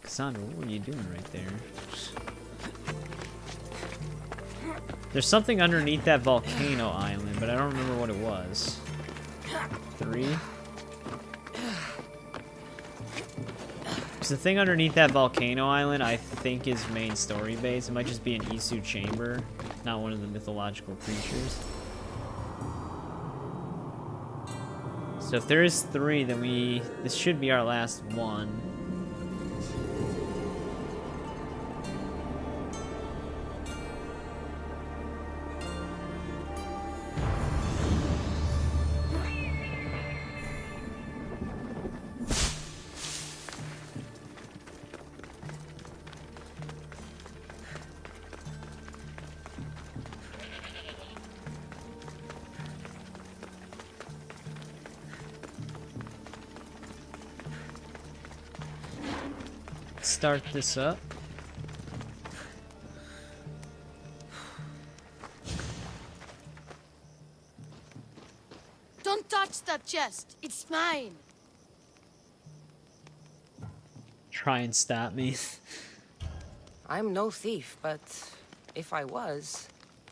Kassandra, what were you doing right there? There's something underneath that volcano island, but I don't remember what it was. 3? So the thing underneath that volcano island, I think, is main story base. It might just be an Isu chamber, not one of the mythological creatures. So if there is 3, then this should be our last one. Start this up. Don't touch that chest. It's mine. Try and stop me. I'm no thief, but if I was,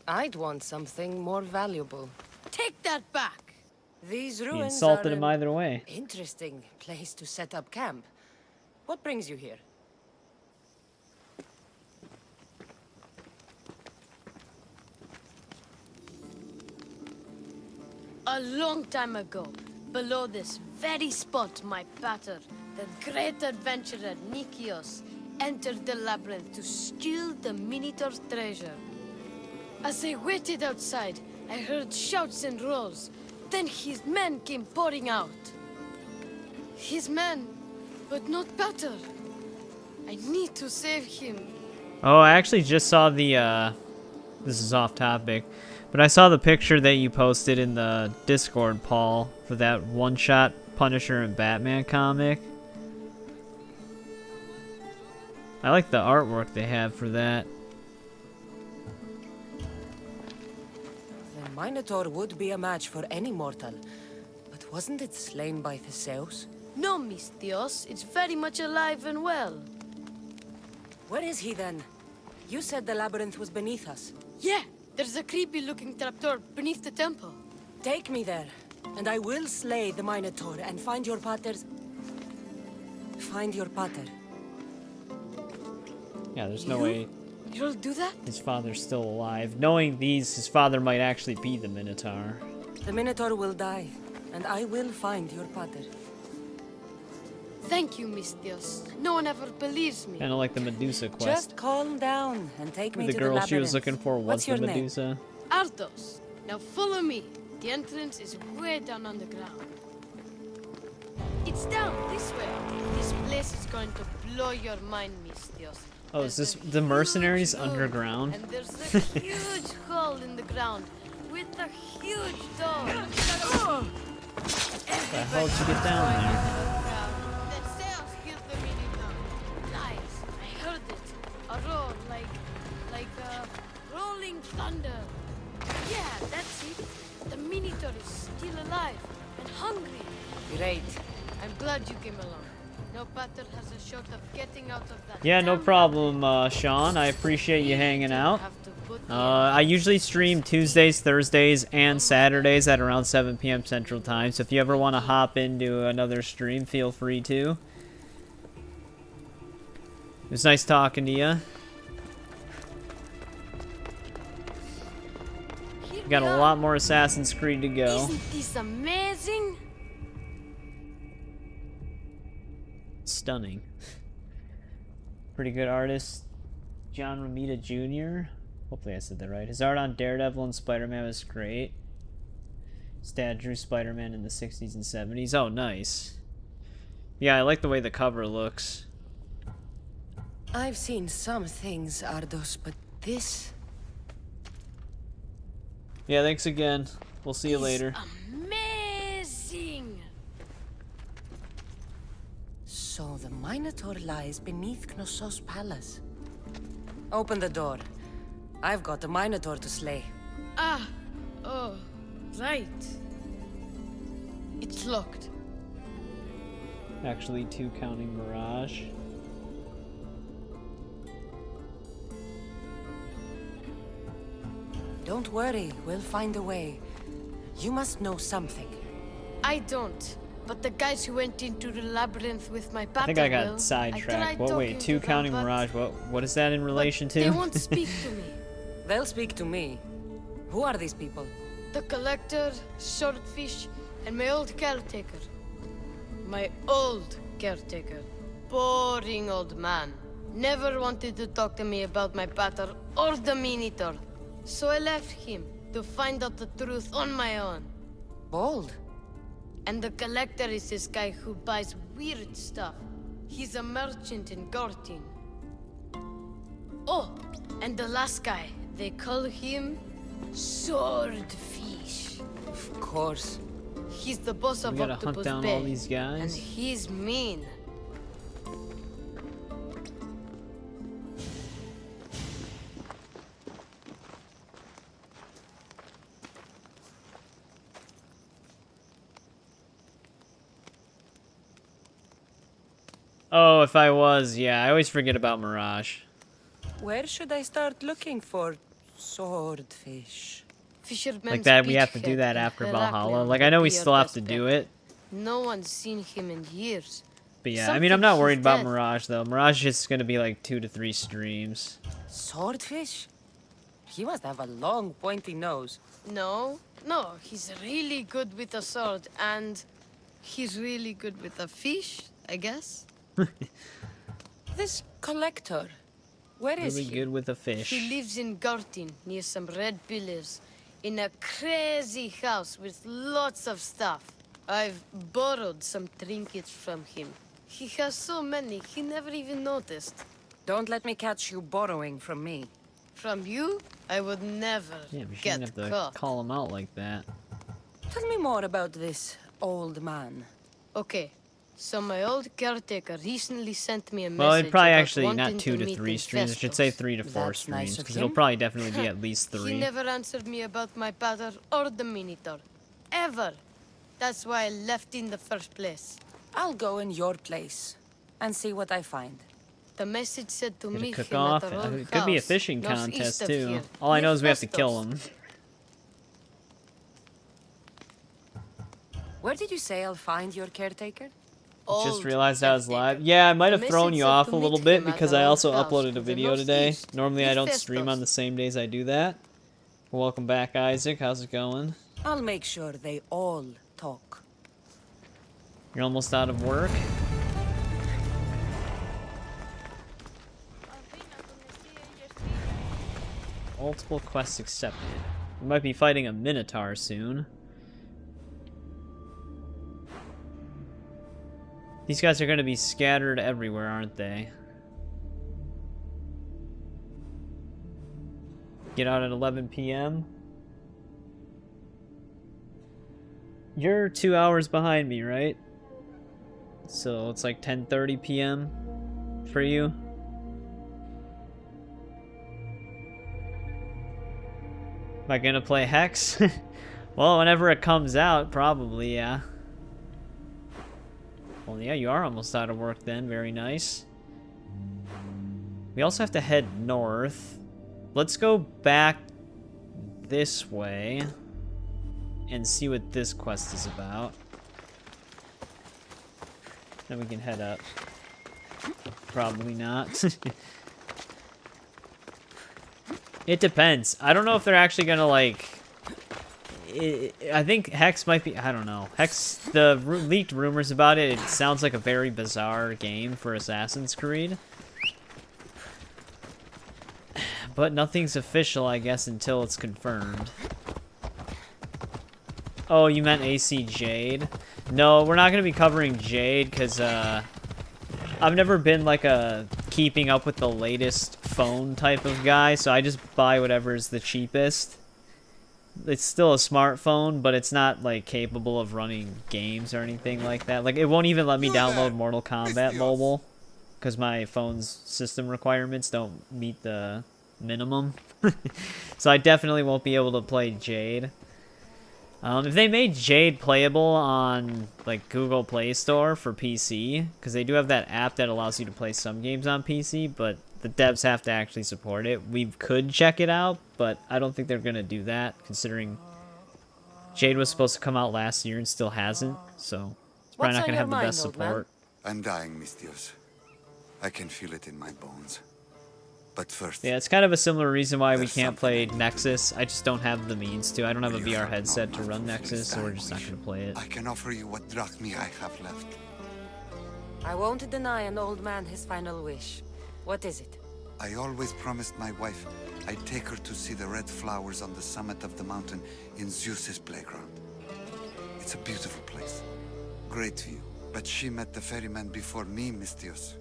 I'd want something more valuable. Take that back. These You ruins insulted are him an either way. interesting place to set up camp. What brings you here? A long time ago, below this very spot, my pater, the great adventurer Nikios, entered the labyrinth to steal the Minotaur's treasure. As I waited outside, I heard shouts and roars. Then his men came pouring out. His men, but not pater. I need to save him. Oh, I actually just saw the, this is off topic, but I saw the picture that you posted in the Discord, Paul, for that one-shot Punisher and Batman comic. I like the artwork they have for that. The Minotaur would be a match for any mortal, but wasn't it slain by Theseus? No, Misthios, it's very much alive and well. Where is he then? You said the labyrinth was beneath us. Yeah, there's a creepy-looking trapdoor beneath the temple. Take me there, and I will slay the Minotaur and find your pater's... Find your pater. Yeah, there's no way You'll do that? his father's still alive. Knowing these, his father might actually be the Minotaur. The Minotaur will die, and I will find your pater. Thank you, Misthios. No one ever believes me. Kind of like the Medusa quest. Just calm down and take me The to girl the labyrinth. she was looking for was What's the your name? Medusa. Arthos. Now follow me. The entrance is way down on the ground. It's down this way. This place is going to blow your mind, Misthios. Oh, is this the mercenaries underground? And there's a huge hole in the ground with a huge door. How the hell did you get down there? Theseus killed the Minotaur. Lies. I heard it. A roar like rolling thunder. Yeah, that's it. The Minotaur is still alive and hungry. Great. I'm glad you came along. No pater has a shot of getting out of that. Yeah, no problem, Sean. I appreciate you hanging out. I usually stream Tuesdays, Thursdays, and Saturdays at around 7 p.m. Central Time. So if you ever want to hop into another stream, feel free to. It was nice talking to you. We got a lot more Assassin's Creed to go. Isn't this amazing? Stunning. Pretty good artist, John Romita Jr. Hopefully I said that right. His art on Daredevil and Spider-Man was great. His dad drew Spider-Man in the 60s and 70s. Oh, nice. Yeah, I like the way the cover looks. I've seen some things, Ardos, but this... Yeah, thanks again. We'll see you later. Amazing. So the Minotaur lies beneath Knossos' palace. Open the door. I've got a Minotaur to slay. Ah, oh, right. It's locked. Actually, 2 counting Mirage. Don't worry, we'll find a way. You must know something. I don't. But the guys who went into the labyrinth with my battle I think I will. got sidetracked. Well, wait, 2 counting Mirage. What is that in relation to? They won't speak to me. They'll speak to me. Who are these people? The Collector, Swordfish, and my old caretaker. My old caretaker. Boring old man. Never wanted to talk to me about my battle or the Minotaur. So I left him to find out the truth on my own. Bold. And the Collector is this guy who buys weird stuff. He's a merchant in Gortin. Oh, and the last guy, they call him Swordfish. Of course. He's the boss of We gotta Octopus hunt down Bay, all these guys. and he's mean. Oh, if I was, yeah. I always forget about Mirage. Where should I start looking for Swordfish? Fisherman's Like that, we have to beachhead do that in after Heraklion Valhalla. Like, I know we would be still our have to best do bet. it. No one's seen him in years. But yeah, I mean, I'm not Something worried he's about dead. Mirage, though. Mirage is gonna be like 2 to 3 streams. Swordfish? He must have a long, pointy nose. No, he's really good with a sword, and he's really good with a fish, I guess. This Collector, where is Really he? good with a fish. He lives in Gortin, near some red pillars, in a crazy house with lots of stuff. I've borrowed some trinkets from him. He has so many, he never even noticed. Don't let me catch you borrowing from me. From you, I would never Yeah, but you get shouldn't have to caught. call him out like that. Tell me more about this old man. Okay, so my old caretaker recently sent me a message. Well, it'd probably about actually wanting not 2 to meet 3 in streams. It should say Festus. 3 to 4 That's nice streams, of because it'll him. probably definitely be at least 3. He never answered me about my battle or the Minotaur. Ever. That's why I left in the first place. I'll go in your place and see what I find. The message said to Get a meet cook him off. at the old It could be a house, fishing northeast contest of too. here, All I near know is we have to kill Festus. him. Where did you say I'll find your caretaker? Just Old realized I was caretaker. live. Yeah, I might The have thrown message you said off to a little meet bit him at because the I old also house uploaded to a the video today. northeast, Normally I near don't stream on Festus. the same days I do that. Welcome back, Isaac. How's it going? I'll make sure they all talk. You're almost out of work? Multiple quests accepted. We might be fighting a Minotaur soon. These guys are going to be scattered everywhere, aren't they? Get out at 11 p.m. You're 2 hours behind me, right? So it's like 10:30 p.m. for you. Am I gonna play Hex? Well, whenever it comes out, probably, yeah. Well, yeah, you are almost out of work then. Very nice. We also have to head north. Let's go back this way and see what this quest is about. Then we can head up. Probably not. It depends. I don't know if they're actually gonna, like... I think Hex might be... I don't know. Hex, the leaked rumors about it, it sounds like a very bizarre game for Assassin's Creed. But nothing's official, I guess, until it's confirmed. Oh, you meant AC Jade? No, we're not going to be covering Jade, because, I've never been, like, a keeping up with the latest phone type of guy, so I just buy whatever is the cheapest. it's still a smartphone, but it's not like capable of running games or anything like that. Like it won't even let me download Mortal Kombat Mobile because my phone's system requirements don't meet the minimum. So I definitely won't be able to play Jade. If they made Jade playable on like Google Play Store for PC, because they do have that app that allows you to play some games on PC, but the devs have to actually support it. We could check it out, but I don't think they're going to do that, considering Jade was supposed to come out last year and still hasn't, so it's probably not going to have the best support. I'm dying, Mistios. I can feel it in my bones. But first... Yeah, it's kind of a similar reason why we can't play Nexus. I just don't have the means to. I don't have a VR headset to run Nexus, so we're just not going to play it. I can offer you what drachmi I have left. I won't deny an old man his final wish. What is it? I always promised my wife I'd take her to see the red flowers on the summit of the mountain in Zeus's playground. It's a beautiful place. Great view. But she met the ferryman before me, Mistios.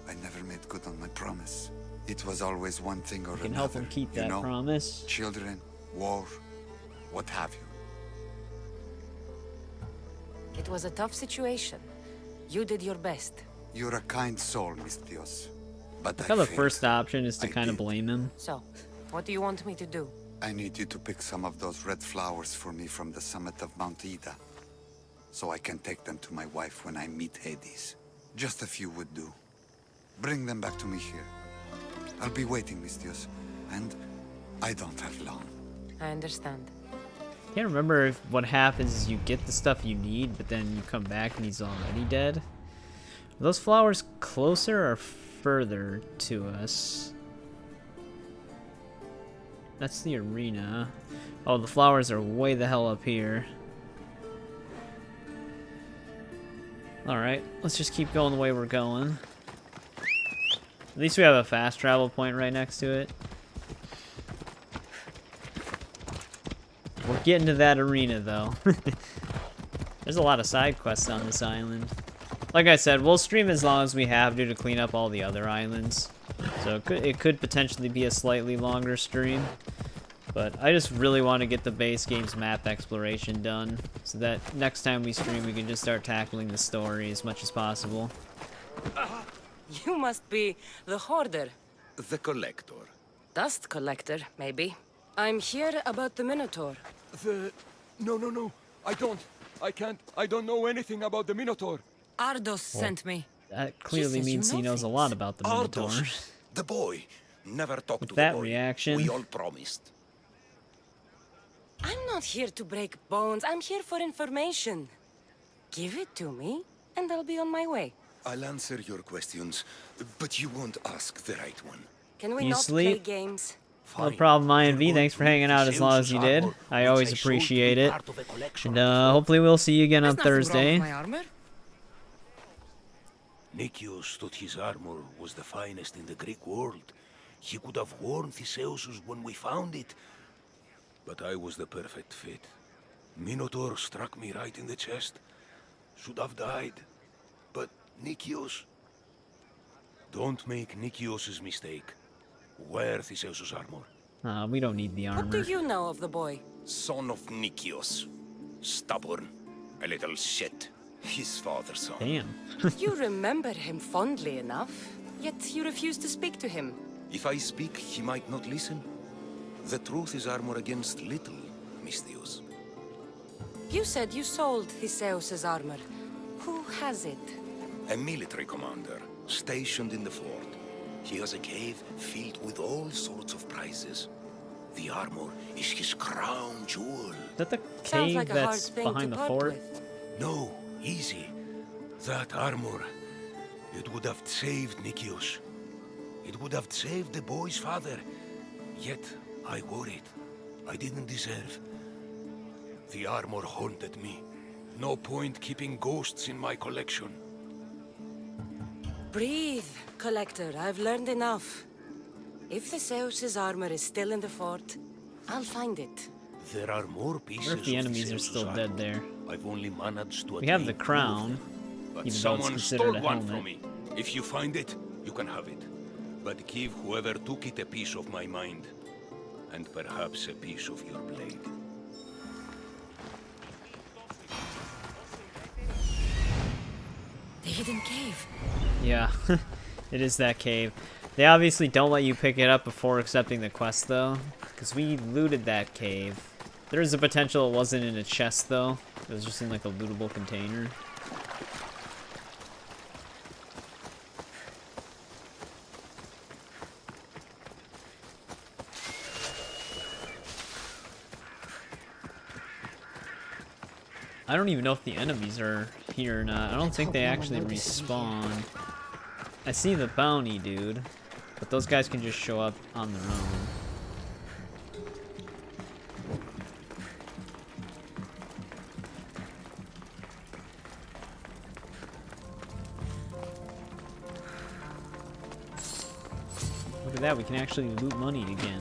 I never made good on my promise. It was always one thing or another. Can help him keep that promise. Children, war, what have you. It was a tough situation. You did your best. You're a kind soul, Mistios. But I the first option is to kind of blame him. So, what do you want me to do? I need you to pick some of those red flowers for me from the summit of Mount Ida, so I can take them to my wife when I meet Hades. Just a few would do. Bring them back to me here. I'll be waiting, Mistios, and I don't have long. I understand. Can't remember if what happens is you get the stuff you need, but then you come back and he's already dead. Are those flowers closer or further to us? That's the arena. Oh, the flowers are way the hell up here. Alright, let's just keep going the way we're going. At least we have a fast travel point right next to it. We're getting to that arena, though. There's a lot of side quests on this island. Like I said, we'll stream as long as we have to clean up all the other islands. So it could potentially be a slightly longer stream. But I just really want to get the base game's map exploration done, so that next time we stream we can just start tackling the story as much as possible. You must be the hoarder. The collector. Dust collector, maybe. I'm here about the Minotaur. No. I don't know anything about the Minotaur. Ardos sent me. That clearly means he knows a lot about the Minotaur. Ardos, the boy. Never talk to that the boy. Reaction. We all promised. I'm not here to break bones. I'm here for information. Give it to me, and I'll be on my way. I'll answer your questions, but you won't ask the right one. Can we You not sleep? play games? No problem, INV. Thanks for hanging out as long as you did. I always appreciate it. And hopefully we'll see you again on Thursday. Nikios thought his armor was the finest in the Greek world. He could have worn Theseus' when we found it. But I was the perfect fit. Minotaur struck me right in the chest. Should have died. But Nikios... Don't make Nikios' mistake. Wear Theseus' armor. We don't need the armor. What do you know of the boy? Son of Nikios. Stubborn. A little shit. His father's son. Damn. You remember him fondly enough, yet you refuse to speak to him. If I speak, he might not listen. The truth is armor against little, Mistios. You said you sold Theseus' armor. Who has it? A military commander, stationed in the fort. He has a cave filled with all sorts of prizes. The armor is his crown jewel. Is that the cave that's behind the fort? No, easy. That armor, it would have saved Nikios. It would have saved the boy's father. Yet, I wore it. I didn't deserve. The armor haunted me. No point keeping ghosts in my collection. Breathe, Collector. I've learned enough. If Theseus' armor is still in the fort, I'll find it. There are more pieces. What if the enemies are still dead there? I've only managed to. We have the crown. But even someone though it's stole considered a one helmet. from me. If you find it, you can have it. But give whoever took it a piece of my mind. and perhaps a piece of your blade. The hidden cave. Yeah, it is that cave. They obviously don't let you pick it up before accepting the quest, though, because we looted that cave. There is a potential it wasn't in a chest, though. It was just in, like, a lootable container. I don't even know if the enemies are here or not. I don't think they actually respawn. I see the bounty dude, but those guys can just show up on their own. Look at that, we can actually loot money again.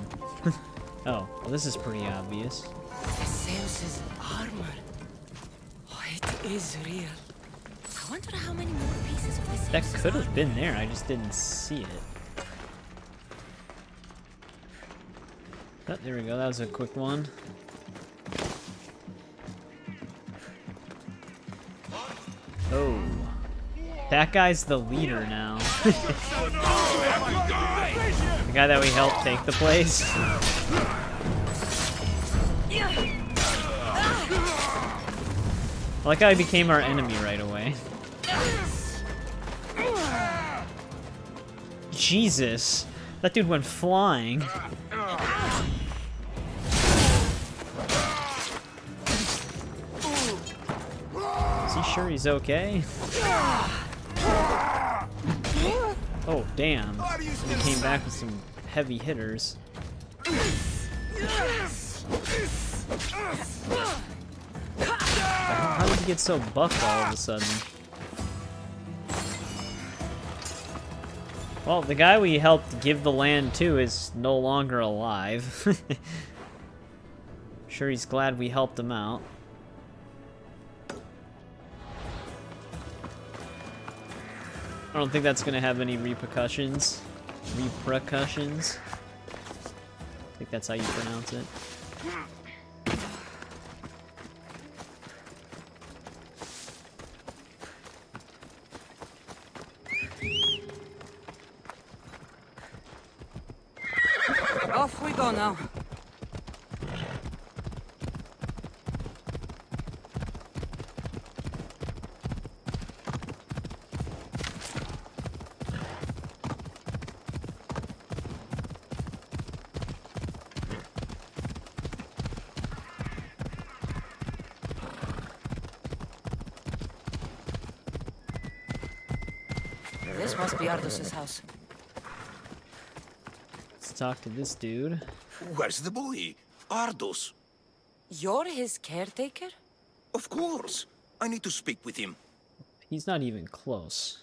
Oh, well this is pretty obvious. Theseus' armor. Oh, it is real. I wonder how many more pieces of this. That could have been there, I just didn't see it. Oh, there we go, that was a quick one. Oh. That guy's the leader now. The guy that we helped take the place. I like how he became our enemy right away. Jesus, that dude went flying. Is he sure he's okay? Oh, damn. He came back with some heavy hitters. How did he get so buff all of a sudden? Well, the guy we helped give the land to is no longer alive. Sure he's glad we helped him out. I don't think that's gonna have any repercussions. Repercussions? I think that's how you pronounce it. Off we go now. This must be Ardos's house. Let's talk to this dude. Where's the boy? Ardos. You're his caretaker? Of course. I need to speak with him. He's not even close.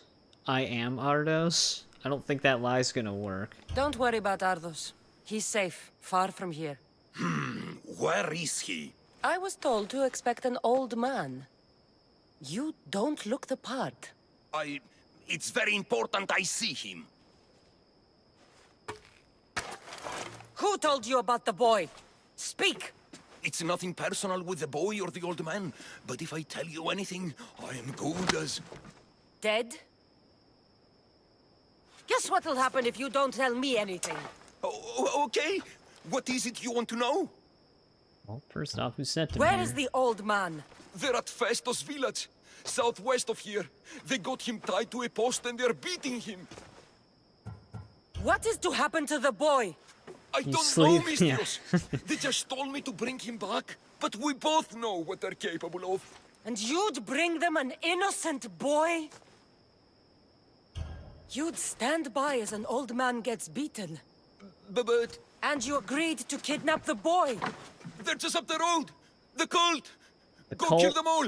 I am Ardos? I don't think that lie's gonna work. Don't worry about Ardos. He's safe, far from here. Where is he? I was told to expect an old man. You don't look the part. It's very important I see him. Who told you about the boy? Speak! It's nothing personal with the boy or the old man, but if I tell you anything, I am good as... Dead? Guess what'll happen if you don't tell me anything? Oh, okay. What is it you want to know? Well, first off, who sent him Where here? is the old man? They're at Festos village, southwest of here. They got him tied to a post and they're beating him. What is to happen to the boy? I You don't sleep, know, yeah. Mistress. They just told me to bring him back, but we both know what they're capable of. And you'd bring them an innocent boy? You'd stand by as an old man gets beaten. But... And you agreed to kidnap the boy. They're just up the road. The cult. The Go cult? kill them all.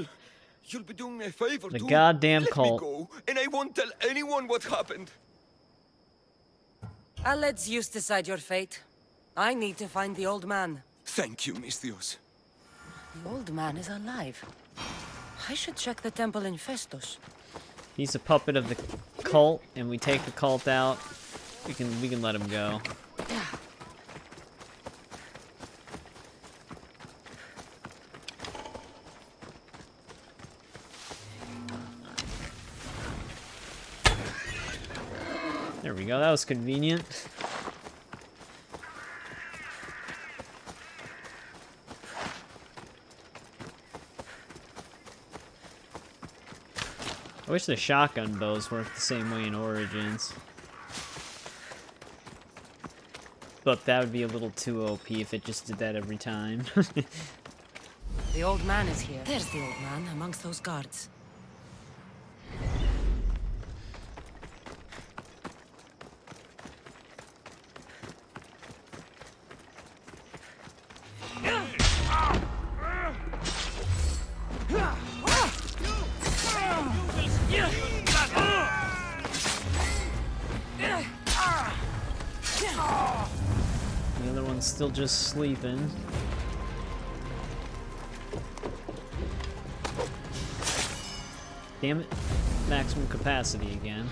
You'll be doing me a favor The too. goddamn Let cult. me go, and I won't tell anyone what happened. I'll let Zeus decide your fate. I need to find the old man. Thank you, Misthios. The old man is alive. I should check the temple in Festos. He's a puppet of the cult, and we take the cult out. We can let him go. There we go, that was convenient. I wish the shotgun bows worked the same way in Origins. But that would be a little too OP if it just did that every time. The old man is here. There's the old man amongst those guards. The other one's still just sleeping. Damn it. Maximum capacity again.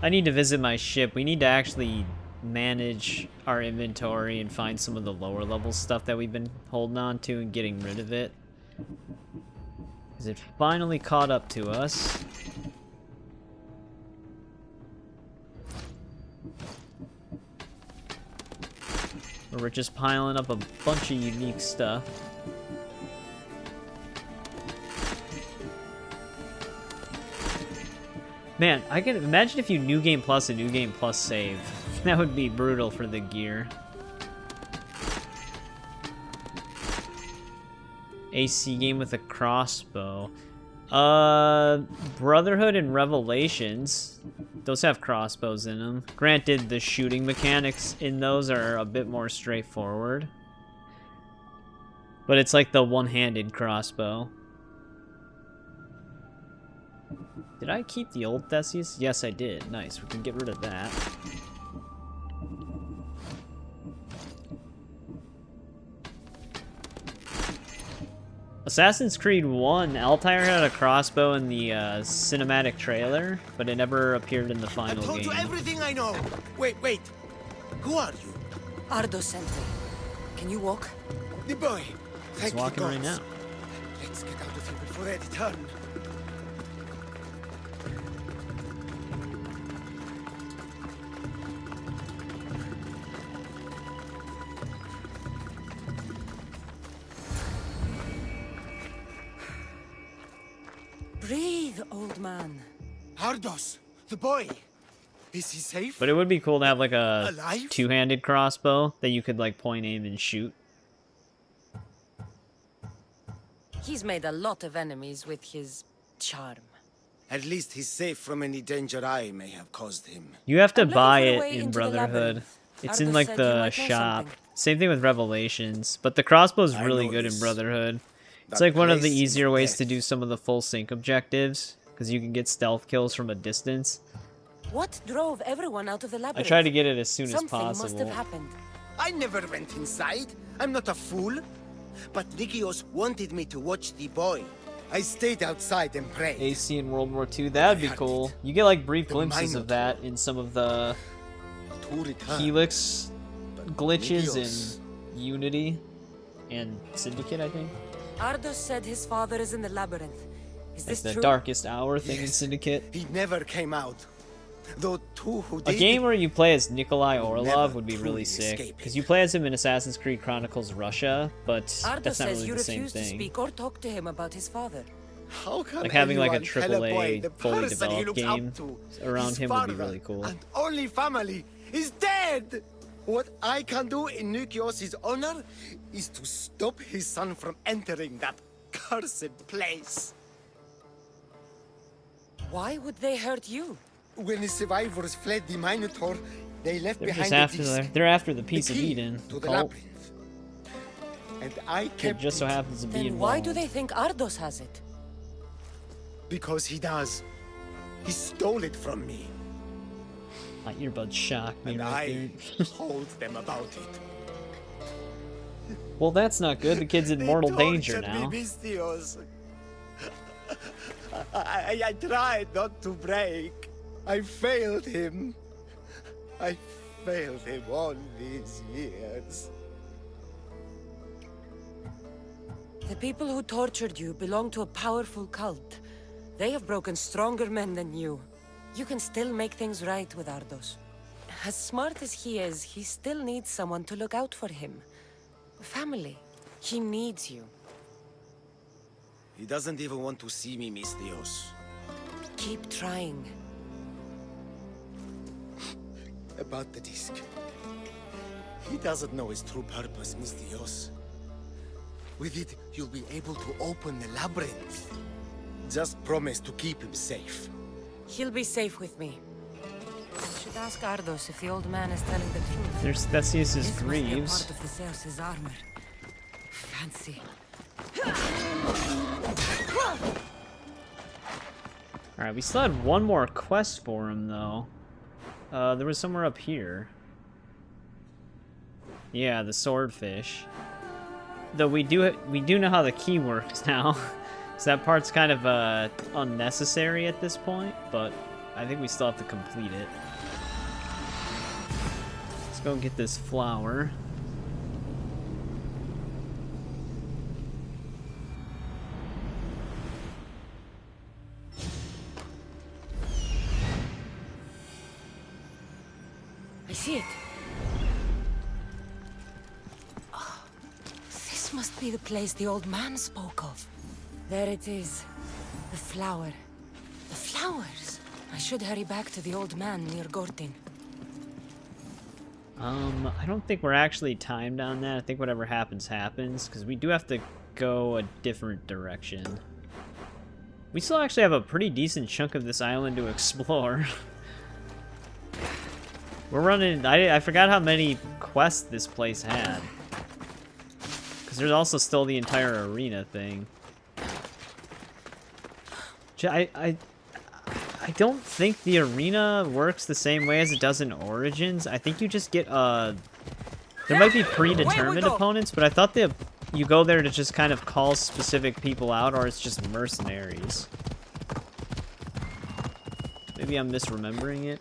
I need to visit my ship. We need to actually manage our inventory and find some of the lower level stuff that we've been holding on to and getting rid of it. Because it finally caught up to us. We're just piling up a bunch of unique stuff. Man, I can imagine if you New Game Plus and New Game Plus save. That would be brutal for the gear. AC game with a crossbow. Brotherhood and Revelations. Those have crossbows in them. Granted, the shooting mechanics in those are a bit more straightforward. But it's like the one-handed crossbow. Did I keep the old Theses? Yes, I did. Nice. We can get rid of that. Assassin's Creed 1, Altair had a crossbow in the cinematic trailer, but it never appeared in the final I told game. you everything I know. Wait. Who are you? Ardo sent me. Can you walk? The boy. He's walking right now. Let's get out of here before they return. Breathe, old man. Ardos, the boy. Is he safe? But it would be cool to have like a Alive? two-handed crossbow that you could like point, aim, and shoot. He's made a lot of enemies with his charm. At least he's safe from any danger I may have caused him. You have to I'm looking buy for a it way in into the Brotherhood. labyrinth. It's Ardo in like said you the might know shop. something. Same thing with Revelations, but the crossbow's I really know good in this. Brotherhood. It's That like one of the place is easier ways to death. do some of the full sync objectives, because you can get stealth kills from a distance. What drove everyone out of the I labyrinth? try to get it as soon as Something must possible. have happened. I never went inside. I'm not a fool. But Nikios wanted me to watch the boy. I stayed outside and prayed. AC in World War II, that'd be cool. You get like brief glimpses of Minotaur. that in some of the To return. Helix glitches Nikios. in Unity and Syndicate, I think. Ardos said his father is in the labyrinth. Is Like this the true? Darkest Hour thing in Yes. Syndicate. He never came out. Though two who A did. game where you play as Nikolai Orlov never would be truly really sick, escaping. because you play as him in Assassin's Creed Chronicles Russia, but Ardos that's not says really you the same refuse to thing. speak or talk to him about his father. How can Like having like a anyone tell boy AAA the fully person he developed looks up game to, around his him would be father really cool. And only family is dead. What I can do in Nikios' honor is to stop his son from entering that cursed place. Why would they hurt you? When the survivors fled the Minotaur, they left They're behind just after the disc, they're after the piece of key Eden, to the the cult. labyrinth. And I It kept just so it happens to be Then involved. why do they think Ardos has it? because he does. He stole it from me, My earbuds shocked me and right I there. told them about it. Well, that's not good. The kid's in mortal danger tortured now. Me, Mistios. I tried not to break. I failed him. I failed him all these years. The people who tortured you belong to a powerful cult. They have broken stronger men than you. You can still make things right with Ardos. as smart as he is, he still needs someone to look out for him. Family. He needs you. He doesn't even want to see me, Mistios. Keep trying. About the disc. He doesn't know his true purpose, Mistios. With it, you'll be able to open the labyrinth. Just promise to keep him safe. He'll be safe with me. I should ask Ardos if the old man is telling the truth. There's Theseus's This must be a greaves. part of the Zeus's armor. Fancy. Alright, we still had one more quest for him, though. There was somewhere up here. Yeah, the swordfish. Though we do know how the key works now. So that part's kind of unnecessary at this point, but I think we still have to complete it. Let's go get this flower. I see it. Oh, this must be the place the old man spoke of. There it is. The flower. The flowers. I should hurry back to the old man near Gortin. I don't think we're actually timed on that. I think whatever happens, happens, because we do have to go a different direction. We still actually have a pretty decent chunk of this island to explore. We're running... I forgot how many quests this place had. Because there's also still the entire arena thing. I don't think the arena works the same way as it does in Origins. I think you just get, there might be predetermined opponents, but I thought that you go there to just kind of call specific people out, or it's just mercenaries. Maybe I'm misremembering it.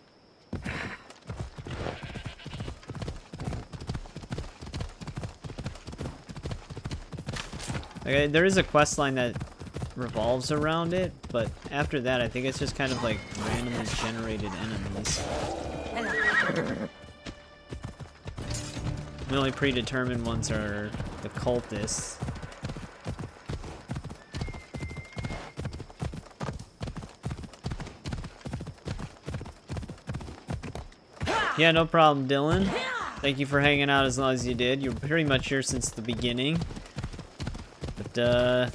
Okay, there is a quest line that revolves around it, but after that I think it's just kind of like randomly generated enemies. The only predetermined ones are the cultists. Yeah, no problem, Dylan. Thank you for hanging out as long as you did. You're pretty much here since the beginning. But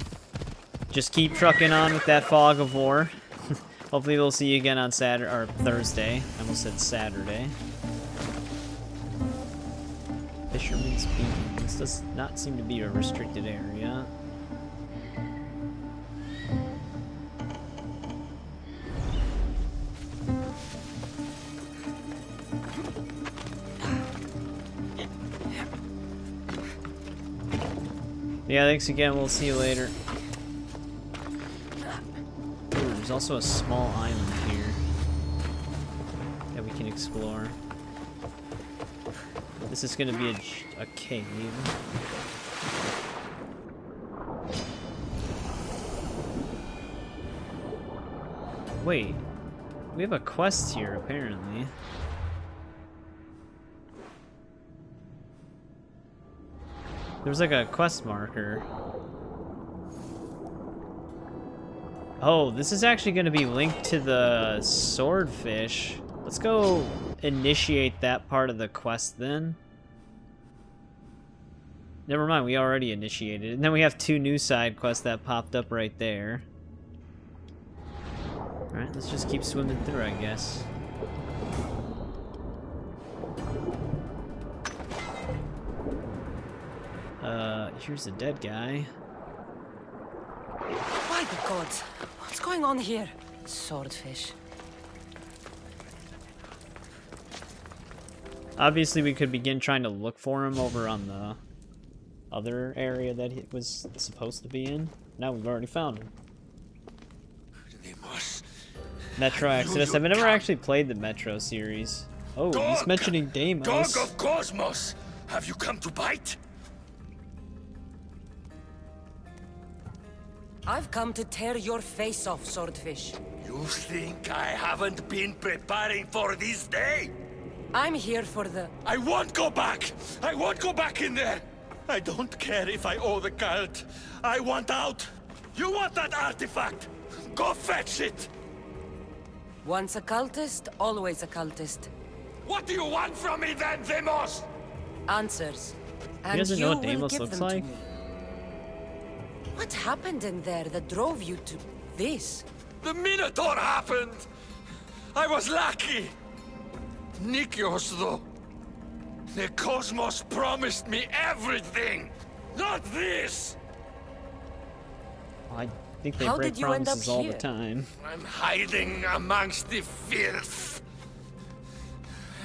just keep trucking on with that fog of war. Hopefully we'll see you again on Saturday or Thursday. I almost said Saturday. Fisherman's Beacon. This does not seem to be a restricted area. Yeah, thanks again. We'll see you later. There's also a small island here that we can explore. This is going to be a cave. Wait, we have a quest here apparently. There's like a quest marker. Oh, this is actually going to be linked to the swordfish. Let's go initiate that part of the quest then. Never mind, we already initiated it. And then we have 2 new side quests that popped up right there. Alright, let's just keep swimming through, I guess. Here's a dead guy. By the gods, what's going on here? Swordfish. Obviously, we could begin trying to look for him over on the other area that he was supposed to be in. Now we've already found him. Metro Exodus. I've never actually played the Metro series. Oh, he's mentioning Deimos. Dog of Cosmos! Have you come to bite? I've come to tear your face off, Swordfish. You think I haven't been preparing for this day? I'm here for the... I won't go back! I won't go back in there! I don't care if I owe the cult. I want out! You want that artifact? Go fetch it! Once a cultist, always a cultist. What do you want from me then, Deimos? Answers. He And doesn't know you what will Deimos give looks them like. to me. What happened in there that drove you to this? The Minotaur happened! I was lucky! Nikios, though. The Cosmos promised me everything! Not this! I think they How break did you end up promises all the here? time. I'm hiding amongst the filth.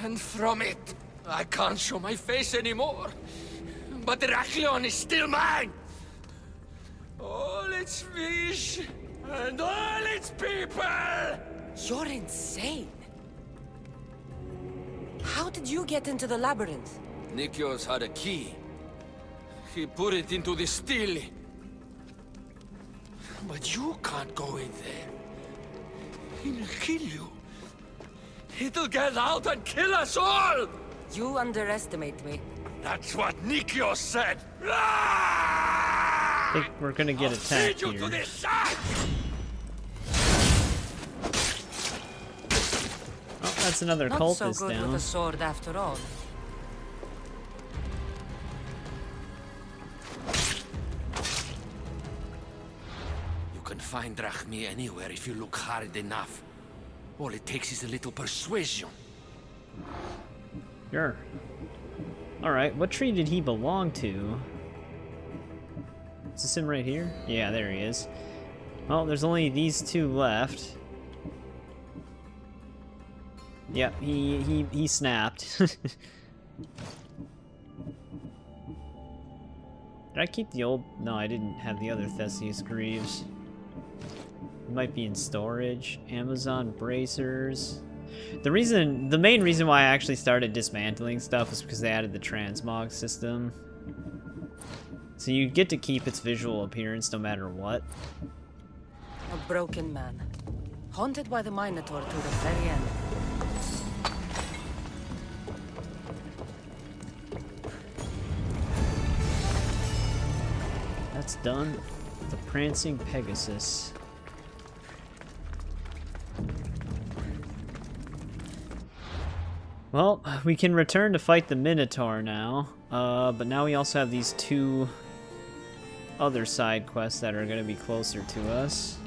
And from it, I can't show my face anymore. But Heraklion is still mine! All its fish, and all its people! You're insane. How did you get into the labyrinth? Nikios had a key. He put it into the steel. But you can't go in there. He'll kill you. It'll get out and kill us all! You underestimate me. That's what Nikios said! I think we're gonna get attacked Feed you to here. the side! Oh, that's another Not cultist so good down. with a sword after all. You can find Drachmi anywhere if you look hard enough. All it takes is a little persuasion. Sure. Alright, what tree did he belong to? Is this him right here? Yeah, there he is. Well, there's only these two left. Yep, he snapped. Did I keep the old... No, I didn't have the other Theseus Greaves. It might be in storage. Amazon bracers. The main reason why I actually started dismantling stuff was because they added the transmog system. So you get to keep its visual appearance no matter what. A broken man. Haunted by the Minotaur to the very end. That's done. The Prancing Pegasus. Well, we can return to fight the Minotaur now, but now we also have these two other side quests that are going to be closer to us.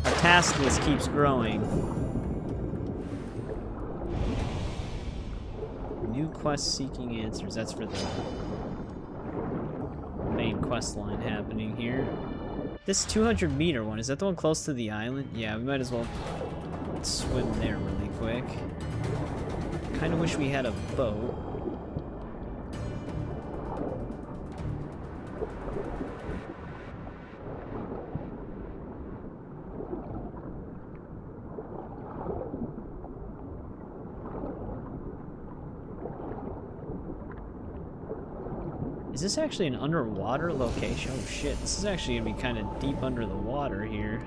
Our task list keeps growing. New quest seeking answers. That's for the main quest line happening here. This 200-meter one, is that the one close to the island? Yeah, we might as well swim there really quick. Kind of wish we had a boat. Is this actually an underwater location? Oh shit, this is actually gonna be kind of deep under the water here.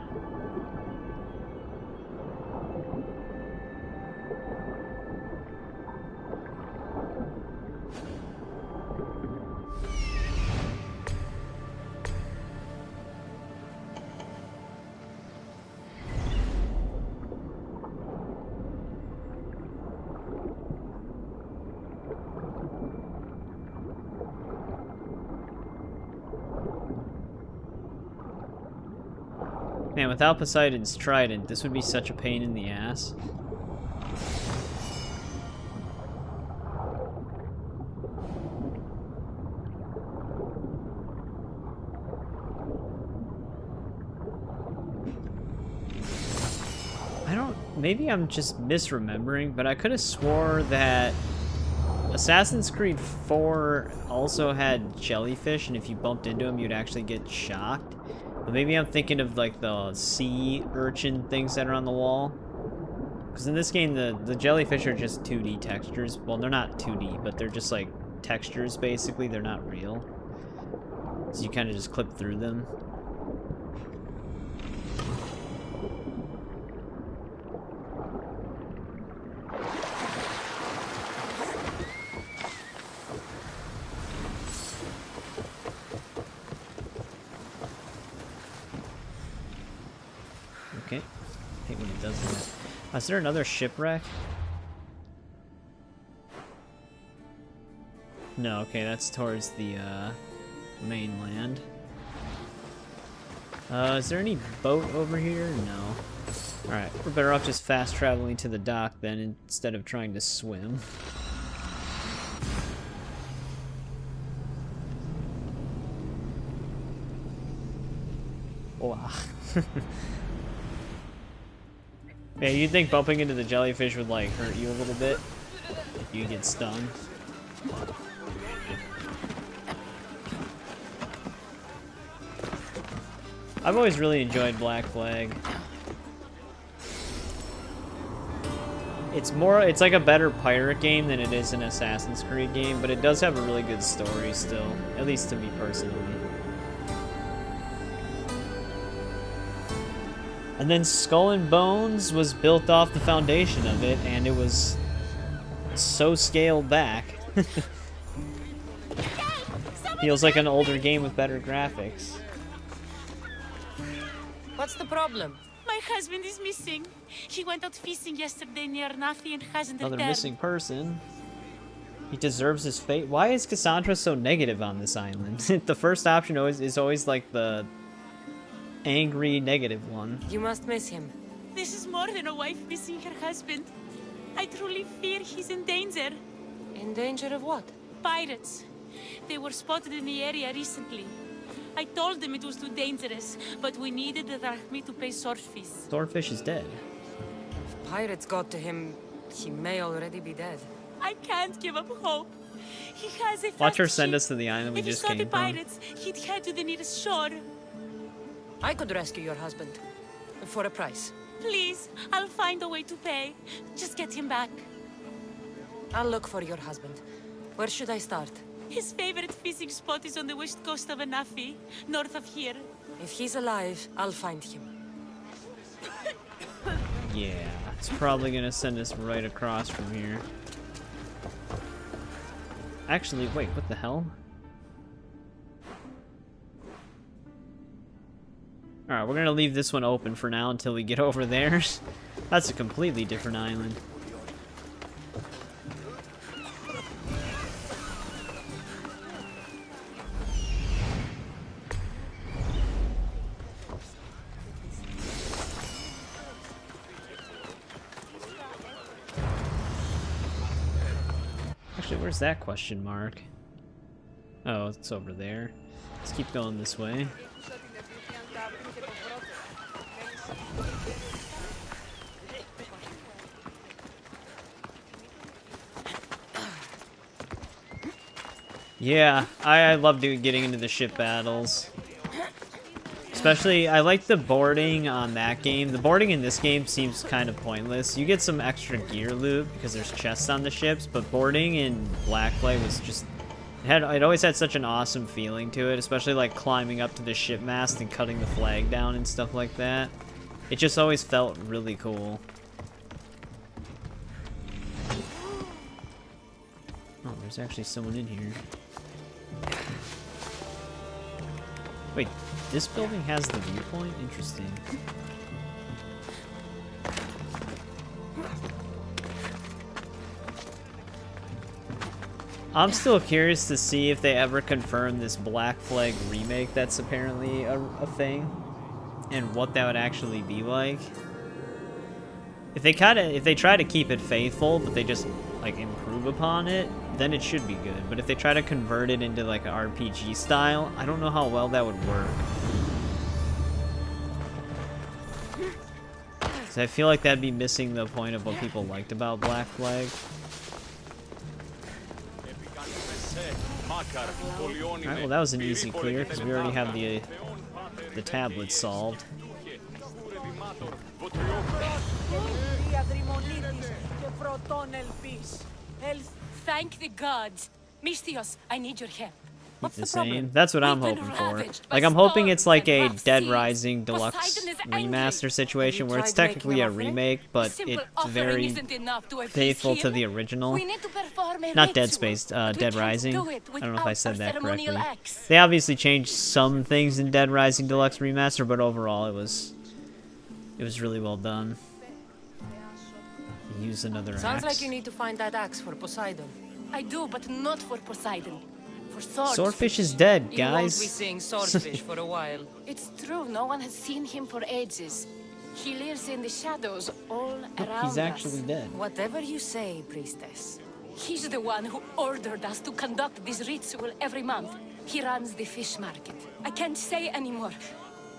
Man, without Poseidon's trident, this would be such a pain in the ass. Maybe I'm just misremembering, but I could have swore that Assassin's Creed 4 also had jellyfish, and if you bumped into them, you'd actually get shocked. But maybe I'm thinking of like the sea urchin things that are on the wall. Because in this game, the jellyfish are just 2D textures. Well, they're not 2D, but they're just like textures, basically. They're not real. So you kind of just clip through them. Okay. I hate when it does that. Is there another shipwreck? No, okay, that's towards the mainland. Is there any boat over here? No. Alright, we're better off just fast traveling to the dock then instead of trying to swim. Wow. Yeah, you'd think bumping into the jellyfish would like hurt you a little bit if you get stung. I've always really enjoyed Black Flag. It's like a better pirate game than it is an Assassin's Creed game, but it does have a really good story still, at least to me personally. And then Skull and Bones was built off the foundation of it, and it was so scaled back. Feels like an older game with better graphics. What's the problem? My husband is missing. He went out fishing yesterday near Nafi and hasn't Another returned. missing person. He deserves his fate. Why is Kassandra so negative on this island? The first option is always like the angry negative one. You must miss him. This is more than a wife missing her husband. I truly fear he's in danger. In danger of what? Pirates. They were spotted in the area recently. I told them it was too dangerous, but we needed the drachmi to pay Swordfish. Swordfish is dead. If pirates got to him, he may already be dead. I can't give up hope. He has a Watch her fast send ship. us to the island we If he just saw the came from. pirates, he'd head to the nearest shore. I could rescue your husband. For a price. Please, I'll find a way to pay. Just get him back. I'll look for your husband. Where should I start? His favorite fishing spot is on the west coast of Anafi, north of here. If he's alive, I'll find him. Yeah, it's probably gonna send us right across from here. Actually, wait, what the hell? Alright, we're gonna leave this one open for now until we get over there. That's a completely different island. Actually, where's that question mark? Oh, it's over there. Let's keep going this way. Yeah, I love getting into the ship battles. Especially, I like the boarding on that game. The boarding in this game seems kind of pointless. You get some extra gear loot because there's chests on the ships, but boarding in Black Flag was just... It always had such an awesome feeling to it, especially like climbing up to the ship mast and cutting the flag down and stuff like that. It just always felt really cool. Oh, there's actually someone in here. Wait, this building has the viewpoint? Interesting. I'm still curious to see if they ever confirm this Black Flag remake that's apparently a thing, and what that would actually be like. If they try to keep it faithful, but they just like improve upon it, then it should be good. But if they try to convert it into like an RPG style, I don't know how well that would work. So I feel like that'd be missing the point of what people liked about Black Flag. Alright, well that was an easy clear because we already have the tablet solved. Thank the gods. Mistios, I need your help. What's the same? That's what I'm hoping for. Like, I'm hoping it's like a Dead Rising Deluxe remaster situation where it's technically a remake, but it's very faithful to the original. Not Dead Space, Dead Rising. I don't know if I said that correctly. They obviously changed some things in Dead Rising Deluxe Remaster, but overall it was It was really well done. Use another axe. Sounds like you need to find that axe for Poseidon. I do, but not for Poseidon. For Swordfish. Swordfish is dead, You won't guys. be seeing Swordfish for a while. It's true, no one has seen him for ages. He lives in the shadows all around He's actually us. dead. Whatever you say, priestess. He's the one who ordered us to conduct this ritual every month. He runs the fish market. I can't say anymore.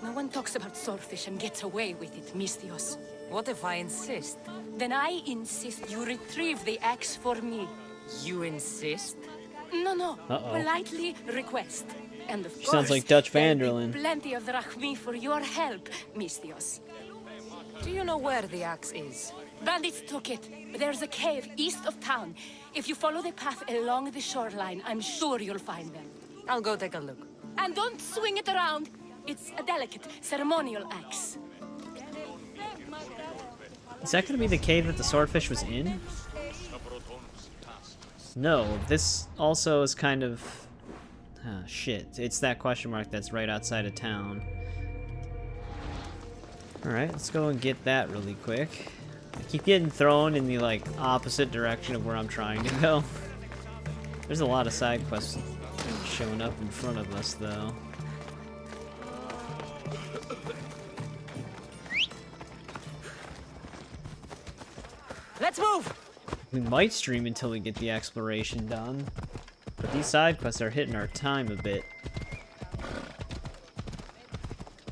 No one talks about swordfish and gets away with it, Misthios. What if I insist? Then I insist you retrieve the axe for me. You insist? No. Uh-oh. Politely request. And of She course, sounds like Dutch there'll be Vanderlyn. plenty of drachmi for your help, Misthios. Do you know where the axe is? Bandits took it. There's a cave east of town. If you follow the path along the shoreline, I'm sure you'll find them. I'll go take a look. And don't swing it around. It's a delicate, ceremonial axe. Is that gonna be the cave that the swordfish was in? No, this also is kind of... Ah, shit. It's that question mark that's right outside of town. Alright, let's go and get that really quick. I keep getting thrown in the, like, opposite direction of where I'm trying to go. There's a lot of side quests showing up in front of us, though. Let's move! We might stream until we get the exploration done. But these side quests are hitting our time a bit.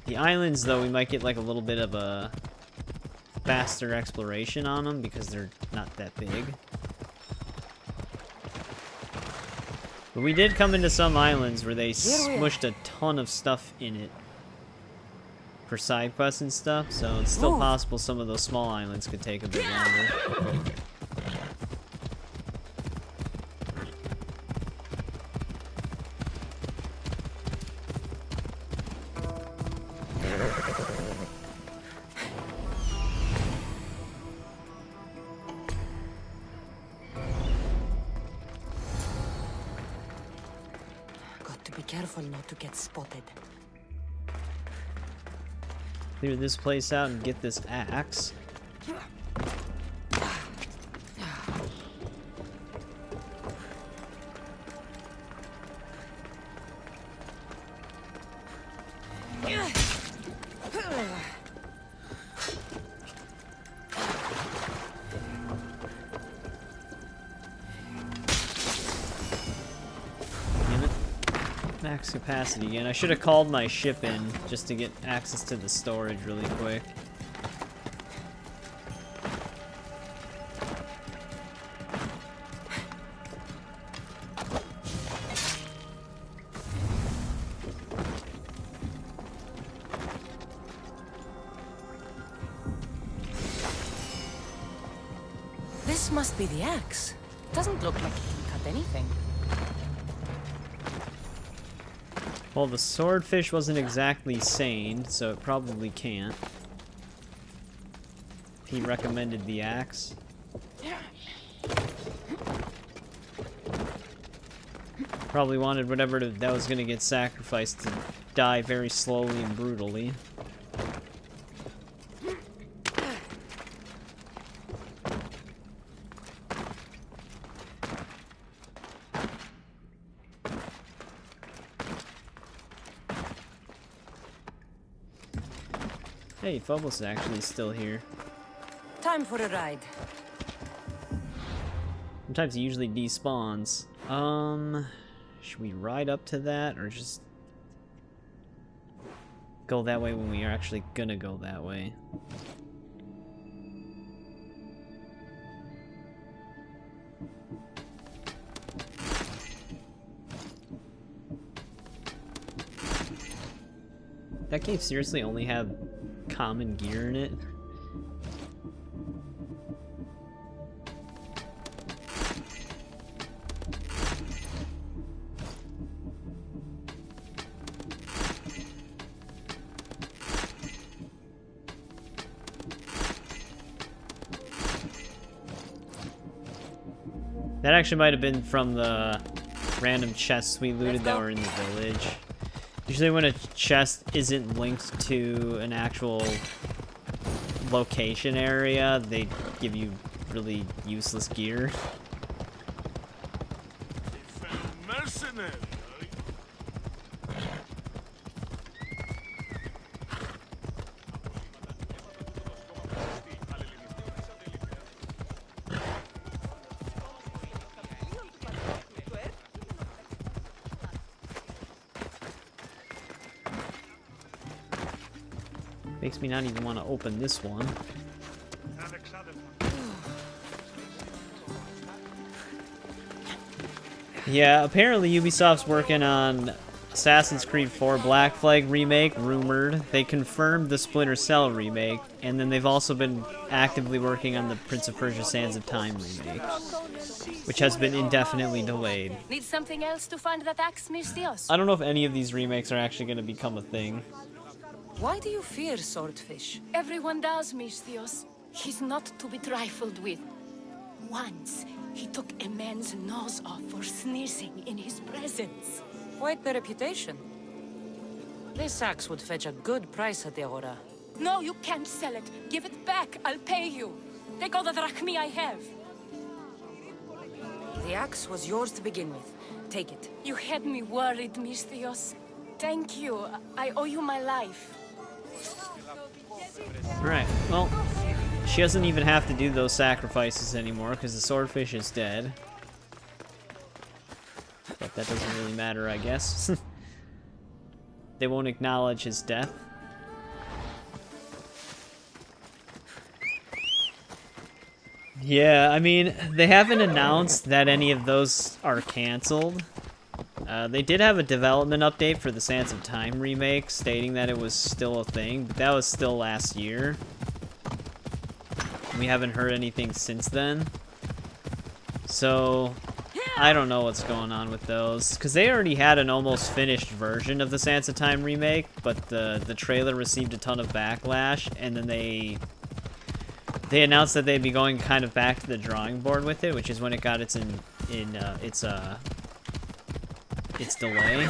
The islands, though, we might get like a little bit of a faster exploration on them because they're not that big. But we did come into some islands where they smushed a ton of stuff in it for side quests and stuff, so it's still possible some of those small islands could take a bit longer. Got to be careful not to get spotted. Clear this place out and get this axe. Damn it. Max capacity again. I should have called my ship in just to get access to the storage really quick. This must be the axe. Doesn't look like it can cut anything. Well, the swordfish wasn't exactly sane, so it probably can't. He recommended the axe. Probably wanted whatever that was gonna get sacrificed to die very slowly and brutally. Hey, Phobos is actually still here. Time for a ride. Sometimes he usually despawns. Should we ride up to that or just go that way when we are actually gonna go that way? That cave seriously only have common gear in it? That actually might have been from the random chests we looted that were in the village. Usually when a chest isn't linked to an actual location area, they give you really useless gear. Mercenary. Makes me not even want to open this one. Yeah, apparently Ubisoft's working on Assassin's Creed 4 Black Flag remake, rumored. They confirmed the Splinter Cell remake, and then they've also been actively working on the Prince of Persia Sands of Time remake, which has been indefinitely delayed. Need something else to find that axe, Mistios? I don't know if any of these remakes are actually going to become a thing. Why do you fear Swordfish? Everyone does, Mistios. He's not to be trifled with. Once, he took a man's nose off for sneezing in his presence. Quite the reputation. This axe would fetch a good price at the Aura. No, you can't sell it. Give it back. I'll pay you. Take all the drachmi I have. The axe was yours to begin with. Take it. You had me worried, Mistios. Thank you. I owe you my life. Alright, well, she doesn't even have to do those sacrifices anymore because the swordfish is dead. But that doesn't really matter, I guess. They won't acknowledge his death. Yeah, I mean, they haven't announced that any of those are canceled. They did have a development update for the Sands of Time remake, stating that it was still a thing, but that was still last year. We haven't heard anything since then. So, I don't know what's going on with those. Because they already had an almost finished version of the Sands of Time remake, but the trailer received a ton of backlash, and then they announced that they'd be going kind of back to the drawing board with it, which is when it got its delay.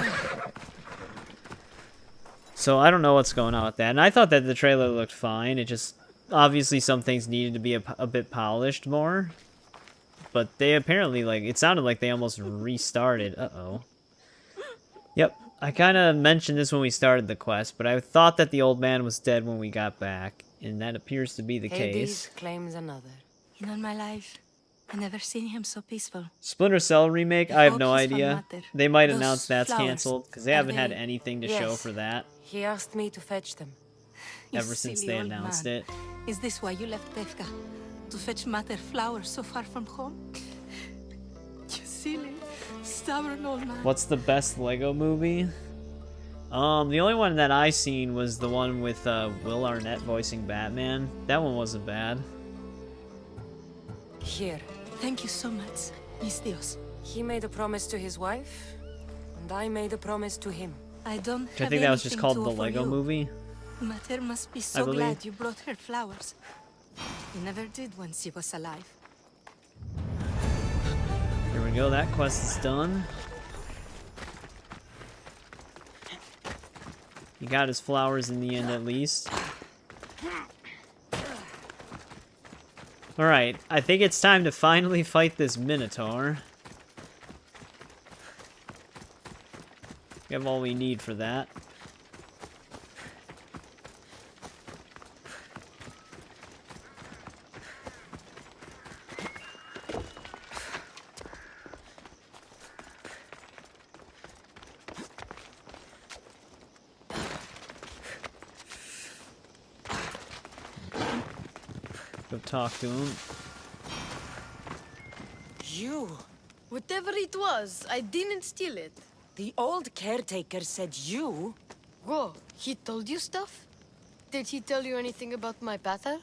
So I don't know what's going on with that. And I thought that the trailer looked fine. It just, obviously some things needed to be a bit polished more. But they apparently, like, it sounded like they almost restarted. Uh-oh. Yep, I kind of mentioned this when we started the quest, but I thought that the old man was dead when we got back. And that appears to be the case. Hades claims another. In all my life, I never seen him so peaceful. Splinter Cell remake, I have no idea. They might Those announce that's flowers, canceled, because they haven't had anything to show for that. He asked me to fetch them. Ever since they announced it. Is this why you left Pevka? To fetch Mater flowers so far from home? You silly, stubborn old man. What's the best Lego movie? The only one that I seen was the one with Will Arnett voicing Batman. That one wasn't bad. Here. Thank you so much, Mistios. He made a promise to his wife, and I made a promise to him. I don't I think that was just called the Lego Movie. Mater must be so glad you brought her flowers. You never did when she was alive. There we go, that quest is done. He got his flowers in the end, at least. Alright, I think it's time to finally fight this Minotaur. We have all we need for that. Go talk to him. You? Whatever it was, I didn't steal it. The old caretaker said you? Whoa, he told you stuff? Did he tell you anything about my pater?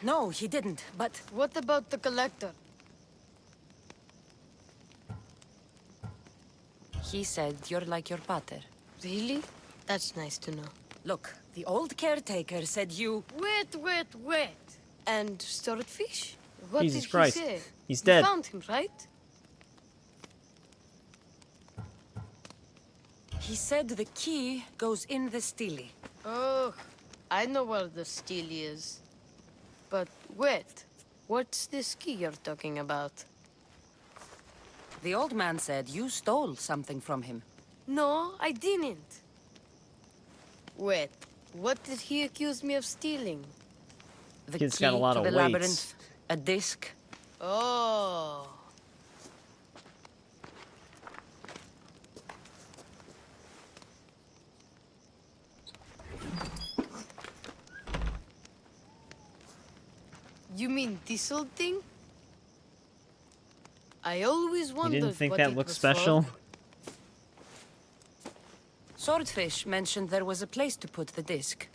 No, he didn't, but... What about the collector? He said you're like your pater. Really? That's nice to know. Look, the old caretaker said you... Wait. And Swordfish? What Jesus did Christ. he say? He's dead. You found him, right? He said the key goes in the stele. Oh, I know where the stele is. But wait, what's this key you're talking about? The old man said you stole something from him. No, I didn't. Wait, what did he accuse me of stealing? The Kid's key got a lot to of the weights. labyrinth, a disc. Oh. You mean this old thing? I always wondered You didn't think what that it looked was special? for. Swordfish mentioned there was a place to put the disc.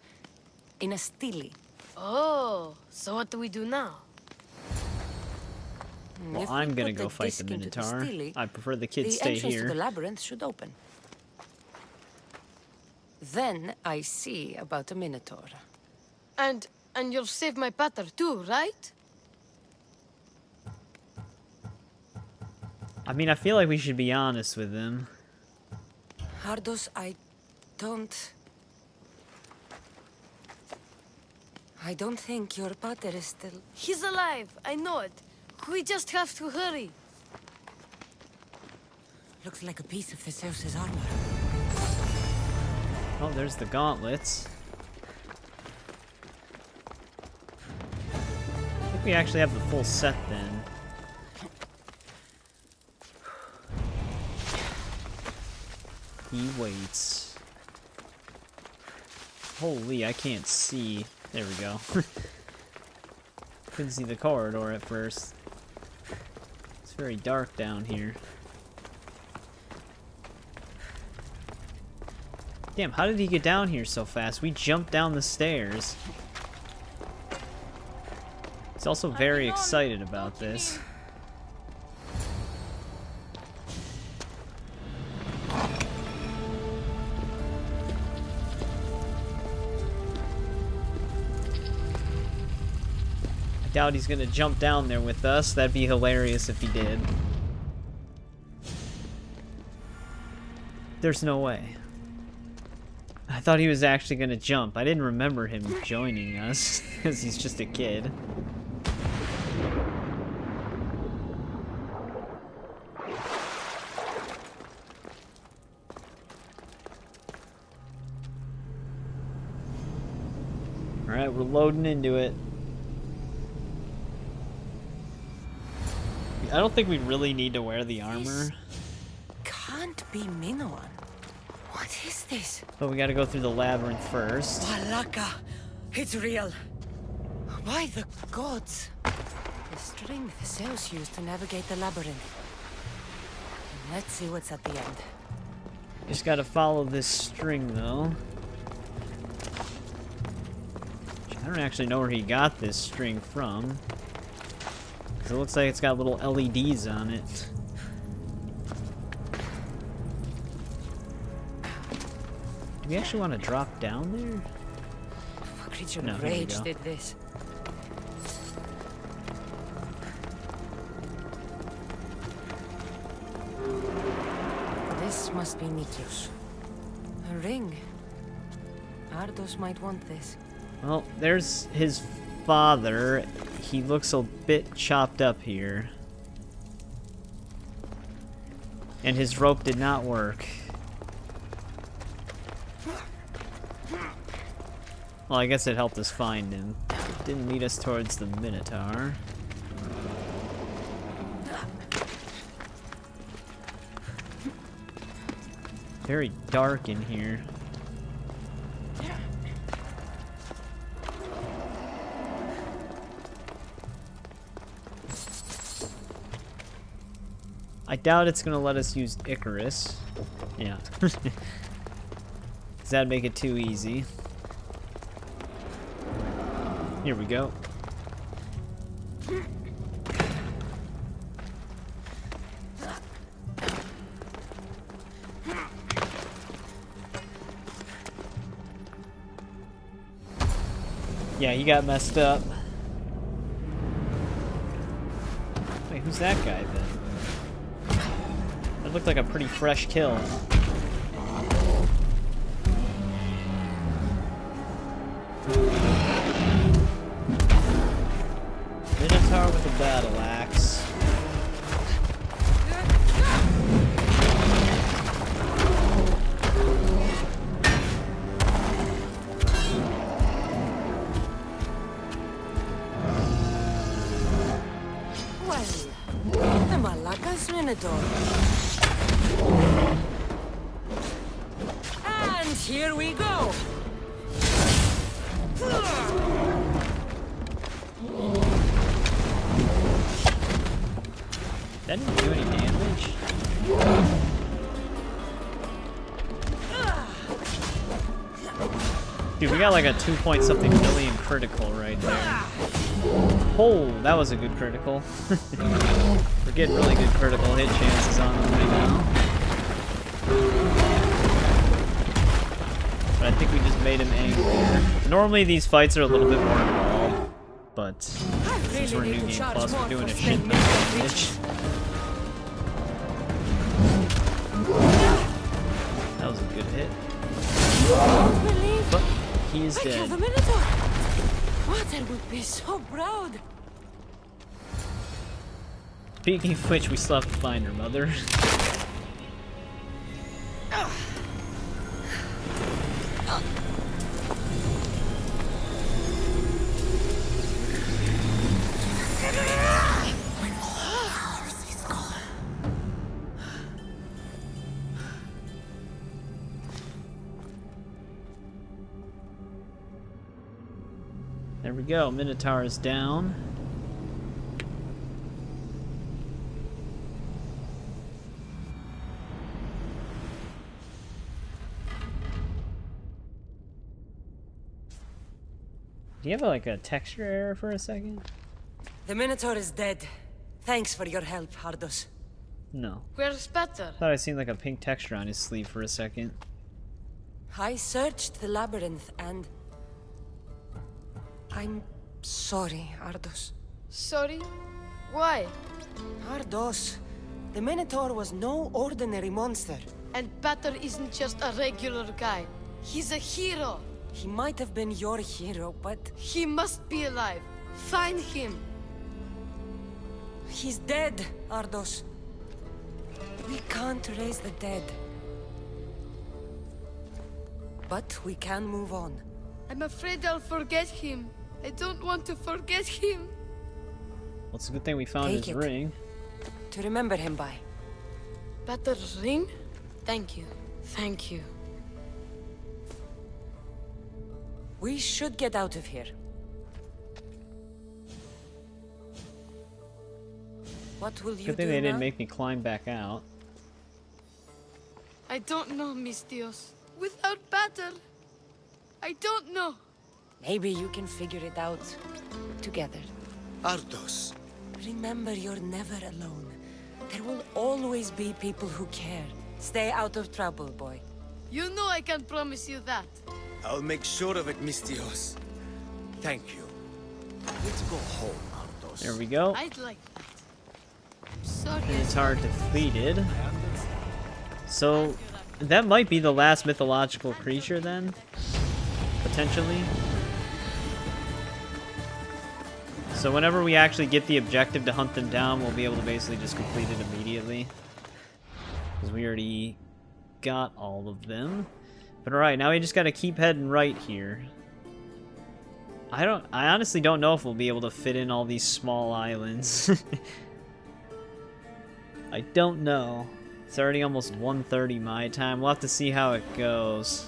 In a stele. Oh, so what do we do now? Well, If we I'm gonna put go the fight the disc into Minotaur. stele, I prefer the kid the stay entrance here. to the labyrinth should open. Then I see about the Minotaur. And you'll save my pater too, right? I mean, I feel like we should be honest with him. Ardos, I don't think your pater is still... He's alive, I know it. We just have to hurry. Looks like a piece of Theseus's armor. Oh, there's the gauntlets. I think we actually have the full set then. He waits. Holy, I can't see. There we go. Couldn't see the corridor at first. It's very dark down here. Damn, how did he get down here so fast? We jumped down the stairs. He's also very excited about this. I doubt he's gonna jump down there with us. That'd be hilarious if he did. There's no way. I thought he was actually gonna jump. I didn't remember him joining us, because he's just a kid. Alright, we're loading into it. I don't think we really need to wear the armor. Can't be Minoan. What is this? But we gotta go through the labyrinth first. Malaka! It's real! By the gods! The string Theseus used to navigate the labyrinth. Let's see what's at the end. Just gotta follow this string, though. I don't actually know where he got this string from. 'Cause it looks like it's got little LEDs on it. Do we actually want to drop down there? A creature No, of here we rage go. did this. This must be Nikios. A ring. Ardos might want this. Well, there's his father. He looks a bit chopped up here. And his rope did not work. Well, I guess it helped us find him. It didn't lead us towards the Minotaur. Very dark in here. I doubt it's gonna let us use Icarus. Yeah. 'Cause that'd make it too easy. Here we go. Yeah, he got messed up. Wait, who's that guy then? That looked like a pretty fresh kill. Minotaur. And here we go. That didn't do any damage. Dude, we got like a 2-point-something million critical right there. Oh, that was a good critical. We're getting really good critical hit chances on them right now. But I think we just made him angry. Normally these fights are a little bit more involved, but since we're New Game Plus, we're doing a shit ton of damage. That was a good hit. But he is dead. Killed the Minotaur. Water would be so proud. Speaking of which, we still have to find her mother. There we go, Minotaur is down. Do you have like a texture error for a second? The Minotaur is dead. Thanks for your help, Ardos. No. Where's Peter? Thought I seen like a pink texture on his sleeve for a second. I searched the labyrinth and... I'm sorry, Ardos. Sorry? Why? Ardos, the Minotaur was no ordinary monster. And Peter isn't just a regular guy. He's a hero. He might have been your hero, but... He must be alive. Find him. He's dead, Ardos. We can't raise the dead. But we can move on. I'm afraid I'll forget him. I don't want to forget him. Well, it's a good thing we found Take his it. ring. To remember him by. Peter's ring? Thank you. Thank you. We should get out of here. What will you Good thing do they didn't now? make me climb back out. I don't know, Mistios. Without Peter, I don't know. Maybe you can figure it out together. Ardos. Remember, you're never alone. There will always be people who care. Stay out of trouble, boy. You know I can promise you that. I'll make sure of it, Mistios. Thank you. Let's go home, Ardos. There we go. I'd like that. I'm sorry. Minotaur defeated. So, that might be the last mythological creature then? Potentially. So whenever we actually get the objective to hunt them down, we'll be able to basically just complete it immediately. Because we already got all of them. But alright, now we just gotta keep heading right here. I honestly don't know if we'll be able to fit in all these small islands. I don't know. It's already almost 1:30 my time. We'll have to see how it goes.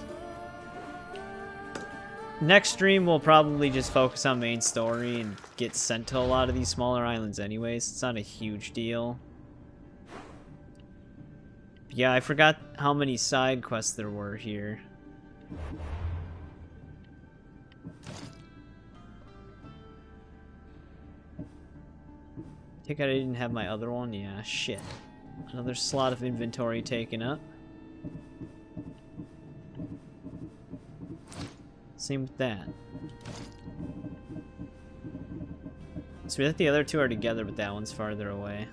Next stream, we'll probably just focus on main story and get sent to a lot of these smaller islands anyways. It's not a huge deal. Yeah, I forgot how many side quests there were here. Think I didn't have my other one? Yeah, shit. Another slot of inventory taken up. Same with that. So we think the other two are together, but that one's farther away.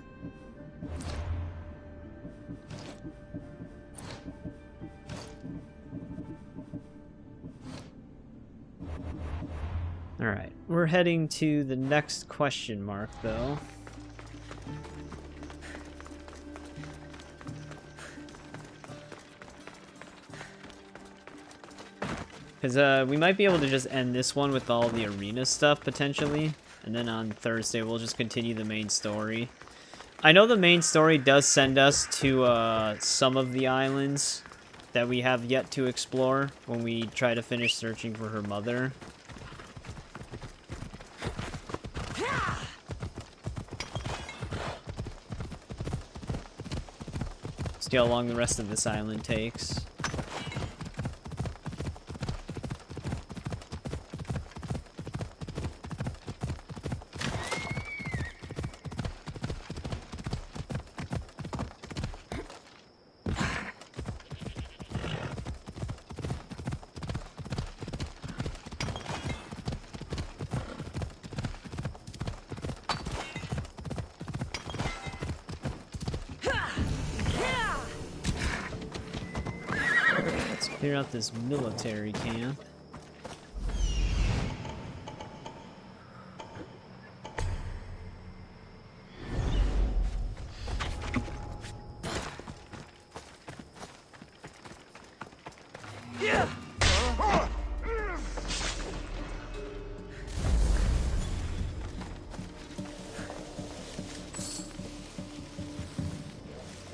Alright, we're heading to the next question mark, though. Because we might be able to just end this one with all the arena stuff, potentially. And then on Thursday, we'll just continue the main story. I know the main story does send us to some of the islands that we have yet to explore when we try to finish searching for her mother. See how long the rest of this island takes. Clear out this military camp.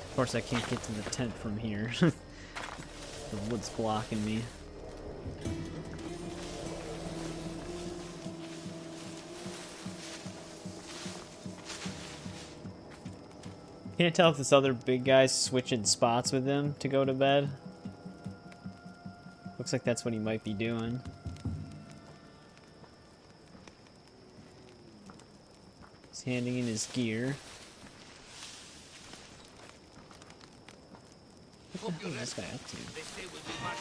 Of course, I can't get to the tent from here. The wood's blocking me. Can't tell if this other big guy's switching spots with him to go to bed. Looks like that's what he might be doing. He's handing in his gear. What the hell is this guy up to?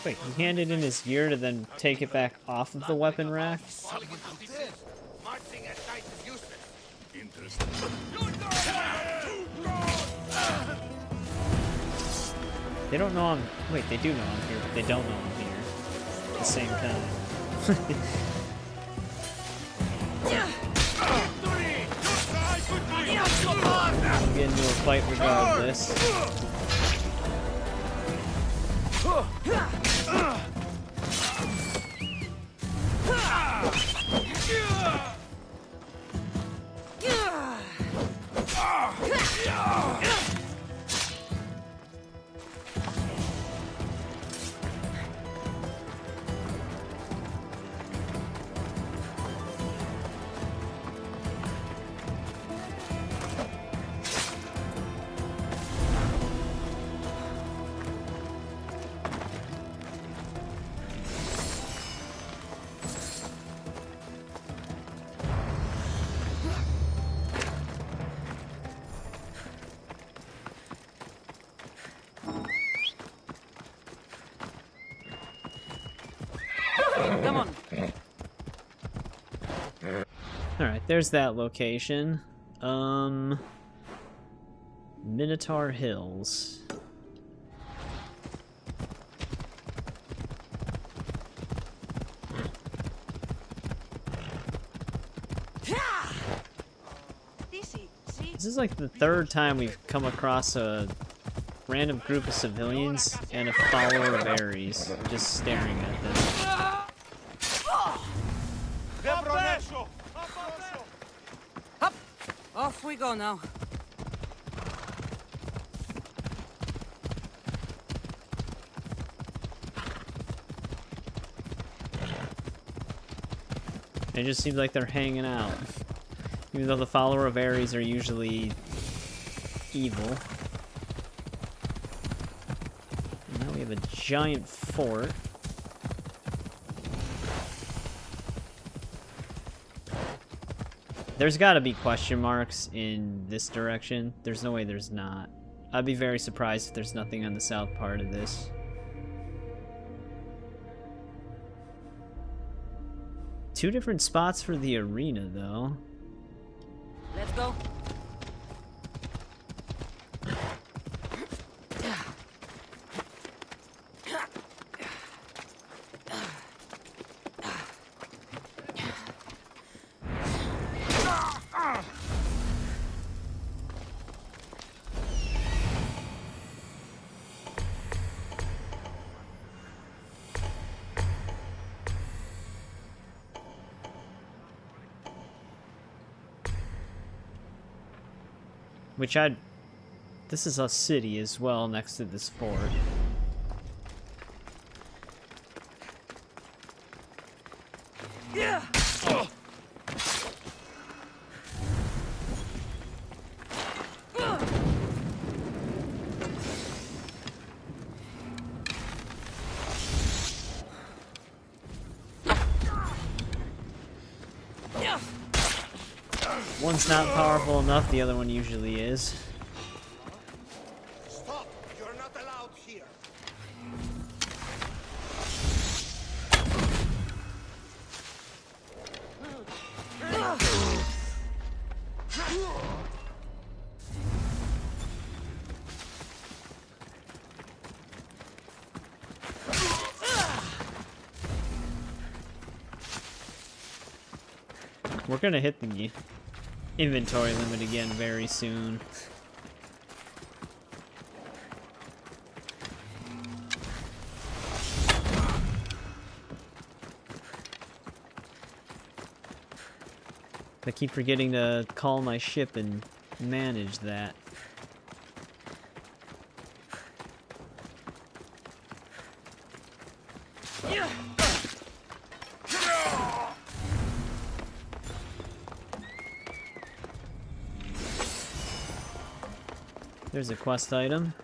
Wait, he handed in his gear to then take it back off of the weapon rack? They don't know I'm... Wait, they do know I'm here, but they don't know I'm here. At the same time. I'm getting into a fight regardless. Come on. Alright, there's that location. Minotaur Hills. This is like the third time we've come across a random group of civilians and a follower of Ares just staring at them. Up! Off we go now. It just seems like they're hanging out. Even though the follower of Ares are usually evil. And now we have a giant fort. There's gotta be question marks in this direction. There's no way there's not. I'd be very surprised if there's nothing on the south part of this. Two different spots for the arena, though. Let's go. Which this is a city as well next to this fort. Yeah. One's not powerful enough, the other one usually is. Stop! You're not allowed here. We're gonna hit the inventory limit again very soon. I keep forgetting to call my ship and manage that. There's a quest item.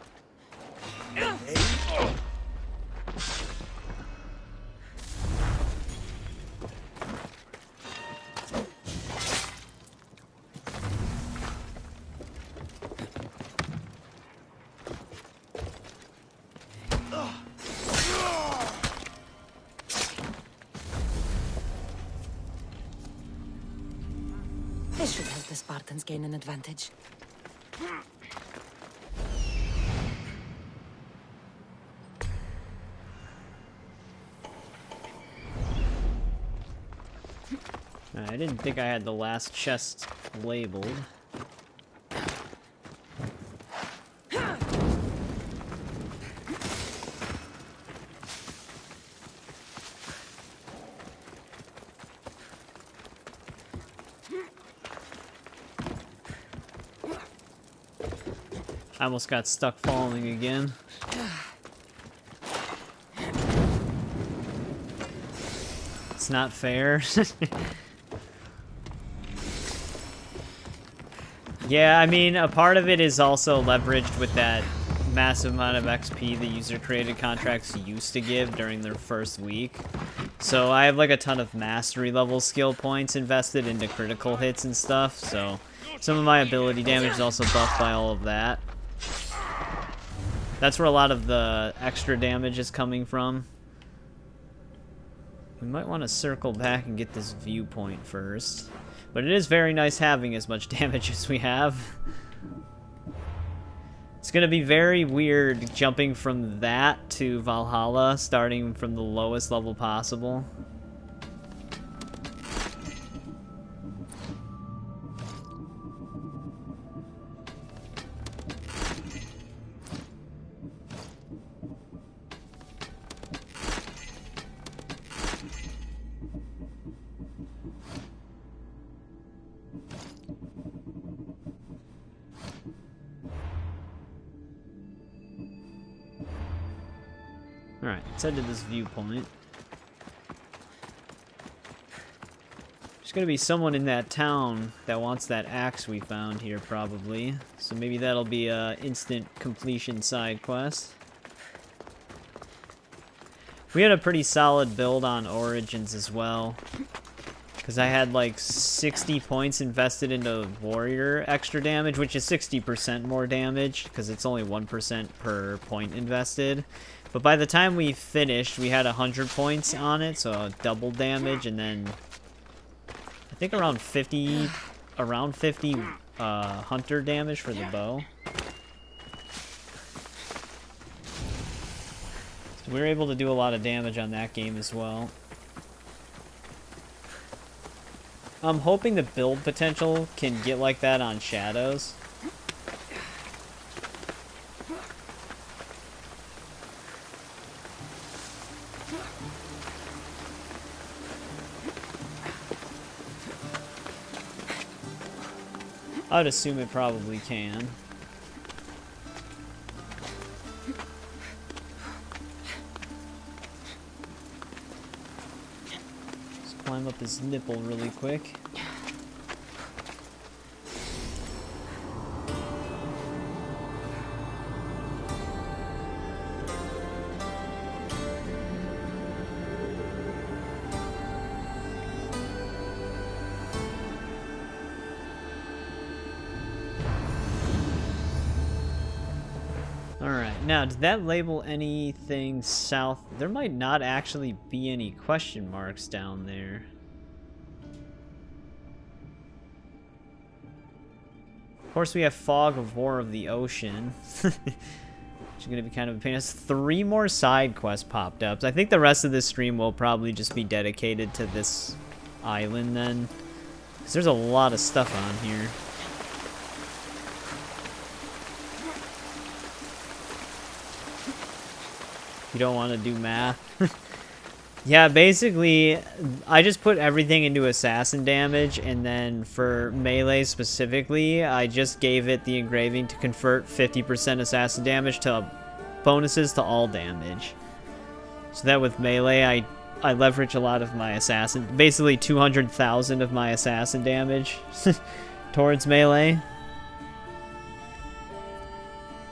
This should help the Spartans gain an advantage. I didn't think I had the last chest labeled. I almost got stuck falling again. It's not fair. Yeah, I mean, a part of it is also leveraged with that massive amount of XP the user-created contracts used to give during their first week. So I have like a ton of mastery level skill points invested into critical hits and stuff, so some of my ability damage is also buffed by all of that. That's where a lot of the extra damage is coming from. We might want to circle back and get this viewpoint first. But it is very nice having as much damage as we have. It's gonna be very weird jumping from that to Valhalla, starting from the lowest level possible. Alright, let's head to this viewpoint. There's gonna be someone in that town that wants that axe we found here, probably. So maybe that'll be a instant completion side quest. We had a pretty solid build on Origins as well. Because I had like 60 points invested into Warrior extra damage, which is 60% more damage, because it's only 1% per point invested. But by the time we finished, we had 100 points on it, so double damage, and then I think around 50 hunter damage for the bow. So we were able to do a lot of damage on that game as well. I'm hoping the build potential can get like that on Shadows. I would assume it probably can. Let's climb up his nipple really quick. Alright, now, did that label anything south? There might not actually be any question marks down there. Of course, we have Fog of War of the Ocean. Which is going to be kind of a pain. There's 3 more side quests popped up. I think the rest of this stream will probably just be dedicated to this island then. Because there's a lot of stuff on here. You don't want to do math. Yeah, basically, I just put everything into assassin damage, and then for melee specifically, I just gave it the engraving to convert 50% assassin damage to bonuses to all damage. So that with melee, I leverage a lot of my assassin, basically 200,000 of my assassin damage towards melee.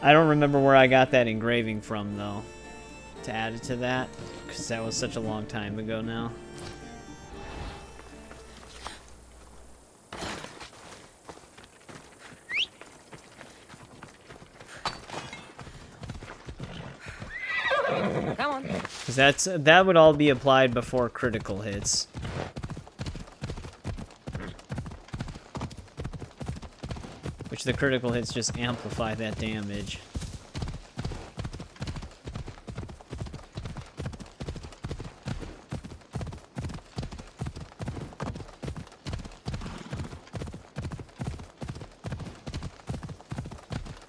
I don't remember where I got that engraving from, though, to add it to that, because that was such a long time ago now. Come on. Because that would all be applied before critical hits. Which the critical hits just amplify that damage.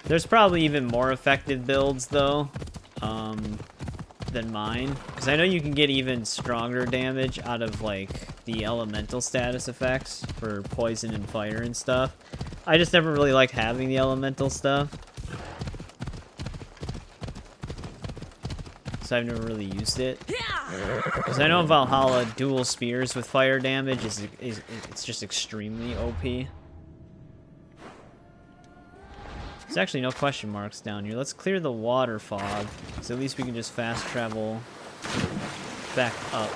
There's probably even more effective builds, though, than mine. Because I know you can get even stronger damage out of, like, the elemental status effects for poison and fire and stuff. I just never really liked having the elemental stuff. So I've never really used it. Because I know in Valhalla, dual spears with fire damage it's just extremely OP. There's actually no question marks down here. Let's clear the water fog, so at least we can just fast travel back up.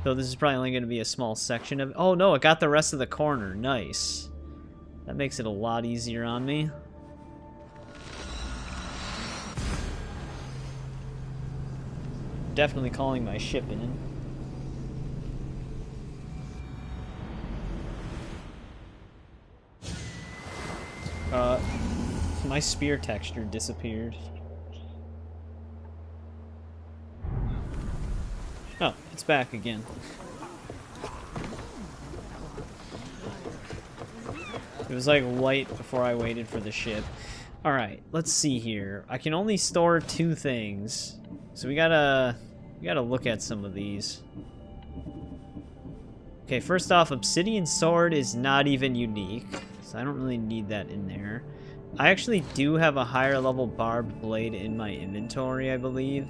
Though this is probably only going to be a small section of... Oh no, it got the rest of the corner. Nice. That makes it a lot easier on me. Definitely calling my ship in. My spear texture disappeared. Oh, it's back again. It was like white before I waited for the ship. Alright, let's see here. I can only store 2 things. So we gotta look at some of these. Okay, first off, Obsidian Sword is not even unique. So I don't really need that in there. I actually do have a higher level barbed blade in my inventory, I believe.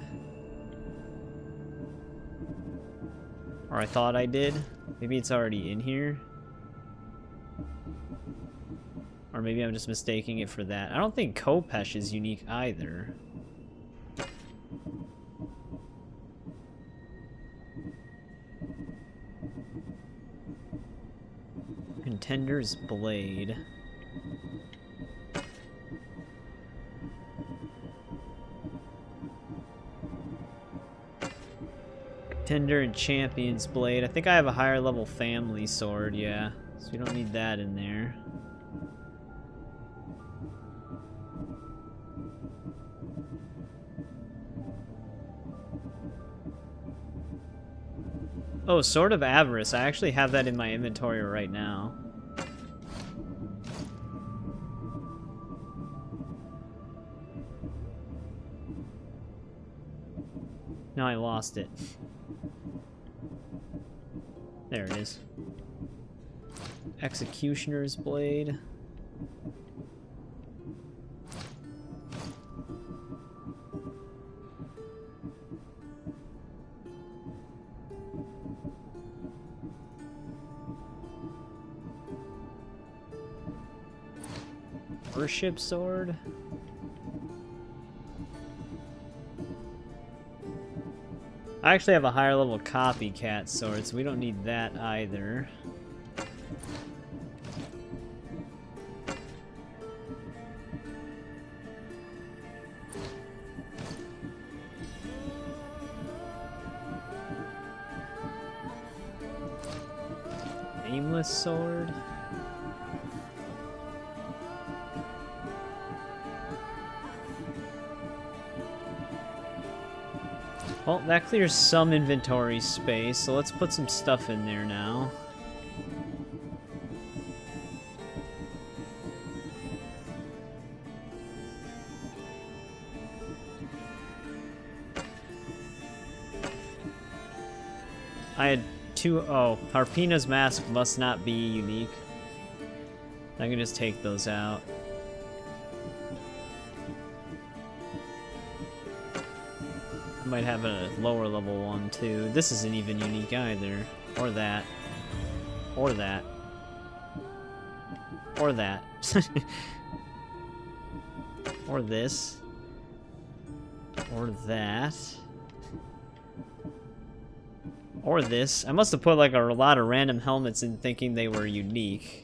Or I thought I did. Maybe it's already in here. Or maybe I'm just mistaking it for that. I don't think Kopesh is unique either. Contender's Blade. Contender and Champion's Blade. I think I have a higher level family sword, yeah. So we don't need that in there. Oh, Sword of Avarice. I actually have that in my inventory right now. Now I lost it. There it is. Executioner's blade. Worship sword. I actually have a higher level copycat sword, so we don't need that either. Nameless sword. Well, that clears some inventory space, so let's put some stuff in there now. I had two. Oh, Harpina's mask must not be unique. I can just take those out. I might have a lower level one too. This isn't even unique either. Or that. Or that. Or that. Or this. Or that. Or this. I must have put like a lot of random helmets in thinking they were unique.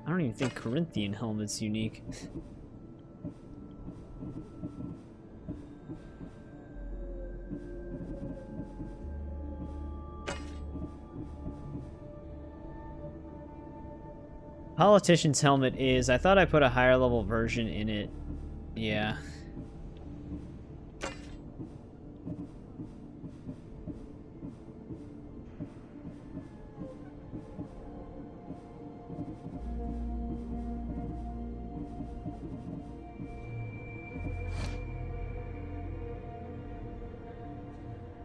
I don't even think Corinthian helmet's unique. Politician's helmet is... I thought I put a higher level version in it. Yeah.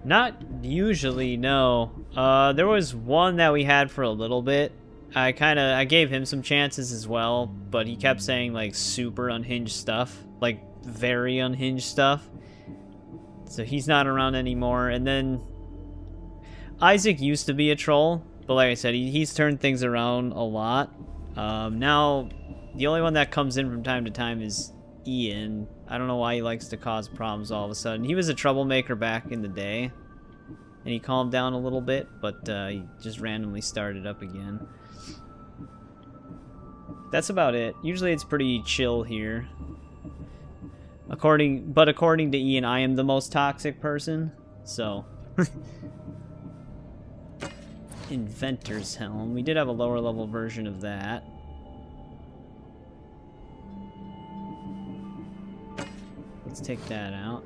Not usually, no. There was one that we had for a little bit. I gave him some chances as well, but he kept saying like super unhinged stuff, like very unhinged stuff. So he's not around anymore. And then Isaac used to be a troll, but like I said, he's turned things around a lot. Now the only one that comes in from time to time is Ian. I don't know why he likes to cause problems all of a sudden. He was a troublemaker back in the day, and he calmed down a little bit, but he just randomly started up again. That's about it. Usually it's pretty chill here. According to Ian, I am the most toxic person, so... Inventor's Helm. We did have a lower level version of that. Let's take that out.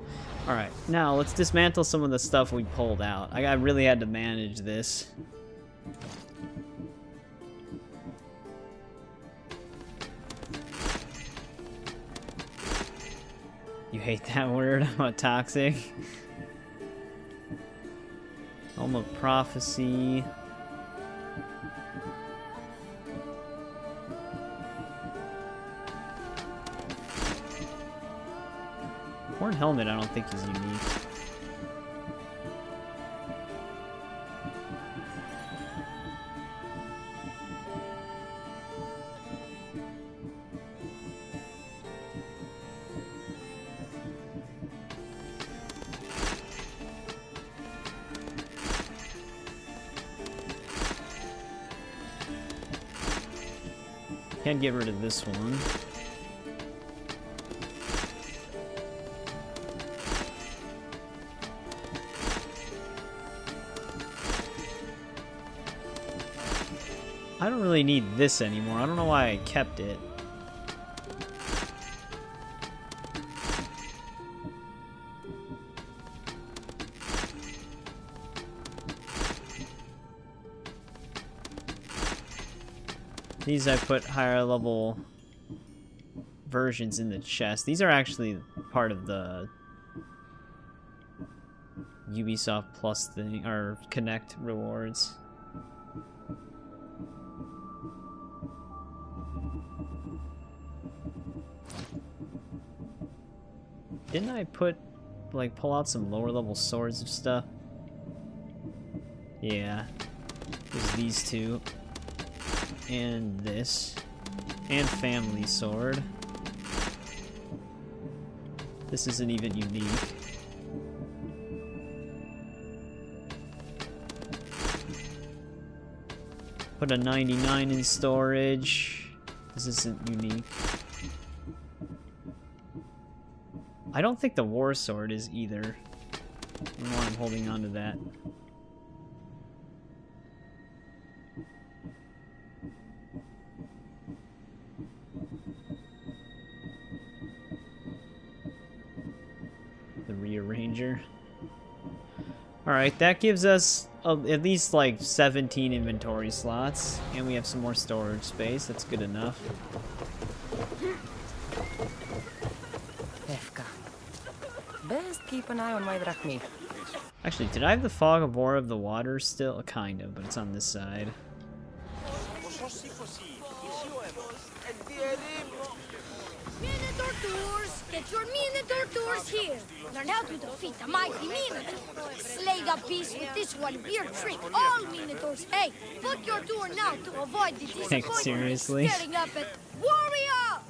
Alright, now let's dismantle some of the stuff we pulled out. I really had to manage this. You hate that word about toxic? Helm of Prophecy. Horn Helmet I don't think is unique. Can't get rid of this one. I don't really need this anymore. I don't know why I kept it. These I put higher level versions in the chest. These are actually part of the Ubisoft Plus thing, or Connect rewards. Didn't I pull out some lower level swords of stuff? Yeah. There's these two. And this. And family sword. This isn't even unique. Put a 99 in storage. This isn't unique. I don't think the war sword is either. I don't know why I'm holding on to that. The rearranger. Alright, that gives us at least like 17 inventory slots, and we have some more storage space. That's good enough. Best keep an eye on my drachmi. Actually, did I have the fog of war of the water still? Kind of, but it's on this side. Minotaur tours! Get your Minotaur tours here! Learn how to defeat the mighty Minotaur! Slay the beast with this one weird trick all Minotaurs hate! Book your tour now to avoid the disappointment seriously? of staring up at Warrior!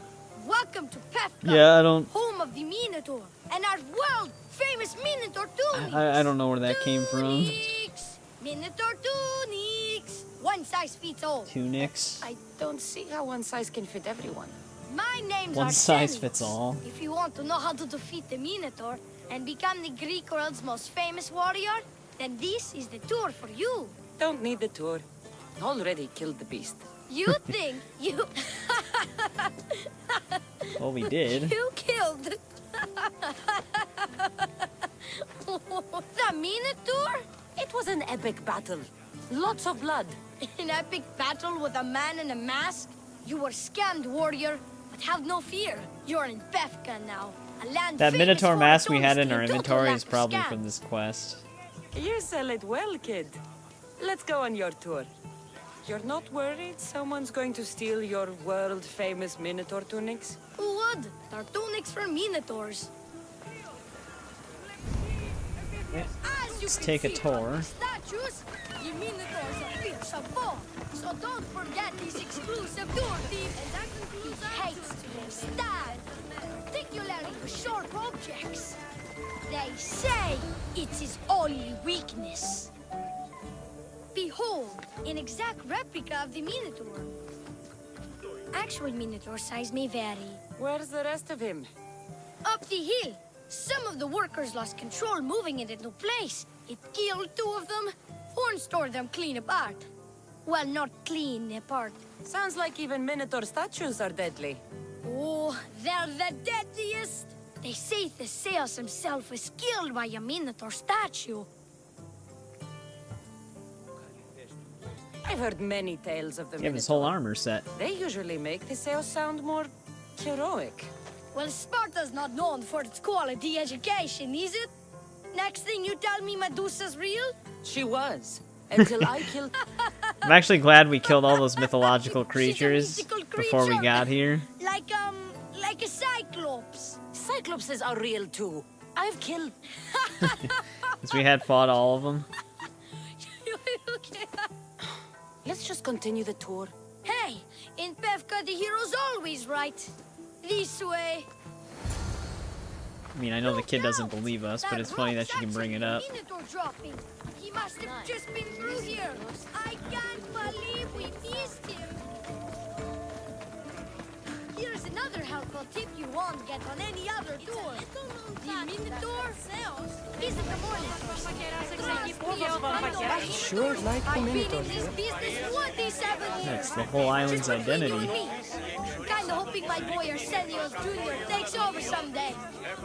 Welcome to Pefka, Yeah, I don't... home of the Minotaur, and our world-famous Minotaur tunics! I don't know where that came from. Tunics! Minotaur tunics! One size fits all. Tunics? I don't see how one size can fit everyone. My name's One size Arsenios. fits all. If you want to know how to defeat the Minotaur and become the Greek world's most famous warrior, then this is the tour for you. Don't need the tour. Already killed the beast. You think you... Well, we did. You killed... the Minotaur? It was an epic battle. Lots of blood. An epic battle with a man in a mask? You were scammed, warrior. But have no fear. You're in Pefka now. A land That famous Minotaur for mask its we had in our honesty and inventory total is lack of probably scam. from this quest. You sell it well, kid. Let's go on your tour. You're not worried someone's going to steal your world-famous Minotaur tunics? Who would? They're tunics for Minotaurs. Let's take a tour. Statues, the Minotaurs are fierce of bone. So don't forget this exclusive tour, team. And that concludes he hates to be stabbed, particularly with sharp objects. They say it's his only weakness. Behold, an exact replica of the Minotaur. Actual Minotaur size may vary. Where's the rest of him? Up the hill. Some of the workers lost control moving it into place. It killed 2 of them. Horns tore them clean apart. Well, not clean apart. Sounds like even Minotaur statues are deadly. Oh, they're the deadliest. They say Theseus himself was killed by a Minotaur statue. I've heard many tales of the You have Minotaur. his whole armor set. They usually make Theseus sound more heroic. Well, Sparta's not known for its quality education, is it? Next thing you tell me Medusa's real? She was. Until I killed... I'm actually glad we killed all those mythological creatures before we got here. Like a Cyclops. Cyclopses are real too. I've killed... Since we had fought all of them. Let's just continue the tour. Hey, in Pefka the hero's always right. This way. I mean, I know the kid doesn't believe us, but it's funny that she can bring it up. Minotaur dropping. He must have just been through here. I can't believe we missed him. Here's another helpful tip you won't get on any other tour. The Minotaur visit the morning. I sure like the Minotaur. That's the whole island's identity. Kinda hoping my boy Arsenios Jr. takes over someday.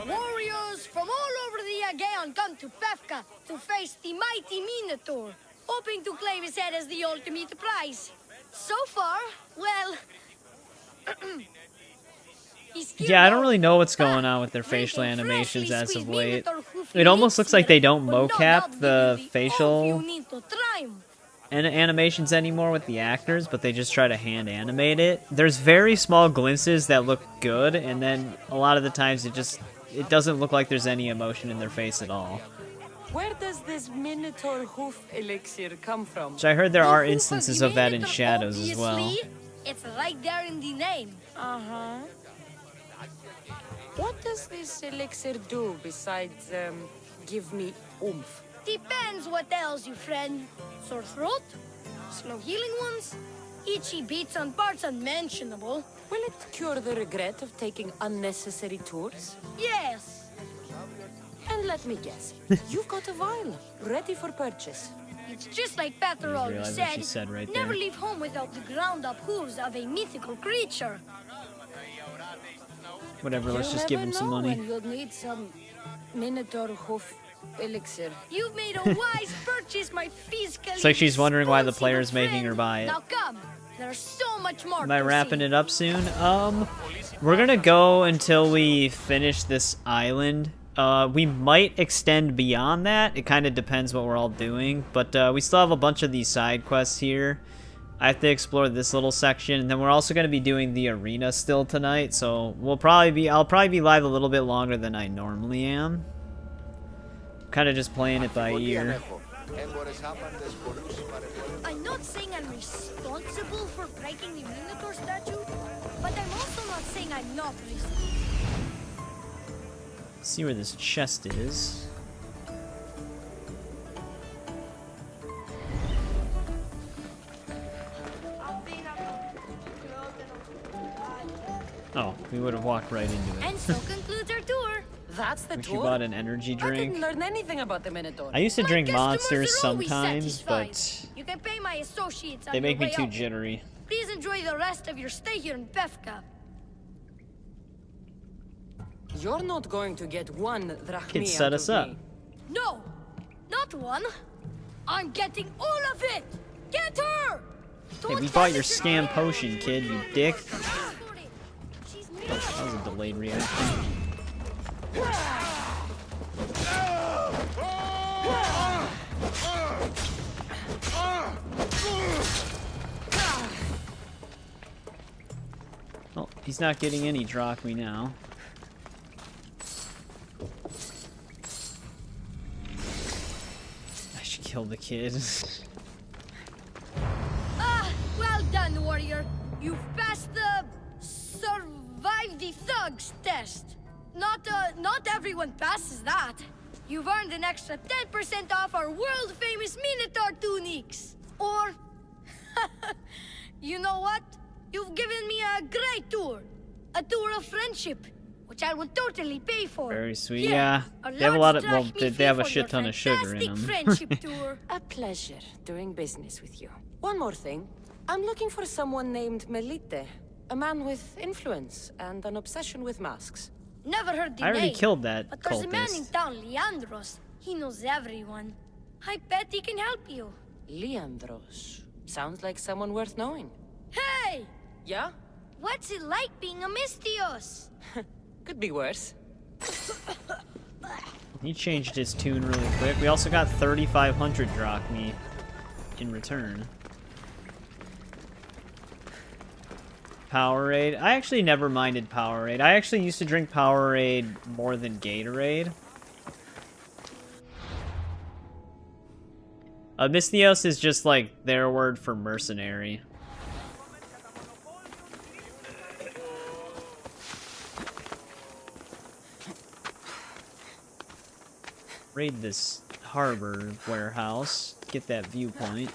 Warriors from all over the Aegean come to Pefka to face the mighty Minotaur, hoping to claim his head as the ultimate prize. So far, well... Yeah, I don't really know what's going on with their facial animations as of late. It almost looks like they don't mocap the facial animations anymore with the actors, but they just try to hand animate it. There's very small glimpses that look good, and then a lot of the times it doesn't look like there's any emotion in their face at all. Where does this Minotaur hoof elixir come from? Which I heard there are instances of that in Shadows as well. It's right there in the name. Uh-huh. What does this elixir do besides, give me oomph? Depends what ails you, friend. Sore throat? Slow healing ones? Itchy beats on parts unmentionable? Will it cure the regret of taking unnecessary tours? Yes. And let me guess, you've got a vial, ready for purchase. It's just like Pater always Realize what she said right never there. leave home without the ground-up hooves of a mythical creature. Whatever, let's just give him some money. When you'll need some Minotaur hoof elixir. You've made a wise purchase, my fiscal. It's like she's wondering why the player's making her buy it. Now come, there's so much more. Am I wrapping it up soon? We're gonna go until we finish this island. We might extend beyond that. It kind of depends what we're all doing, but we still have a bunch of these side quests here. I have to explore this little section, and then we're also going to be doing the arena still tonight, so I'll probably be live a little bit longer than I normally am. Kind of just playing it by ear. I'm not saying I'm responsible for breaking the Minotaur statue, but I'm also not saying I'm not responsible. See where this chest is. Oh, we would have walked right into it. And so concludes our tour. That's the Wish tour. you bought an energy I drink. didn't learn anything about the Minotaur. I used to drink Monsters Customers are always sometimes, satisfied. but You can pay my associates on they your make me way too out. jittery. Please enjoy the rest of your stay here in Pefka. You're not going to get one drachmi Kid set out us of up. me. No, not one. I'm getting all of it. Get her. Hey, we bought your scam potion, kid, you dick. Oh, that was a delayed reaction. Well, he's not getting any drachmi now. I should kill the kid. Well done, warrior. You've passed the survive the thugs test. Not everyone passes that. You've earned an extra 10% off our world-famous Minotaur tunics. Or, you know what? You've given me a great tour. A tour of friendship, which I will totally pay for. Very sweet. Here, Yeah, they have a lot of. Well, drachmi they have a fee for shit your ton of sugar in fantastic them. friendship tour. A pleasure doing business with you. One more thing. I'm looking for someone named Melite. A man with influence and an obsession with masks. Never heard the I already name, killed that but there's a man in cultist. town, Leandros. He knows everyone. I bet he can help you. Leandros. Sounds like someone worth knowing. Hey! Yeah? What's it like being a Mystios? Could be worse. He changed his tune really quick. We also got 3,500 drachmi in return. Powerade. I actually never minded Powerade. I actually used to drink Powerade more than Gatorade. Mystios is just like their word for mercenary. Raid this harbor warehouse. Get that viewpoint.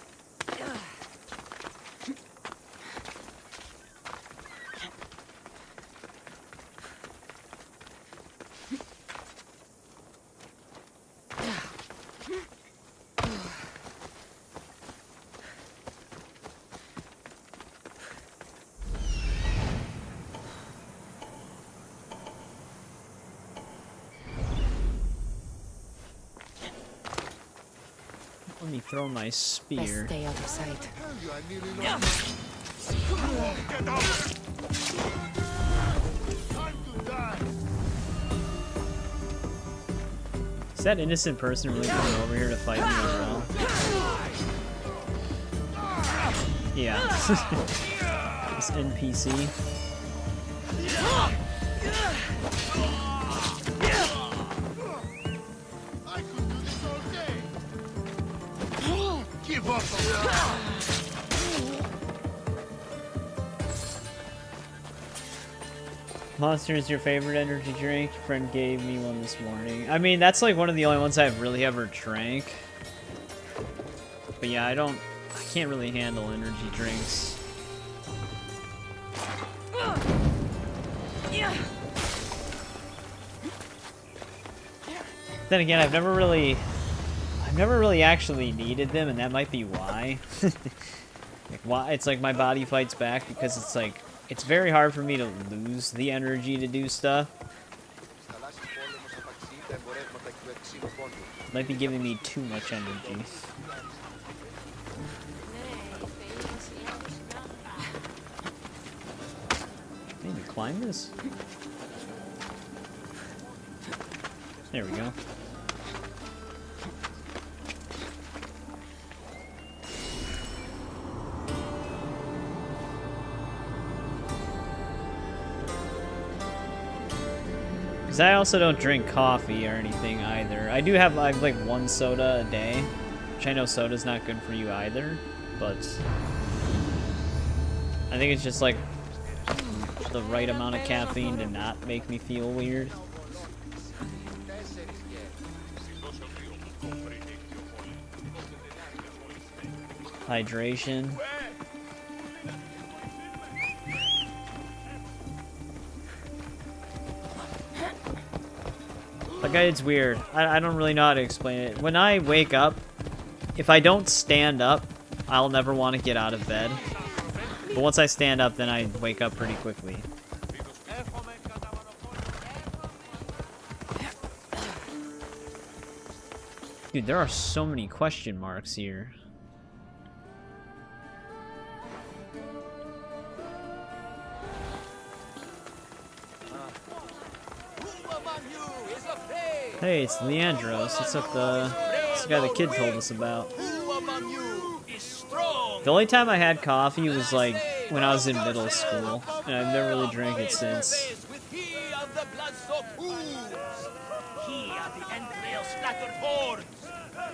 Let me throw my spear. Best stay out of sight. Get up! Time to die! Is that innocent person really coming over here to fight me as well? Yeah. This NPC. I could do this all day! Give up! Monster is your favorite energy drink? Friend gave me one this morning. I mean, that's like one of the only ones I've really ever drank. But yeah, I can't really handle energy drinks. Then again, I've never really actually needed them, and that might be why. Like, why it's like my body fights back because it's like it's very hard for me to lose the energy to do stuff. Might be giving me too much energy. Maybe climb this? There we go. Because I also don't drink coffee or anything either. I have like one soda a day, which I know soda's not good for you either, but I think it's just like the right amount of caffeine to not make me feel weird. Hydration. Like, it's weird. I don't really know how to explain it. When I wake up, if I don't stand up, I'll never want to get out of bed. But once I stand up, then I wake up pretty quickly. Dude, there are so many question marks here. Hey, it's Leandros. It's the guy the kid told us about. The only time I had coffee was like when I was in middle school, and I've never really drank it since.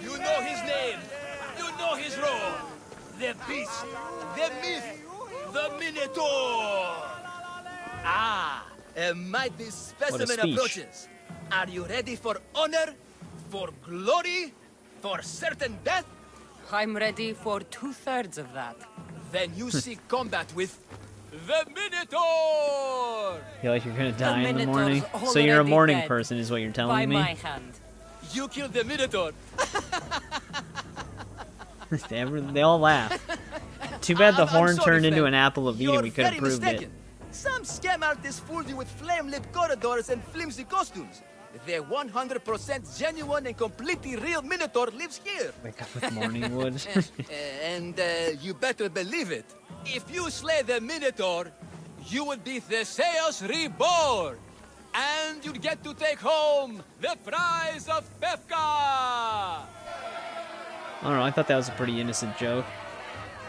You know his name. You know his role. The beast, the myth, the Minotaur. Ah, a mighty specimen approaches. Are you ready for honor, for glory, for certain death? I'm ready for 2/3 of that. Then you seek combat with the Minotaur! Feel like you're gonna die in the morning? So you're a morning person is what you're telling me? By my hand. You killed the Minotaur! They all laugh. Too bad the horn turned into an apple of Eden. We could have proved it. Some scam artists fooled you with flame-lit corridors and flimsy costumes. The 100% genuine and completely real Minotaur lives here. Wake up with morning wood. And you better believe it. If you slay the Minotaur, you will be Theseus reborn. And you'd get to take home the prize of Pefka! I don't know, I thought that was a pretty innocent joke.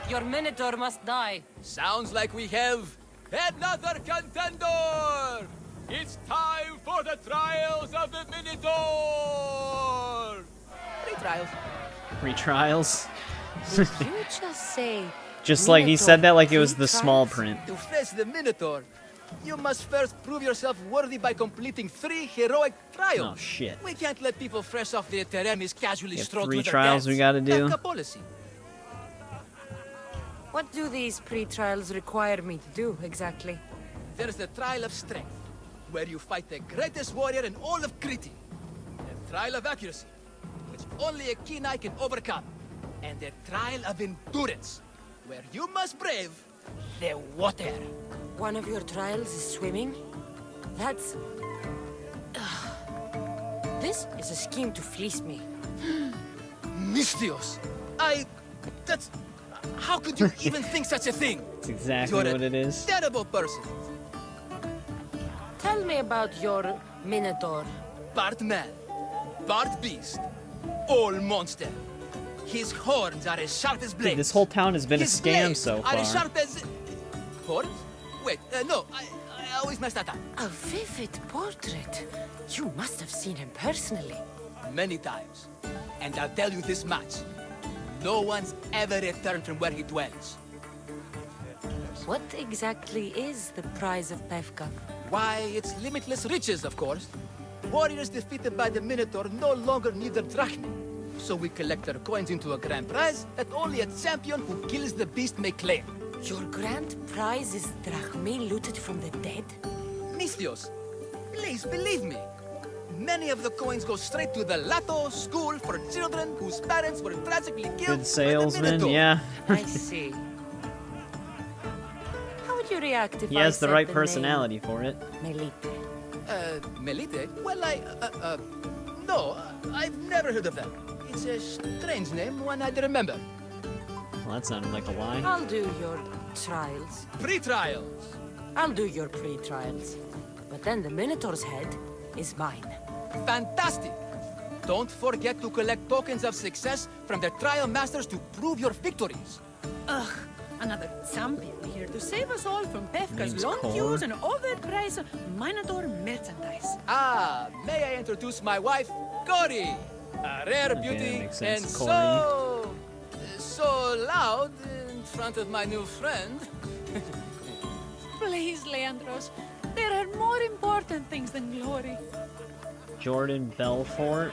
Your Minotaur must die. Sounds like we have another contender! It's time for the trials of the Minotaur! Retrials. Retrials? Did you just say... Just like he said that like it was the small print. To face the Minotaur, you must first prove yourself worthy by completing 3 heroic trials. Oh shit. We can't let people fresh off the Teremis casually stroll to 3 their trials deaths. we gotta do. Like a policy. What do these pre-trials require me to do, exactly? There's the trial of strength, where you fight the greatest warrior in all of Crete. The trial of accuracy, which only a keen eye can overcome. And the trial of endurance, where you must brave the water. One of your trials is swimming? That's... This is a scheme to fleece me. Mystios! How could you even think such a thing? That's exactly You're what it is. a terrible person. Tell me about your Minotaur. Part man, part beast, all monster. His horns are as sharp as blades. Dude, this whole town has been a His scam blades so are far. as sharp as... Horns? Wait, no, I always messed that up. A vivid portrait. You must have seen him personally. Many times. And I'll tell you this much. No one's ever returned from where he dwells. What exactly is the prize of Pevka? Why, it's limitless riches, of course. Warriors defeated by the Minotaur no longer need their drachmi. So we collect their coins into a grand prize that only a champion who kills the beast may claim. Your grand prize is drachmi looted from the dead? Misthios, please believe me. Many of the coins go straight to the Lato school for children whose parents were tragically killed. Good salesman, by the Minotaur. yeah. I see. How would you react if He I has the said right name personality for it. Melite? Melite? Well, no, I've never heard of that. It's a strange name, one I'd remember. Well, that sounded like a lie. I'll do your trials. Pre-trials. I'll do your pre-trials. But then the Minotaur's head is mine. Fantastic! Don't forget to collect tokens of success from the trial masters to prove your victories. Ugh, another champion here to save us all from Pevka's Name's long Cole. queues and overpriced Minotaur merchandise. Ah, may I introduce my wife, Cory? A rare Okay, beauty that makes sense, and Cory. so loud in front of my new friend. Please, Leandros, there are more important things than glory. Jordan Belfort.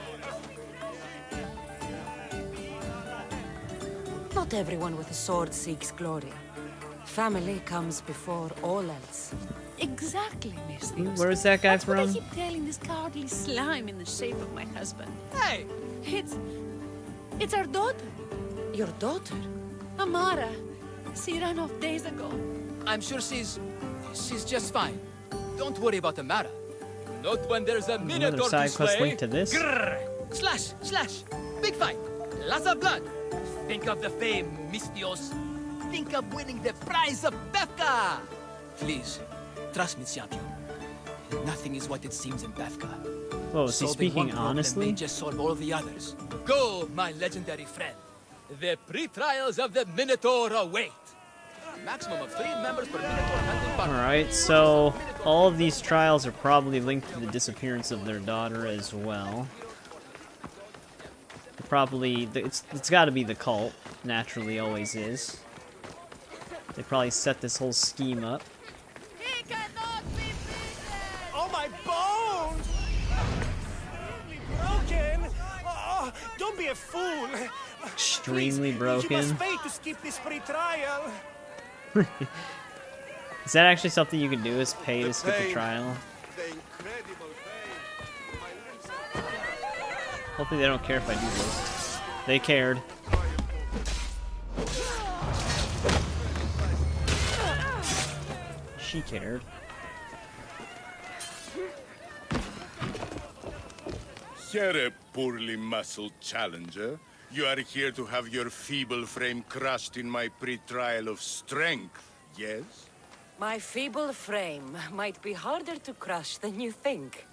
Not everyone with a sword seeks glory. Family comes before all else. Exactly, Misthios. Where's that guy That's what I from? keep telling this cowardly slime in the shape of my husband. Hey! It's our daughter. Your daughter? Amara. She ran off days ago. I'm sure she's just fine. Don't worry about Amara. Not when there's a Another Minotaur to side quest slay. linked to this. Grrr. Slash, slash. Big fight. Lots of blood. Think of the fame, Misthios. Think of winning the prize of Pevka. Please, trust me, champion. Nothing is what it seems in Pevka. Whoa, is he Solving speaking one problem honestly? may just solve all the others. Go, my legendary friend. The pre-trials of the Minotaur await. Maximum of 3 members per Minotaur hunting party. Alright, so all of these trials are probably linked to the disappearance of their daughter as well. Probably, it's gotta be the cult. Naturally, always is. They probably set this whole scheme up. He cannot be beaten! Oh, my bones! Broken! Oh, don't be a fool! Extremely You broken. must pay to skip this pre-trial. Is that actually something you can do, is pay to skip the trial? Hopefully they don't care if I do this. They cared. She cared. Here, a poorly muscled challenger. You are here to have your feeble frame crushed in my pre-trial of strength, yes? My feeble frame might be harder to crush than you think.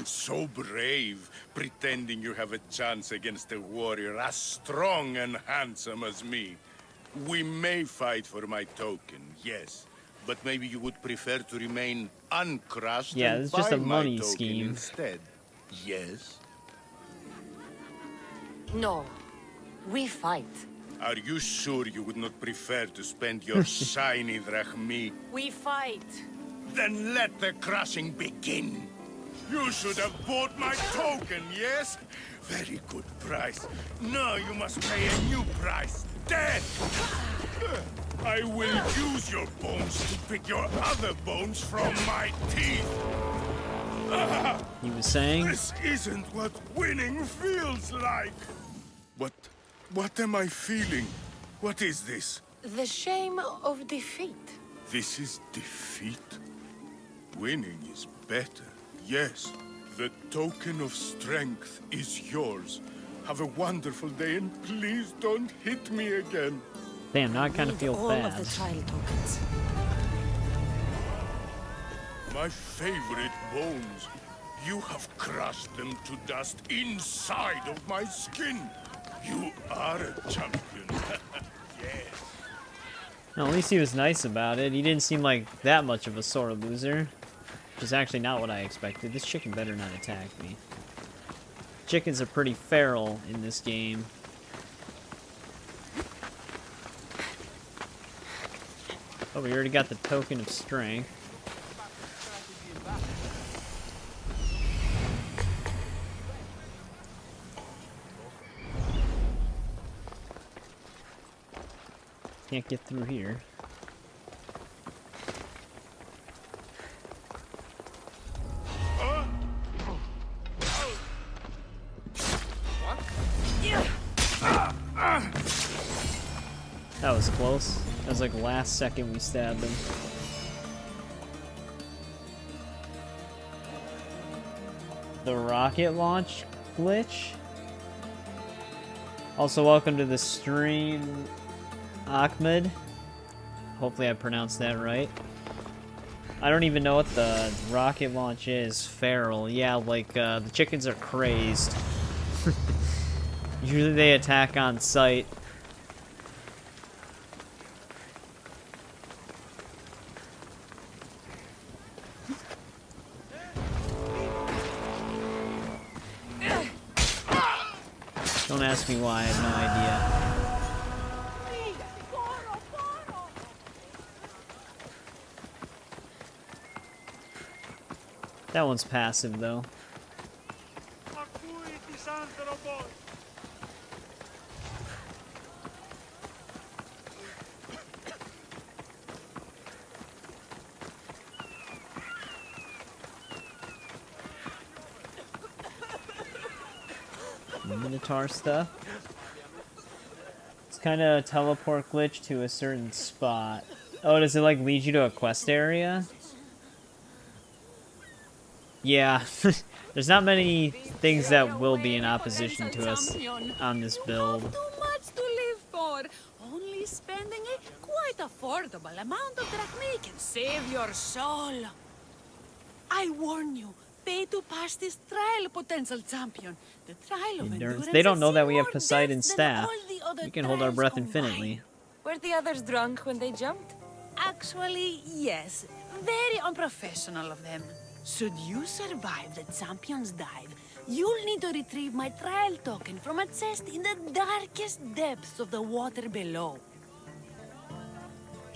So brave, pretending you have a chance against a warrior as strong and handsome as me. We may fight for my token, yes, but maybe you would prefer to remain uncrushed Yeah, and it's just buy a my money token scheme. instead. Yes? No, we fight. Are you sure you would not prefer to spend your shiny drachmi? We fight. Then let the crushing begin. You should have bought my token, yes? Very good price. Now you must pay a new price. Death! I will use your bones to pick your other bones from my teeth. He was saying? This isn't what winning feels like. What am I feeling? What is this? The shame of defeat. This is defeat? Winning is better, yes. The token of strength is yours. Have a wonderful day, and please don't hit me again. Damn, now I kind of feel all bad. of the trial tokens. My favorite bones. You have crushed them to dust inside of my skin. You are a champion. Yes. No, at least he was nice about it. He didn't seem like that much of a sore loser. Which is actually not what I expected. This chicken better not attack me. Chickens are pretty feral in this game. Oh, we already got the token of strength. Can't get through here. That was close. That was like last second we stabbed him. The rocket launch glitch? Also, welcome to the stream, Ahmed. Hopefully I pronounced that right. I don't even know what the rocket launch is. Feral. Yeah, like, the chickens are crazed. Usually they attack on sight. Don't ask me why, I have no idea. That one's passive, though. Minotaur stuff. It's kind of a teleport glitch to a certain spot. Oh, does it like lead you to a quest area? Yeah, there's not many things that will be in opposition to us on this build. Too much to live for. Only spending a quite affordable amount of drachmae can save your soul. I warn you, pay to pass this trial, potential champion. The trial of endurance. They don't know that we have more Poseidon's depth than staff. all the other We can hold our trials breath combined. infinitely. Were the others drunk when they jumped? Actually, yes. Very unprofessional of them. Should you survive the champion's dive, you'll need to retrieve my trial token from a chest in the darkest depths of the water below.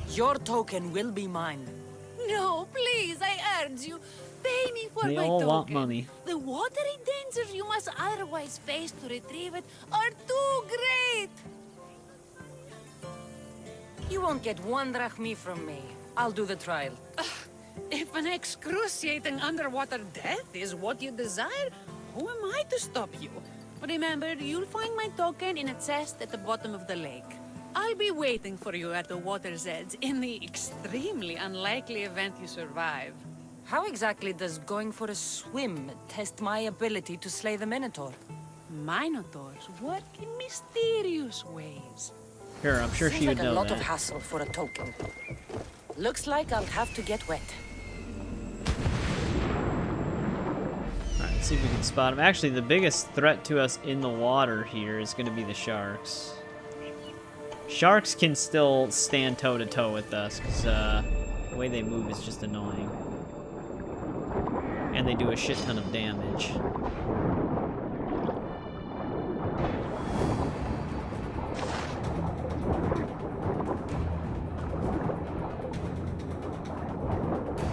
Your token will be mine. No, please, I urge you. Pay me for They my all token. want money. The watery dangers you must otherwise face to retrieve it are too great. You won't get one drachmae from me. I'll do the trial. If an excruciating underwater death is what you desire, who am I to stop you? Remember, you'll find my token in a chest at the bottom of the lake. I'll be waiting for you at the water's edge in the extremely unlikely event you survive. How exactly does going for a swim test my ability to slay the Minotaur? Minotaurs work in mysterious ways. Sure, I'm sure Seems she would like know a lot that. of hassle for a token. Looks like I'll have to get wet. Alright, let's see if we can spot them. Actually, the biggest threat to us in the water here is going to be the sharks. Sharks can still stand toe-to-toe with us, because the way they move is just annoying. And they do a shit ton of damage.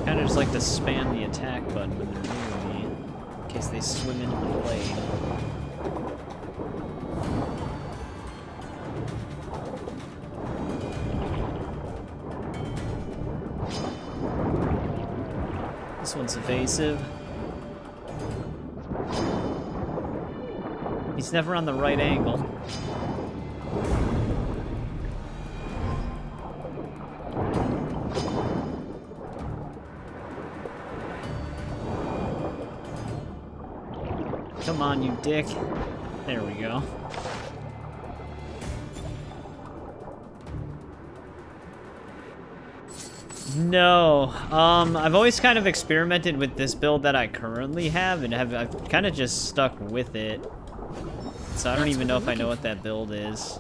Kind of just like to spam the attack button when they're near me, in case they swim into the blade. This one's evasive. He's never on the right angle. Come on, you dick. There we go. No, I've always kind of experimented with this build that I currently have, and I've kind of just stuck with it. So I don't even know if I know what that build is.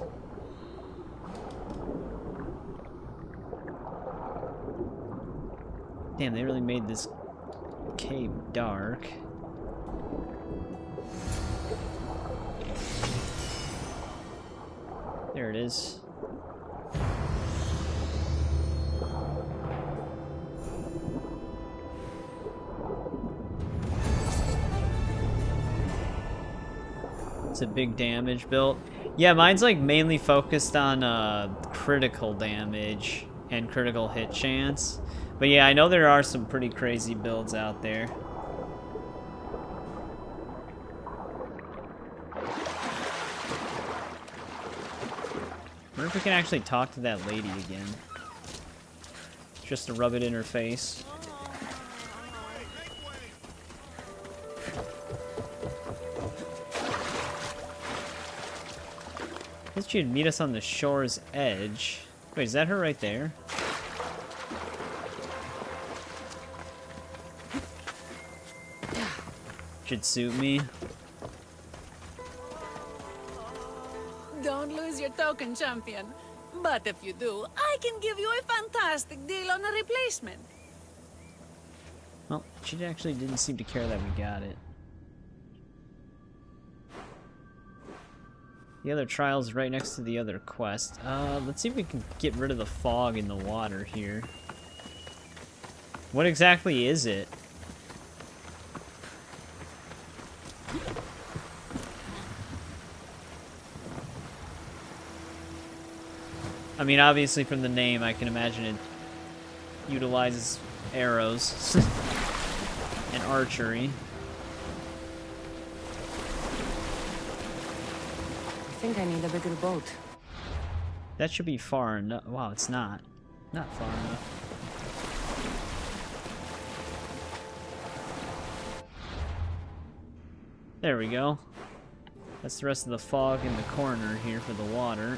Damn, they really made this cave dark. There it is. It's a big damage build. Yeah, mine's like mainly focused on critical damage and critical hit chance. But yeah, I know there are some pretty crazy builds out there. Wonder if we can actually talk to that lady again. Just to rub it in her face. I guess she'd meet us on the shore's edge. Wait, is that her right there? Should suit me. Don't lose your token, champion. But if you do, I can give you a fantastic deal on a replacement. Well, she actually didn't seem to care that we got it. The other trial's right next to the other quest. Let's see if we can get rid of the fog in the water here. What exactly is it? I mean, obviously from the name, I can imagine it utilizes arrows and archery. I think I need a bigger boat. That should be far enough. Wow, it's not. Not far enough. There we go. That's the rest of the fog in the corner here for the water.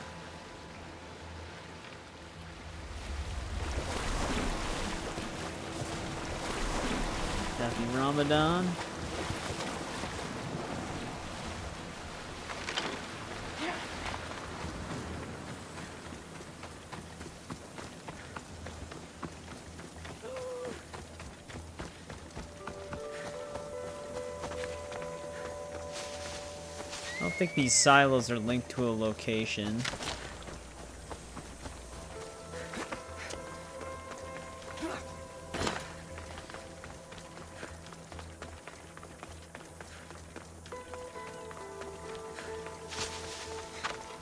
Happy Ramadan. I don't think these silos are linked to a location.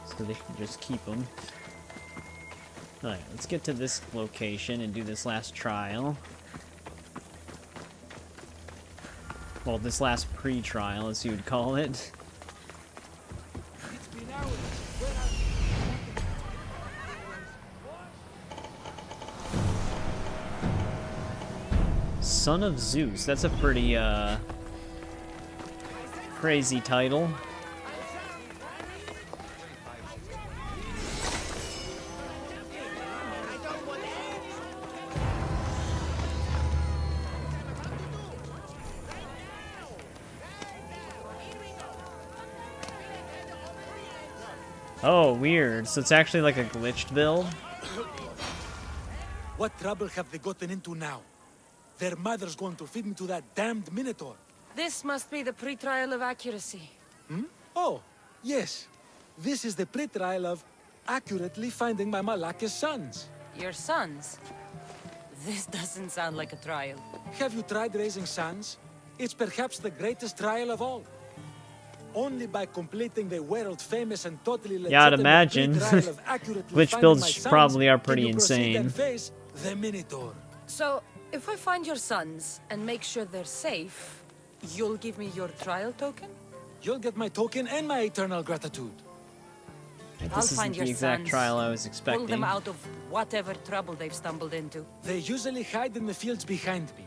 So they can just keep them. Alright, let's get to this location and do this last trial. Well, this last pre-trial, as you would call it. Son of Zeus. That's a pretty, crazy title. Oh, weird. So it's actually like a glitched build? What trouble have they gotten into now? Their mother's going to feed me to that damned Minotaur. This must be the pre-trial of accuracy. Hmm? Oh, yes. This is the pre-trial of accurately finding my Malaka's sons. Your sons? This doesn't sound like a trial. Have you tried raising sons? It's perhaps the greatest trial of all. Only by completing the world-famous and totally legitimate Yeah, I'd imagine. pre-trial of accurately Glitch finding builds my sons probably are can pretty you proceed and insane. face the Minotaur. So, if I find your sons and make sure they're safe, you'll give me your trial token? You'll get my token and my eternal gratitude. This isn't the exact trial I was expecting. Pull them out of whatever trouble they've stumbled into. They usually hide in the fields behind me.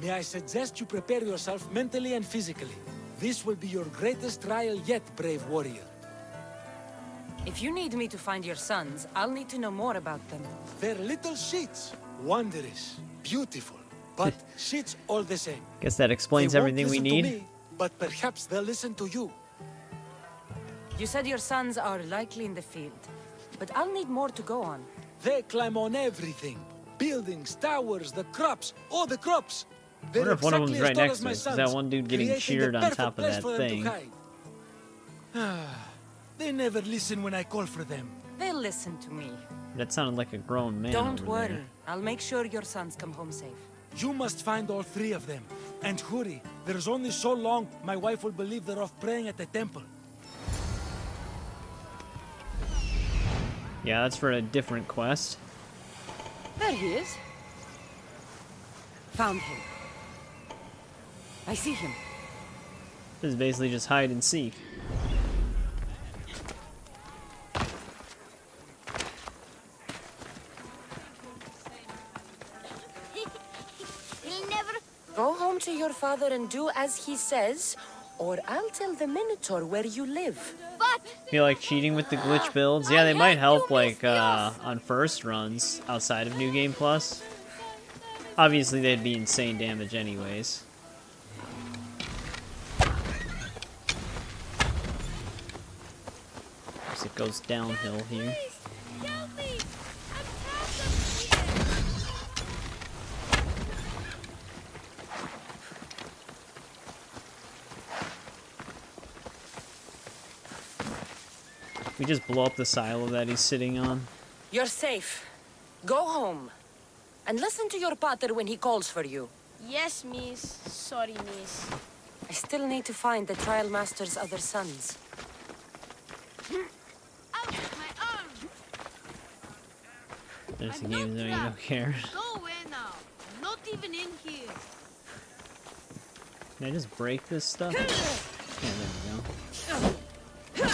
May I suggest you prepare yourself mentally and physically? This will be your greatest trial yet, brave warrior. If you need me to find your sons, I'll need to know more about them. They're little shits. Wondrous. Beautiful. But shits all the same. Guess that explains They won't everything we listen to need. me, but perhaps they'll listen to you. You said your sons are likely in the field, but I'll need more to go on. They climb on everything. Buildings, towers, the crops, all the crops. I They're wonder if one of them's exactly right as tall next as to my us. That sons, one dude getting creating cheered the on perfect top of place that for them to thing. hide. They never listen when I call for them. They'll listen to me. That sounded like a grown man. Don't over worry. there. I'll make sure your sons come home safe. You must find all three of them. And hurry. There's only so long my wife will believe they're off praying at the temple. Yeah, that's for a different quest. There he is. Found him. I see him. This is basically just hide and seek. He'll never... Go home to your father and do as he says, or I'll tell the Minotaur where you live. Feel like cheating with the glitch builds? Yeah, they might help like on first runs outside of New Game Plus. Obviously, they'd be insane damage anyways. As it goes downhill here. We just blow up the silo that he's sitting on. You're safe. Go home. And listen to your pater when he calls for you. Yes, miss. Sorry, miss. I still need to find the Trial Master's other sons. Ouch, my arm! There's the game zone, you don't care. Go away now. I'm not even in here. Can I just break this stuff? Yeah, there we go.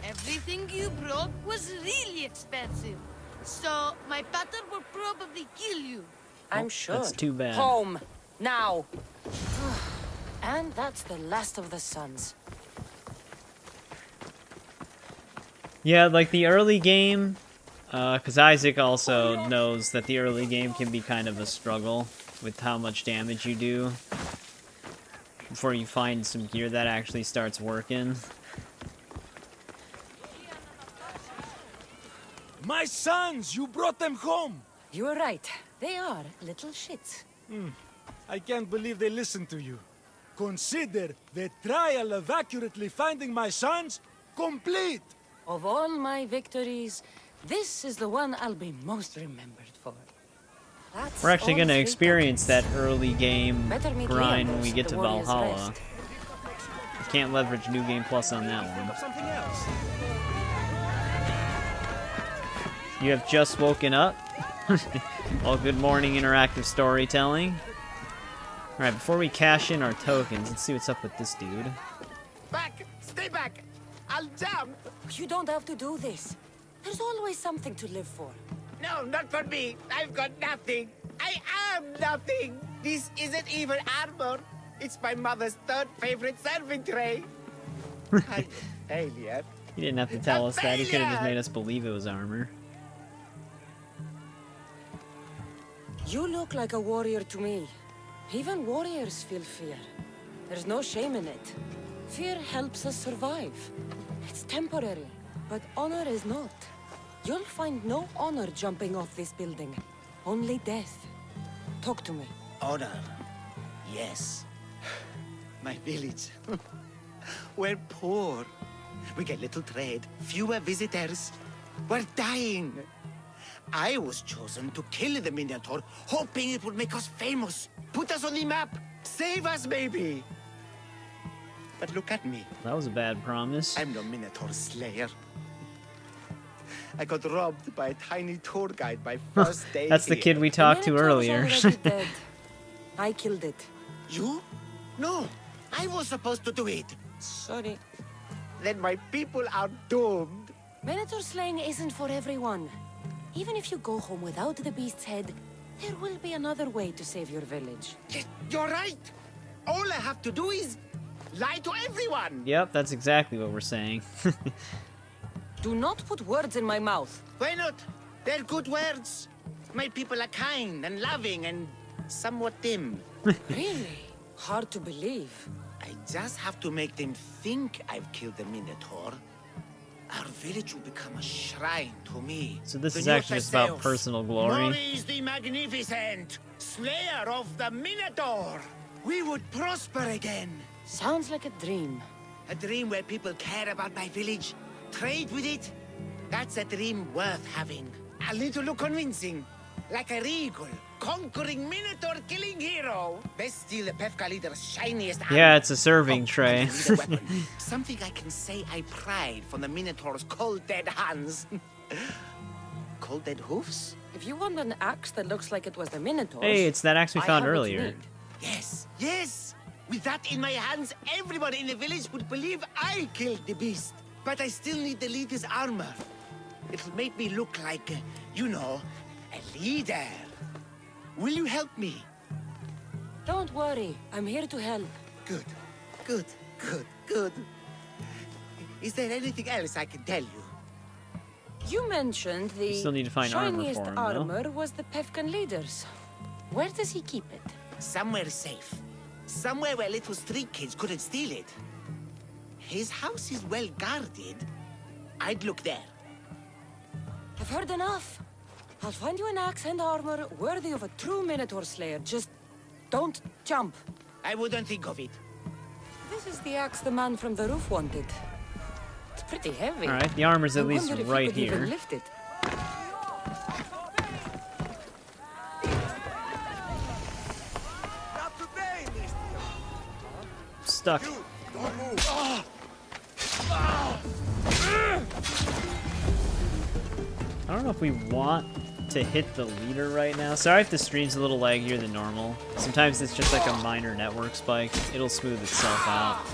Everything you brought was really expensive. So, my pater will probably kill you. I'm sure. That's too bad. Home. Now. And that's the last of the sons. Yeah, like the early game, because Isaac also knows that the early game can be kind of a struggle with how much damage you do before you find some gear that actually starts working. My sons! You brought them home! You were right. They are little shits. I can't believe they listened to you. Consider the trial of accurately finding my sons complete! Of all my victories, this is the one I'll be most remembered for. That's We're actually all going to 3 experience that early game Better meet grind when Leandros we at get the to Warrior's Valhalla. Rest. Can't leverage New Game Plus on that one. Something else. You have just woken up? Well, good morning, interactive storytelling. Alright, before we cash in our tokens, let's see what's up with this dude. Back! Stay back! I'll jump! You don't have to do this. There's always something to live for. No, not for me. I've got nothing. I am nothing. This isn't even armor. It's my mother's third favorite serving tray. I'm failure. He didn't have to tell us that. He could have just made us believe it was armor. You look like a warrior to me. Even warriors feel fear. There's no shame in it. Fear helps us survive. It's temporary, but honor is not. You'll find no honor jumping off this building. Only death. Talk to me. Honor. Yes. My village. We're poor. We get little trade, fewer visitors. We're dying. I was chosen to kill the Minotaur, hoping it would make us famous. Put us on the map. Save us, maybe. But look at me. That was a bad promise. I'm no Minotaur slayer. I got robbed by a tiny tour guide my first day That's the here. kid we talked to earlier. Dead. I killed it. You? No. I was supposed to do it. Sorry. Then my people are doomed. Minotaur slaying isn't for everyone. Even if you go home without the beast's head, there will be another way to save your village. You're right. All I have to do is lie to everyone. Yep, that's exactly what we're saying. Do not put words in my mouth. Why not? They're good words. My people are kind and loving and somewhat dim. Really? Hard to believe. I just have to make them think I've killed the Minotaur. Our village will become a shrine to me. So this the is new actually just about Theseus, personal glory. Maurice the Magnificent, slayer of the Minotaur. We would prosper again. Sounds like a dream. A dream where people care about my village, trade with it. That's a dream worth having. A little convincing. Like a regal, conquering Minotaur killing hero. Best steal the Pefka leader's shiniest armor. Yeah, it's a serving tray. Something I can say I pried from the Minotaur's cold dead hands. Cold dead hoofs? If you want an axe that looks like it was the Minotaur's... Hey, it's that axe we found have what you earlier. need. Yes, yes! With that in my hands, everybody in the village would believe I killed the beast. But I still need the leader's armor. It'll make me look like, you know, a leader. Will you help me? Don't worry, I'm here to help. Good, good, good, good. Is there anything else I can tell you? You mentioned the Still need to find armor shiniest for him, though. armor was the Pefkan leader's. Where does he keep it? Somewhere safe. Somewhere where little street kids couldn't steal it. His house is well guarded. I'd look there. I've heard enough. I'll find you an axe and armor worthy of a true Minotaur slayer. Just don't jump. I wouldn't think of it. This is the axe the man from the roof wanted. It's pretty heavy. Alright, the armor's at I least wonder if you right could even here. lift it. Stuck. I don't know if we want to hit the leader right now. Sorry if the stream's a little laggier than normal. Sometimes it's just like a minor network spike. It'll smooth itself out.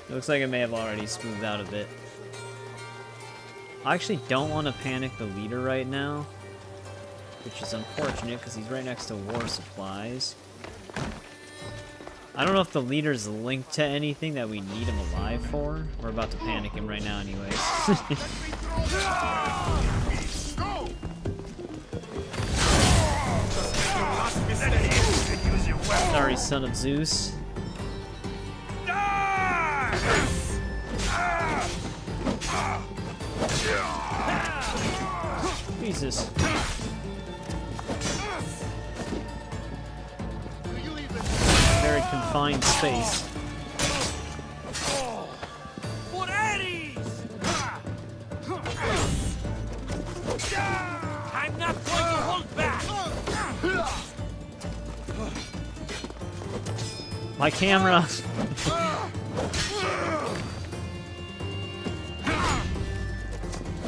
It looks like it may have already smoothed out a bit. I actually don't want to panic the leader right now, which is unfortunate because he's right next to war supplies. I don't know if the leader's linked to anything that we need him alive for. We're about to panic him right now anyways. Sorry, son of Zeus. Jesus. Very confined space. I'm not going to hold back! My camera.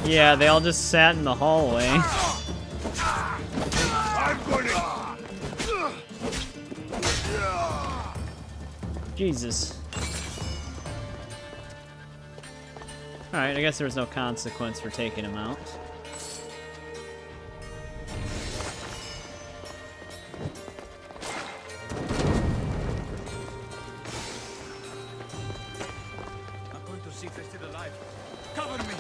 Yeah, they all just sat in the hallway. Jesus. Alright, I guess there was no consequence for taking him out. I'm going to see if they're still alive. Cover me!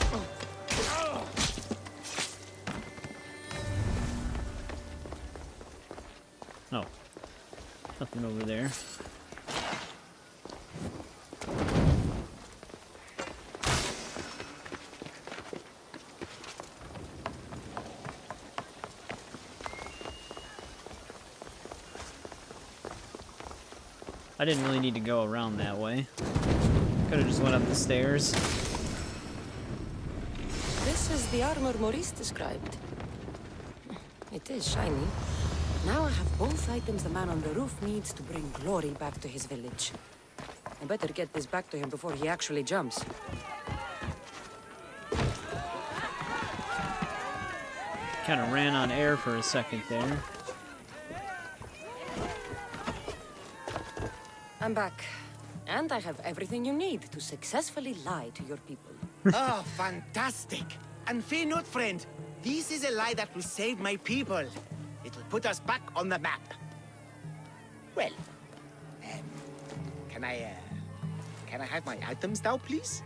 Oh. Nothing over there. I didn't really need to go around that way. Could have just went up the stairs. This is the armor Maurice described. It is shiny. Now I have both items the man on the roof needs to bring glory back to his village. I better get this back to him before he actually jumps. Kind of ran on air for a second there. I'm back. And I have everything you need to successfully lie to your people. Oh, fantastic. And fear not, friend. This is a lie that will save my people. It will put us back on the map. Well, can I have my items now, please?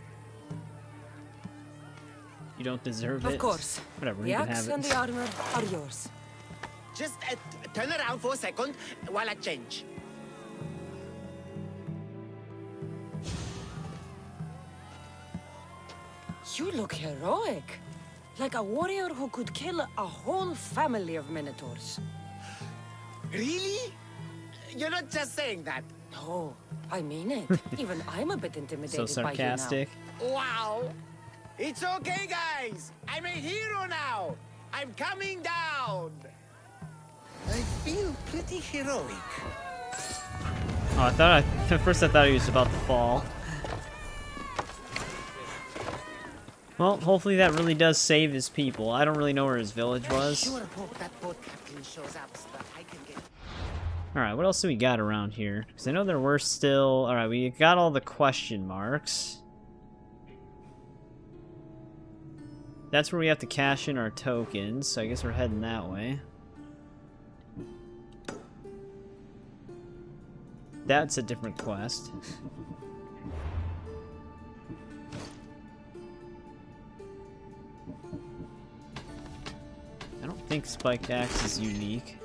You don't deserve it. Of course. Whatever, The you can axe have and it. the armor are yours. Just turn around for a second while I change. You look heroic. Like a warrior who could kill a whole family of minotaurs. Really? You're not just saying that. No, I mean it. Even I'm a bit intimidated So by you sarcastic. now. Wow! It's okay, guys! I'm a hero now! I'm coming down! I feel pretty heroic. Oh, at first I thought he was about to fall. Well, hopefully that really does save his people. I don't really know where his village was. Sure hope that boat captain shows up so that I can get... Alright, what else do we got around here? Because I know there were still... Alright, we got all the question marks. That's where we have to cash in our tokens, so I guess we're heading that way. That's a different quest. I don't think Spiked Axe is unique.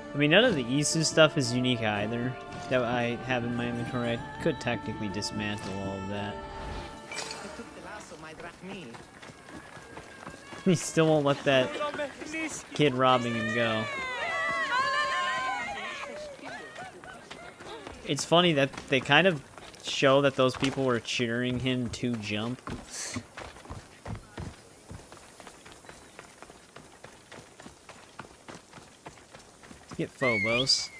I mean, none of the Isu stuff is unique either that I have in my inventory. I could technically dismantle all of that. I took the last of my drachmi. He still won't let that kid robbing him go. It's funny that they kind of show that those people were cheering him to jump. Get Phobos.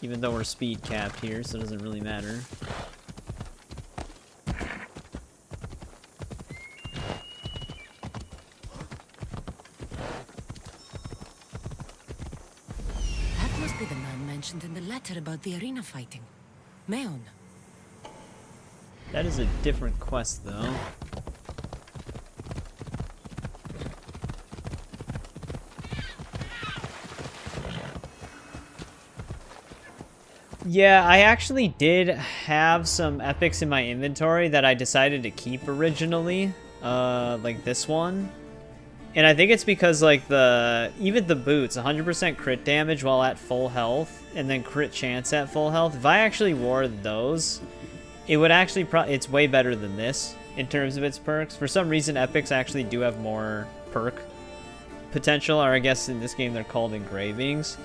Even though we're speed capped here, so it doesn't really matter. That must be the man mentioned in the letter about the arena fighting. Meon. That is a different quest, though. Yeah, I actually did have some epics in my inventory that I decided to keep originally, like this one. And I think it's because, like, even the boots, 100% crit damage while at full health, and then crit chance at full health. If I actually wore those, it would actually it's way better than this in terms of its perks. For some reason, epics actually do have more perk potential, or I guess in this game they're called engravings.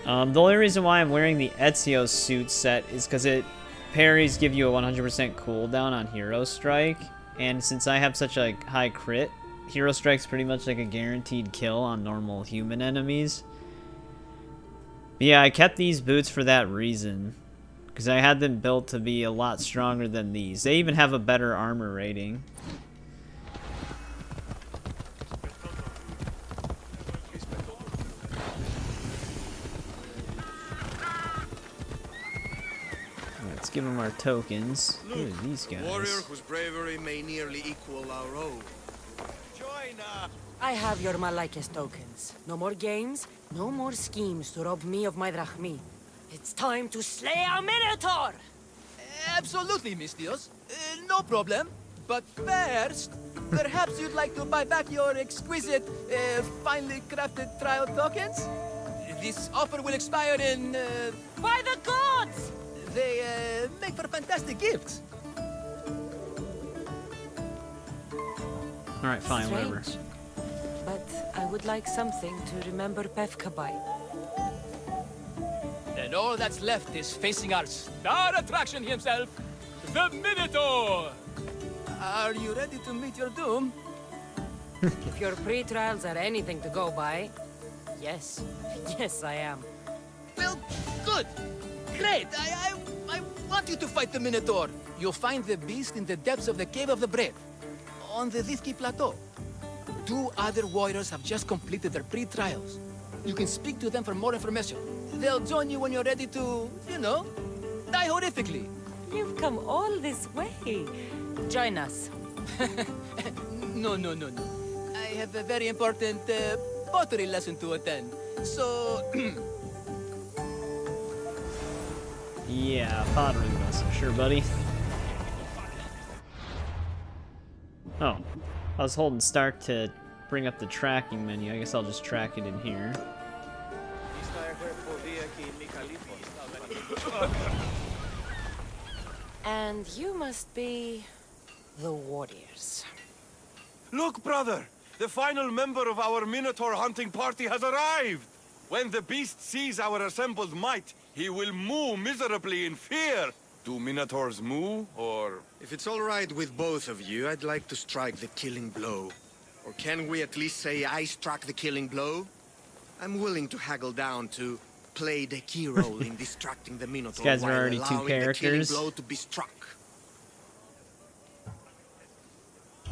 The only reason why I'm wearing the Ezio's suit set is because parries give you a 100% cooldown on Hero Strike, and since I have such a high crit, Hero Strike's pretty much like a guaranteed kill on normal human enemies. But yeah, I kept these boots for that reason, because I had them built to be a lot stronger than these. They even have a better armor rating. Let's give them our tokens. Look, who are these guys? Warrior whose bravery may nearly equal our own. I have your Malakis tokens. No more games, no more schemes to rob me of my drachmi. It's time to slay a minotaur! Absolutely, Mistios. No problem. But first, perhaps you'd like to buy back your exquisite, finely crafted trial tokens? This offer will expire in... By the gods! They make for fantastic gifts. Alright, fine, whatever. But I would like something to remember Pefka by. And all that's left is facing our star attraction himself, the Minotaur! Are you ready to meet your doom? If your pre-trials are anything to go by, yes. Yes, I am. Well, good. Great. I want you to fight the Minotaur. You'll find the beast in the depths of the Cave of the Brave, on the Vithki Plateau. 2 other warriors have just completed their pre-trials. You can speak to them for more information. They'll join you when you're ready to, you know, die horrifically. You've come all this way. Join us. No. I have a very important pottery lesson to attend. So... Yeah, pottery lesson. Sure, buddy. Oh. I was holding start to bring up the tracking menu. I guess I'll just track it in here. And you must be the warriors. Look, brother! The final member of our Minotaur hunting party has arrived! When the beast sees our assembled might, he will moo miserably in fear. Do Minotaurs moo, or...? If it's all right with both of you, I'd like to strike the killing blow. Or can we at least say I struck the killing blow? I'm willing to haggle down to play the key role in distracting the Minotaur These guys are while already 2 allowing characters. the killing blow to be struck.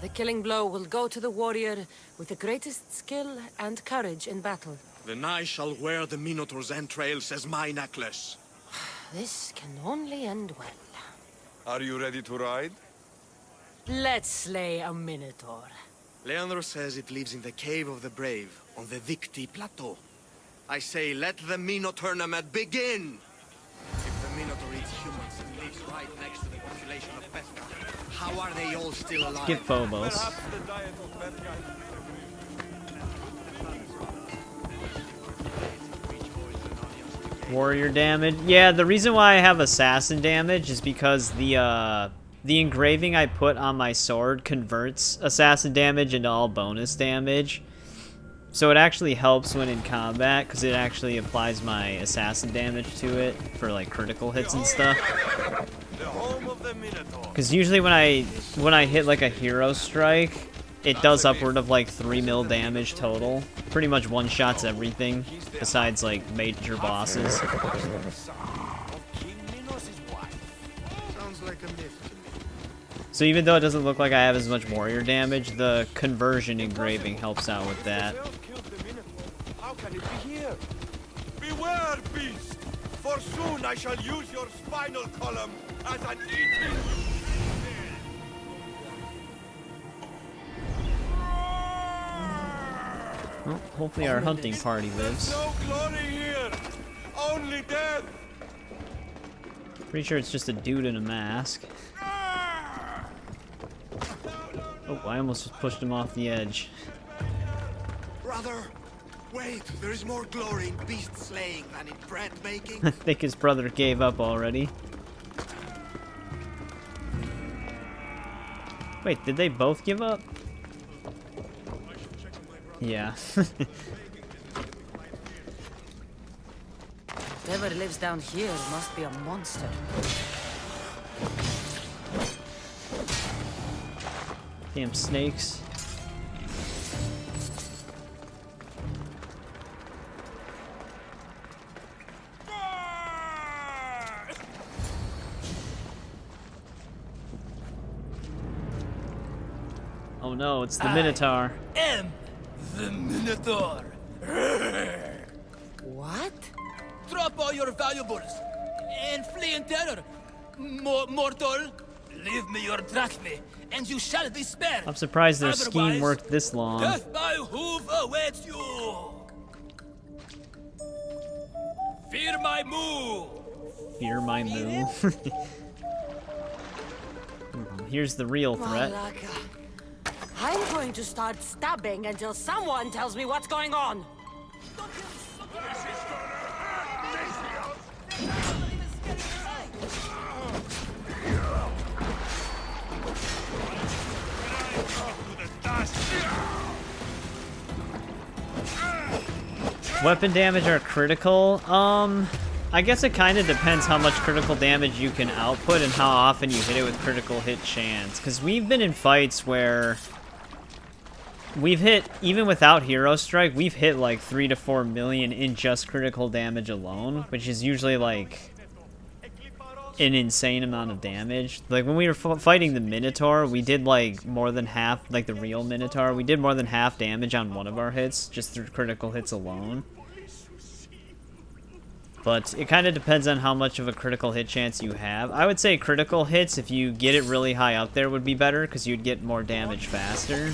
The killing blow will go to the warrior with the greatest skill and courage in battle. Then I shall wear the Minotaur's entrails as my necklace. This can only end well. Are you ready to ride? Let's slay a Minotaur. Leandro says it lives in the Cave of the Brave, on the Vithki Plateau. I say, let the Minotaur tournament begin! If the Minotaur eats humans and lives right next to the population of Pesca, how are they all still alive? Get Phobos. Warrior damage. Yeah, the reason why I have assassin damage is because the engraving I put on my sword converts assassin damage into all bonus damage. So it actually helps when in combat, because it actually applies my assassin damage to it for like critical hits and stuff. Because usually when I hit like a hero strike, it does upward of like 3 mil damage total. Pretty much one-shots everything, besides like major bosses. Sounds like a myth to me. So even though it doesn't look like I have as much warrior damage, the conversion engraving helps out with that. How can it be here? Beware, beast! For soon I shall use your spinal column as an eating... Well, hopefully our hunting party lives. No glory here! Only death! Pretty sure it's just a dude in a mask. Oh, I almost just pushed him off the edge. Brother, wait, there is more glory in beast slaying than in bread making. I think his brother gave up already. Wait, did they both give up? Yeah. Whatever lives down here must be a monster. Damn snakes. Oh no, it's the Minotaur. Am the Minotaur. What? Drop all your valuables and flee in terror. Mortal, leave me your drachme, and you shall be spared. I'm surprised their scheme Otherwise, worked this long. Death by hoof awaits you. Fear my moo. Fear my moo. Here's the real threat. Malaka. I'm going to start stabbing until someone tells me what's going on. Weapon damage or critical? I guess it kind of depends how much critical damage you can output and how often you hit it with critical hit chance. Because we've been in fights where we've hit, even without Hero Strike, we've hit like 3 to 4 million in just critical damage alone, which is usually like an insane amount of damage. Like when we were fighting the Minotaur, we did like more than half, like the real Minotaur, we did more than half damage on one of our hits, just through critical hits alone. But it kind of depends on how much of a critical hit chance you have. I would say critical hits, if you get it really high up there, would be better, because you'd get more damage faster.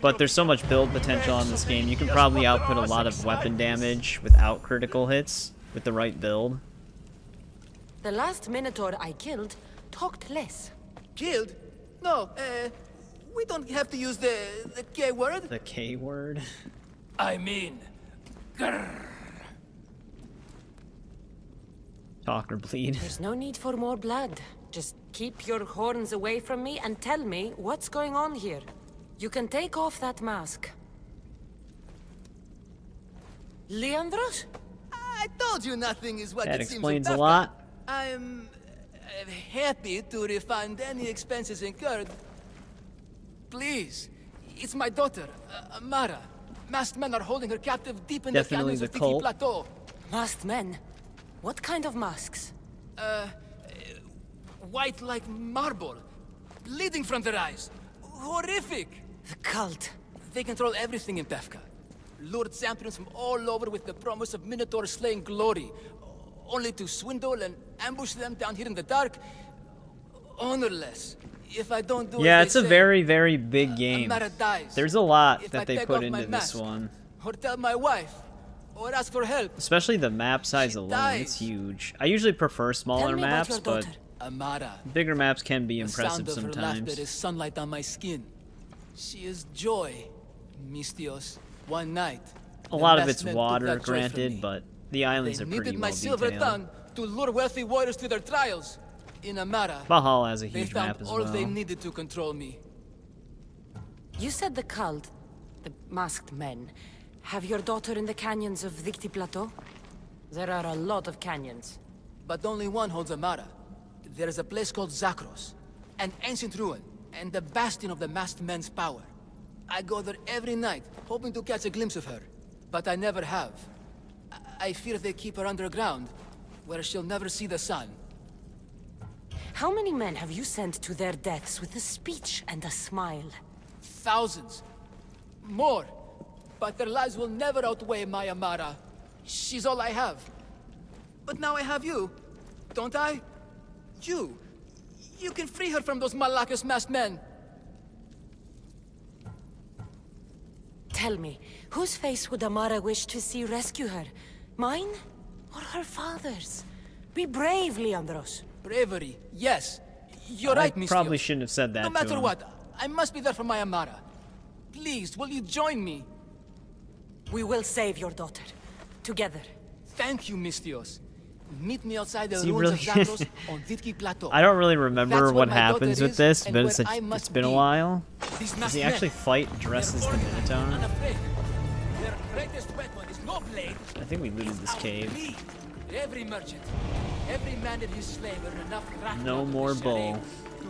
But there's so much build potential on this game, you can probably output a lot of weapon damage without critical hits, with the right build. The last Minotaur I killed talked less. Killed? No, we don't have to use the K word. The K word? I mean, grrr. Talk or bleed. There's no need for more blood. Just keep your horns away from me and tell me what's going on here. You can take off that mask. Leandros? I told you nothing is what That it seems. explains a lot. I'm happy to refund any expenses incurred. Please, it's my daughter, Amara. Masked men are holding her captive deep in Definitely the canyons the of cult. Tiki Plateau. Masked men? What kind of masks? White like marble, bleeding from their eyes. Horrific! The cult. They control everything in Befka. Lured champions from all over with the promise of Minotaur slaying glory, only to swindle and ambush them down here in the dark. Honorless. If I don't do Yeah, as it's they a say, very, very big game. Amara dies. There's a lot If that I they take put off my into this mask, one. Or tell my wife, or ask for help. Especially the map size alone, dies. it's huge. I usually prefer smaller me about maps, your but daughter. Amara. bigger maps can be The impressive sound of her laughter sometimes. is sunlight on my skin. She is joy, Mistios. One night. A the lot of masked it's men took water, that joy from granted, me. but the islands They are pretty needed my well silver detailed. tongue to lure wealthy warriors to their trials. In Amara, Valhalla has a they huge found map as all they well. needed to control me. You said the cult, the masked men, have your daughter in the canyons of Victi Plateau? There are a lot of canyons. But only one holds Amara. There is a place called Zakros, an ancient ruin, and the bastion of the masked men's power. I go there every night, hoping to catch a glimpse of her, but I never have. I fear they keep her underground, where she'll never see the sun. How many men have you sent to their deaths with a speech and a smile? Thousands. More. But their lives will never outweigh my Amara. She's all I have. But now I have you, don't I? You. You can free her from those Malakas masked men. Tell me, whose face would Amara wish to see rescue her? Mine? Or her father's? Be brave, Leandros. Bravery, yes. You're I right, Mistios. probably shouldn't have said that No to matter him. what, I must be there for my Amara. Please, will you join me? We will save your daughter. Together. Thank you, Mistios. Meet me outside the Is he ruins really- of Zakros on Vitki Plateau. I don't really remember That's what where my daughter happens with is this, and but where I it's must been a be. while. These Does masked he men, actually fight dressed as the Minotaur? unafraid. Their greatest weapon is no blade. I think we looted this cave. Greed. Every merchant, every man and his slave earn enough rat No blood more with chalet bull.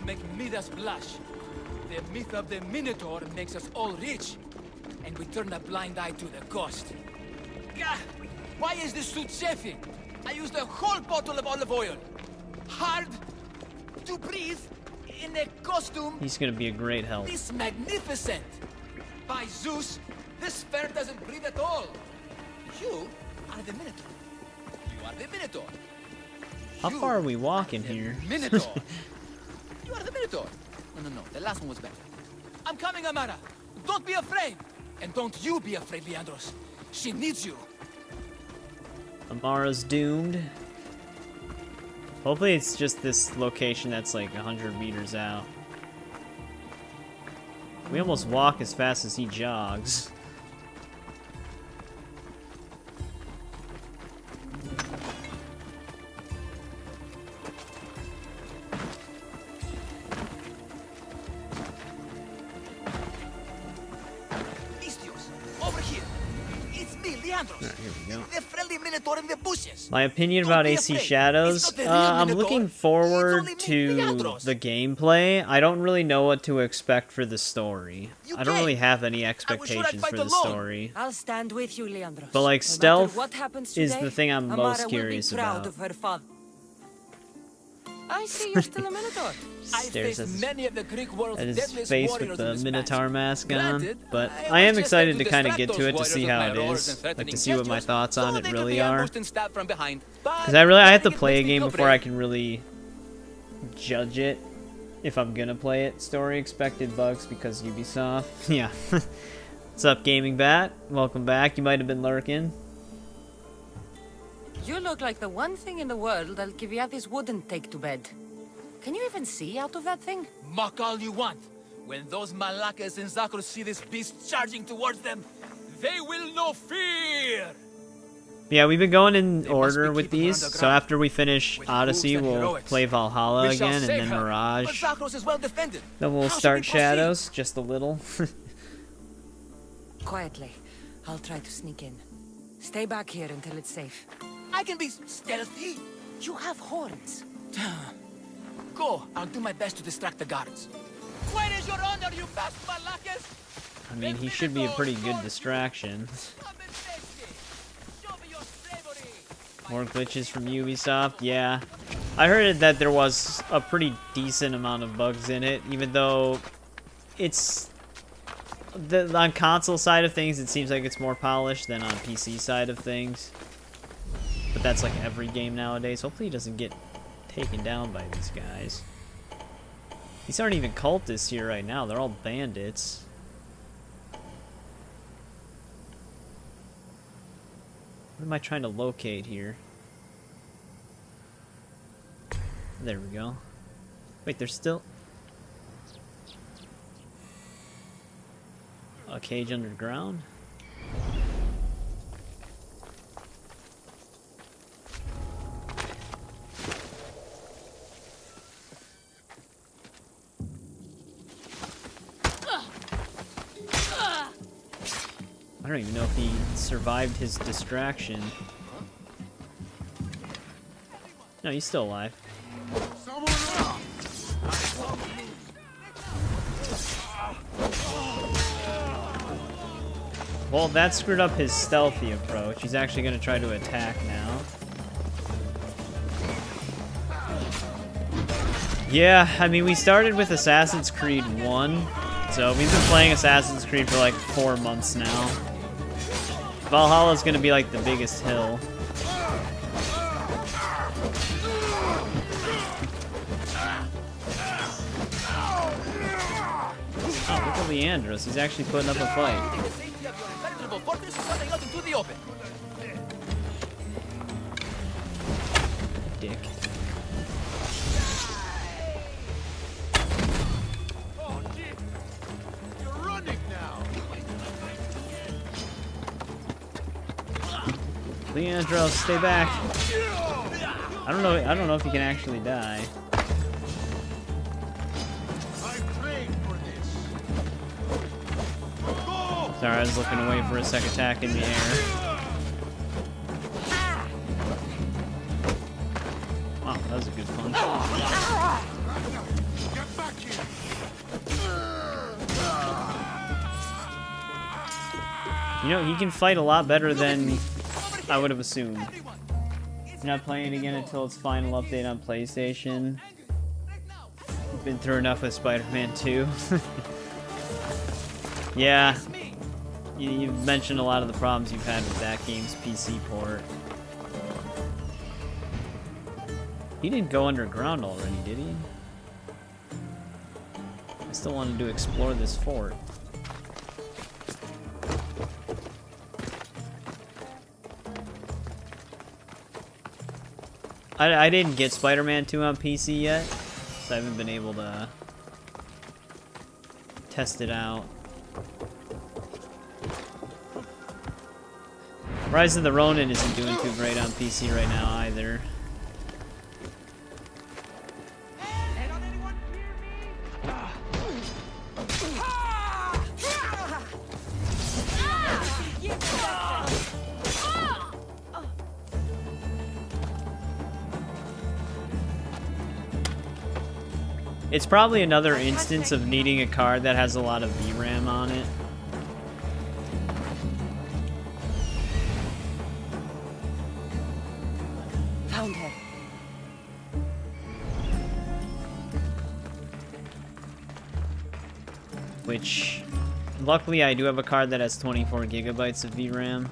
to make Midas blush. The myth of the Minotaur makes us all rich, and we turn a blind eye to the cost. Gah! Why is this suit chafing? I used a whole bottle of olive oil. Hard to breathe in a costume He's gonna be a great help. this magnificent. By Zeus, this fair doesn't breathe at all. You are the Minotaur. You are the Minotaur. How far are we walking here? Minotaur. You are the Minotaur. No. The last one was better. I'm coming, Amara. Don't be afraid. And don't you be afraid, Leandros. She needs you. Amara's doomed. Hopefully it's just this location that's like 100 meters out. We almost walk as fast as he jogs. Mistios, over here. It's me, Leandros. Leandros! Alright, here we go. The friendly minotaur in the bushes! My opinion about AC Shadows, I'm looking forward to the gameplay. I don't really know what to expect for the story. I don't really have any expectations for the story. I'll stand with you, Leandros. But like No matter stealth what happens is today, the thing I'm Amara most will be curious proud about. of her father. I see you're still a minotaur. Stares at many of the Greek world's his deadliest face with warriors in the this Minotaur mask on, Granted, but I I am was just excited there to to kind of distract get to it to those see warriors how with it my roars is, and like to threatening see what my gestures, thoughts on so it they could really be are. ambushed and stabbed from behind. But Because I have to it play a makes me game feel before I brave. can really judge it. If I'm gonna play it, story expected bugs because Ubisoft. Yeah. What's up, Gaming Bat? Welcome back. You might have been lurking. You look like the one thing in the world Alcibiades wouldn't take to bed. Can you even see out of that thing? Mock all you want. When those Malakas and Zakros see this beast charging towards them, they will know fear! Yeah, we've been going in order with these, so after we finish Odyssey, we'll play Valhalla again, and then Mirage. But Zakros is well defended. Then we'll How should we start proceed? Shadows, just a little. Quietly. I'll try to sneak in. Stay back here until it's safe. I can be stealthy. You have horns. Go, I'll do my best to distract the guards. Where is your honor, you best Malakas? I mean, he should be a pretty good distraction. More glitches from Ubisoft, yeah. I heard that there was a pretty decent amount of bugs in it, even though it's... on console side of things, it seems like it's more polished than on PC side of things. But that's like every game nowadays. Hopefully he doesn't get taken down by these guys. These aren't even cultists here right now, they're all bandits. What am I trying to locate here? There we go. Wait, there's still... a cage underground? I don't even know if he survived his distraction. No, he's still alive. Well, that screwed up his stealthy approach. He's actually going to try to attack now. Yeah, I mean, we started with Assassin's Creed 1, so we've been playing Assassin's Creed for like 4 months now. Valhalla's going to be like the biggest hill. Oh, look at Leandros. He's actually putting up a fight. Dick. Leandros, stay back. I don't know if he can actually die. Sorry, I was looking away for a second attack in the air. Wow, that was a good punch. You know, he can fight a lot better than I would have assumed. You're not playing it again until its final update on PlayStation. Been through enough with Spider-Man 2. Yeah. You've mentioned a lot of the problems you've had with that game's PC port. He didn't go underground already, did he? I still wanted to explore this fort. I didn't get Spider-Man 2 on PC yet, so I haven't been able to test it out. Rise of the Ronin isn't doing too great on PC right now either. It's probably another instance of needing a card that has a lot of VRAM on it. Found her. Which, luckily, I do have a card that has 24 gigabytes of VRAM.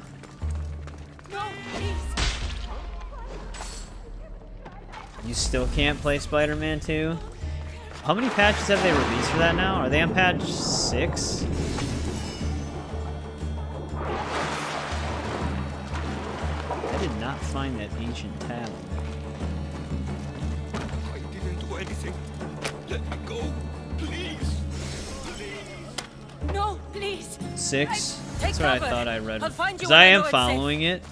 You still can't play Spider-Man 2? How many patches have they released for that now? Are they on patch 6? I did not find that ancient tablet. I didn't do anything. Let me go, please. No, please. 6? Take That's what I cover. thought I read. I'll find you Because when I I am know it's following it.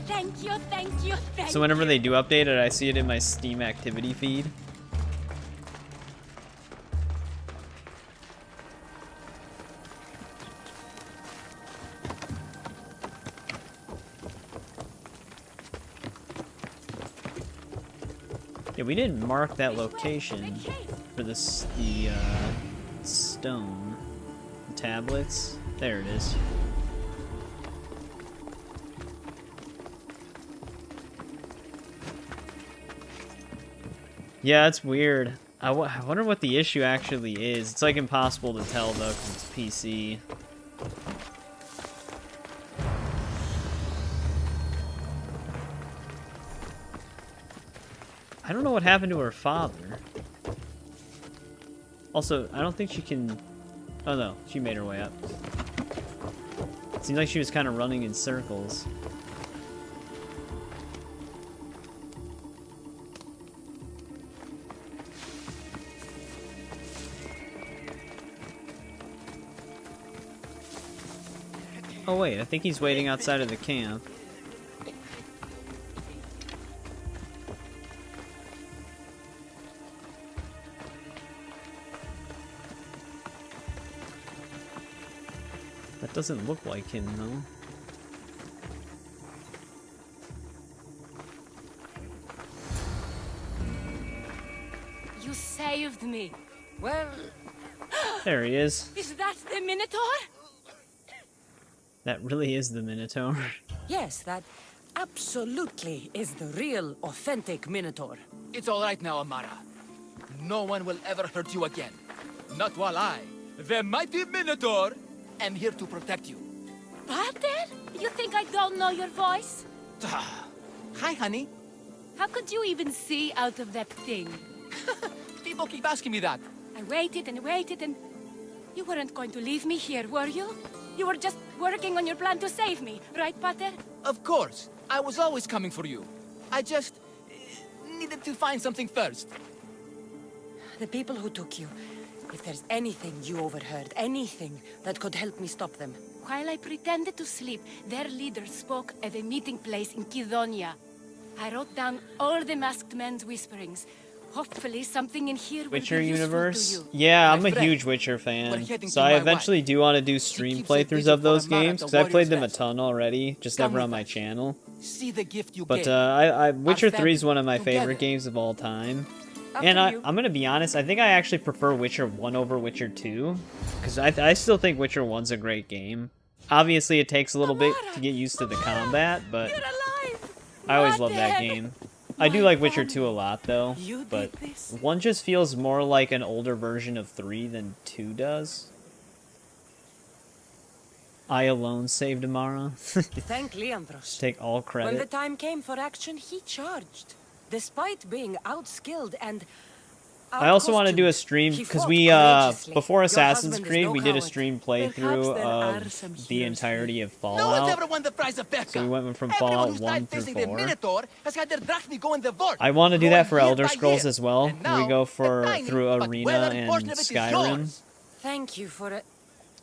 Thank you, thank you, thank So whenever they do update it, I see it in my Steam activity feed. Yeah, we didn't mark that location for the stone tablets. There it is. Yeah, it's weird. I wonder what the issue actually is. It's like impossible to tell though, because it's PC. I don't know what happened to her father. Also, I don't think she can... Oh no, she made her way up. It seemed like she was kind of running in circles. Oh wait, I think he's waiting outside of the camp. That doesn't look like him, though. You saved me. Well... There he is. Is that the Minotaur? That really is the Minotaur. Yes, that absolutely is the real, authentic Minotaur. It's all right now, Amara. No one will ever hurt you again. Not while I, the mighty Minotaur, am here to protect you. Pater? You think I don't know your voice? Hi, honey. How could you even see out of that thing? People keep asking me that. I waited and waited and... You weren't going to leave me here, were you? You were just working on your plan to save me, right, Pater? Of course. I was always coming for you. I just... needed to find something first. The people who took you, if there's anything you overheard, anything that could help me stop them. While I pretended to sleep, their leader spoke at a meeting place in Kidonia. I wrote down all the masked men's whisperings. Hopefully something in here will Witcher be useful universe? to you. Yeah, I'm a huge Witcher fan. So I eventually do want to do stream playthroughs of those games, because I've played them a ton already, just never on my channel. See the gift you But gave. Witcher 3 is one of my favorite games of all time. And I'm gonna be honest, I think I actually prefer Witcher 1 over Witcher 2, because I still think Witcher 1's a great game. Obviously it takes a little bit to get used to the combat, but I always love that game. I do like Witcher 2 a lot though, but 1 just feels more like an older version of 3 than 2 does. I alone saved Amara. Thank Leandros. Take all When the credit. time came for action, he charged. Despite being outskilled and I also want to do a stream, because we, before Assassin's Creed, we did a stream playthrough of the entirety of No one's Fallout. ever won the prize of Bethka. So we went from Everyone Fallout who's 1 died through facing the 4. Minotaur has had their drachmi go in the vault. I want to do that for growing Elder year by Scrolls year. as well. And We now, go for a tiny through but Arena well-earned and portion of it is Skyrim. yours. Thank you for it.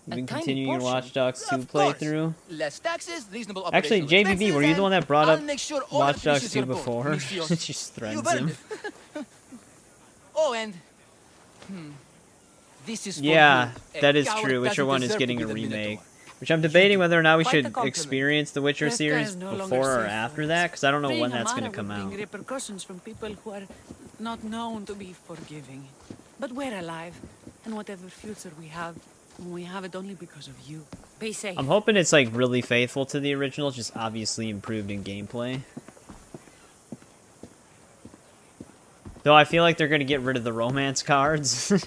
We've been tiny continuing portion. Watch Dogs 2 Of course. playthrough. Less taxes, reasonable Actually, operational JBB, were you the one that brought I'll up make sure all Watch the Dogs fishes 2 are born, before? Mistios. She just You've threatens earned him. it. Oh, and... This is for Yeah, you. that A is coward true. Witcher doesn't 1 is deserve to getting be a the Minotaur. remake. Which I'm debating whether or not we Quite a should compliment. experience the Witcher Bethka series is no longer before or safe after for that, us. because I don't know Freeing when that's going Amara to come would out. bring repercussions from people who are not known to be forgiving. But we're alive, and whatever future we have it only because of you. Be safe. I'm hoping it's like really faithful to the original, just obviously improved in gameplay. Though I feel like they're going to get rid of the romance cards.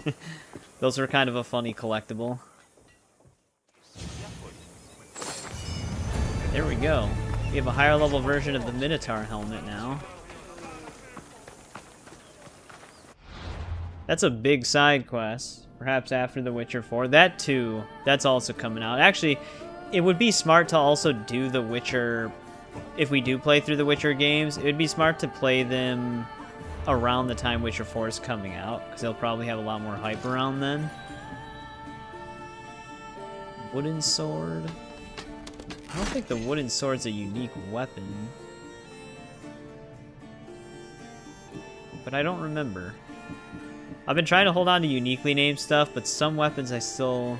Those were kind of a funny collectible. There we go. We have a higher level version of the Minotaur helmet now. That's a big side quest. Perhaps after The Witcher 4. That too, that's also coming out. Actually, it would be smart to also do The Witcher... If we do play through the Witcher games, it would be smart to play them around the time Witcher 4 is coming out, because they'll probably have a lot more hype around then. Wooden sword. I don't think the wooden sword's a unique weapon. But I don't remember. I've been trying to hold on to uniquely named stuff, but some weapons I still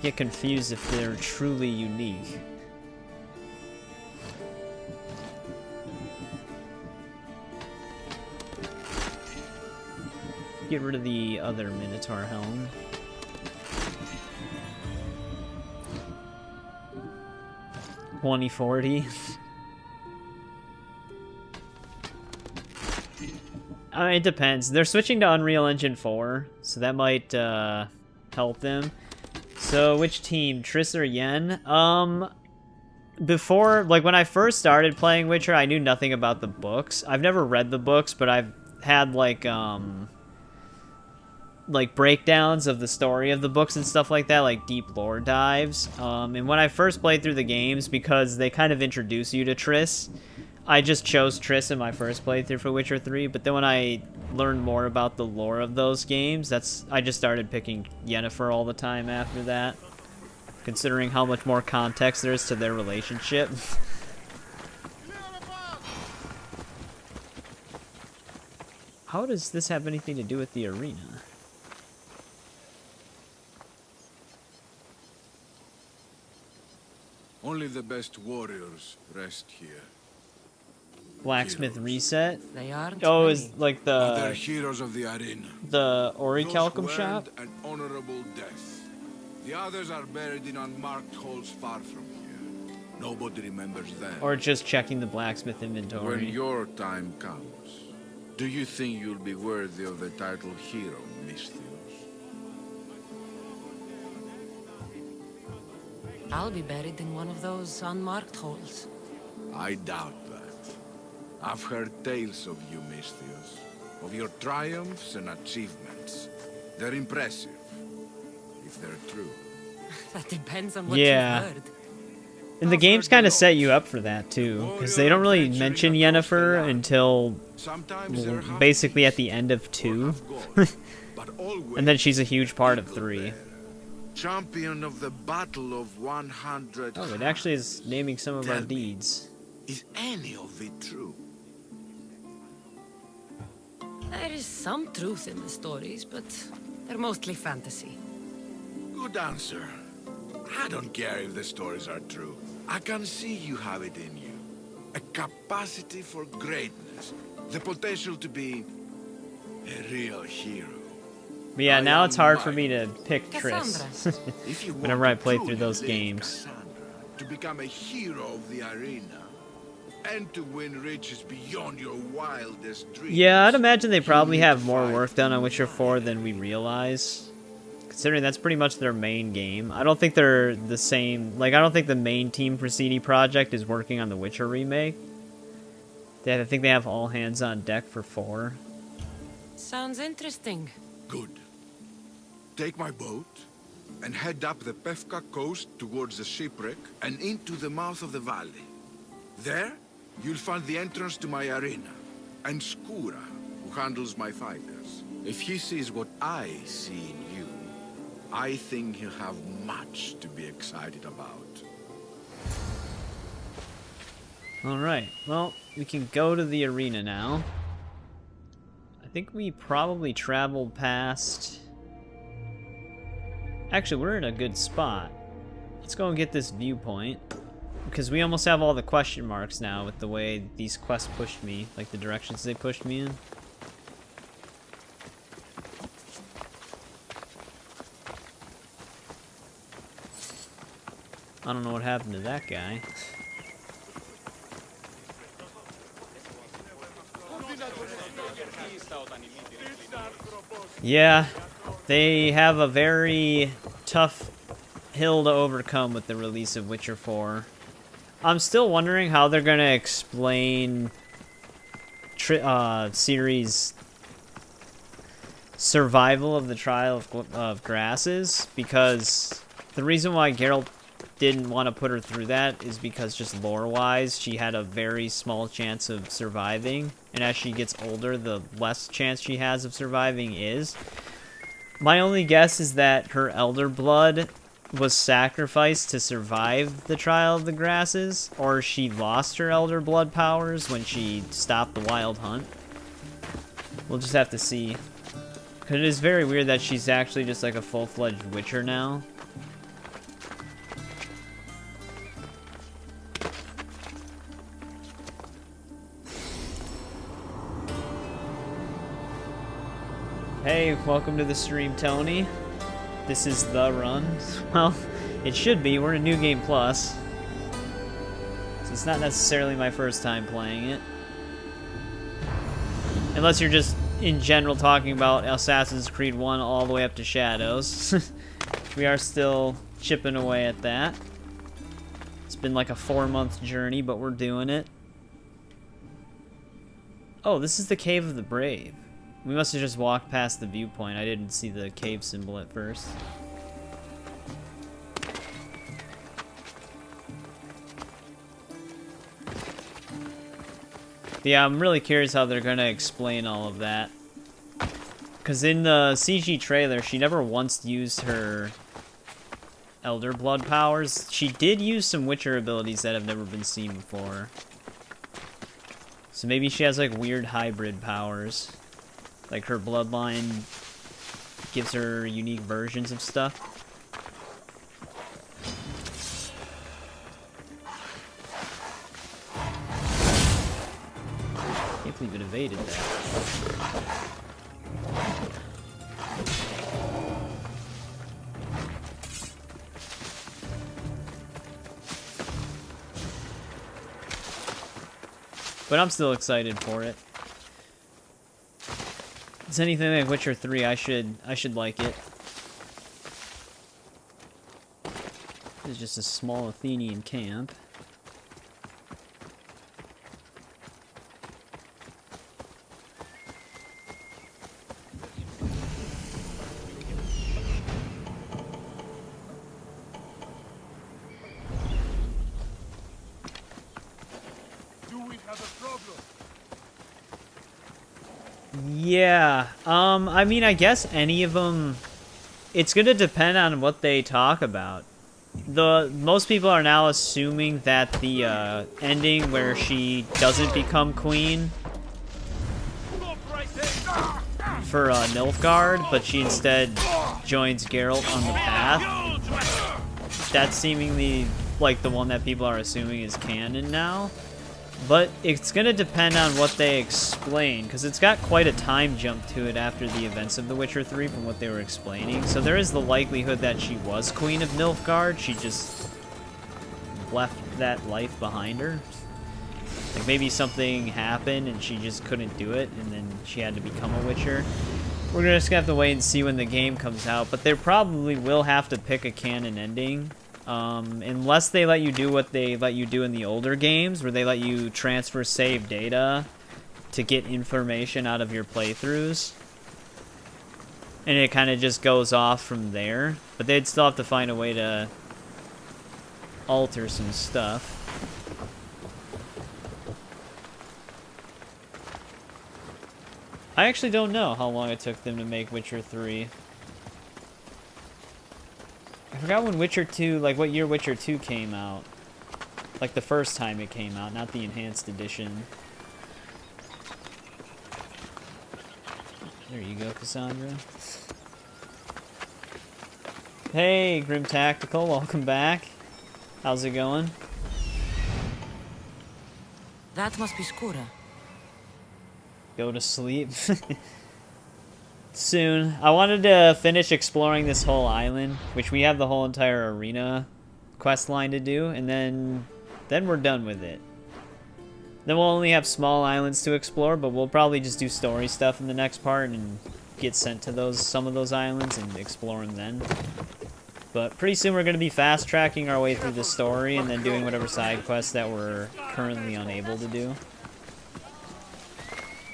get confused if they're truly unique. Get rid of the other Minotaur helm. $20.40. It depends. They're switching to Unreal Engine 4, so that might help them. So, which team? Triss or Yen? Before, like, when I first started playing Witcher, I knew nothing about the books. I've never read the books, but I've had, like breakdowns of the story of the books and stuff like that, like deep lore dives. And when I first played through the games, because they kind of introduce you to Triss, I just chose Triss in my first playthrough for Witcher 3, but then when I learned more about the lore of those games, I just started picking Yennefer all the time after that, considering how much more context there is to their relationship. How does this have anything to do with the arena? Only the best warriors rest here. Blacksmith reset? They aren't. Oh, is like Other the heroes of the arena. the Orichalcum Those who shop? earned an honorable death. The others are buried in unmarked holes far from here. Nobody remembers them. Or just checking the blacksmith When inventory? your time comes, do you think you'll be worthy of the title hero, Misthios? I'll be buried in one of those unmarked holes. I doubt that. I've heard tales of you, Misthios. Of your triumphs and achievements. They're impressive. If they're true. That depends on what Yeah. you've heard. And the games kind of set you up for that too, because they don't really mention Yennefer until basically at the end of 2. And then she's a huge part of 3. Champion of the Battle of 100. Oh, it actually is naming some of our Tell me, deeds. Is any of it true? There is some truth in the stories, but they're mostly fantasy. Good answer. I don't care if the stories are true. I can see you have it in you. A capacity for greatness. The potential to be a real hero. But yeah, now it's hard for me to pick Triss If you whenever want I to play through truly those live games. Kassandra, to become a hero of the arena, and to win riches beyond your wildest dreams. Yeah, I'd imagine they probably have more work done on Witcher 4 than we realize. Considering that's pretty much their main game. I don't think they're the same. Like, I don't think the main team for CD Projekt is working on the Witcher remake. I think they have all hands on deck for 4. Sounds interesting. Good. Take my boat and head up the Pefka coast towards the shipwreck and into the mouth of the valley. There, you'll find the entrance to my arena, and Skura, who handles my fighters. If he sees what I see in you, I think he'll have much to be excited about. Alright, well, we can go to the arena now. I think we probably traveled past... Actually, we're in a good spot. Let's go and get this viewpoint. Because we almost have all the question marks now with the way these quests pushed me. Like the directions they pushed me in. I don't know what happened to that guy. Yeah, they have a very tough hill to overcome with the release of Witcher 4. I'm still wondering how they're gonna explain Ciri's survival of the Trial of Grasses, because the reason why Geralt didn't want to put her through that is because just lore-wise, she had a very small chance of surviving, and as she gets older, the less chance she has of surviving is. My only guess is that her elder blood was sacrificed to survive the Trial of the Grasses, or she lost her elder blood powers when she stopped the wild hunt. We'll just have to see. Because it is very weird that she's actually just like a full-fledged Witcher now. Hey, welcome to the stream, Tony. This is the run. Well, it should be. We're in New Game Plus. So it's not necessarily my first time playing it. Unless you're just, in general, talking about Assassin's Creed 1 all the way up to Shadows. We are still chipping away at that. It's been like a 4-month journey, but we're doing it. Oh, this is the Cave of the Brave. We must have just walked past the viewpoint. I didn't see the cave symbol at first. But yeah, I'm really curious how they're gonna explain all of that. Because in the CG trailer, she never once used her Elder Blood powers. She did use some Witcher abilities that have never been seen before. So maybe she has like weird hybrid powers. Like her bloodline gives her unique versions of stuff. Can't believe it evaded that. But I'm still excited for it. If it's anything like Witcher 3, I should like it. It's just a small Athenian camp. Yeah, I mean, I guess any of them, it's gonna depend on what they talk about. Most people are now assuming that the ending where she doesn't become queen for Nilfgaard, but she instead joins Geralt on the path. That's seemingly like the one that people are assuming is canon now. But it's gonna depend on what they explain, because it's got quite a time jump to it after the events of The Witcher 3 from what they were explaining. So there is the likelihood that she was Queen of Nilfgaard, she just left that life behind her. Like maybe something happened and she just couldn't do it, and then she had to become a Witcher. We're just gonna have to wait and see when the game comes out, but they probably will have to pick a canon ending. Unless they let you do what they let you do in the older games, where they let you transfer save data to get information out of your playthroughs. And it kind of just goes off from there. But they'd still have to find a way to alter some stuff. I actually don't know how long it took them to make Witcher 3. I forgot when Witcher 2, like what year Witcher 2 came out. Like the first time it came out, not the enhanced edition. There you go, Kassandra. Hey, Grim Tactical, welcome back. How's it going? That must be Skura. Go to sleep. Soon. I wanted to finish exploring this whole island, which we have the whole entire arena quest line to do, and then we're done with it. Then we'll only have small islands to explore, but we'll probably just do story stuff in the next part and get sent to some of those islands and explore them then. But pretty soon we're going to be fast-tracking our way through the story and then doing whatever side quests that we're currently unable to do.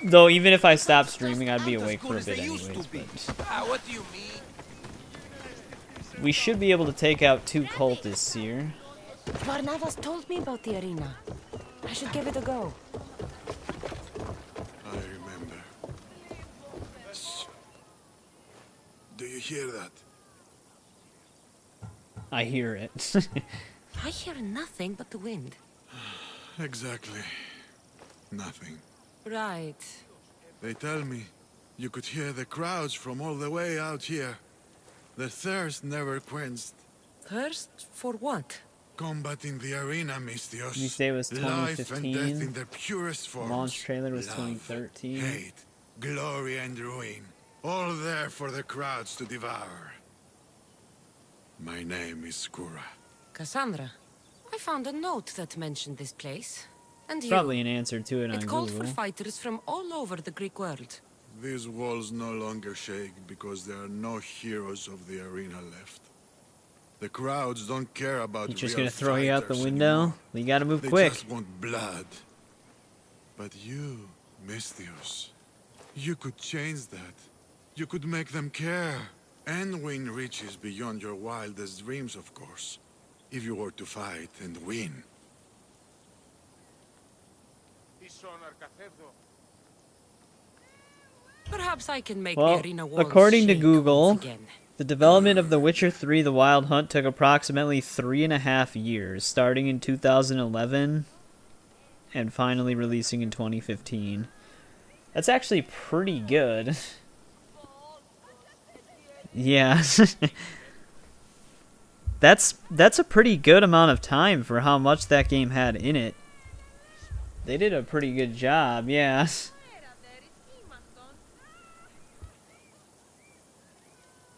Though even if I stopped streaming, I'd be awake for a bit anyways. What do you mean? We should be able to take out 2 cultists here. Varnavas told me about the arena. I should give it a go. I remember. Shh. Do you hear that? I hear it. I hear nothing but the wind. Exactly. Nothing. Right. They tell me you could hear the crowds from all the way out here. The thirst never quenched. Thirst for what? Combat in the arena, Mistios. Release date was Life and 2015. death in their purest forms. Launch trailer was Love, 2013. Hate, glory and ruin. All there for the crowds to devour. My name is Skura. Kassandra. I found a note that mentioned this place. And you. Probably an answer to it on It called Google. for fighters from all over the Greek world. These walls no longer shake because there are no heroes of the arena left. The crowds don't care about He's just real gonna throw you out the fighters window? anymore. You gotta move They quick. just want blood. But you, Mistios, you could change that. You could make them care. And win riches beyond your wildest dreams, of course. If you were to fight and win. Perhaps I can make Well, the arena walls according to shake Google, once again. the development of The Witcher 3: The Wild Hunt took approximately 3.5 years, starting in 2011 and finally releasing in 2015. That's actually pretty good. Yeah. That's a pretty good amount of time for how much that game had in it. They did a pretty good job, yeah.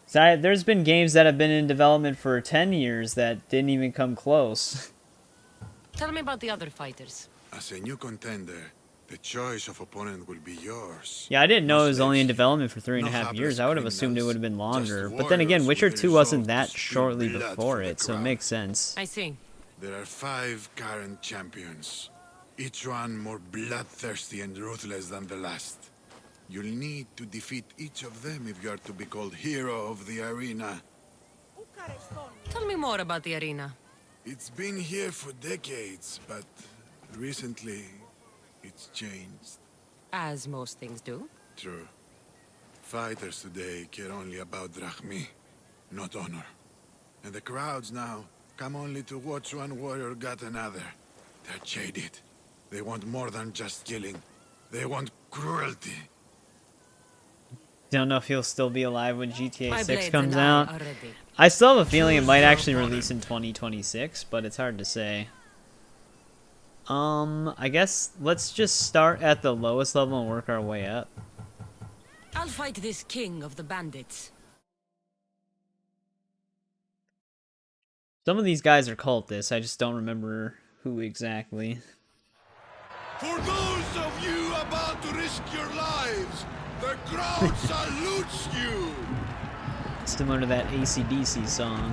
So there's been games that have been in development for 10 years that didn't even come close. Tell me about the other fighters. As a new contender, the choice of opponent will be yours. Yeah, I didn't know it was only in development for 3.5 years. I would have assumed it would have been longer. But then again, Witcher 2 wasn't that shortly before it, so it makes sense. I see. There are 5 current champions. Each one more bloodthirsty and ruthless than the last. You'll need to defeat each of them if you are to be called hero of the arena. Tell me more about the arena. It's been here for decades, but recently it's changed. As most things do. True. Fighters today care only about drachmi, not honor. And the crowds now come only to watch one warrior gut another. They're jaded. They want more than just killing. They want cruelty. Don't know if he'll still be alive when GTA My 6 blades comes and I out. are ready. I still have a feeling it might actually release in 2026, but it's hard to say. I guess let's just start at the lowest level and work our way up. I'll fight this king of the bandits. Some of these guys are cultists, I just don't remember who exactly. For those of you about to risk your lives, the crowd salutes you! Similar to that AC/DC song.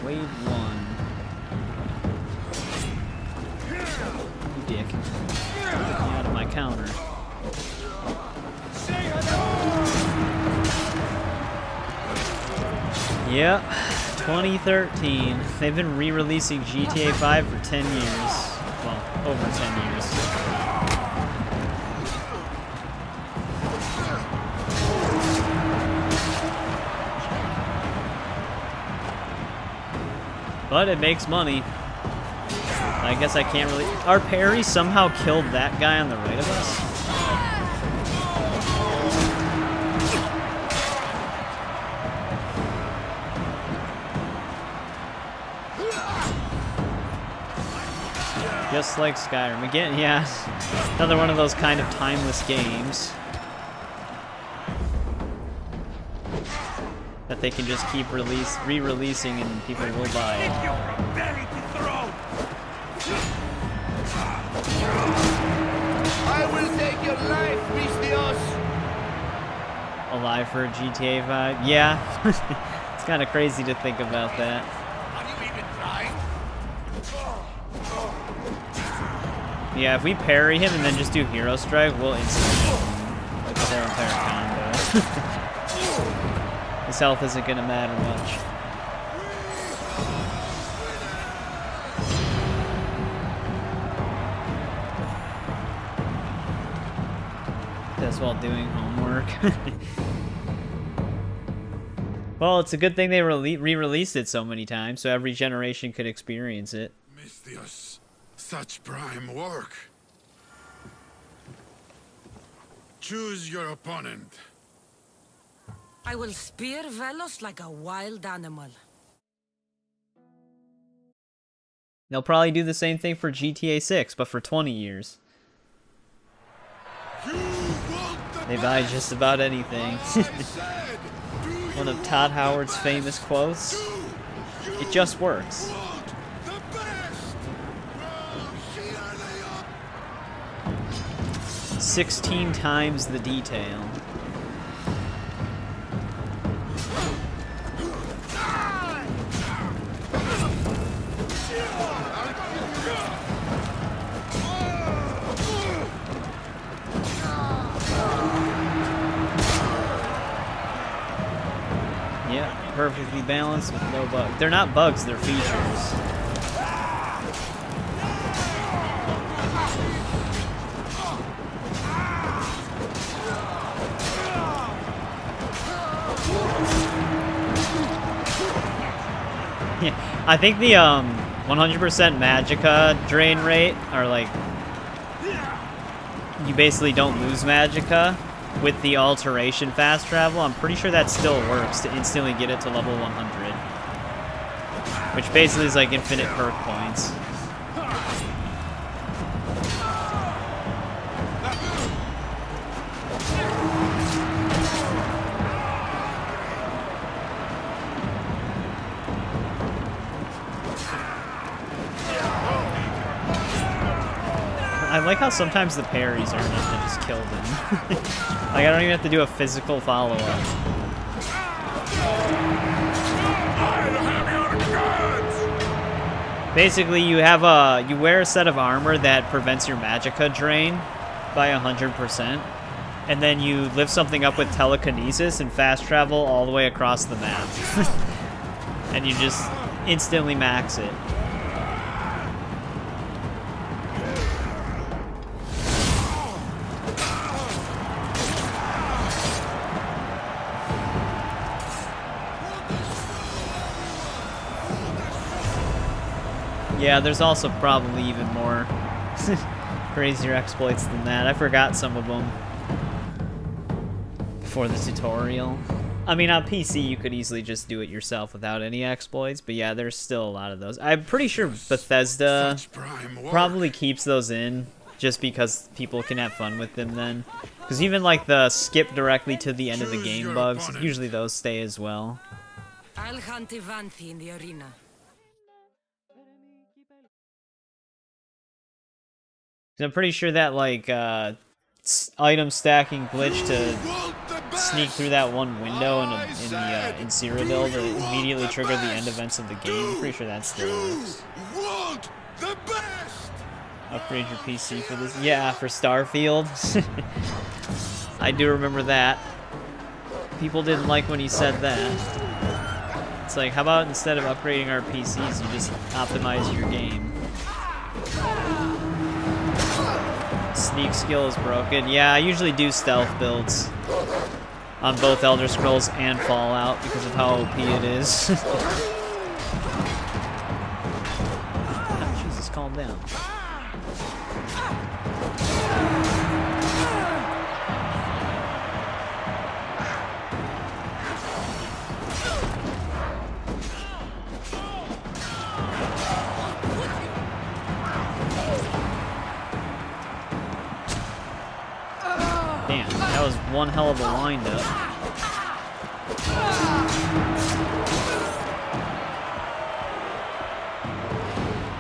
Wave 1. You dick. Get me out of my counter. Yep, 2013. They've been re-releasing GTA 5 for 10 years. Well, over 10 years. But it makes money. I guess I can't really... Our parry somehow killed that guy on the right of us? Just like Skyrim. Again, yeah. Another one of those kind of timeless games. that they can just keep re-releasing and people will buy it. I will take your life, Mistios! Alive for a GTA vibe? Yeah. It's kind of crazy to think about that. Are you even trying? Yeah, if we parry him and then just do Hero Strike, we'll instantly kill him with the whole entire combo. His health isn't gonna matter much. That's while doing homework. Well, it's a good thing they re-released it so many times, so every generation could experience it. Mistios, such prime work. Choose your opponent. I will spear Velos like a wild animal. They'll probably do the same thing for GTA 6, but for 20 years. They buy just about anything. One of Todd Howard's famous quotes. It just works. "16 times the detail." Yeah, perfectly balanced with no bugs. They're not bugs, they're features. Yeah, I think the 100% Magicka drain rate, or like, you basically don't lose Magicka with the alteration fast travel. I'm pretty sure that still works to instantly get it to level 100, which basically is like infinite perk points. I like how sometimes the parries are enough to just kill them. Like, I don't even have to do a physical follow-up. Basically, you wear a set of armor that prevents your Magicka drain by 100%, and then you lift something up with telekinesis and fast travel all the way across the map. And you just instantly max it. Yeah, there's also probably even more crazier exploits than that. I forgot some of them before the tutorial. I mean, on PC, you could easily just do it yourself without any exploits, but yeah, there's still a lot of those. I'm pretty sure Bethesda probably keeps those in just because people can have fun with them then. Because even like the skip directly to the end of the game bugs, usually those stay as well. I'll hunt Ivanthi in the arena. I'm pretty sure that, like, item stacking glitch to sneak through that one window in Cyrodiil to immediately trigger the end events of the game. I'm pretty sure that still works. Upgrade your PC for this? Yeah, for Starfield. I do remember that. People didn't like when he said that. It's like, how about instead of upgrading our PCs, you just optimize your game? Sneak skill is broken. Yeah, I usually do stealth builds on both Elder Scrolls and Fallout because of how OP it is. Oh, Jesus, calm down. Damn, that was one hell of a wind-up.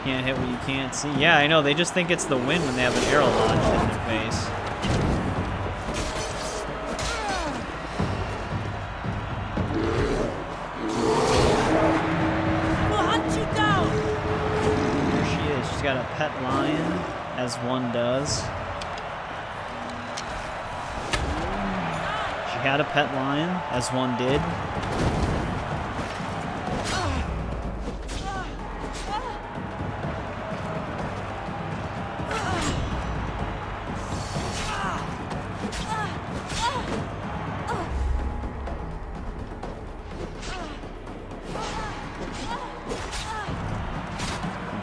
Can't hit what you can't see. Yeah, I know. They just think it's the wind when they have an arrow lodged in their face. We'll hunt you down. Here she is. She's got a pet lion, as one does. She had a pet lion, as one did.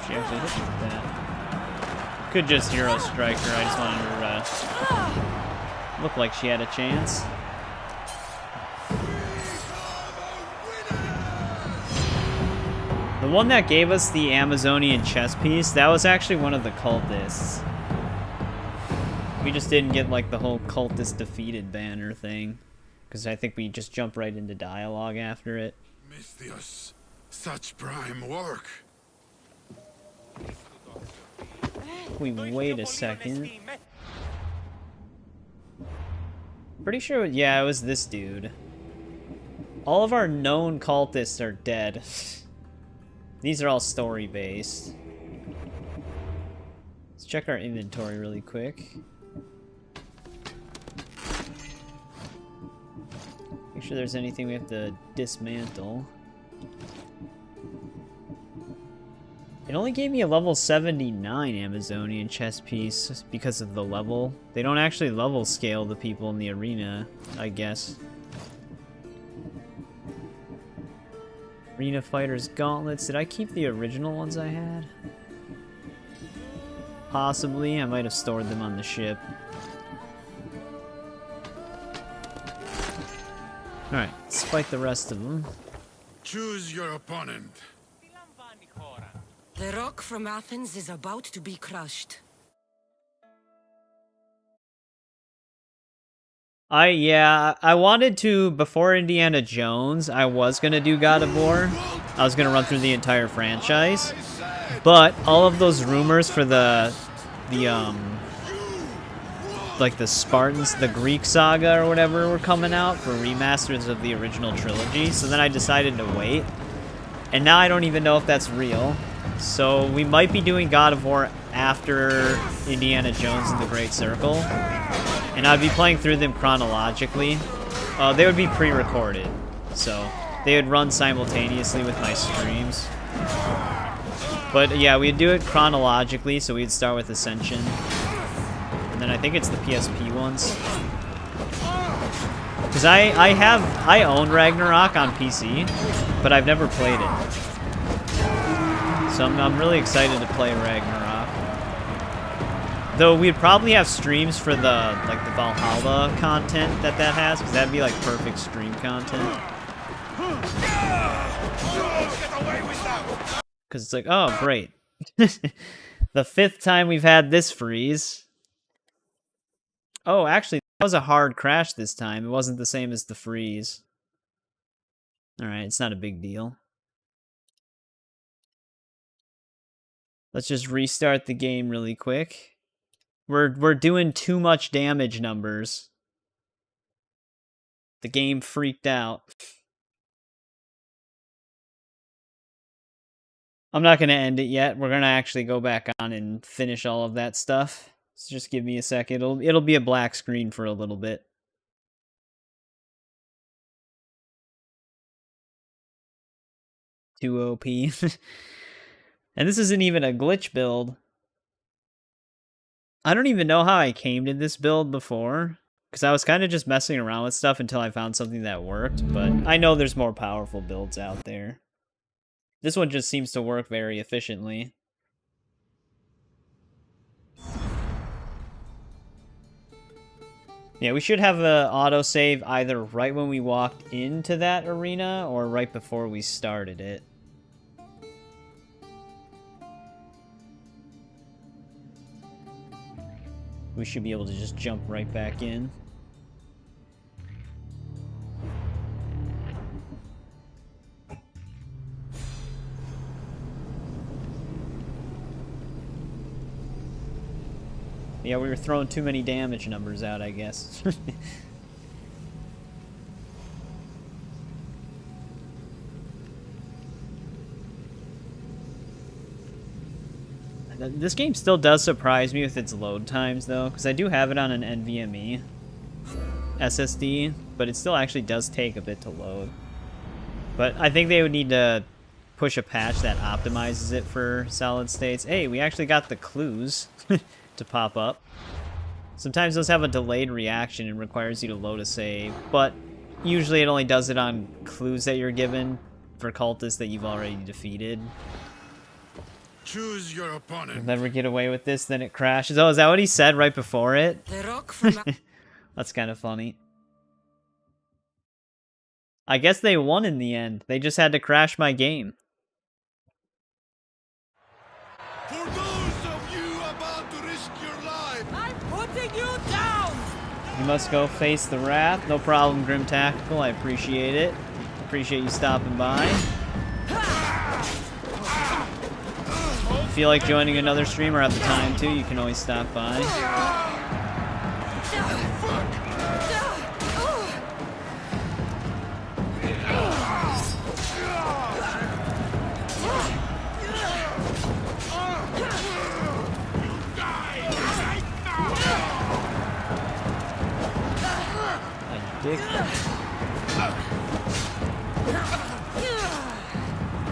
She actually hit me with that. Could just hero strike her. I just wanted her to look like she had a chance. The one that gave us the Amazonian chess piece, that was actually one of the cultists. We just didn't get like the whole cultist defeated banner thing, because I think we just jumped right into dialogue after it. Misthios, such prime work. We wait a second. Pretty sure, yeah, it was this dude. All of our known cultists are dead. These are all story-based. Let's check our inventory really quick. Make sure there's anything we have to dismantle. It only gave me a level 79 Amazonian chess piece because of the level. They don't actually level scale the people in the arena, I guess. Arena Fighters Gauntlets. Did I keep the original ones I had? Possibly. I might have stored them on the ship. Alright, let's fight the rest of them. Choose your opponent. The rock from Athens is about to be crushed. I wanted to, before Indiana Jones, I was gonna do God of War. I was gonna run through the entire franchise. But all of those rumors for like the Spartans, the Greek saga or whatever were coming out for remasters of the original trilogy. So then I decided to wait. And now I don't even know if that's real. So we might be doing God of War after Indiana Jones and the Great Circle. And I'd be playing through them chronologically. They would be pre-recorded. So they would run simultaneously with my streams. But yeah, we'd do it chronologically, so we'd start with Ascension. And then I think it's the PSP ones. Because I own Ragnarok on PC, but I've never played it. So I'm really excited to play Ragnarok. Though we'd probably have streams for the Valhalla content that has, because that'd be like perfect stream content. Because it's like, oh great, the 5th time we've had this freeze. Oh, actually, that was a hard crash this time. It wasn't the same as the freeze. All right, it's not a big deal. Let's just restart the game really quick. We're doing too much damage numbers. The game freaked out. I'm not going to end it yet. We're going to actually go back on and finish all of that stuff. So just give me a second. It'll be a black screen for a little bit. Too OP. And this isn't even a glitch build. I don't even know how I came to this build before, because I was kind of just messing around with stuff until I found something that worked, but I know there's more powerful builds out there. This one just seems to work very efficiently. Yeah, we should have an autosave either right when we walked into that arena or right before we started it. We should be able to just jump right back in. Yeah, we were throwing too many damage numbers out, I guess. This game still does surprise me with its load times, though, because I do have it on an NVMe SSD, but it still actually does take a bit to load. But I think they would need to push a patch that optimizes it for solid states. Hey, we actually got the clues to pop up. Sometimes those have a delayed reaction and requires you to load a save, but usually it only does it on clues that you're given for cultists that you've already defeated. Choose your opponent. You'll never get away with this, then it crashes. Oh, is that what he said right before it? The rock from That's kind of funny. I guess they won in the end. They just had to crash my game. For those of you about to risk your life, I'm putting you down! You must go face the wrath. No problem, Grim Tactical. I appreciate it. Appreciate you stopping by. If you feel like joining another streamer at the time too, you can always stop by.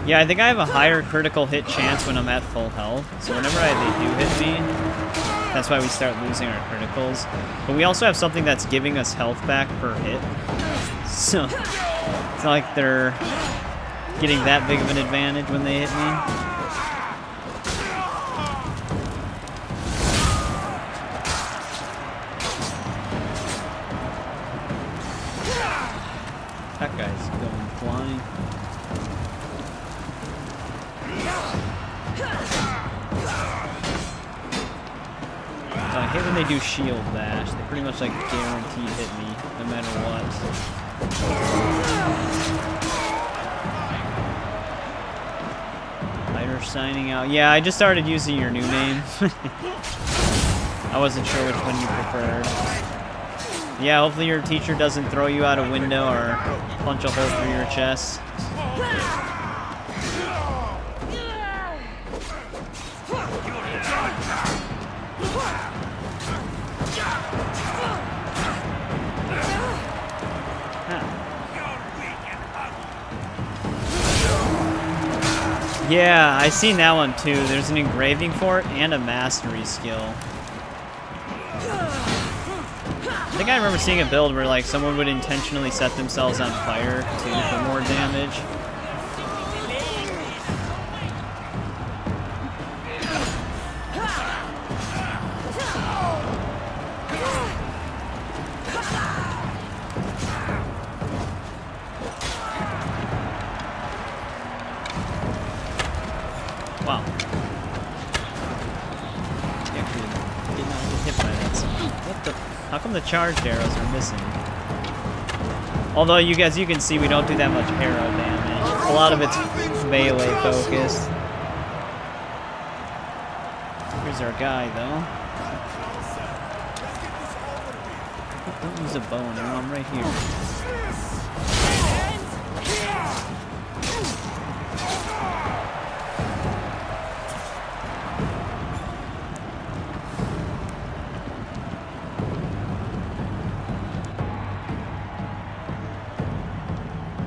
Yeah, I think I have a higher critical hit chance when I'm at full health. So whenever they do hit me, that's why we start losing our criticals. But we also have something that's giving us health back per hit. So it's not like they're getting that big of an advantage when they hit me. That guy's going flying. I hate when they do shield bash. They pretty much like guaranteed hit me, no matter what. Fighter signing out. Yeah, I just started using your new name. I wasn't sure which one you preferred. Yeah, hopefully your teacher doesn't throw you out a window or punch a hole through your chest. Yeah, I seen that one too. There's an engraving for it and a mastery skill. I think I remember seeing a build where like someone would intentionally set themselves on fire too for more damage. Wow. Actually, did not get hit by that. What the? How come the charged arrows are missing? Although you can see we don't do that much arrow damage. A lot of it's melee focused. Here's our guy though. Don't use a bow and arrow. I'm right here.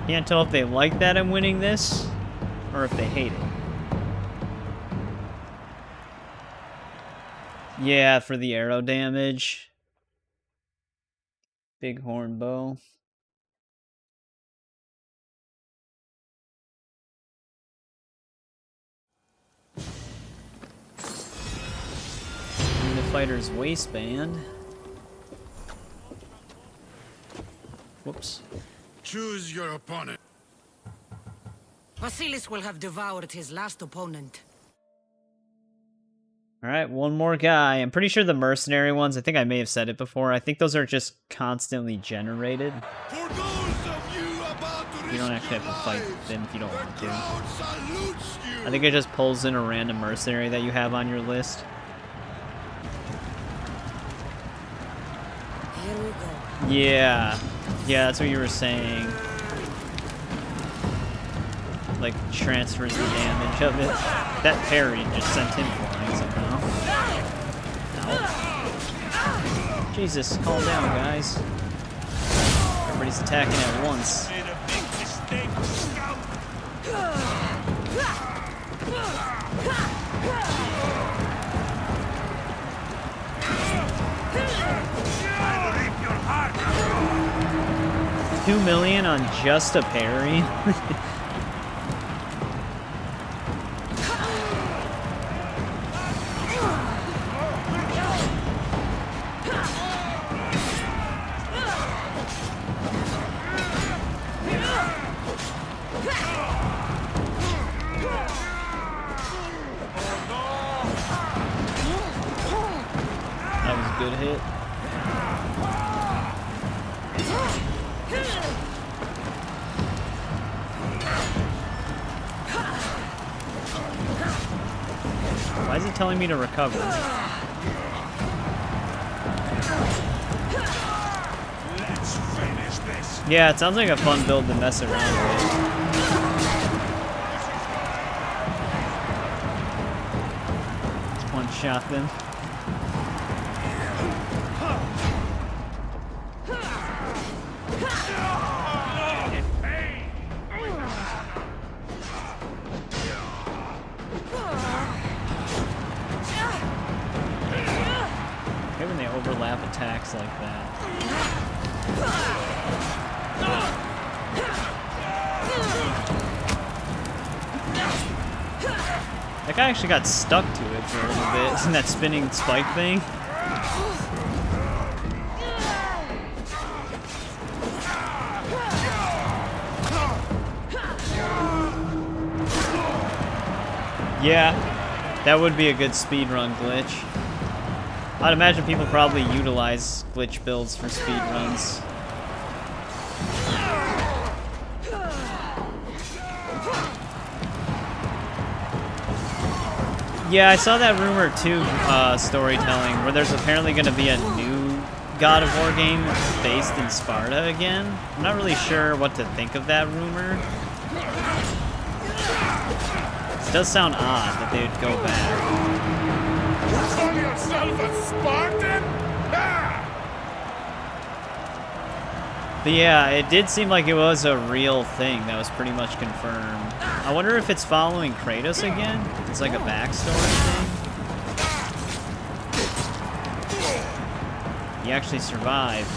Can't tell if they like that I'm winning this, or if they hate it. Yeah, for the arrow damage. Bighorn bow. And the fighter's waistband. Whoops. Choose your opponent. Vasilis will have devoured his last opponent. Alright, one more guy. I'm pretty sure the mercenary ones, I think I may have said it before, I think those are just constantly generated. You don't actually have to fight them if you don't want to. I think it just pulls in a random mercenary that you have on your list. Here we go. Yeah. Yeah, that's what you were saying. Like, transfers the damage of it. That parry just sent him flying somehow. Ow. Jesus, calm down, guys. Everybody's attacking at once. $2 million on just a parry? That was a good hit. Why is it telling me to recover? Let's finish this. Yeah, it sounds like a fun build to mess around with. One shot them. When they overlap attacks like that. That guy actually got stuck to it for a little bit. Isn't that spinning spike thing? Yeah, that would be a good speedrun glitch. I'd imagine people probably utilize glitch builds for speedruns. Yeah, I saw that rumor too, storytelling, where there's apparently going to be a new God of War game based in Sparta again. I'm not really sure what to think of that rumor. It does sound odd that they would go back. Call yourself a Spartan? But yeah, it did seem like it was a real thing that was pretty much confirmed. I wonder if it's following Kratos again? It's like a backstory thing? He actually survived.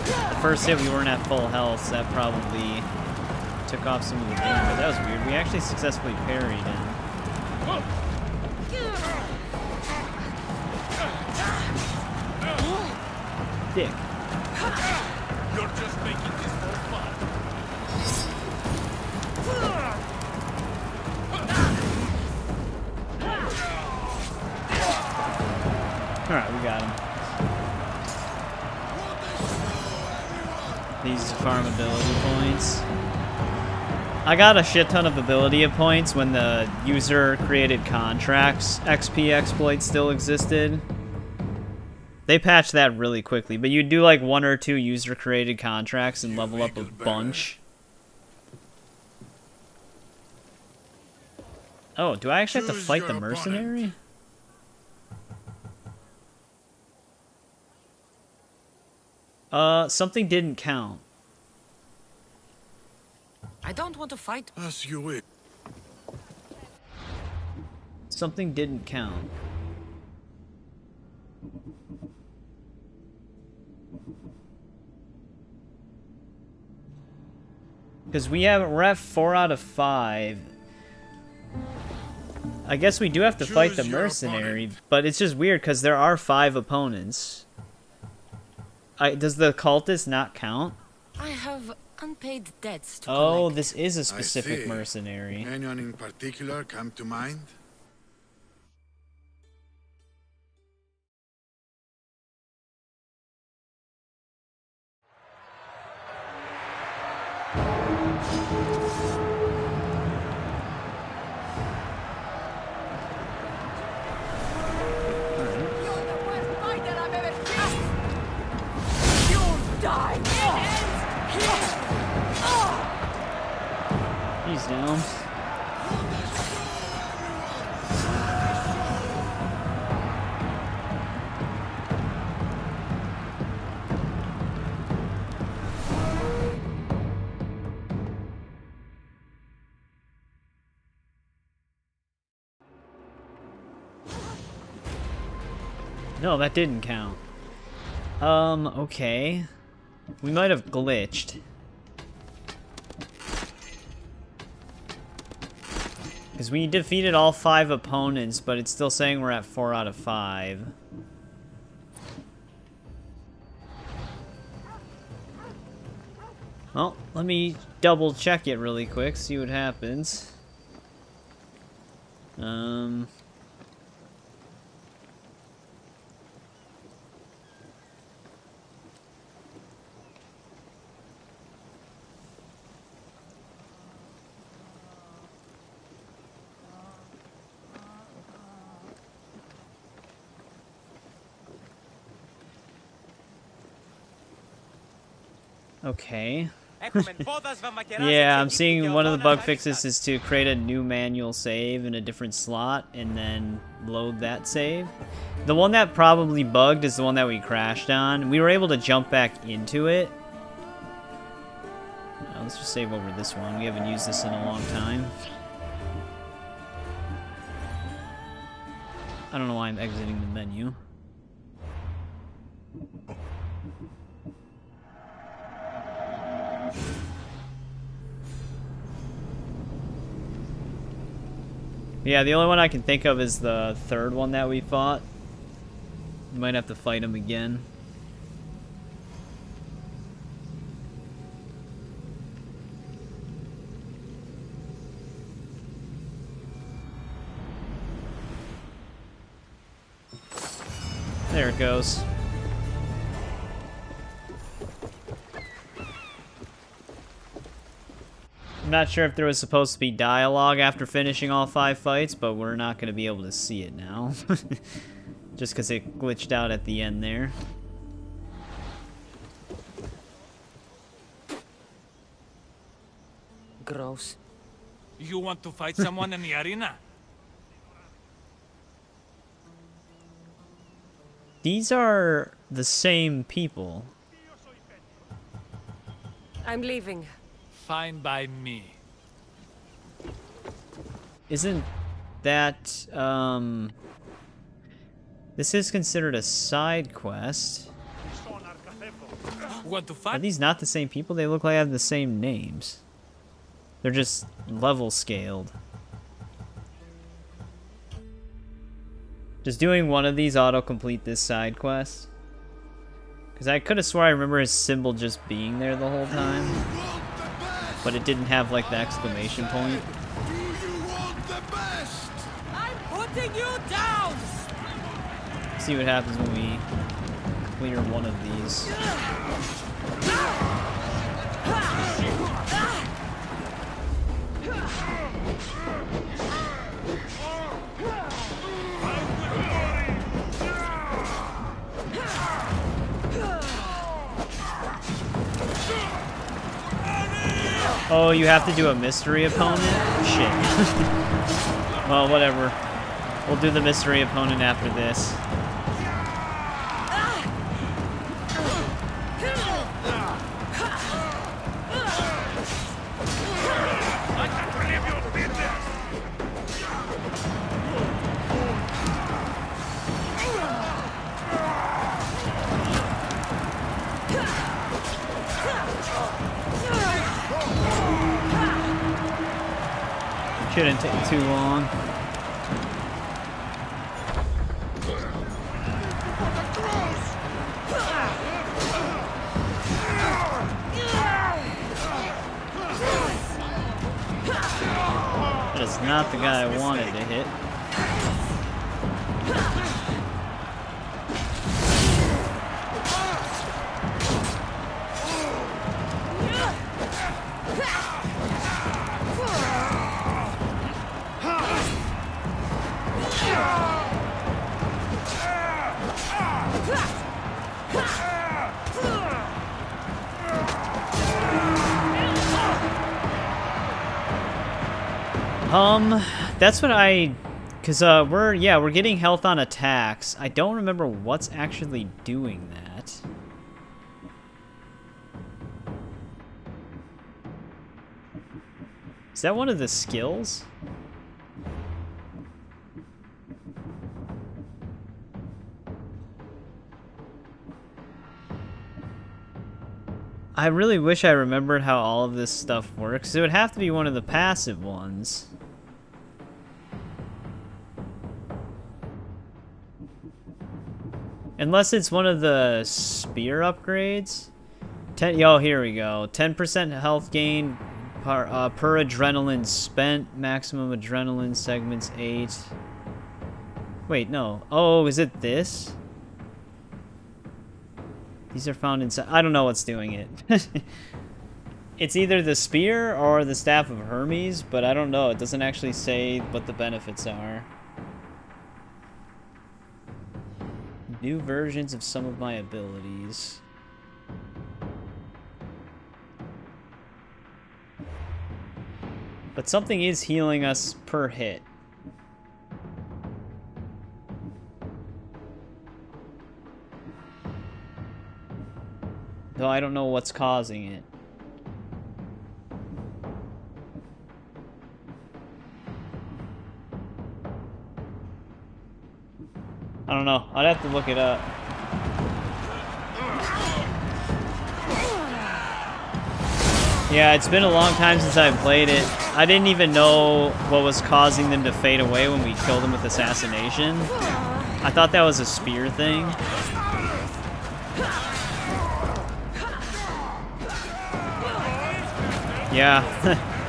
The first hit we weren't at full health, so that probably took off some of the damage. That was weird. We actually successfully parried him. Dick. You're just making this more fun. Alright, we got him. These farm ability points. I got a shit ton of ability points when the user-created contracts XP exploit still existed. They patched that really quickly, but you do like 1 or 2 user-created contracts and level up a bunch. Oh, do I actually have to fight the mercenary? Something didn't count. I don't want to fight. As you wish. Something didn't count. Because we're at 4 out of 5. I guess we do have to fight the mercenary, but it's just weird because there are 5 opponents. Does the cultist not count? I have unpaid debts to Oh, collect. this is a specific mercenary. Anyone in particular come to mind? Die! He's down. No, that didn't count. Okay. We might have glitched. Because we defeated all 5 opponents, but it's still saying we're at 4 out of 5. Well, let me double check it really quick, see what happens. Okay. Yeah, I'm seeing one of the bug fixes is to create a new manual save in a different slot and then load that save. The one that probably bugged is the one that we crashed on. We were able to jump back into it. Let's just save over this one. We haven't used this in a long time. I don't know why I'm exiting the menu. Yeah, the only one I can think of is the third one that we fought. We might have to fight him again. There it goes. I'm not sure if there was supposed to be dialogue after finishing all 5 fights, but we're not going to be able to see it now. Just because it glitched out at the end there. Gross. You want to fight someone in the arena? These are the same people. I'm leaving. Fine by me. Isn't that, this is considered a side quest. Want to fight? Are these not the same people? They look like they have the same names. They're just level scaled. Does doing one of these auto-complete this side quest? Because I could have swore I remember his symbol just being there the whole time. But it didn't have, like, the exclamation point. I'm putting you down! See what happens when we clear one of these. Oh, you have to do a mystery opponent? Shit. Well, whatever. We'll do the mystery opponent after this. Shouldn't take too long. That is not the guy I wanted to hit. That's what I... Because, we're getting health on attacks. I don't remember what's actually doing that. Is that one of the skills? I really wish I remembered how all of this stuff works. It would have to be one of the passive ones. Unless it's one of the spear upgrades. Oh, here we go. 10% health gain per adrenaline spent. Maximum adrenaline segments 8. Wait, no. Oh, is it this? These are found inside. I don't know what's doing it. It's either the spear or the staff of Hermes, but I don't know. It doesn't actually say what the benefits are. New versions of some of my abilities. But something is healing us per hit. Though I don't know what's causing it. I don't know. I'd have to look it up. Yeah, it's been a long time since I've played it. I didn't even know what was causing them to fade away when we killed them with assassination. I thought that was a spear thing. Yeah,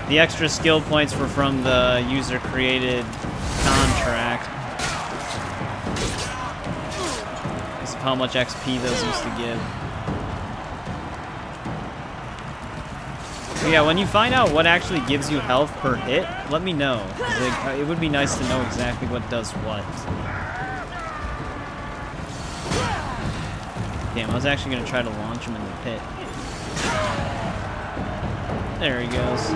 the extra skill points were from the user-created contract. Because of how much XP those used to give. But yeah, when you find out what actually gives you health per hit, let me know. It would be nice to know exactly what does what. Damn, I was actually going to try to launch him in the pit. There he goes.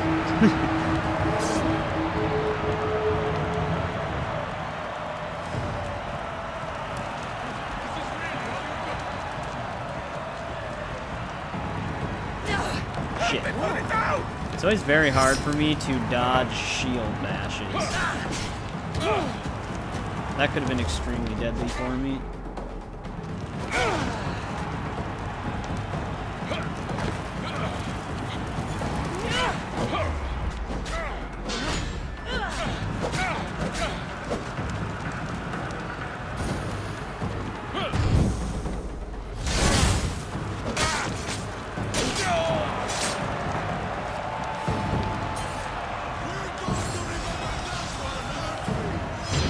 Shit. It's always very hard for me to dodge shield bashes. That could have been extremely deadly for me.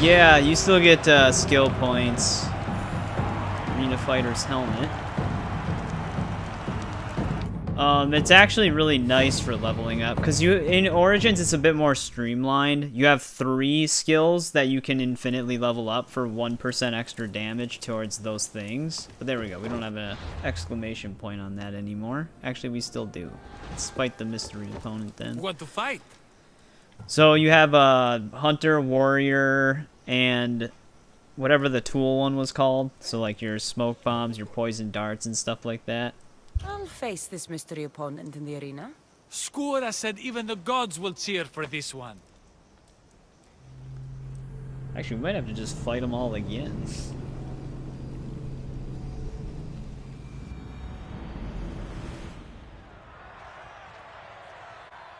Yeah, you still get skill points. Arena Fighter's helmet. It's actually really nice for leveling up because in Origins it's a bit more streamlined. You have 3 skills that you can infinitely level up for 1% extra damage towards those things. But there we go. We don't have an exclamation point on that anymore. Actually, we still do. Let's fight the mystery opponent then. Want to fight? So you have a hunter, warrior, and whatever the tool one was called. So like your smoke bombs, your poison darts, and stuff like that. I'll face this mystery opponent in the arena. Skura said even the gods will cheer for this one. Actually, we might have to just fight them all again.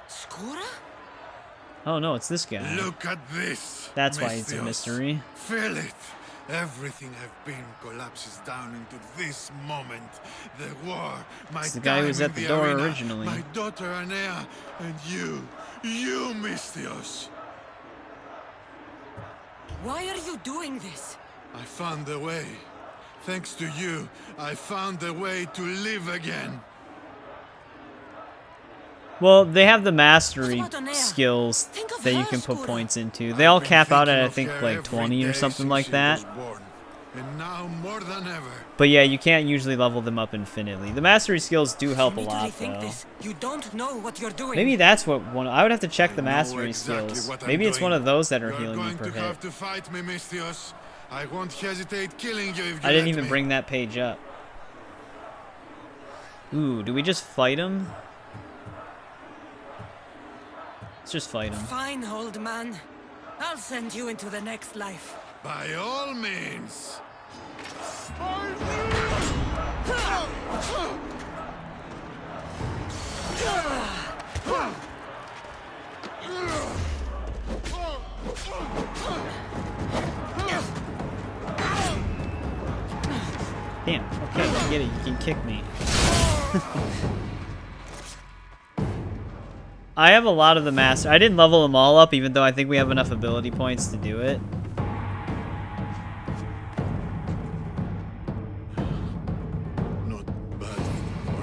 Skura? Oh no, it's this guy. Look at this. That's why it's a mystery. Feel it. Everything I've been collapses down into this moment. The war, my It's the guy who was at the door arena, originally. my daughter Anea, and you, Misthios. Why are you doing this? I found a way. Thanks to you, I found a way to live again. Well, they have the mastery skills that you can put points into. They all cap out at, I think, like 20 or something like that. And now more than ever. But yeah, you can't usually level them up infinitely. The mastery skills do help a You need to lot, rethink though. this. You don't know what you're doing. Maybe that's what one. I would have to check the mastery exactly skills. what I'm Maybe it's one doing. of those that are You're healing you going per to have hit. to fight me, Misthios. I won't hesitate killing you if you I didn't let even me. bring that page up. Ooh, do we just fight him? Let's just fight him. Fine, old man. I'll send you into the next life. By all means. Damn, okay, I get it, you can kick me. I have a lot of the master. I didn't level them all up, even though I think we have enough ability points to do it.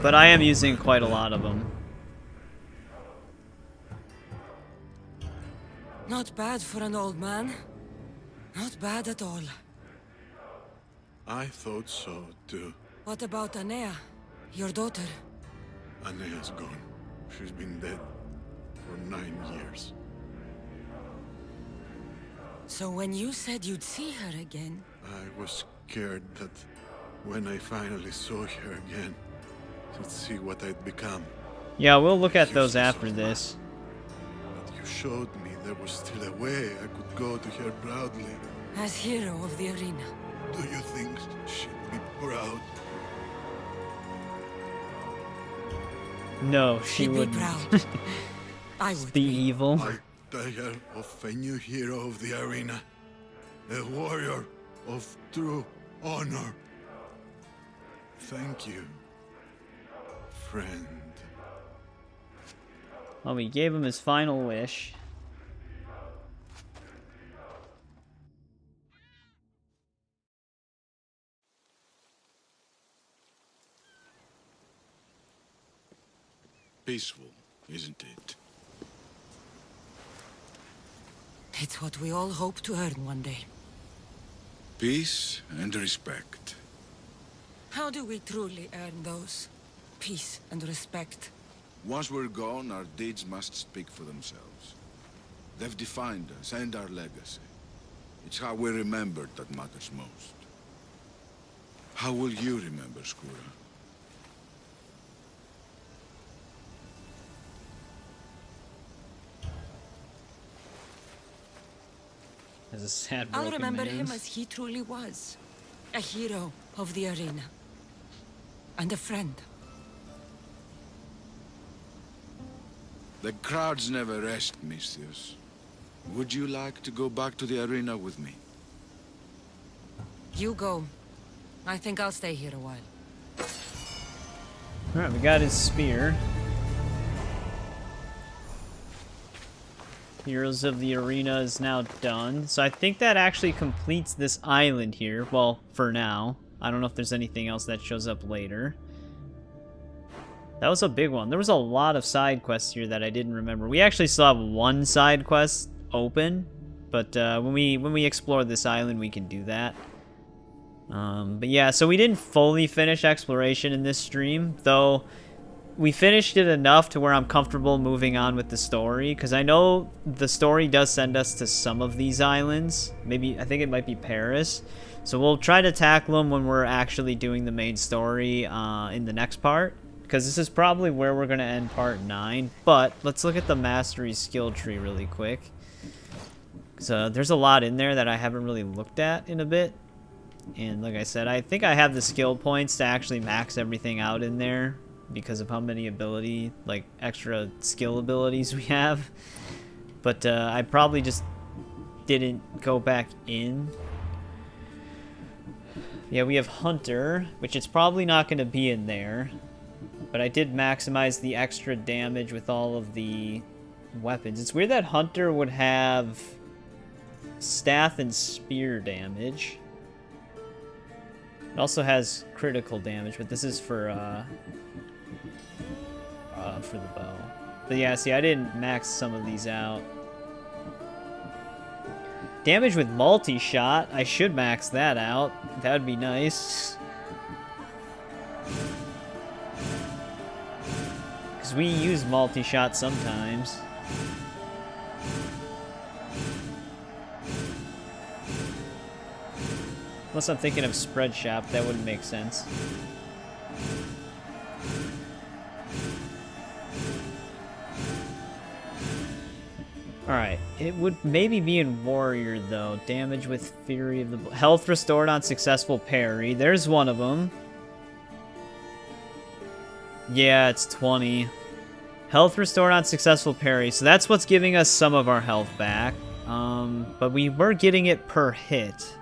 But I am using quite a lot of them. Not bad for an old man. Not bad at all. I thought so, too. What about Anea, your daughter? Anea's gone. She's been dead for 9 years. So when you said you'd see her again... I was scared that when I finally saw her again, she'd see what I'd become. Yeah, we'll look at those after this. But you showed me there was still a way I could go to her proudly. As hero of the arena. Do you think she'd be proud? No, she She'd be wouldn't. proud. I would be evil. I tire of a new hero of the arena. A warrior of true honor. Thank you, friend. Well, we gave him his final wish. Peaceful, isn't it? It's what we all hope to earn one day. Peace and respect. How do we truly earn those? Peace and respect. Once we're gone, our deeds must speak for themselves. They've defined us and our legacy. It's how we're remembered that matters most. How will you remember, Skura? As a sad I'll broken remember man. him as he truly was. A hero of the arena. And a friend. The crowds never rest, Misthios. Would you like to go back to the arena with me? You go. I think I'll stay here a while. Alright, we got his spear. Heroes of the Arena is now done. So I think that actually completes this island here. Well, for now. I don't know if there's anything else that shows up later. That was a big one. There was a lot of side quests here that I didn't remember. We actually still have one side quest open. But when we explore this island, we can do that. But yeah, so we didn't fully finish exploration in this stream. Though we finished it enough to where I'm comfortable moving on with the story, because I know the story does send us to some of these islands. Maybe, I think it might be Paris. So we'll try to tackle them when we're actually doing the main story in the next part, because this is probably where we're going to end part 9. But let's look at the mastery skill tree really quick. So there's a lot in there that I haven't really looked at in a bit. And like I said, I think I have the skill points to actually max everything out in there, because of how many ability, like extra skill abilities we have. But I probably just didn't go back in. Yeah, we have Hunter, which it's probably not going to be in there. But I did maximize the extra damage with all of the weapons. It's weird that Hunter would have staff and spear damage. It also has critical damage, but this is for the bow. But yeah, see, I didn't max some of these out. Damage with multi-shot. I should max that out. That would be nice. Because we use multi-shot sometimes. Unless I'm thinking of spread shop, that wouldn't make sense. Alright, it would maybe be in Warrior, though. Damage with Fury of the... Health restored on successful parry. There's one of them. Yeah, it's 20. Health restored on successful parry. So that's what's giving us some of our health back. But we were getting it per hit.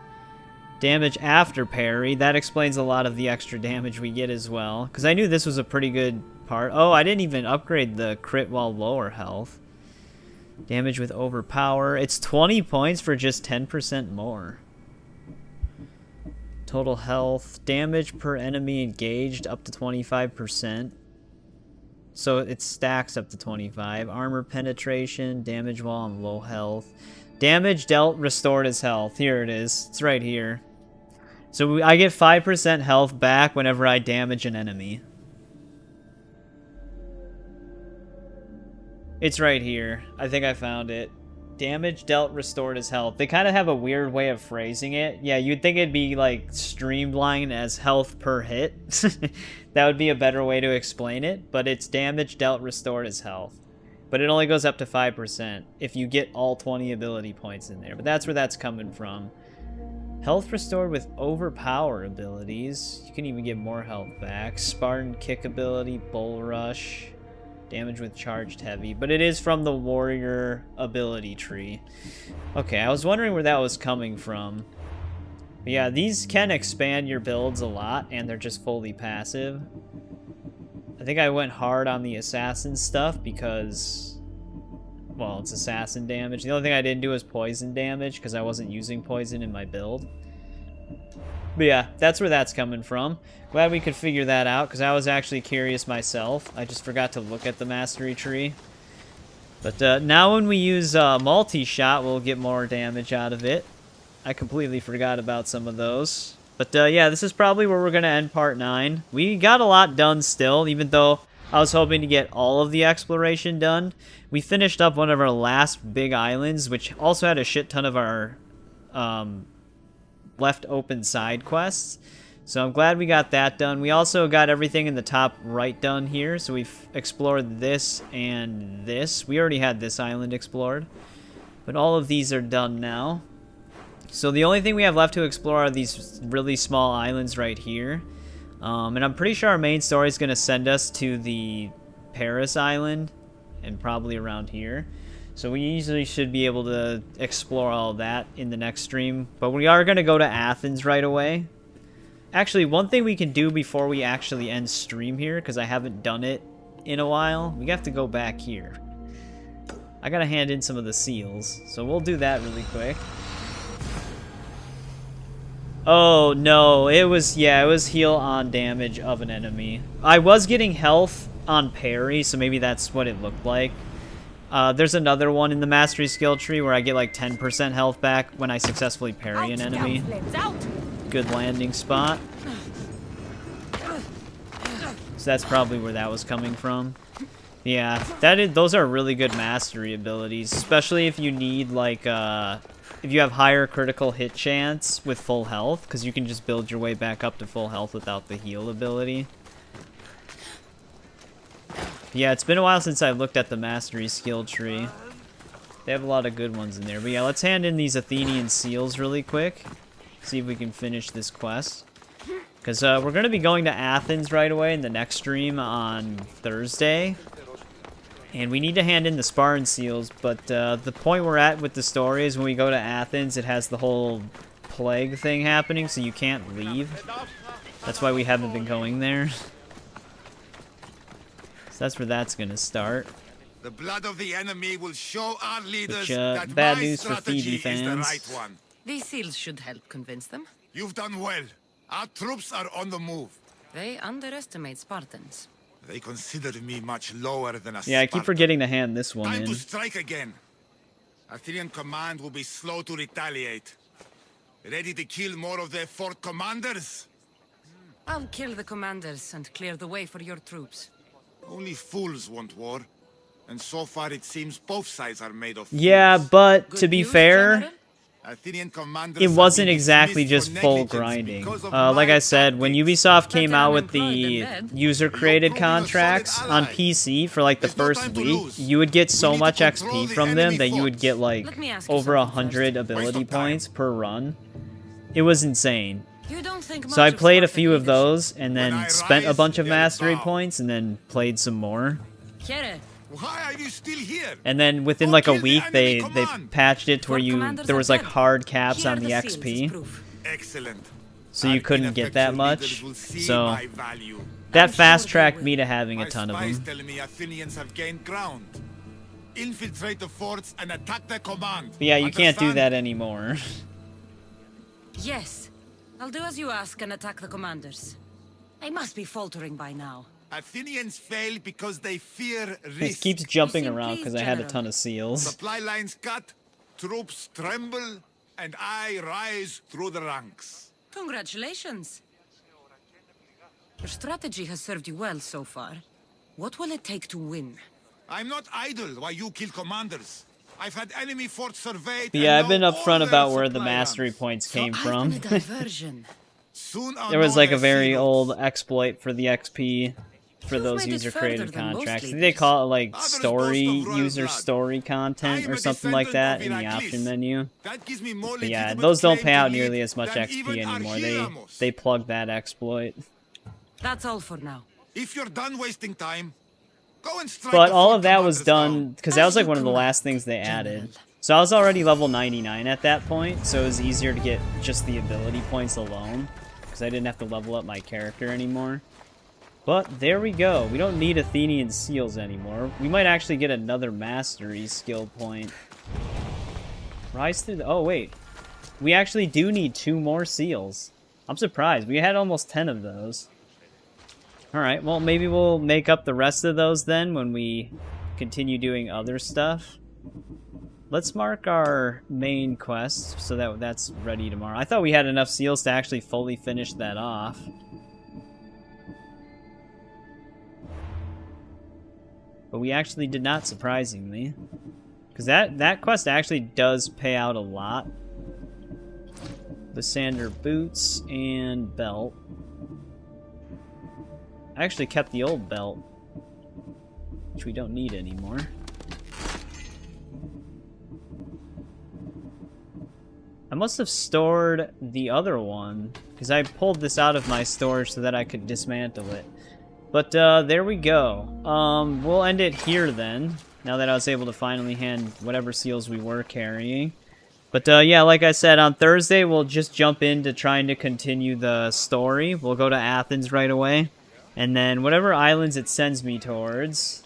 Damage after parry. That explains a lot of the extra damage we get as well. Because I knew this was a pretty good part. Oh, I didn't even upgrade the crit while lower health. Damage with overpower. It's 20 points for just 10% more. Total health. Damage per enemy engaged up to 25%. So it stacks up to 25. Armor penetration. Damage while on low health. Damage dealt restored as health. Here it is. It's right here. So I get 5% health back whenever I damage an enemy. It's right here. I think I found it. Damage dealt restored as health. They kind of have a weird way of phrasing it. Yeah, you'd think it'd be like streamlined as health per hit. That would be a better way to explain it. But it's damage dealt restored as health. But it only goes up to 5% if you get all 20 ability points in there. But that's where that's coming from. Health restored with overpower abilities. You can even get more health back. Spartan kick ability, bull rush. Damage with charged heavy, but it is from the warrior ability tree. Okay, I was wondering where that was coming from. But yeah, these can expand your builds a lot, and they're just fully passive. I think I went hard on the assassin stuff because, well, it's assassin damage. The only thing I didn't do was poison damage because I wasn't using poison in my build. But yeah, that's where that's coming from. Glad we could figure that out, because I was actually curious myself. I just forgot to look at the mastery tree. But now when we use multi-shot, we'll get more damage out of it. I completely forgot about some of those. But yeah, this is probably where we're going to end part 9. We got a lot done still, even though I was hoping to get all of the exploration done. We finished up one of our last big islands, which also had a shit ton of our... left open side quests. So I'm glad we got that done. We also got everything in the top right done here. So we've explored this and this. We already had this island explored. But all of these are done now. So the only thing we have left to explore are these really small islands right here. And I'm pretty sure our main story is going to send us to the Paris island. And probably around here. So we easily should be able to explore all that in the next stream. But we are going to go to Athens right away. Actually, one thing we can do before we actually end stream here, because I haven't done it in a while, we have to go back here. I got to hand in some of the seals. So we'll do that really quick. Oh, no. It was heal on damage of an enemy. I was getting health on parry, so maybe that's what it looked like. There's another one in the mastery skill tree where I get like 10% health back when I successfully parry an enemy. Good landing spot. So that's probably where that was coming from. Yeah, those are really good mastery abilities, especially if you need like if you have higher critical hit chance with full health, because you can just build your way back up to full health without the heal ability. Yeah, it's been a while since I looked at the mastery skill tree. They have a lot of good ones in there. But yeah, let's hand in these Athenian seals really quick. See if we can finish this quest. Because we're going to be going to Athens right away in the next stream on Thursday. And we need to hand in the Spartan seals. But the point we're at with the story is when we go to Athens, it has the whole plague thing happening, so you can't leave. That's why we haven't been going there. So that's where that's going to start. The blood of the enemy will show our leaders Which, that bad my news for strategy Fiji is the fans. right one. These seals should help convince them. You've done well. Our troops are on the move. They underestimate Spartans. They consider me much lower than a Yeah, I keep Spartan. forgetting to hand this one Time in. to strike again. Athenian command will be slow to retaliate. Ready to kill more of their fort commanders? I'll kill the commanders and clear the way for your troops. Only fools want war. And so far it seems both sides are made of Yeah, but to be fair, Athenian commanders it wasn't exactly just full grinding. Like I said, when Ubisoft came out with the user-created contracts on PC for like the first week, you would get so much XP from them that you would get like over 100 ability points per run. It was insane. So I played a few of those and then spent a bunch of mastery points and then played some more. Why are you still here? And then within like a week, they patched it to where there was like hard caps on the XP. Excellent. So you couldn't get that much. So that fast-tracked me to having a ton of them. Telling me Athenians have gained ground. Infiltrate the forts and attack their command. But yeah, you can't do that anymore. Yes. I'll do as you ask and attack the commanders. I must be faltering by now. Athenians fail because they fear risk. It keeps jumping around because I had a ton of seals. Supply lines cut, troops tremble, and I rise through the ranks. Congratulations. Your strategy has served you well so far. What will it take to win? I'm not idle while you kill commanders. I've had enemy forts surveyed. But yeah, I've been upfront about where the mastery points came from. There was like a very old exploit for the XP for those user-created contracts. I think they call it like user story content or something like that in the option menu. But yeah, those don't pay out nearly as much XP anymore. They plug that exploit. That's all for now. If you're done wasting time, go and strike. But all of that was done because that was like one of the last things they added. So I was already level 99 at that point, so it was easier to get just the ability points alone because I didn't have to level up my character anymore. But there we go. We don't need Athenian seals anymore. We might actually get another mastery skill point. Rise through the... Oh, wait. We actually do need 2 more seals. I'm surprised. We had almost 10 of those. Alright, well, maybe we'll make up the rest of those then when we continue doing other stuff. Let's mark our main quest so that that's ready tomorrow. I thought we had enough seals to actually fully finish that off. But we actually did not, surprisingly. Because that quest actually does pay out a lot. The Sander boots and belt. I actually kept the old belt, which we don't need anymore. I must have stored the other one, because I pulled this out of my storage so that I could dismantle it. But there we go. We'll end it here then, now that I was able to finally hand whatever seals we were carrying. But yeah, like I said, on Thursday we'll just jump into trying to continue the story. We'll go to Athens right away. And then whatever islands it sends me towards...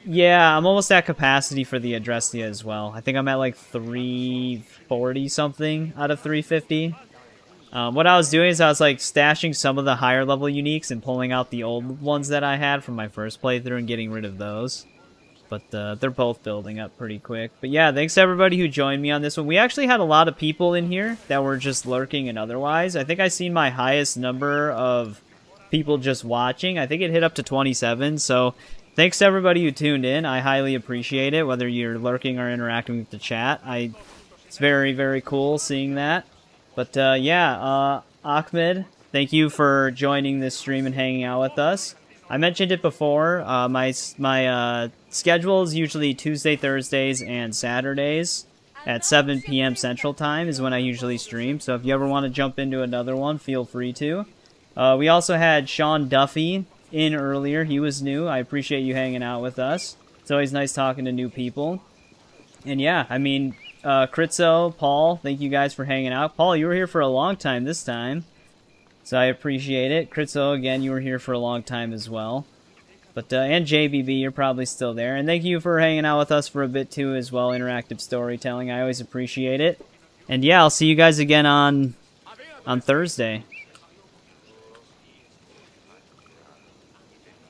Yeah, I'm almost at capacity for the Adrestia as well. I think I'm at like 340 something out of 350. What I was doing is I was like stashing some of the higher level uniques and pulling out the old ones that I had from my first playthrough and getting rid of those. But they're both building up pretty quick. But yeah, thanks to everybody who joined me on this one. We actually had a lot of people in here that were just lurking and otherwise. I think I seen my highest number of people just watching. I think it hit up to 27, so thanks to everybody who tuned in. I highly appreciate it, whether you're lurking or interacting with the chat. It's very, very cool seeing that. But yeah, Ahmed, thank you for joining this stream and hanging out with us. I mentioned it before, my schedule is usually Tuesday, Thursdays, and Saturdays at 7 p.m. Central Time is when I usually stream, so if you ever want to jump into another one, feel free to. We also had Sean Duffy in earlier. He was new. I appreciate you hanging out with us. It's always nice talking to new people. And yeah, I mean, Critzo, Paul, thank you guys for hanging out. Paul, you were here for a long time this time, so I appreciate it. Critzo, again, you were here for a long time as well. But and JBB, you're probably still there. And thank you for hanging out with us for a bit too as well, interactive storytelling. I always appreciate it. And yeah, I'll see you guys again on Thursday.